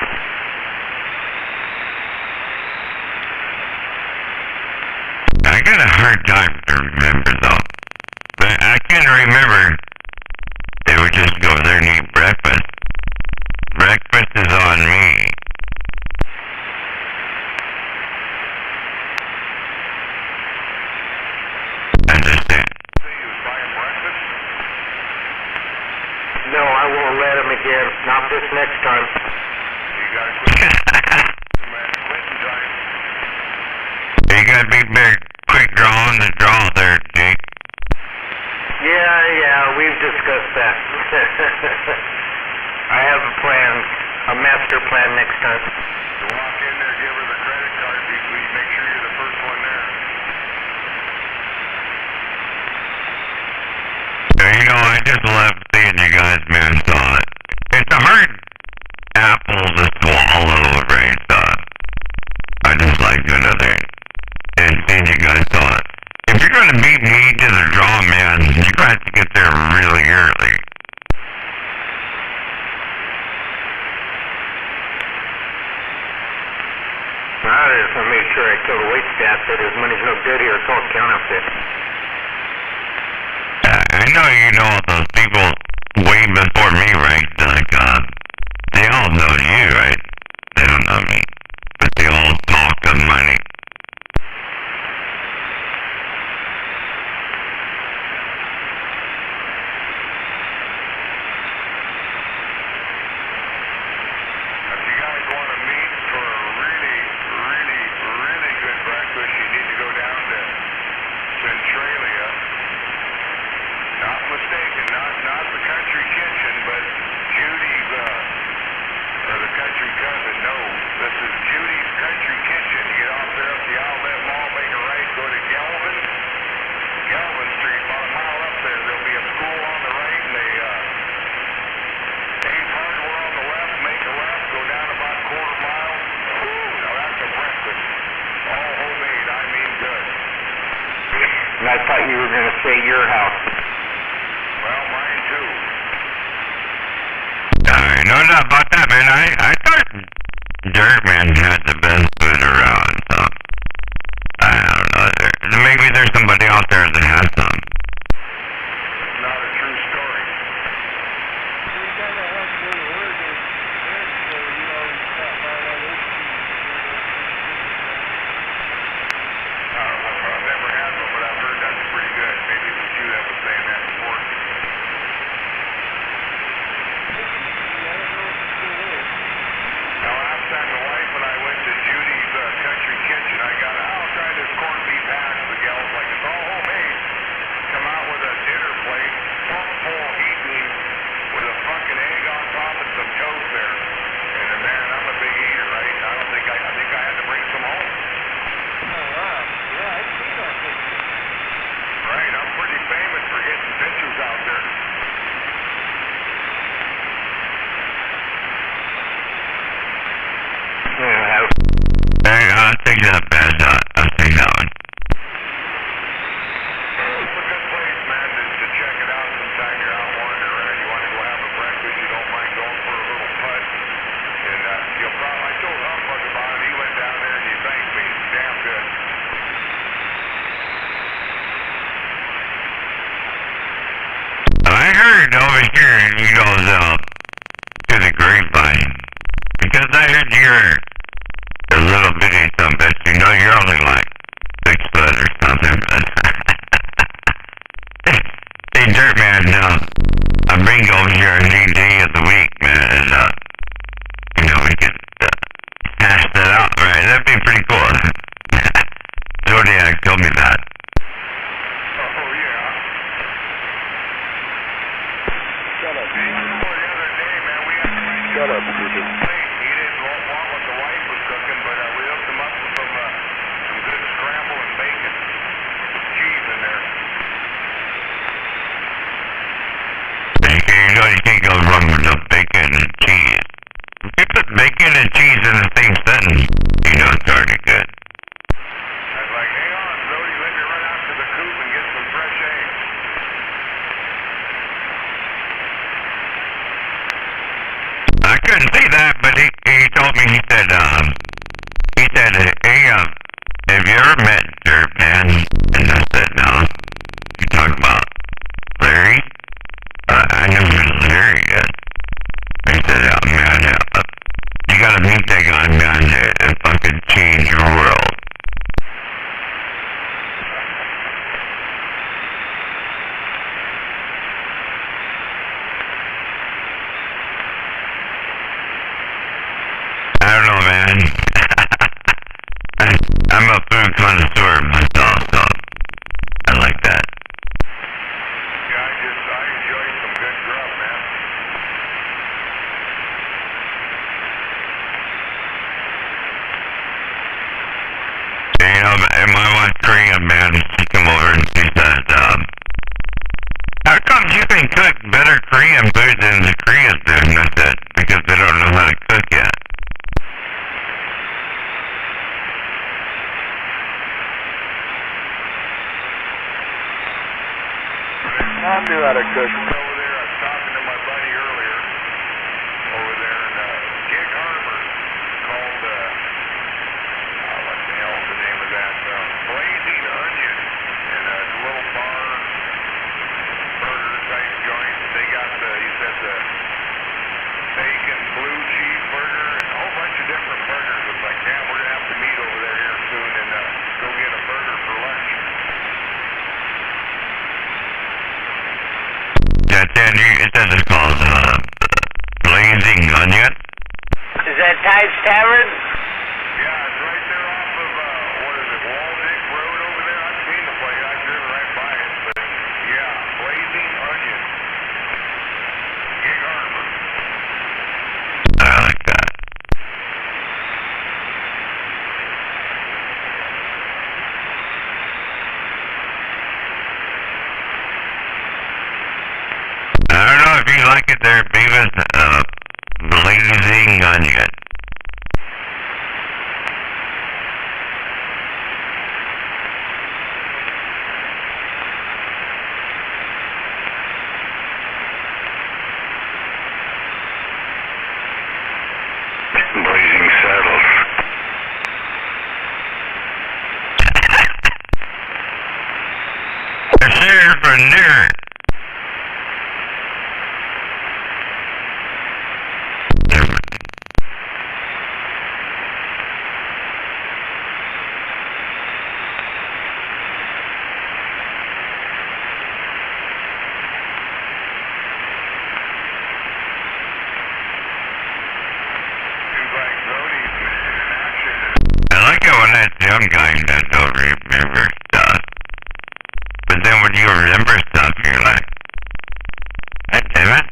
I got a hard time to remember though. But I can remember they would just go there and eat breakfast. Breakfast is on me. Understand? Say you was buying breakfast? No, I won't let him again. Not this next time. You gotta quit, man. Quitting time. You gotta be big, quick drawing the draw there, Jake. Yeah, we've discussed that. I have a plan, a master plan next time. You walk in there, give her the credit card, make sure you're the first one there. I just love seeing you guys, man. So it's a hard apple to swallow, right? So I just like doing other and seeing you guys. So if you're gonna beat me to the draw, man, you're gonna have to get there really early. I just want to make sure I kill the wait staff that his money's no good here. It's all counterfeit. I know you know all those people way before me, right? Like, they all know you, right? They don't know me, but they all talk of money. If you guys want to meet for a really, really, really good breakfast, you need to go down to Centralia. Not mistaken, not the country kitchen, but Judy's, or the country cousin. No, this is Judy's Country Kitchen. You get off there at the Outlet Mall, make a right, go to Galvin Street, about a mile up there. There'll be a school on the right and a Ace Hardware on the left. Make a left, go down about a quarter mile. Now that's a breakfast. All homemade, I mean good. And I thought you were going to say your house. Well, mine too. I know not about that, man. I thought Dirtman had the best food around, so I don't know. Maybe there's somebody out there that has some. Not a true story. you're a little bitty some bitch, you know you're only like 6 foot or something, but hey, Dirt Man, I bring you over here any day of the week, man, and, you know, we can hash that out, right? That'd be pretty cool. Zodiac told me that. Oh, yeah. Shut up, Hey, the other day, man, we had to find Shut up, stupid. He didn't want what the wife was cooking, but we hooked him up with some good scramble and bacon. Cheese in there. You know you can't go wrong with no bacon and cheese. If you put bacon and cheese in the same sentence, you know it's already good. I was like, hang on, Brody, let me run out to the coop and get some fresh eggs. I couldn't see that, but he told me, he said, hey, have you ever met Dirt Man? And I said, no. You talking about Larry? I never met Larry yet. He said, oh man, you gotta meet that guy, man, it fucking changed your world. I don't know, man. I'm a food connoisseur myself, so I like that. Yeah, I enjoy some good grub, man. You know, my wife Korean, man, she come over and she said, how come you can cook better Korean food than the Koreans do? And I said, because they don't know how to cook yet. I knew how to cook. Over there, I was talking to my buddy earlier over there in Gig Harbor called, what the hell's the name of that? Blazing Onion. And it's a little bar, burger type joint. They got he said the bacon blue cheeseburger and a whole bunch of different burgers. It's like, damn, we're going to have to meet over there here soon and go get a burger for lunch. It says it's called Blazing Onion. Is that Ty's Tavern? Yeah, it's right there off of, what is it, Waldick Road over there? I've seen the place. I've driven right by it. But, yeah, Blazing Onion. Gig Harbor. I like that. I don't know if you like it there, Beavis. Blazing Onion. Blazing Saddles. They're here for nerd. Young guy that don't remember stuff. But then when you remember stuff, you're like, God damn it.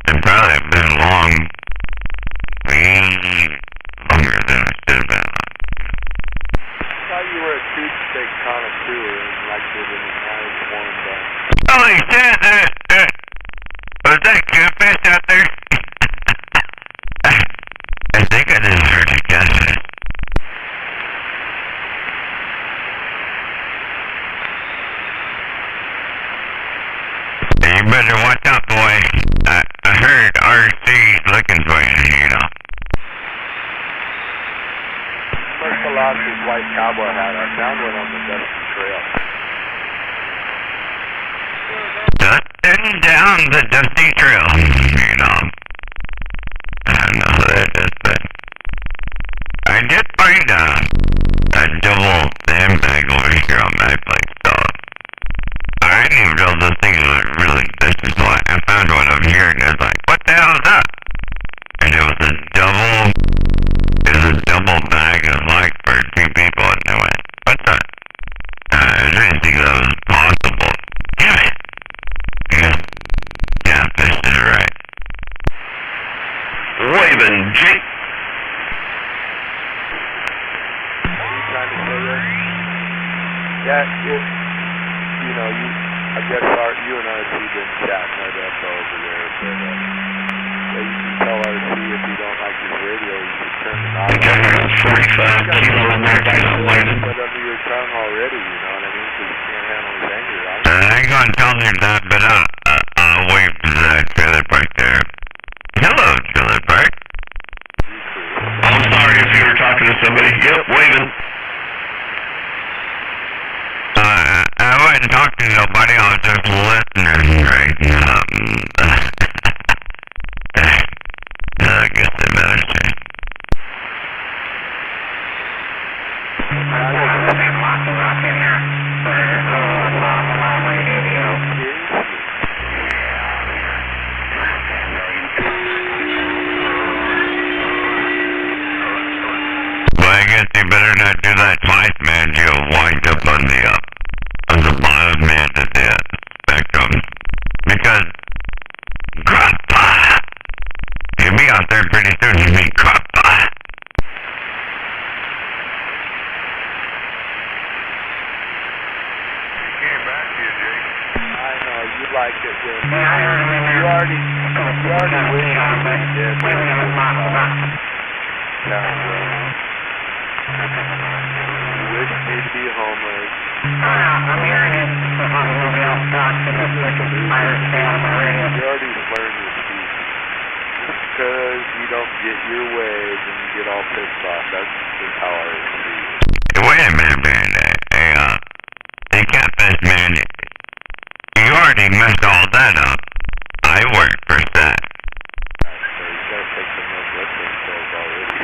It probably been long, way longer than it should have been. I thought you were a toothpick connoisseur and liked it in the nice warm back. Holy shit! Was that catfish out there? I think I just heard a catfish. You better watch out, boy. I heard RC's looking for you, you know. First I lost his white cowboy hat. I found one on the Dusty Trail. Dustin down the Dusty Trail, you know. I don't know who that is, but waving. Jake. What are you trying to say there? Yeah, you know, I guess you and RC been chatting right up over there, but yeah, you can tell RC if you don't like his radio, you should turn it off. I got 45 kilo American lighted. Put under your tongue already, you know what I mean? Because you can't handle his anger. I ain't gonna tell him that, but I'll wave to that trailer park there. Hello, trailer park. I'm sorry if you were talking to somebody. Yep, waving. I wasn't talking to nobody, I was just listening right now. I guess I better say. Well, I guess you better not do that twice, man. You'll wind up on the bottom end of the spectrum. Because Grandpa, you'll be out there pretty soon. You mean Grandpa. Came back to you, Jake. I know, you like it when you already wish you did. You wish you'd be homeless. I'm hearing it. You already slurred your speech. Just because you don't get your way, then you get all pissed off. That's just how I see it. Wait a minute, man. Hey, Catfish, man. You already messed all that up. I work for that. So you gotta take some of those listening skills already.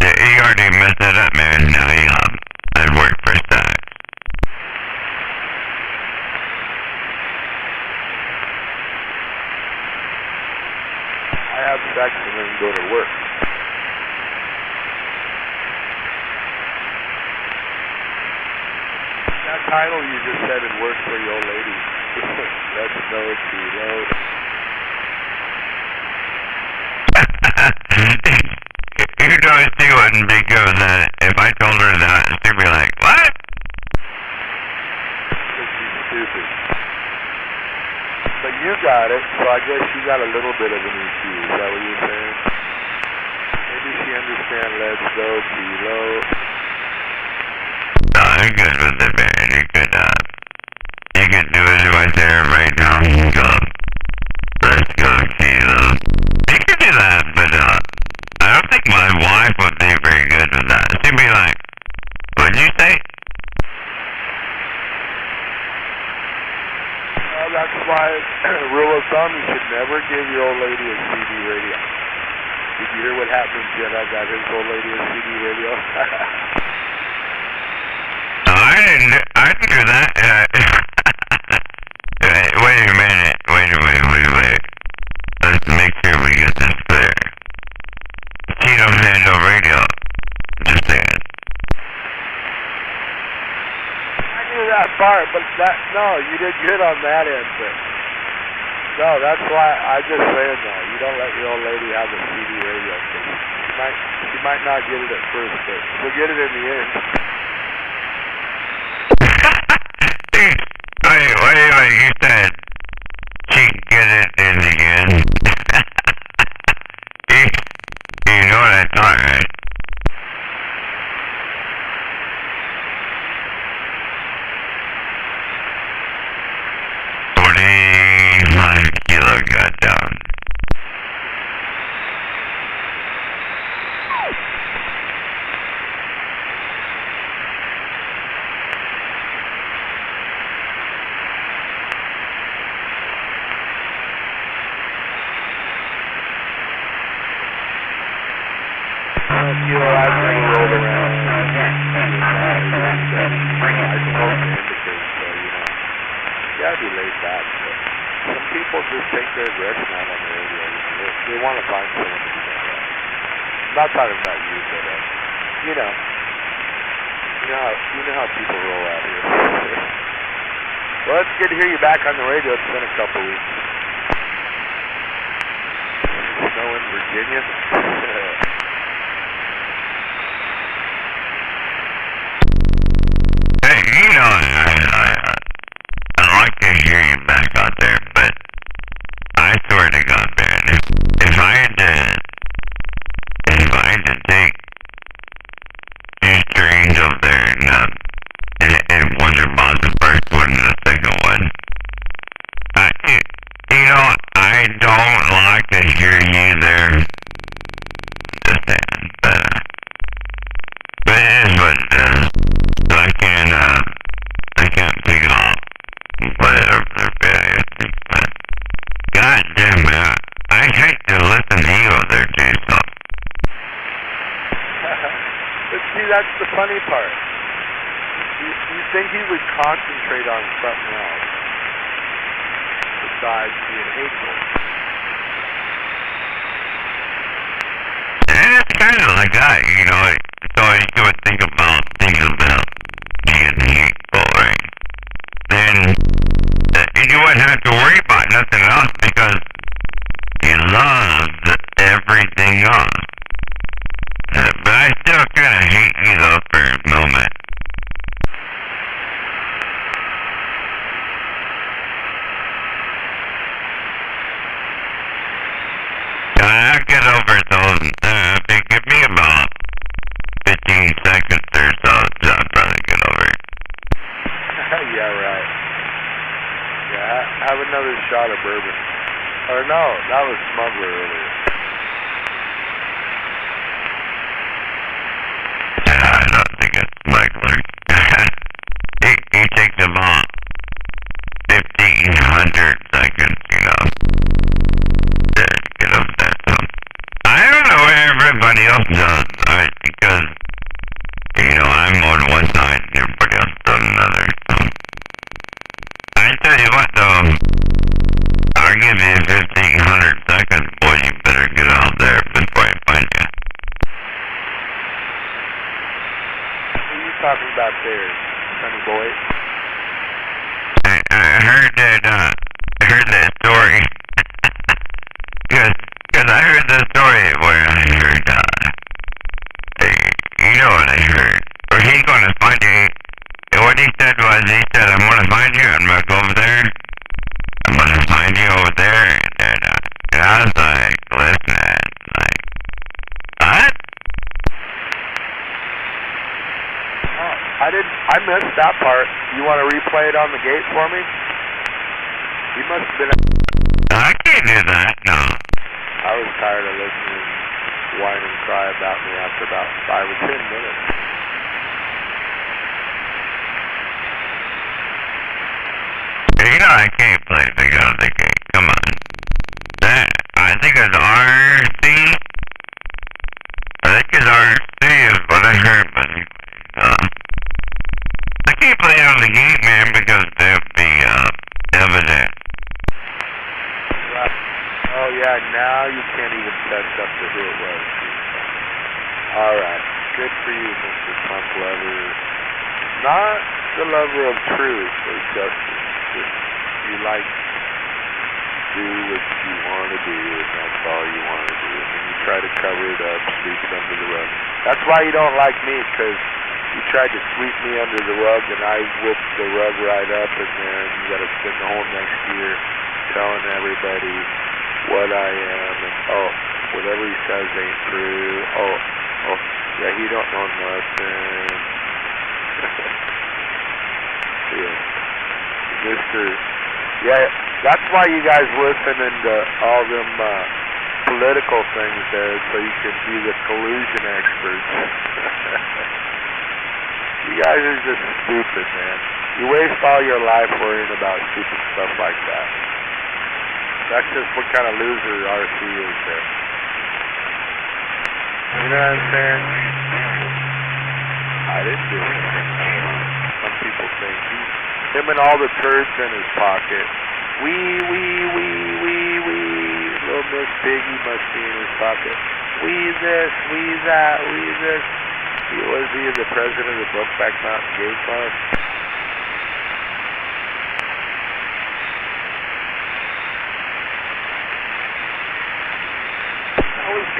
You already messed that up, man. Now I work for that. I have sex and then go to work. That title you just said it works for your old lady. Let's know it's reload. You know she wouldn't be good with that. If I told her that, she'd be like, what? Because she's stupid. But you got it, so I guess you got a little bit of an EQ. Is that what you're saying? Maybe she understands let's go below. No, I'm good with it, man. You could do it right there, right now. Let's go kilo. You could do that, but I don't think my wife would be very good with that. She'd be like, what'd you say? Well, that's why, rule of thumb, you should never give your old lady a CD radio. Did you hear what happened when Jedi got his old lady a CD radio? I didn't do that. Wait a minute. Wait. Let's make sure we get this clear. She don't handle radio. Just saying. I knew that part, but no, you did good on that answer. No, that's why I just saying that. You don't let your old lady have a CD radio. She might not get it at first, but she'll get it in the end. Wait, you said she can get it in the end. You know what I thought, right? Kilo got down. You know, I've never rolled around. I smoke and indicate, so, you know, you gotta be laid back. But some people just take their aggression out on the radio. They want to find someone to do that. I'm not talking about you, but, you know how people roll out here. Well, it's good to hear you back on the radio. It's been a couple weeks. snow in Virginia? Hey, you know, I like to hear you back out there, but I swear to God, man, if I had to take two trains up there and wonder about the first one and the second one, you know, I don't like to hear you there. Just saying, but it is what it is. So I can't pick it off. Whatever they're bad. But God damn it, I hate to listen to you over there do stuff. But see, that's the funny part. You think he would concentrate on something else besides being hateful. And it's kind of like that, you know. So you would think about being hateful, right? Then you wouldn't have to worry about nothing else because he loves everything else. But I still kind of hate you though for a moment. I'll get over those. Give me about 15 seconds or so, so I'll probably get over it. Yeah, right. Yeah, have another shot of bourbon. Or no, that was Smuggler earlier. I don't think it's Smuggler. He takes about 1,500 seconds, you know, to get up there. So I don't know where everybody else does, right? Because, you know, I'm on one side and everybody else is on another. So I tell you what, though, I'll give you 1,500 seconds, boy. You better get out there before I find you. Who are you talking about there, Sonny boy? I heard that story. Cause I heard the story where I heard, you know what I heard. Or he's gonna find you. What he said was, I'm gonna find you, I'm gonna go over there. I'm gonna find you over there. And I was like, listening, like, what? I missed that part. You want to replay it on the gate for me? He must have been... I can't do that, no. I was tired of listening whine and cry about me after about 5 or 10 minutes. You know I can't play the Big on the Gate. Come on. I think it's RC. I think it's RC is what I heard, but I can't play it on the gate, man, because there'll be evidence. Oh yeah, now you can't even test up to who it was. Alright, good for you, Mr. Pump Lover. Not the lover of truth or justice, just you like do what you want to do, and that's all you want to do. And then you try to cover it up, sweep it under the rug. That's why you don't like me, because you tried to sweep me under the rug, and I whipped the rug right up, and then you got to spend the whole next year telling everybody what I am, and whatever he says ain't true. Yeah, he don't know nothing. Yeah, Mr. Yeah, that's why you guys listen into all them political things there, so you can be the collusion experts. You guys are just stupid, man. You waste all your life worrying about stupid stuff like that. That's just what kind of loser RC is there. You know what I'm saying? I didn't do it. Some people think him and all the turds in his pocket. Little Miss Piggy must be in his pocket. Wee this, wee that, wee this. Was he the president of the Brokeback Mountain Gay Club?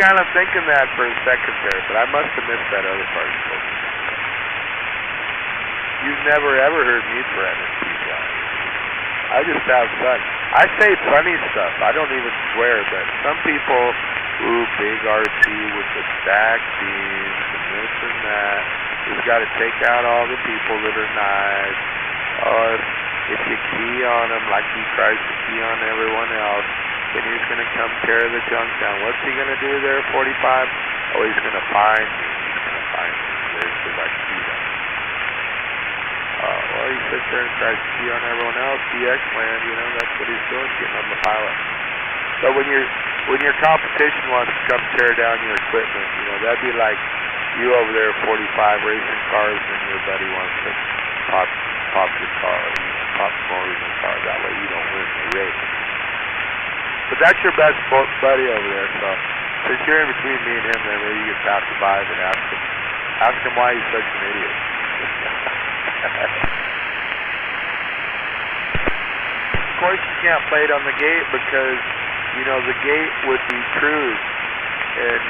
kind of thinking that for a second there, but I must have missed that other part of it. You've never ever heard me threaten people. I just have fun. I say funny stuff. I don't even swear, but some people, ooh, big RT with the stacked beams and this and that. He's got to take out all the people that are nice. Oh, if you key on him like he tries to key on everyone else, then he's going to come tear the junk down. What's he going to do there, 45? Oh, he's going to find me. He's going to find me. There's because I keyed him. Well, he sits there and tries to key on everyone else. DX land, you know, that's what he's doing, getting on the pilot. But when your competition wants to come tear down your equipment, you know, that'd be like you over there 45 racing cars and your buddy wants to pop your car, you know, pop more in your car. That way you don't win the race. But that's your best buddy over there, so since you're in between me and him, then maybe you can pass him by and ask him why he's such an idiot. Of course you can't play it on the gate because, you know, the gate would be cruise and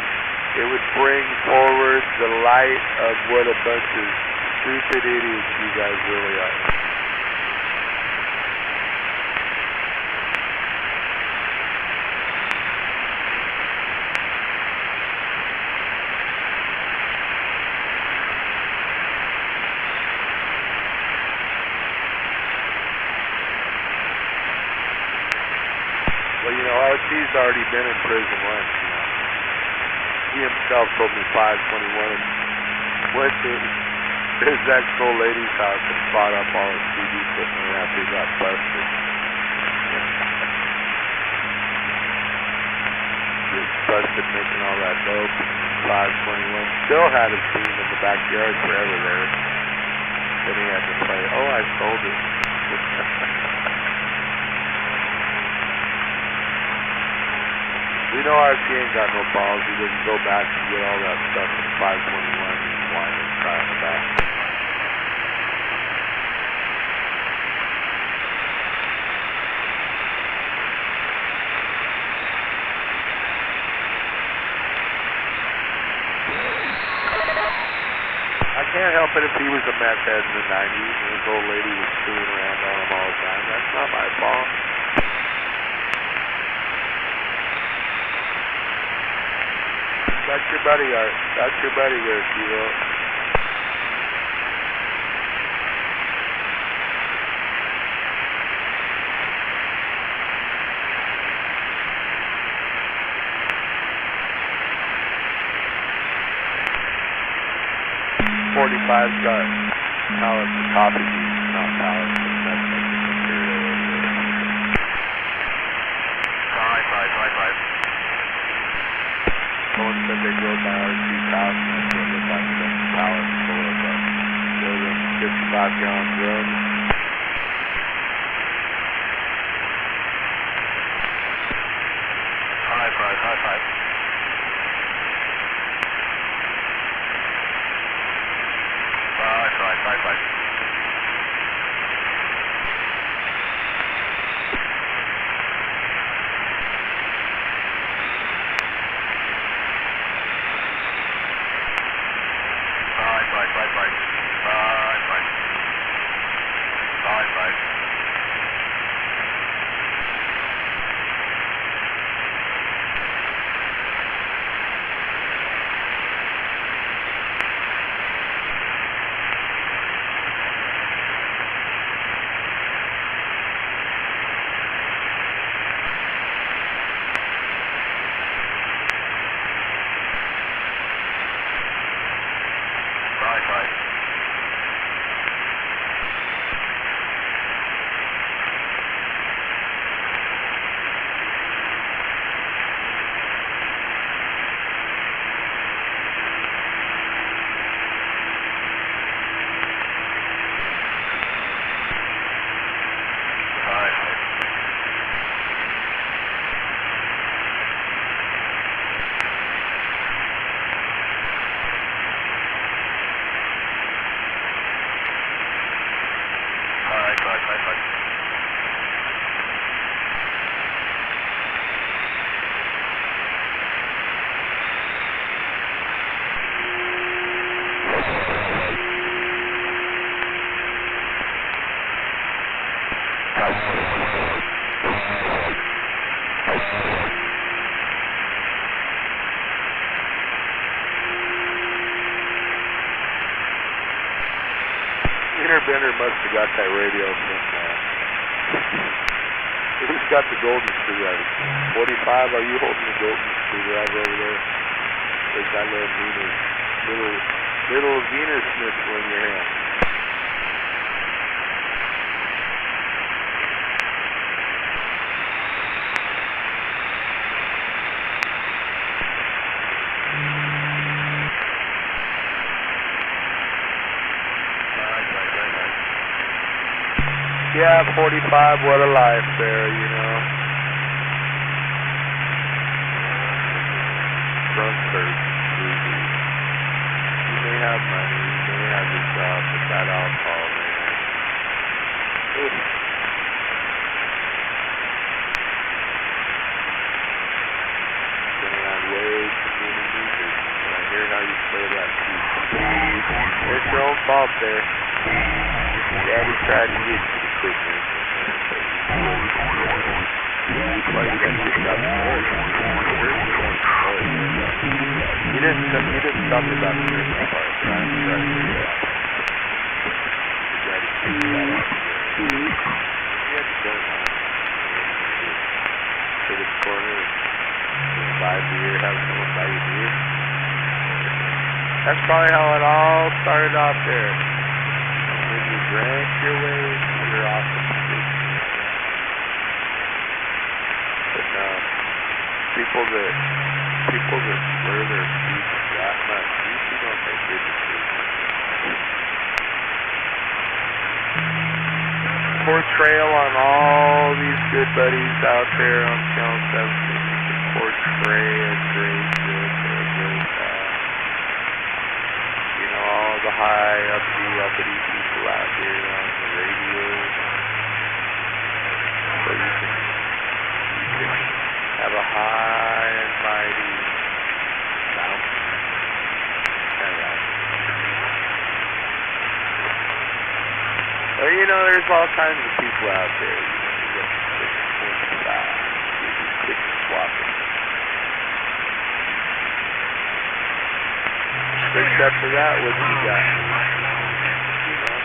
it would bring forward the light of what a bunch of stupid idiots you guys really are. Well, you know, RT's already been in prison once, you know. He himself told me 521 went to his ex-old lady's house and bought up all his CD equipment after he got busted. He was busted making all that dope. 521 still had his team in the backyard forever there. Then he had to play, oh, I sold it. We know RT ain't got no balls. He didn't go back and get all that stuff in 521 and whine and cry on the back. I can't help it if he was a meth head in the 90s and his old lady was screwing around on him all the time. That's not my fault. That's your buddy, Art. That's your buddy there, Kilo. '45's got pallets of coffee beans, not pallets of methyl material over there. 5. Someone said they drove by RT's house and they said they found some pallets full of more than 55-gallon drums. High five. must have got that radio from, who's got the golden screwdriver? 45, are you holding the golden screwdriver over there? There's that little Venus schnitzel in your hand. Yeah, 45, what a life there, you know. Drunk first, easy. You may have money, you may have your job, but that alcohol, man. Oof. Been around way too many music. When I hear how you play that beat, it's your own fault there. Daddy tried to get you. You didn't tell me about the Christmas part. To this corner and buy beer, have someone buy you beer. That's probably how it all started out there. When you drank your way, you're off the street. But no, people that slur their speech that much, usually don't make good decisions. Portrayal on all these good buddies out there on Channel 17 to portray a great good or a great bad. You know, all the high uppity people out here on the radio. So you can have a high and mighty bounce. Well, you know, there's all kinds of people out there. You got quick swapping. Except for that, what you got? You know?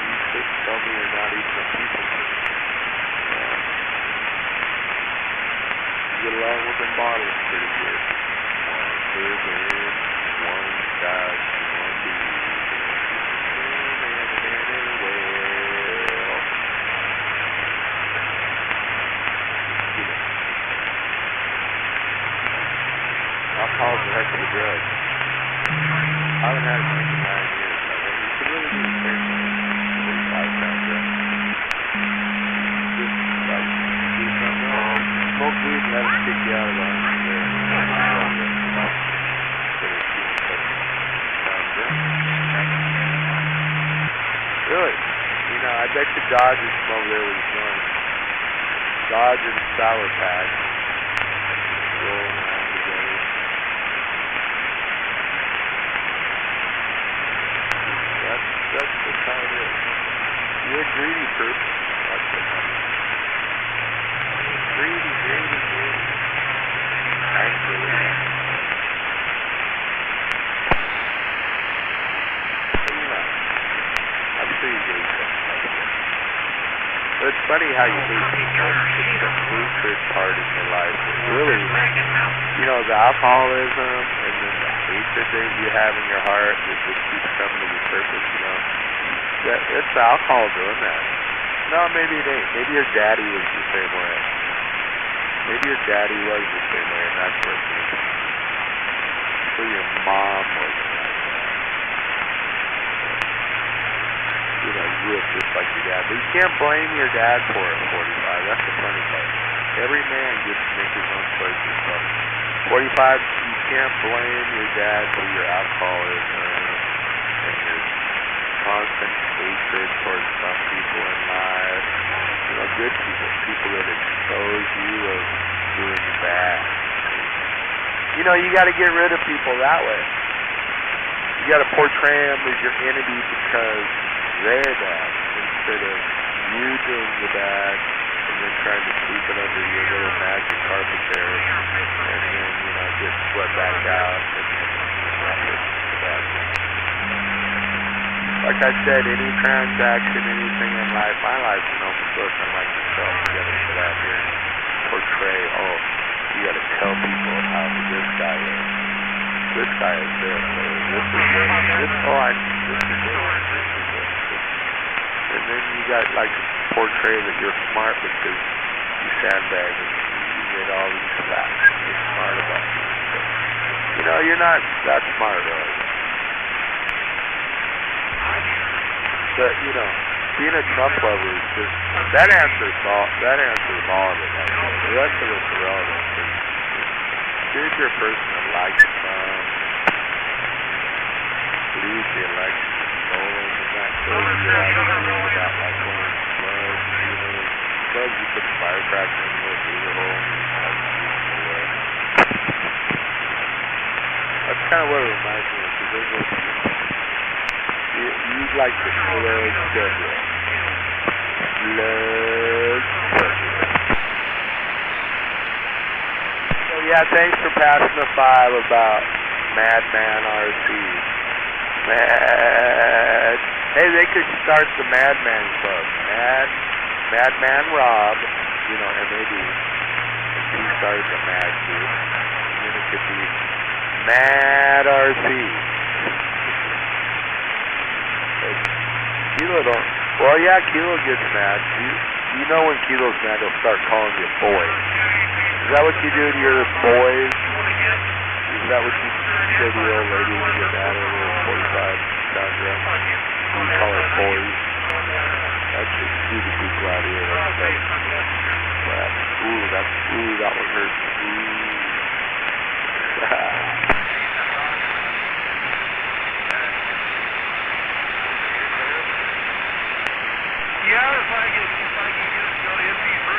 You couldn't tell me you're not even a people person. Yeah. You get along with them bottles pretty good. One bourbon, one scotch, one beer. Alcohol's a heck of a drug. I haven't had it for 9 years. You should really be careful. 45-pound drug. Just like, do something wrong. Smoke weed and let it kick you out of the army there. Really? You know, I bet you Dodgers from over there was one. Dodge and Sour Patch. Rolling around together. That's just how it is. You're a greedy person. That's what it is. Greedy. Actually. You know, I'm sure you gave something like that. But it's funny how you hate people. It's the hatred part in your life. It really, you know, the alcoholism and then the hatred that you have in your heart that just keeps coming to the surface, you know. It's the alcohol doing that. No, maybe it ain't. Maybe your daddy was the same way. Maybe your daddy was the same way, and that's what it is. So your mom was like that. You know, you look just like your dad. But you can't blame your dad for it, 45. That's the funny part. Every man gets to make his own choices. So 45, you can't blame your dad for your alcoholism and your constant hatred towards some people in life. You know, good people that expose you of doing bad. You know, you got to get rid of people that way. You got to portray them as your enemy because they're bad instead of you doing the bad and then trying to sweep it under your little magic carpet there and then, you know, get swept back out and then that's the bad thing. like I said, any transaction, anything in life, my life's an open book, unlike yourself. You gotta sit out here and portray, oh, you gotta tell people how this guy is. This guy is this, or this is this, oh, this is this. And then you got like to portray that you're smart because you sandbag and you get all these facts. You're smart about it. You know, you're not that smart, really. But, you know, being a Trump lover is just, that answers all of it. Right there. The rest of it's irrelevant. Here's your person that likes Trump, believes the election is stolen, and that shows you how to feel about like going to slugs, you know, slugs you put the firecracker in the little beaver hole and you have to use it away. That's kind of what it reminds me of, because there's a, you'd like to slug Deborah. Slug Deborah. So yeah, thanks for passing the 5 about Madman RC. Hey, they could start the Madman Club. Madman Rob, you know, MAD. And he started the Mad Group. And then it could be Mad RC. Kilo don't. Well, yeah, Kilo gets mad. You know when Kilo's mad, he'll start calling you boy. Is that what you do to your boys? Is that what you say to your old lady when you get mad over 45 pound drunk? You call her boys. That's just you to be gladiator. Ooh, that one hurts. Ooh. Yeah, if I can get it to go to MP3.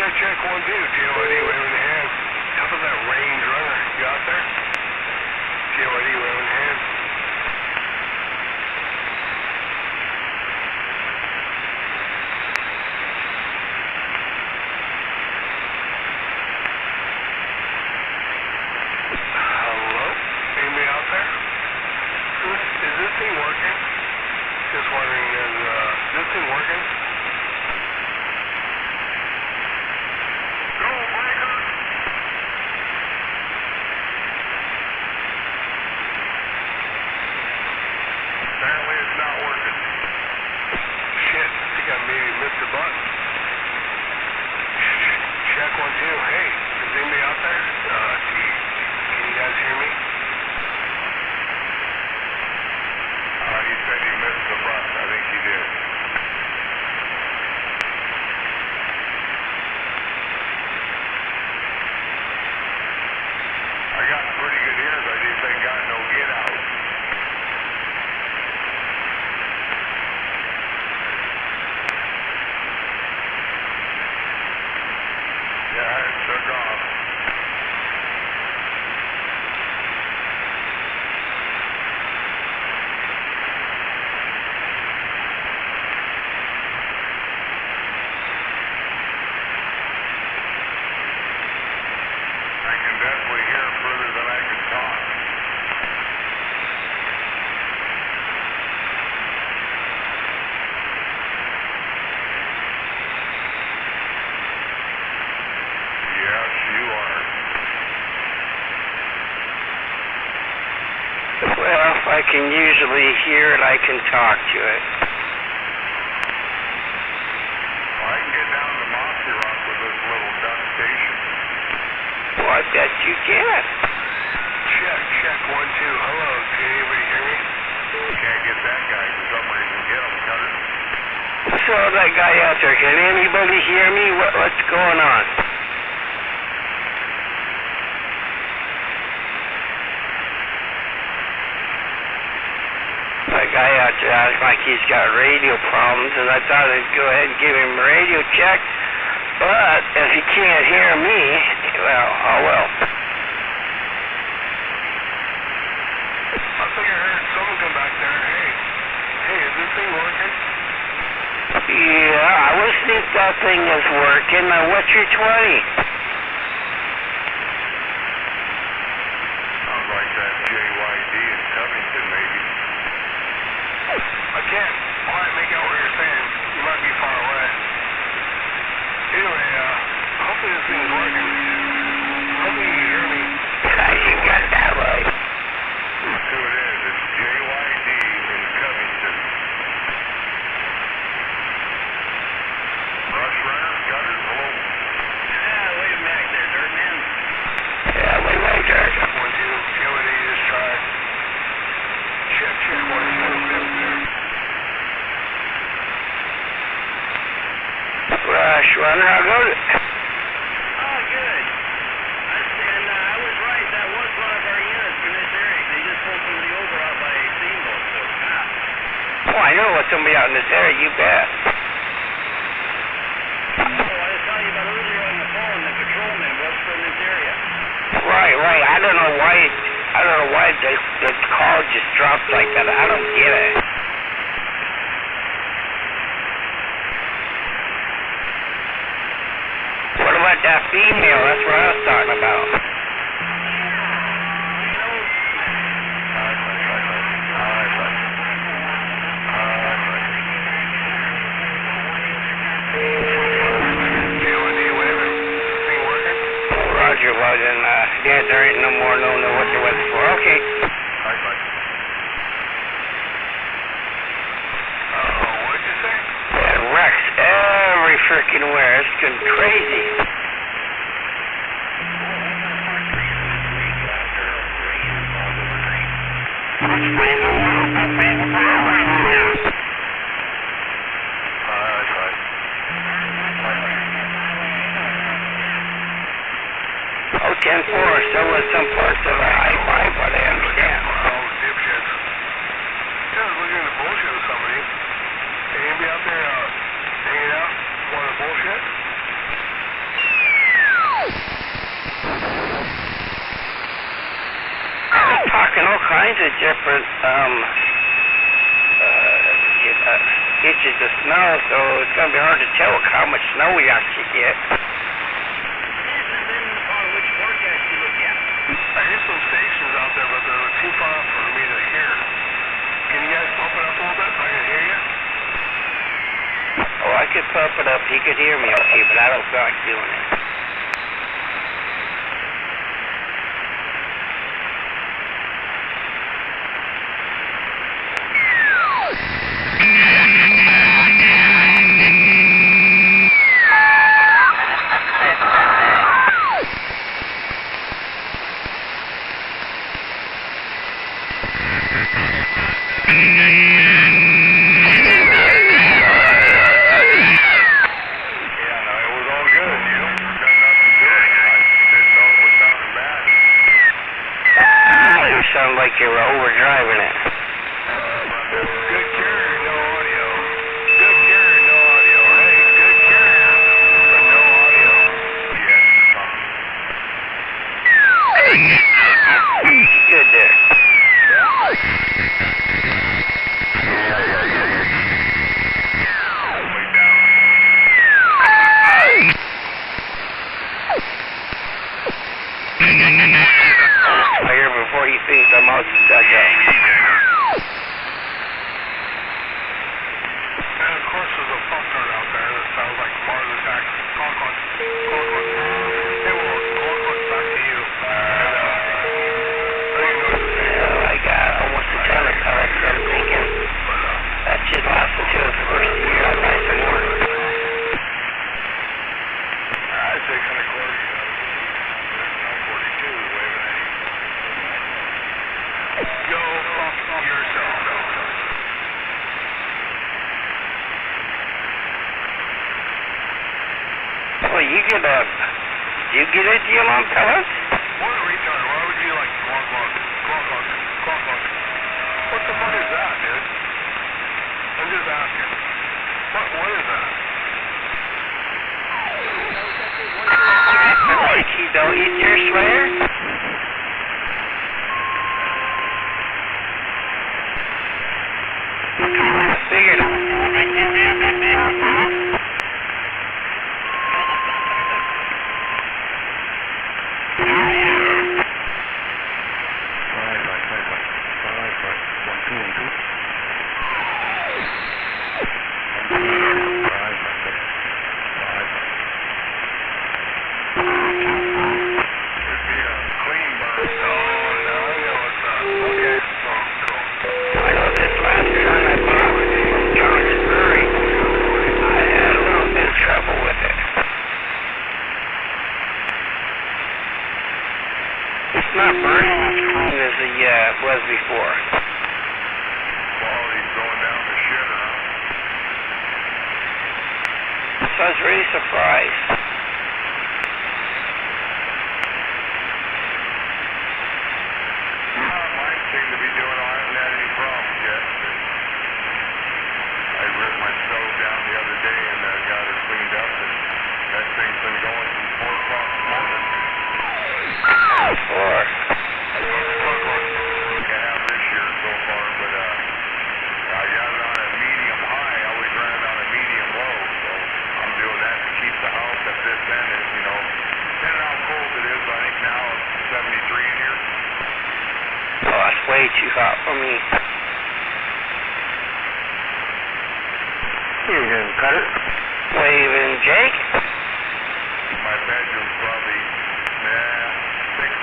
check, 1-2. JYD waving the hand. How about that range runner? You out there? JYD waving the hand. Hello? Anybody out there? Is this thing working? Just wondering, is this thing working? Go, Breaker! Apparently it's not working. Shit, I think I maybe missed a button. Check 1-2. Hey, is anybody out there? Can you guys hear me? He said he missed the button. I think he did. I got pretty good ears. I just ain't got no get out. Yeah, it took off. I can definitely hear further than I can talk. Yes, you are. Well, if I can usually hear it, I can talk to it. Well, I can get down to Mossy Rock with this little duck station. Well, I bet you can. Check 1-2. Hello, can anybody hear me? Can't get that guy for some reason. Get him, Cutter. So that guy out there, can anybody hear me? What's going on? That guy out there acts like he's got radio problems, and I thought I'd go ahead and give him a radio check. But if he can't hear me, well, oh well. I think I heard someone come back there. Hey, is this thing working? Yeah, I would think that thing is working. Now, what's your 20? Sounds like that JYD in Covington, maybe. I can't quite make out what you're saying. You might be far away. Anyway, hopefully this thing's working. Hopefully you can hear me. You got that right. That's who it is. It's JYD in Covington. Rush runner, Cutter, hello. Wait a minute there, dirt man. Yeah, wait right there. Check 1-2. JYD just tried. Check 1-2. Rush runner, how goes it? Oh, good. I was right. That was one of our units from this area. They just pulled somebody over out by Steamboat, so Oh, I know what somebody out in this area, you bet. Oh, I was telling you about earlier on the phone, the patrolman was from this area. Right. I don't know why the call just dropped like that. I don't get it. What about that female? That's what I was talking about. Roger was, and yeah, there ain't no more known what the weather's for. Okay. What'd you say? It wrecks every freaking where. It's getting crazy. Oh, 10-4, so was some parts of the I-5, but I understand. All the dipshits. Yeah, I was looking at the bullshit with somebody. Hey, anybody out there hanging out? Want to bullshit? mine's a different, inches of snow, so it's going to be hard to tell how much snow we actually get. Which forecast you look at? I hear some stations out there, but they're too far up for me to hear. Can you guys pump it up a little bit so I can hear you? Oh, I could pump it up. He could hear me okay, but I don't feel like doing it. Sound like you were overdriving it. Good carrier, no audio. Good carrier, no audio. Hey, good carrier, but no audio. Yes, Good there. way down. I hear before you think I'm out to duck out. And of course there's a pump turn out there that sounds like Mars attack. Concord. Hey, well, Concord, back to you. Well, I got almost a ton of pellets, so I'm thinking that should last until the first of the year. I'm nice and warm. I'd say kind of close. 42 waving at you. Go fuck yourself. Well, you get a... Do you get a deal on pellets? What a retard. Why would you like clonk? What the fuck is that, dude? I'm just asking. What is that? Like you don't eat your sweater? I figured not burning as clean as it was before. Quality's going down the shitter, huh? So I was really surprised. Mine seem to be doing all right. I haven't had any problems yet. I ripped my stove down the other day and got her cleaned up, and that thing's been going from 4 o'clock this morning. 4. Like I have this year so far, but I got it on a medium high. I always ran it on a medium low, so I'm doing that to keep the house at this end. And, you know, depending how cold it is, I think now it's 73 in here. Oh, that's way too hot for me. You didn't cut it? Waving Jake? My bedroom's probably 63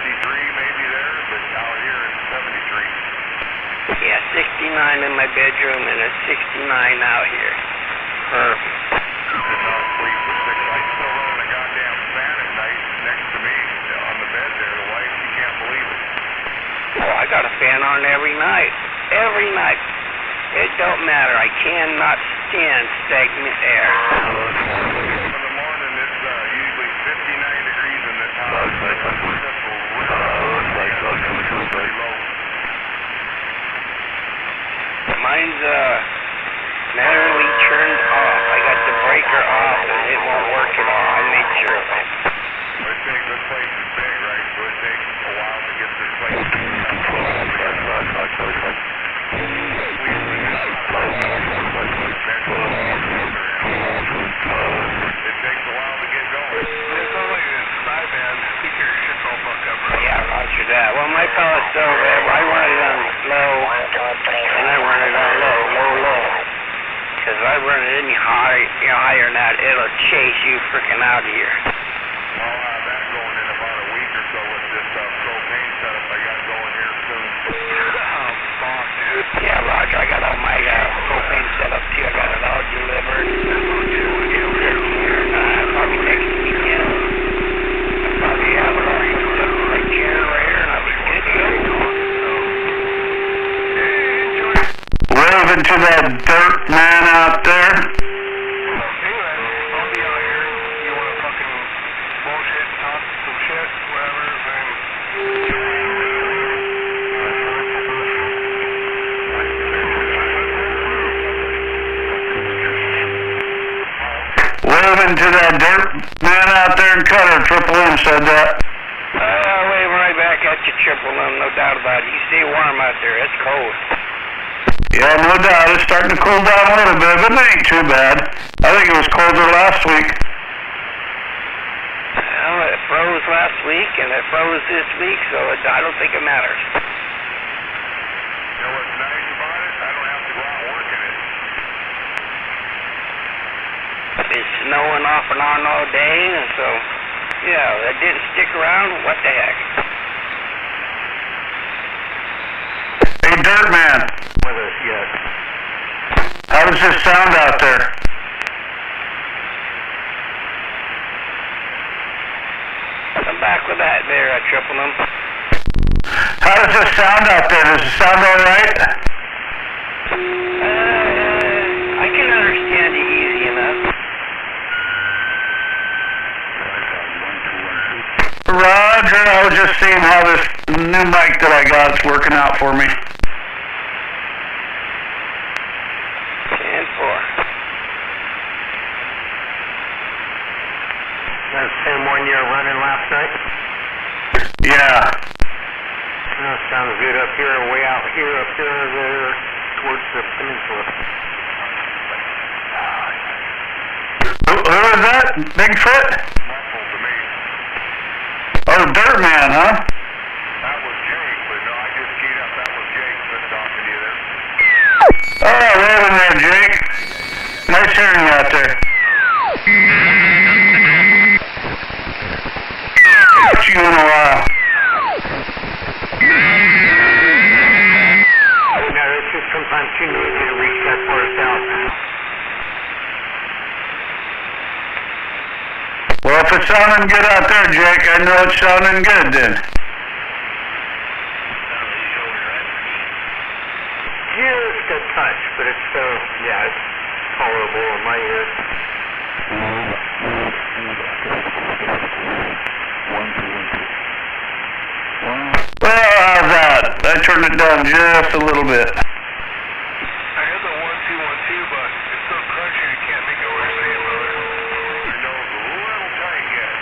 maybe there, but out here it's 73. Yeah, 69 in my bedroom and a 69 out here. Perfect. Could not sleep for 6 nights. Still running a goddamn fan at night next to me on the bed there. The wife, she can't believe it. Oh, I got a fan on every night. Every night. It don't matter. I cannot stand stagnant air. In the morning, it's usually 59 degrees in this house. Pretty low. Mine's manually turned off. I got the breaker off and it won't work at all. I made sure of it. This place is big, right? So it takes a while to get this place. So I run it on low, and I run it on low. Because if I run it any higher than that, it'll chase you freaking out of here. I'll have that going in about a week or so with this propane setup I got going here soon. Oh, fuck, dude. Yeah, Roger, I got all my propane set up too. I got it all delivered. Probably next weekend. I'll probably have it all hooked up to my generator, and I'll be good to go. Waving to that dirt man out there. I'll be out here. You want to fucking bullshit, talk some shit, whatever, then... Waving to that dirt man out there in Cutter. Triple M said that. Waving right back at you, Triple M, no doubt about it. You stay warm out there. It's cold. Yeah, no doubt. It's starting to cool down a little bit, but it ain't too bad. I think it was colder last week. Well, it froze last week, and it froze this week, so I don't think it matters. You know what's nice about it? I don't have to go out working it. It's snowing off and on all day, and so, yeah, it didn't stick around. What the heck? Hey, dirt man. With us, yes. How does this sound out there? I'm back with that there, Triple M. How does this sound out there? Does it sound all right? I can understand it easy enough. Roger, I was just seeing how this new mic that I got is working out for me. 10-4. That same one you were running last night? Yeah. That sounds good up here, way out here, up there, towards the peninsula. Who is that? Bigfoot? Muffled to me. Oh, dirt man, huh? That was Jake, but no, I just keyed up. That was Jake that's talking to you there. Oh, right in there, Jake. Nice hearing you out there. Catch you in a while. No, it's just sometimes too noisy to reach that far south. Well, if it's sounding good out there, Jake, I know it's sounding good then. Just a touch, but it's it's tolerable in my ears. Well, how's that? I turned it down just a little bit. I had the 1-2-1-2, but it's so crunchy you can't make out what you're saying, brother. Your nose a little tight yet.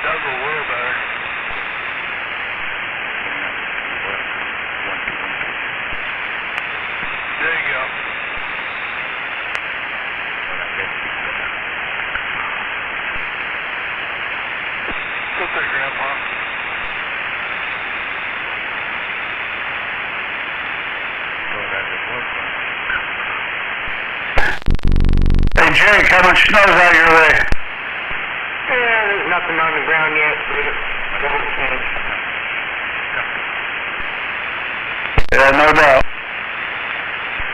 That's a little better. There you go. Sit there, Grandpa. Hey, Jake, how much snow's out your way? Yeah, there's nothing on the ground yet, but it'll change. Yeah, no doubt.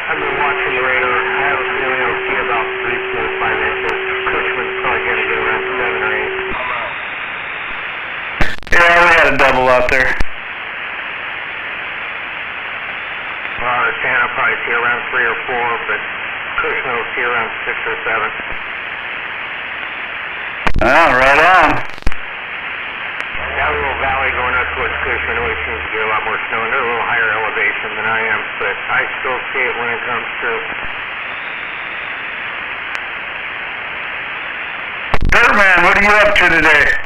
I've been watching the radar. I have a feeling I'll see about 3, 4, 5 inches. Cushman's probably going to get around 7 or 8. I'm out. Yeah, we had a double out there. Well, the Santa will probably see around 3 or 4, but Cushman will see around 6 or 7. Oh, right on. That little valley going up towards Cushman always seems to get a lot more snow, and they're a little higher elevation than I am, but I still see it when it comes through. Dirt man, what are you up to today?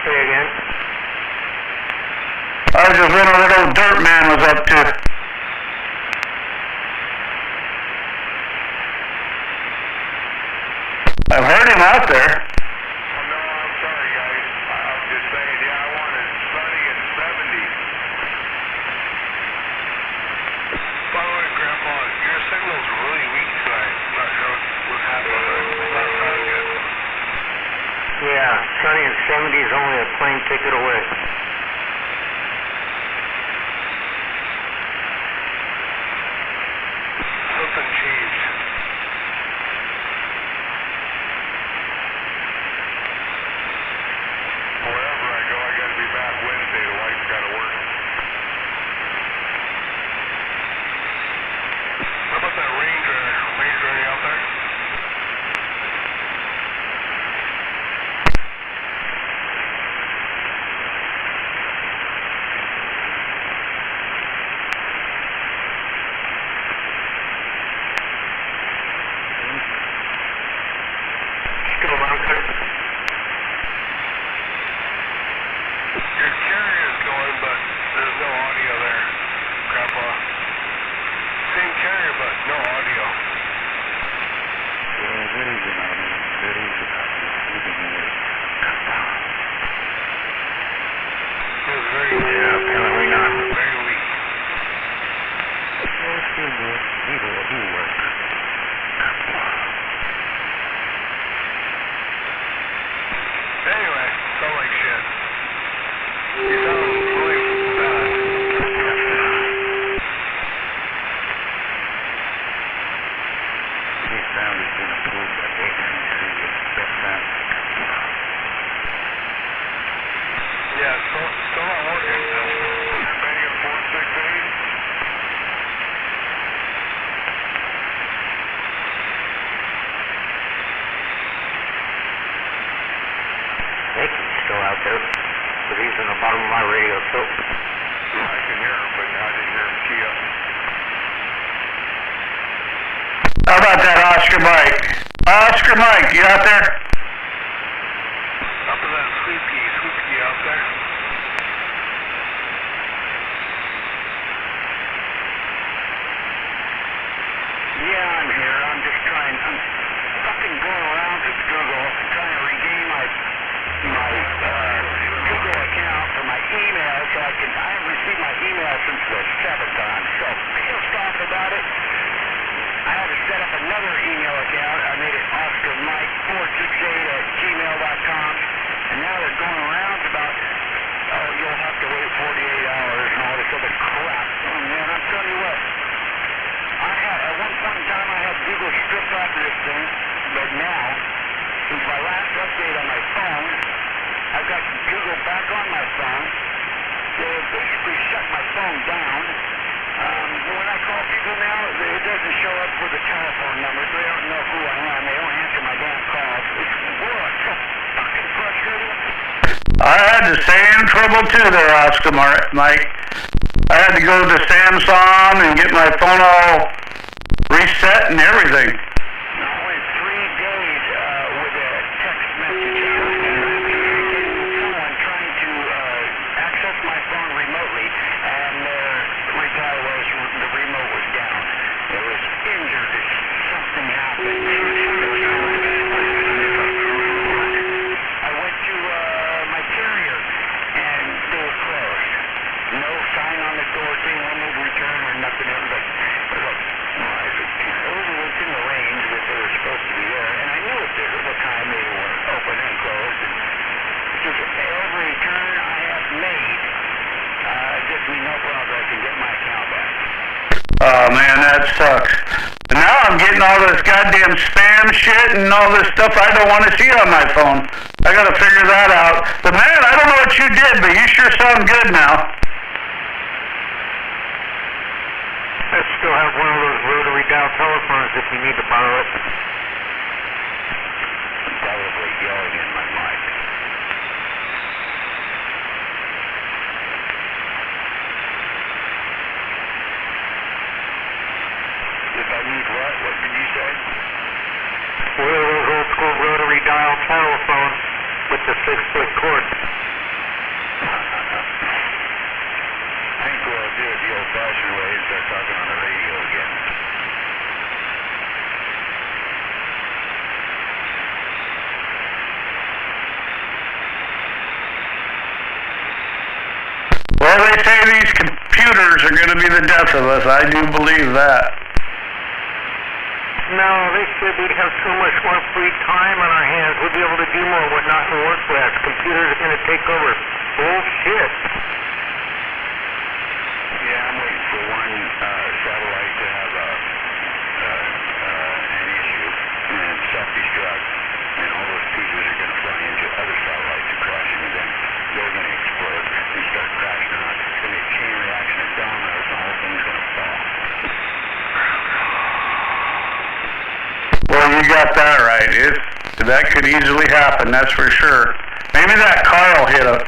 Say again? I was just wondering what old dirt man was up to. come out there. Oh, no, I'm sorry, guys. I was just saying, yeah, I wanted sunny and 70. By the way, Grandpa, your signal's really weak tonight. Not sure what's happening. It's not sounding good. Yeah, sunny and 70 is only a plane ticket away. Something changed. Wherever I go, I gotta be back Wednesday. The wife's gotta work. How about that Ranger? Ranger, are you out there? Still around, sir? Your carrier's going, but there's no audio there, Grandpa. Same carrier, but no audio. It was very weak. Yeah, apparently not. Very weak. Anyway, sound like shit. You sound really bad. This sound has been approved by ACC as best sound. Yeah, still not working. You're banging 468? Nikki's still out there, but he's in the bottom of my radio, so... I can hear him, but I didn't hear him key up. How about that Oscar Mike? Oscar Mike, you out there? Up in that Sweepkey out there? Yeah, I'm here. I'm just trying. I'm fucking going around to Google, trying to regain my Google account for my email so I haven't received my email since the 7th. I'm so pissed off about it. I had to set up another email account. I made it OscarMike468@gmail.com, and now they're going around about, oh, you'll have to wait 48 hours and all this other crap. Oh, man, I'm telling you what. At one point in time, I had Google stripped off of this thing, but now, since my last update on my phone, I've got Google back on my phone. They basically shut my phone down. When I call people now, it doesn't show up with the telephone numbers. They don't know who I am. They don't answer my damn calls. It's so fucking frustrating. I had the same trouble too there, Oscar Mike. I had to go to Samsung and get my phone all reset and everything. I went 3 days with a text message someone trying to access my phone remotely, and their reply was the remote was down. It was injured. Something happened. I went to my carrier, and they were closed. No sign on the door saying when they'd return or nothing. But look, it was within the range that they were supposed to be there, and I knew what time they were open and closed. And just every turn I have made gives me no progress in getting my account back. Oh man, that sucks. And now I'm getting all this goddamn spam shit and all this stuff I don't want to see on my phone. I gotta figure that out. But man, I don't know what you did, but you sure sound good now. I still have one of those rotary dial telephones if you need to borrow it. I'm probably yelling in my mic. If I need what? What did you say? One of those old school rotary dial telephones with the 6-foot cord. I think we'll do it the old-fashioned way and start talking on the radio again. are going to be the death of us. I do believe that. No, they said we'd have so much more free time on our hands. We'd be able to do more what not in the workplace. Computers are going to take over. Bullshit. Yeah, I'm waiting for one satellite to have an issue and self-destruct, and all those pieces are going to fly into other satellites to crash into them. They're going to explode and start crashing out. It's going to be a chain reaction of dominoes, and the whole thing's going to fall. Well, you got that right. That could easily happen, that's for sure. Maybe that car will hit us.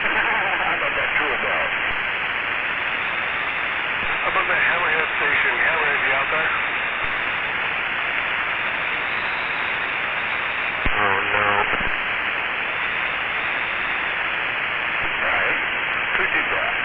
How about that tour bus? How about that Hammerhead station? Hammerhead, you out there? Oh, no. Right. Who did that?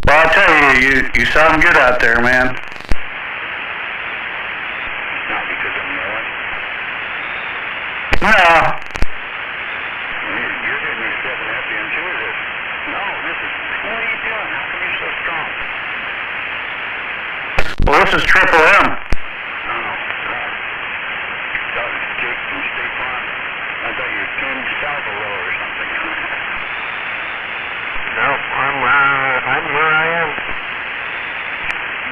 Well, I'll tell you, you sound good out there, man. It's not because I'm yelling. No. You're hitting me 7 FM too, is it? No, this is... What are you doing? How come you're so strong? Well, this is Triple M. Oh, God. That was Jake from State Farm. I thought you were tuned south a little or something. No, I'm where I am.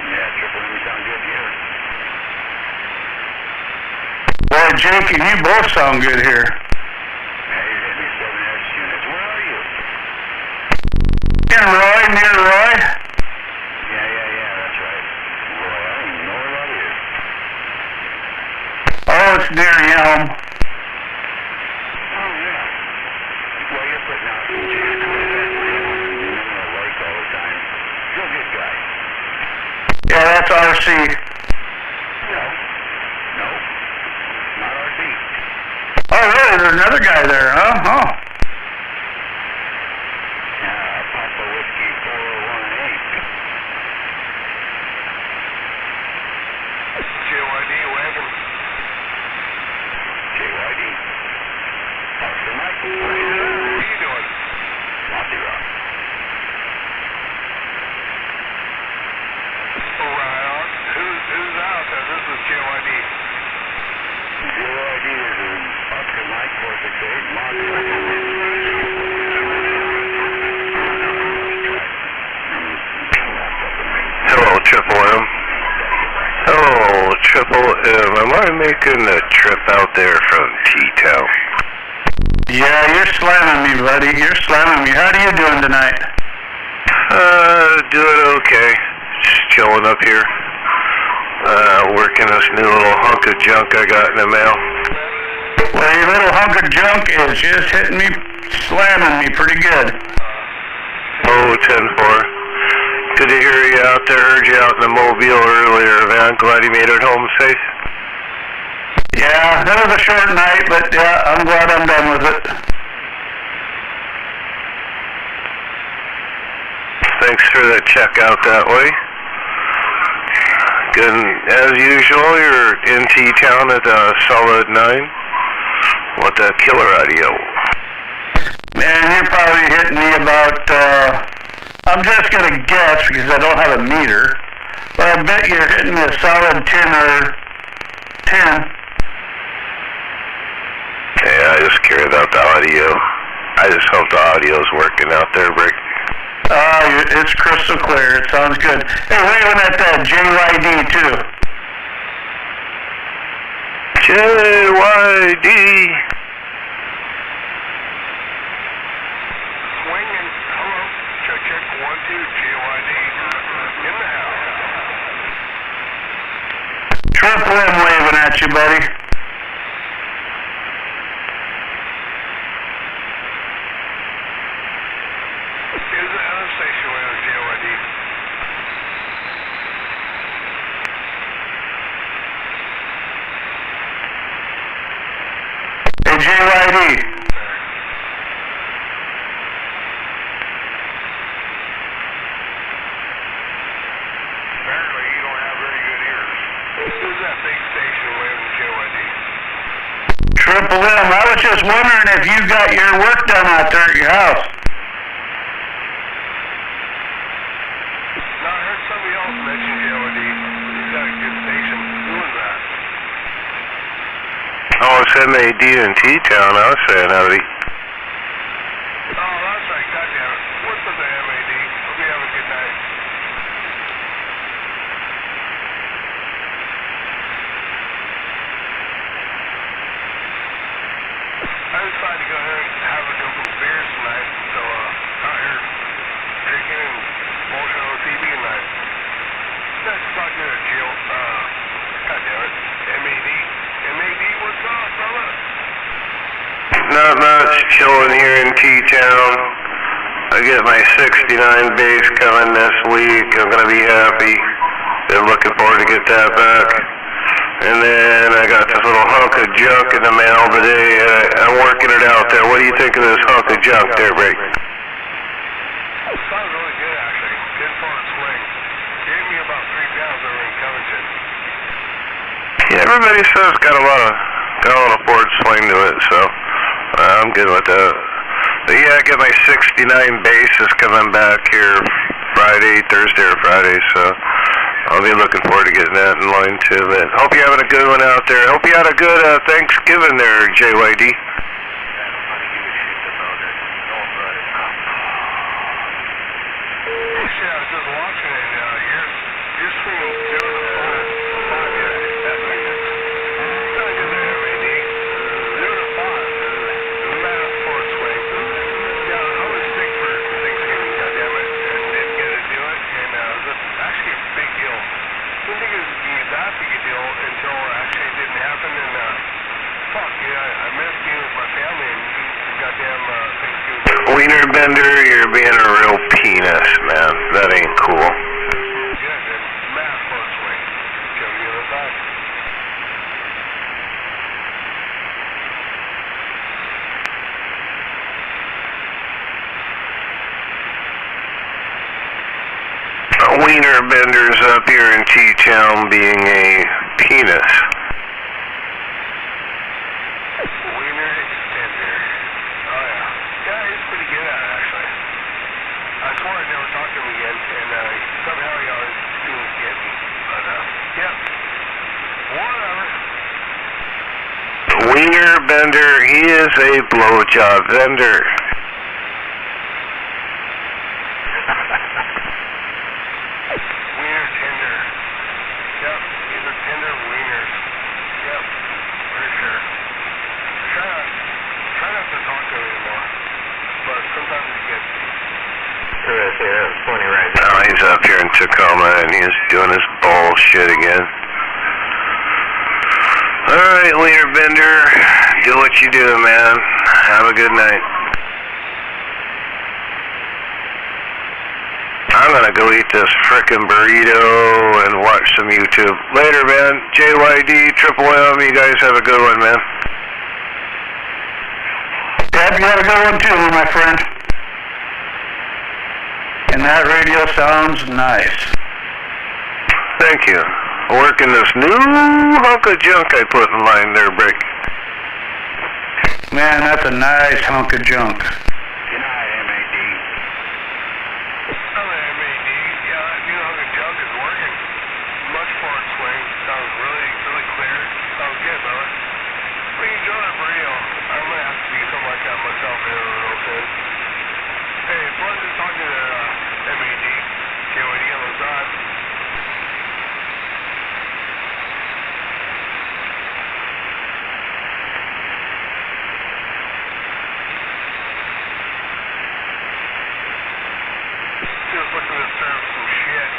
Yeah, Triple M, you sound good here. Boy, Jake and you both sound good here. Yeah, you're hitting me 7X units. Where are you? In Roy, near Roy. Yeah, that's right. Roy, I don't even know where that is. Oh, it's near Yelm. Oh, yeah. Well, you're putting out some jams. All the time. You're a good guy. Yeah, that's RC. No, not RC. Oh, really? There's another guy there, huh? Oh. Papa Whiskey 418. JYD wagon. JYD. Officer Mike. What are you doing? Monty Rock. Who's out there? This is JYD. JYD is Oscar Mike 468 Monty. Hello, Triple M. Hello, Triple M. Am I making a trip out there from T-Town? Yeah, you're slamming me, buddy. You're slamming me. How are you doing tonight? Doing okay. Just chilling up here. Working this new little hunk of junk I got in the mail. Well, your little hunk of junk is just hitting me, slamming me pretty good. Oh, 10-4. Good to hear you out there. Heard you out in the Mobile earlier, man. Glad you made it home safe. Yeah, that was a short night, but yeah, I'm glad I'm done with it. Thanks for the check out that way. Good, as usual, you're in T-Town at Solid 9. What that killer audio? Man, you're probably hitting me about, I'm just going to guess because I don't have a meter, but I bet you're hitting me a solid 10 or 10. Yeah, I just care about the audio. I just hope the audio's working out there, Brick. It's crystal clear. It sounds good. Hey, waving at that JYD, too. JYD. Swinging. Hello. Check. 1, 2. JYD. In the house. Triple M waving at you, buddy. Is the other station where JYD? wondering if you got your work done out there at your house. No, I heard somebody else mention JOD. He's got a good station. Who was that? Oh, it's MAD in T-Town. I was saying, howdy. Oh, that's right. Goddamn it. What's up there, MAD? Hope you have a good night. I decided to go ahead and have a couple of beers tonight, so out here drinking and watching on TV tonight. Nice to talk to you, Jill. God damn it. MAD. MAD, what's up, brother? Not much. Chilling here in T-Town. I get my 69 base coming this week. I'm going to be happy. Been looking forward to get that back. And then I got this little hunk of junk in the mail today. I'm working it out there. What do you think of this hunk of junk there, Rick? Sounds really good, actually. Good for a swing. Gave me about 3 pounds over in Covington. Yeah, everybody says it's got a lot of forward swing to it, so I'm good with that. But yeah, I get my 69 bases coming back here Thursday or Friday, so I'll be looking forward to getting that in line too. But hope you're having a good one out there. Hope you had a good Thanksgiving there, JYD. Actually, I was just watching it, and you're swinging down the phone. That's like it. Not good there, MAD. 0 to 5. Mass forward swing. Yeah, I was sick for Thanksgiving, goddammit, and didn't get to do it, and it was actually a big deal. Didn't think it was going to be that big a deal until actually it didn't happen, and fuck, yeah, I missed being with my family and eating some goddamn Thanksgiving. Wiener Bender, you're being a real penis, man. That ain't cool. Good, and mass forward swing. Go to the other side. Wiener Bender's up here in T-Town being a penis. Wiener extender. Oh, yeah. Yeah, he's pretty good at it, actually. I swore I'd never talk to him again, and somehow he always seems to get me. But, yeah. Whatever. Wiener Bender, he is a blowjob vendor. Wiener tender. Yep, he's a tender of wieners. Yep, for sure. Try not to talk to him anymore, but sometimes he gets me. That's funny right now. He's up here in Tacoma and he's doing his bullshit again. Alright, Wiener Bender, do what you do, man. Have a good night. I'm gonna go eat this frickin' burrito and watch some YouTube. Later, man. JYD, Triple M, you guys have a good one, man. Dad, you have a good one too, my friend. And that radio sounds nice. Thank you. Working this new hunk of junk I put in line there, Brick. Man, that's a nice hunk of junk. Good night, MAD. Hello, MAD. Yeah, that new hunk of junk is working. Much forward swing. Sounds really, really clear. Sounds good, brother. We can enjoy that burrito. I'm going to have to do something like that myself here real soon. Hey, pleasure talking to MAD. JYD on the side. Just looking to serve some shit.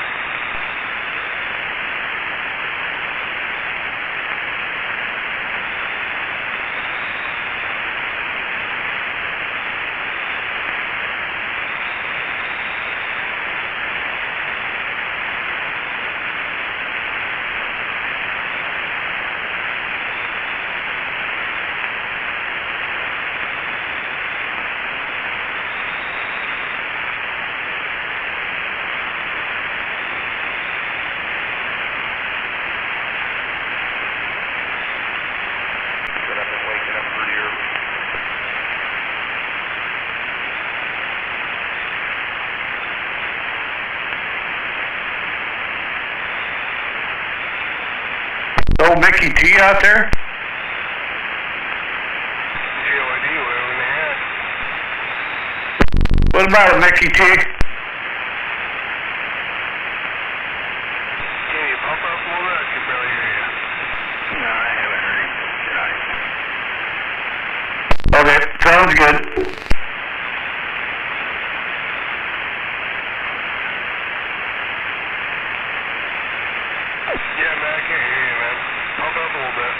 Mickey T out there? KOD, whatever in the head. What about it, Mickey T? Can you pump up a little bit? I can barely hear you. No, I haven't heard him tonight. Okay, sounds good. Yeah, man, I can't hear you, man. Pump up a little bit.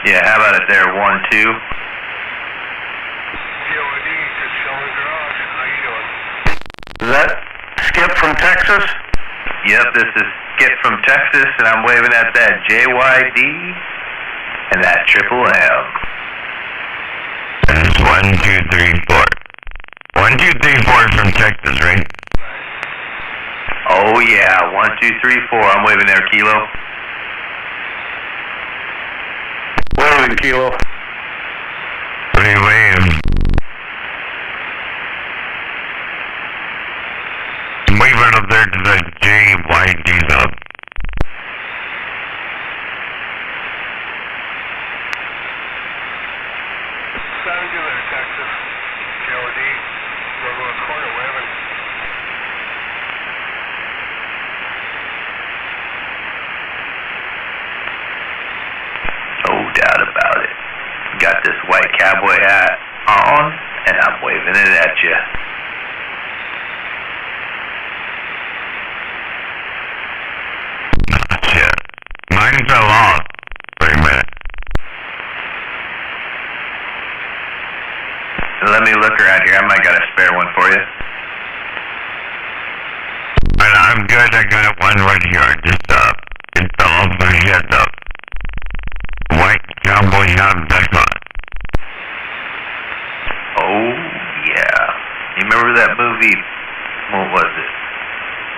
Yeah, how about it there, 1-2? KOD, just Sheldon Garage. How you doing? Is that Skip from Texas? Yep, this is Skip from Texas, and I'm waving at that JYD and that Triple M. That's 1, 2, 3, 4. 1, 2, 3, 4 from Texas, right? Oh yeah, 1, 2, 3, 4. I'm waving there, Kilo. Waving, Kilo. What are you waving? I'm waving up there to the JYD's up. Sounds good there, Texas. KOD, go to a corner waving. No doubt about it. Got this white cowboy hat on, and I'm waving it at you. Let me look around here. I might got a spare one for you. But I'm good. I got one right here. Just it fell off my head. White cowboy hat. That's one. Oh yeah. You remember that movie? What was it?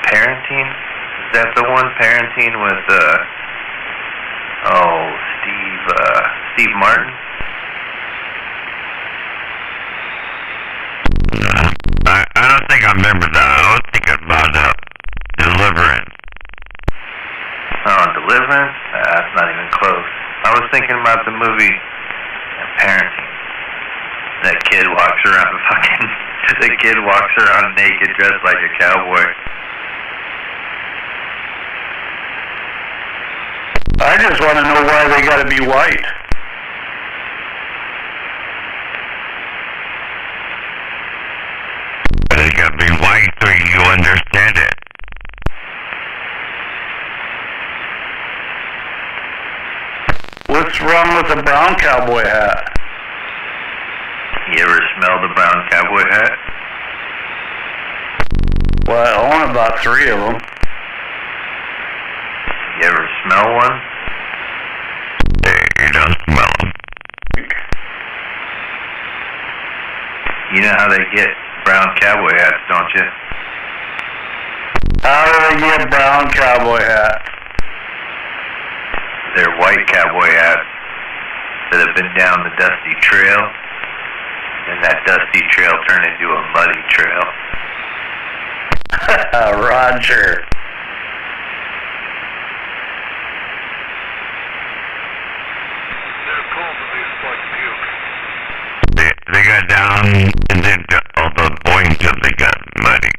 Parenting? Is that the one? Parenting with Steve Martin? I don't think I remember that. I was thinking about Deliverance. Oh, Deliverance? That's not even close. I was thinking about the movie Parenting. That kid walks around the kid walks around naked, dressed like a cowboy. I just want to know why they got to be white. They got to be white so you understand it. What's wrong with the brown cowboy hat? You ever smell the brown cowboy hat? Well, I own about 3 of them. You ever smell one? You don't smell them. You know how they get brown cowboy hats, don't you? How do they get brown cowboy hats? They're white cowboy hats that have been down the dusty trail, and that dusty trail turned into a muddy trail. Roger. They got down and then all the points and they got muddy.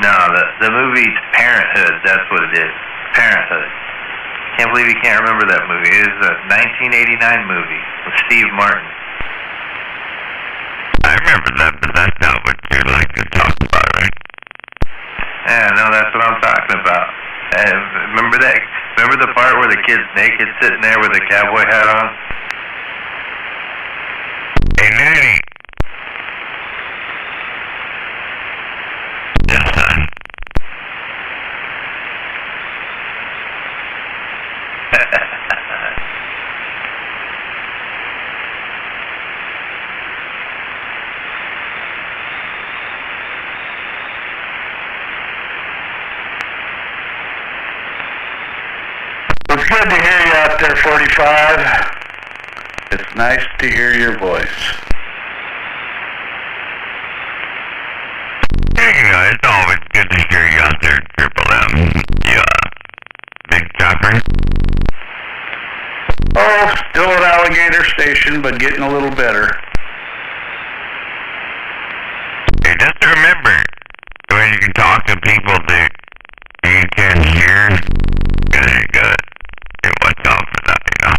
No, the movie Parenthood, that's what it is. Parenthood. Can't believe you can't remember that movie. It is a 1989 movie with Steve Martin. I remember that, but that's not what you like to talk about, right? Yeah, no, that's what I'm talking about. Remember that? Remember the part where the kid's naked sitting there with a cowboy hat on? Hey, Nanny. Yes, son. It's good to hear you out there, 45. It's nice to hear your voice. You know, it's always good to hear you out there, Triple M. Yeah. Big chopper. Oh, still at Alligator Station, but getting a little better. Hey, just remember, when you can talk to people that you can hear, you gotta watch out for that, you know.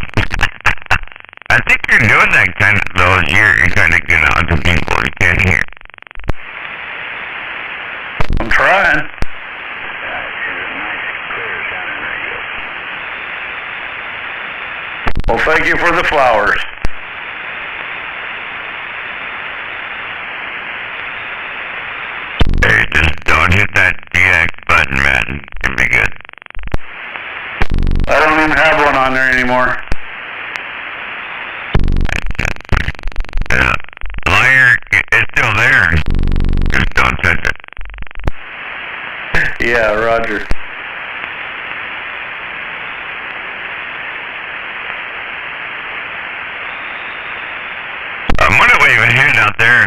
I think you're doing that kind of, though, you're kind of getting out to people you can't hear. I'm trying. Well, thank you for the flowers. Hey, just don't hit that DX button, man. It'll be good. I don't even have one on there anymore. Liar, it's still there. Just don't touch it. Yeah, Roger. I'm wondering what you were hearing out there.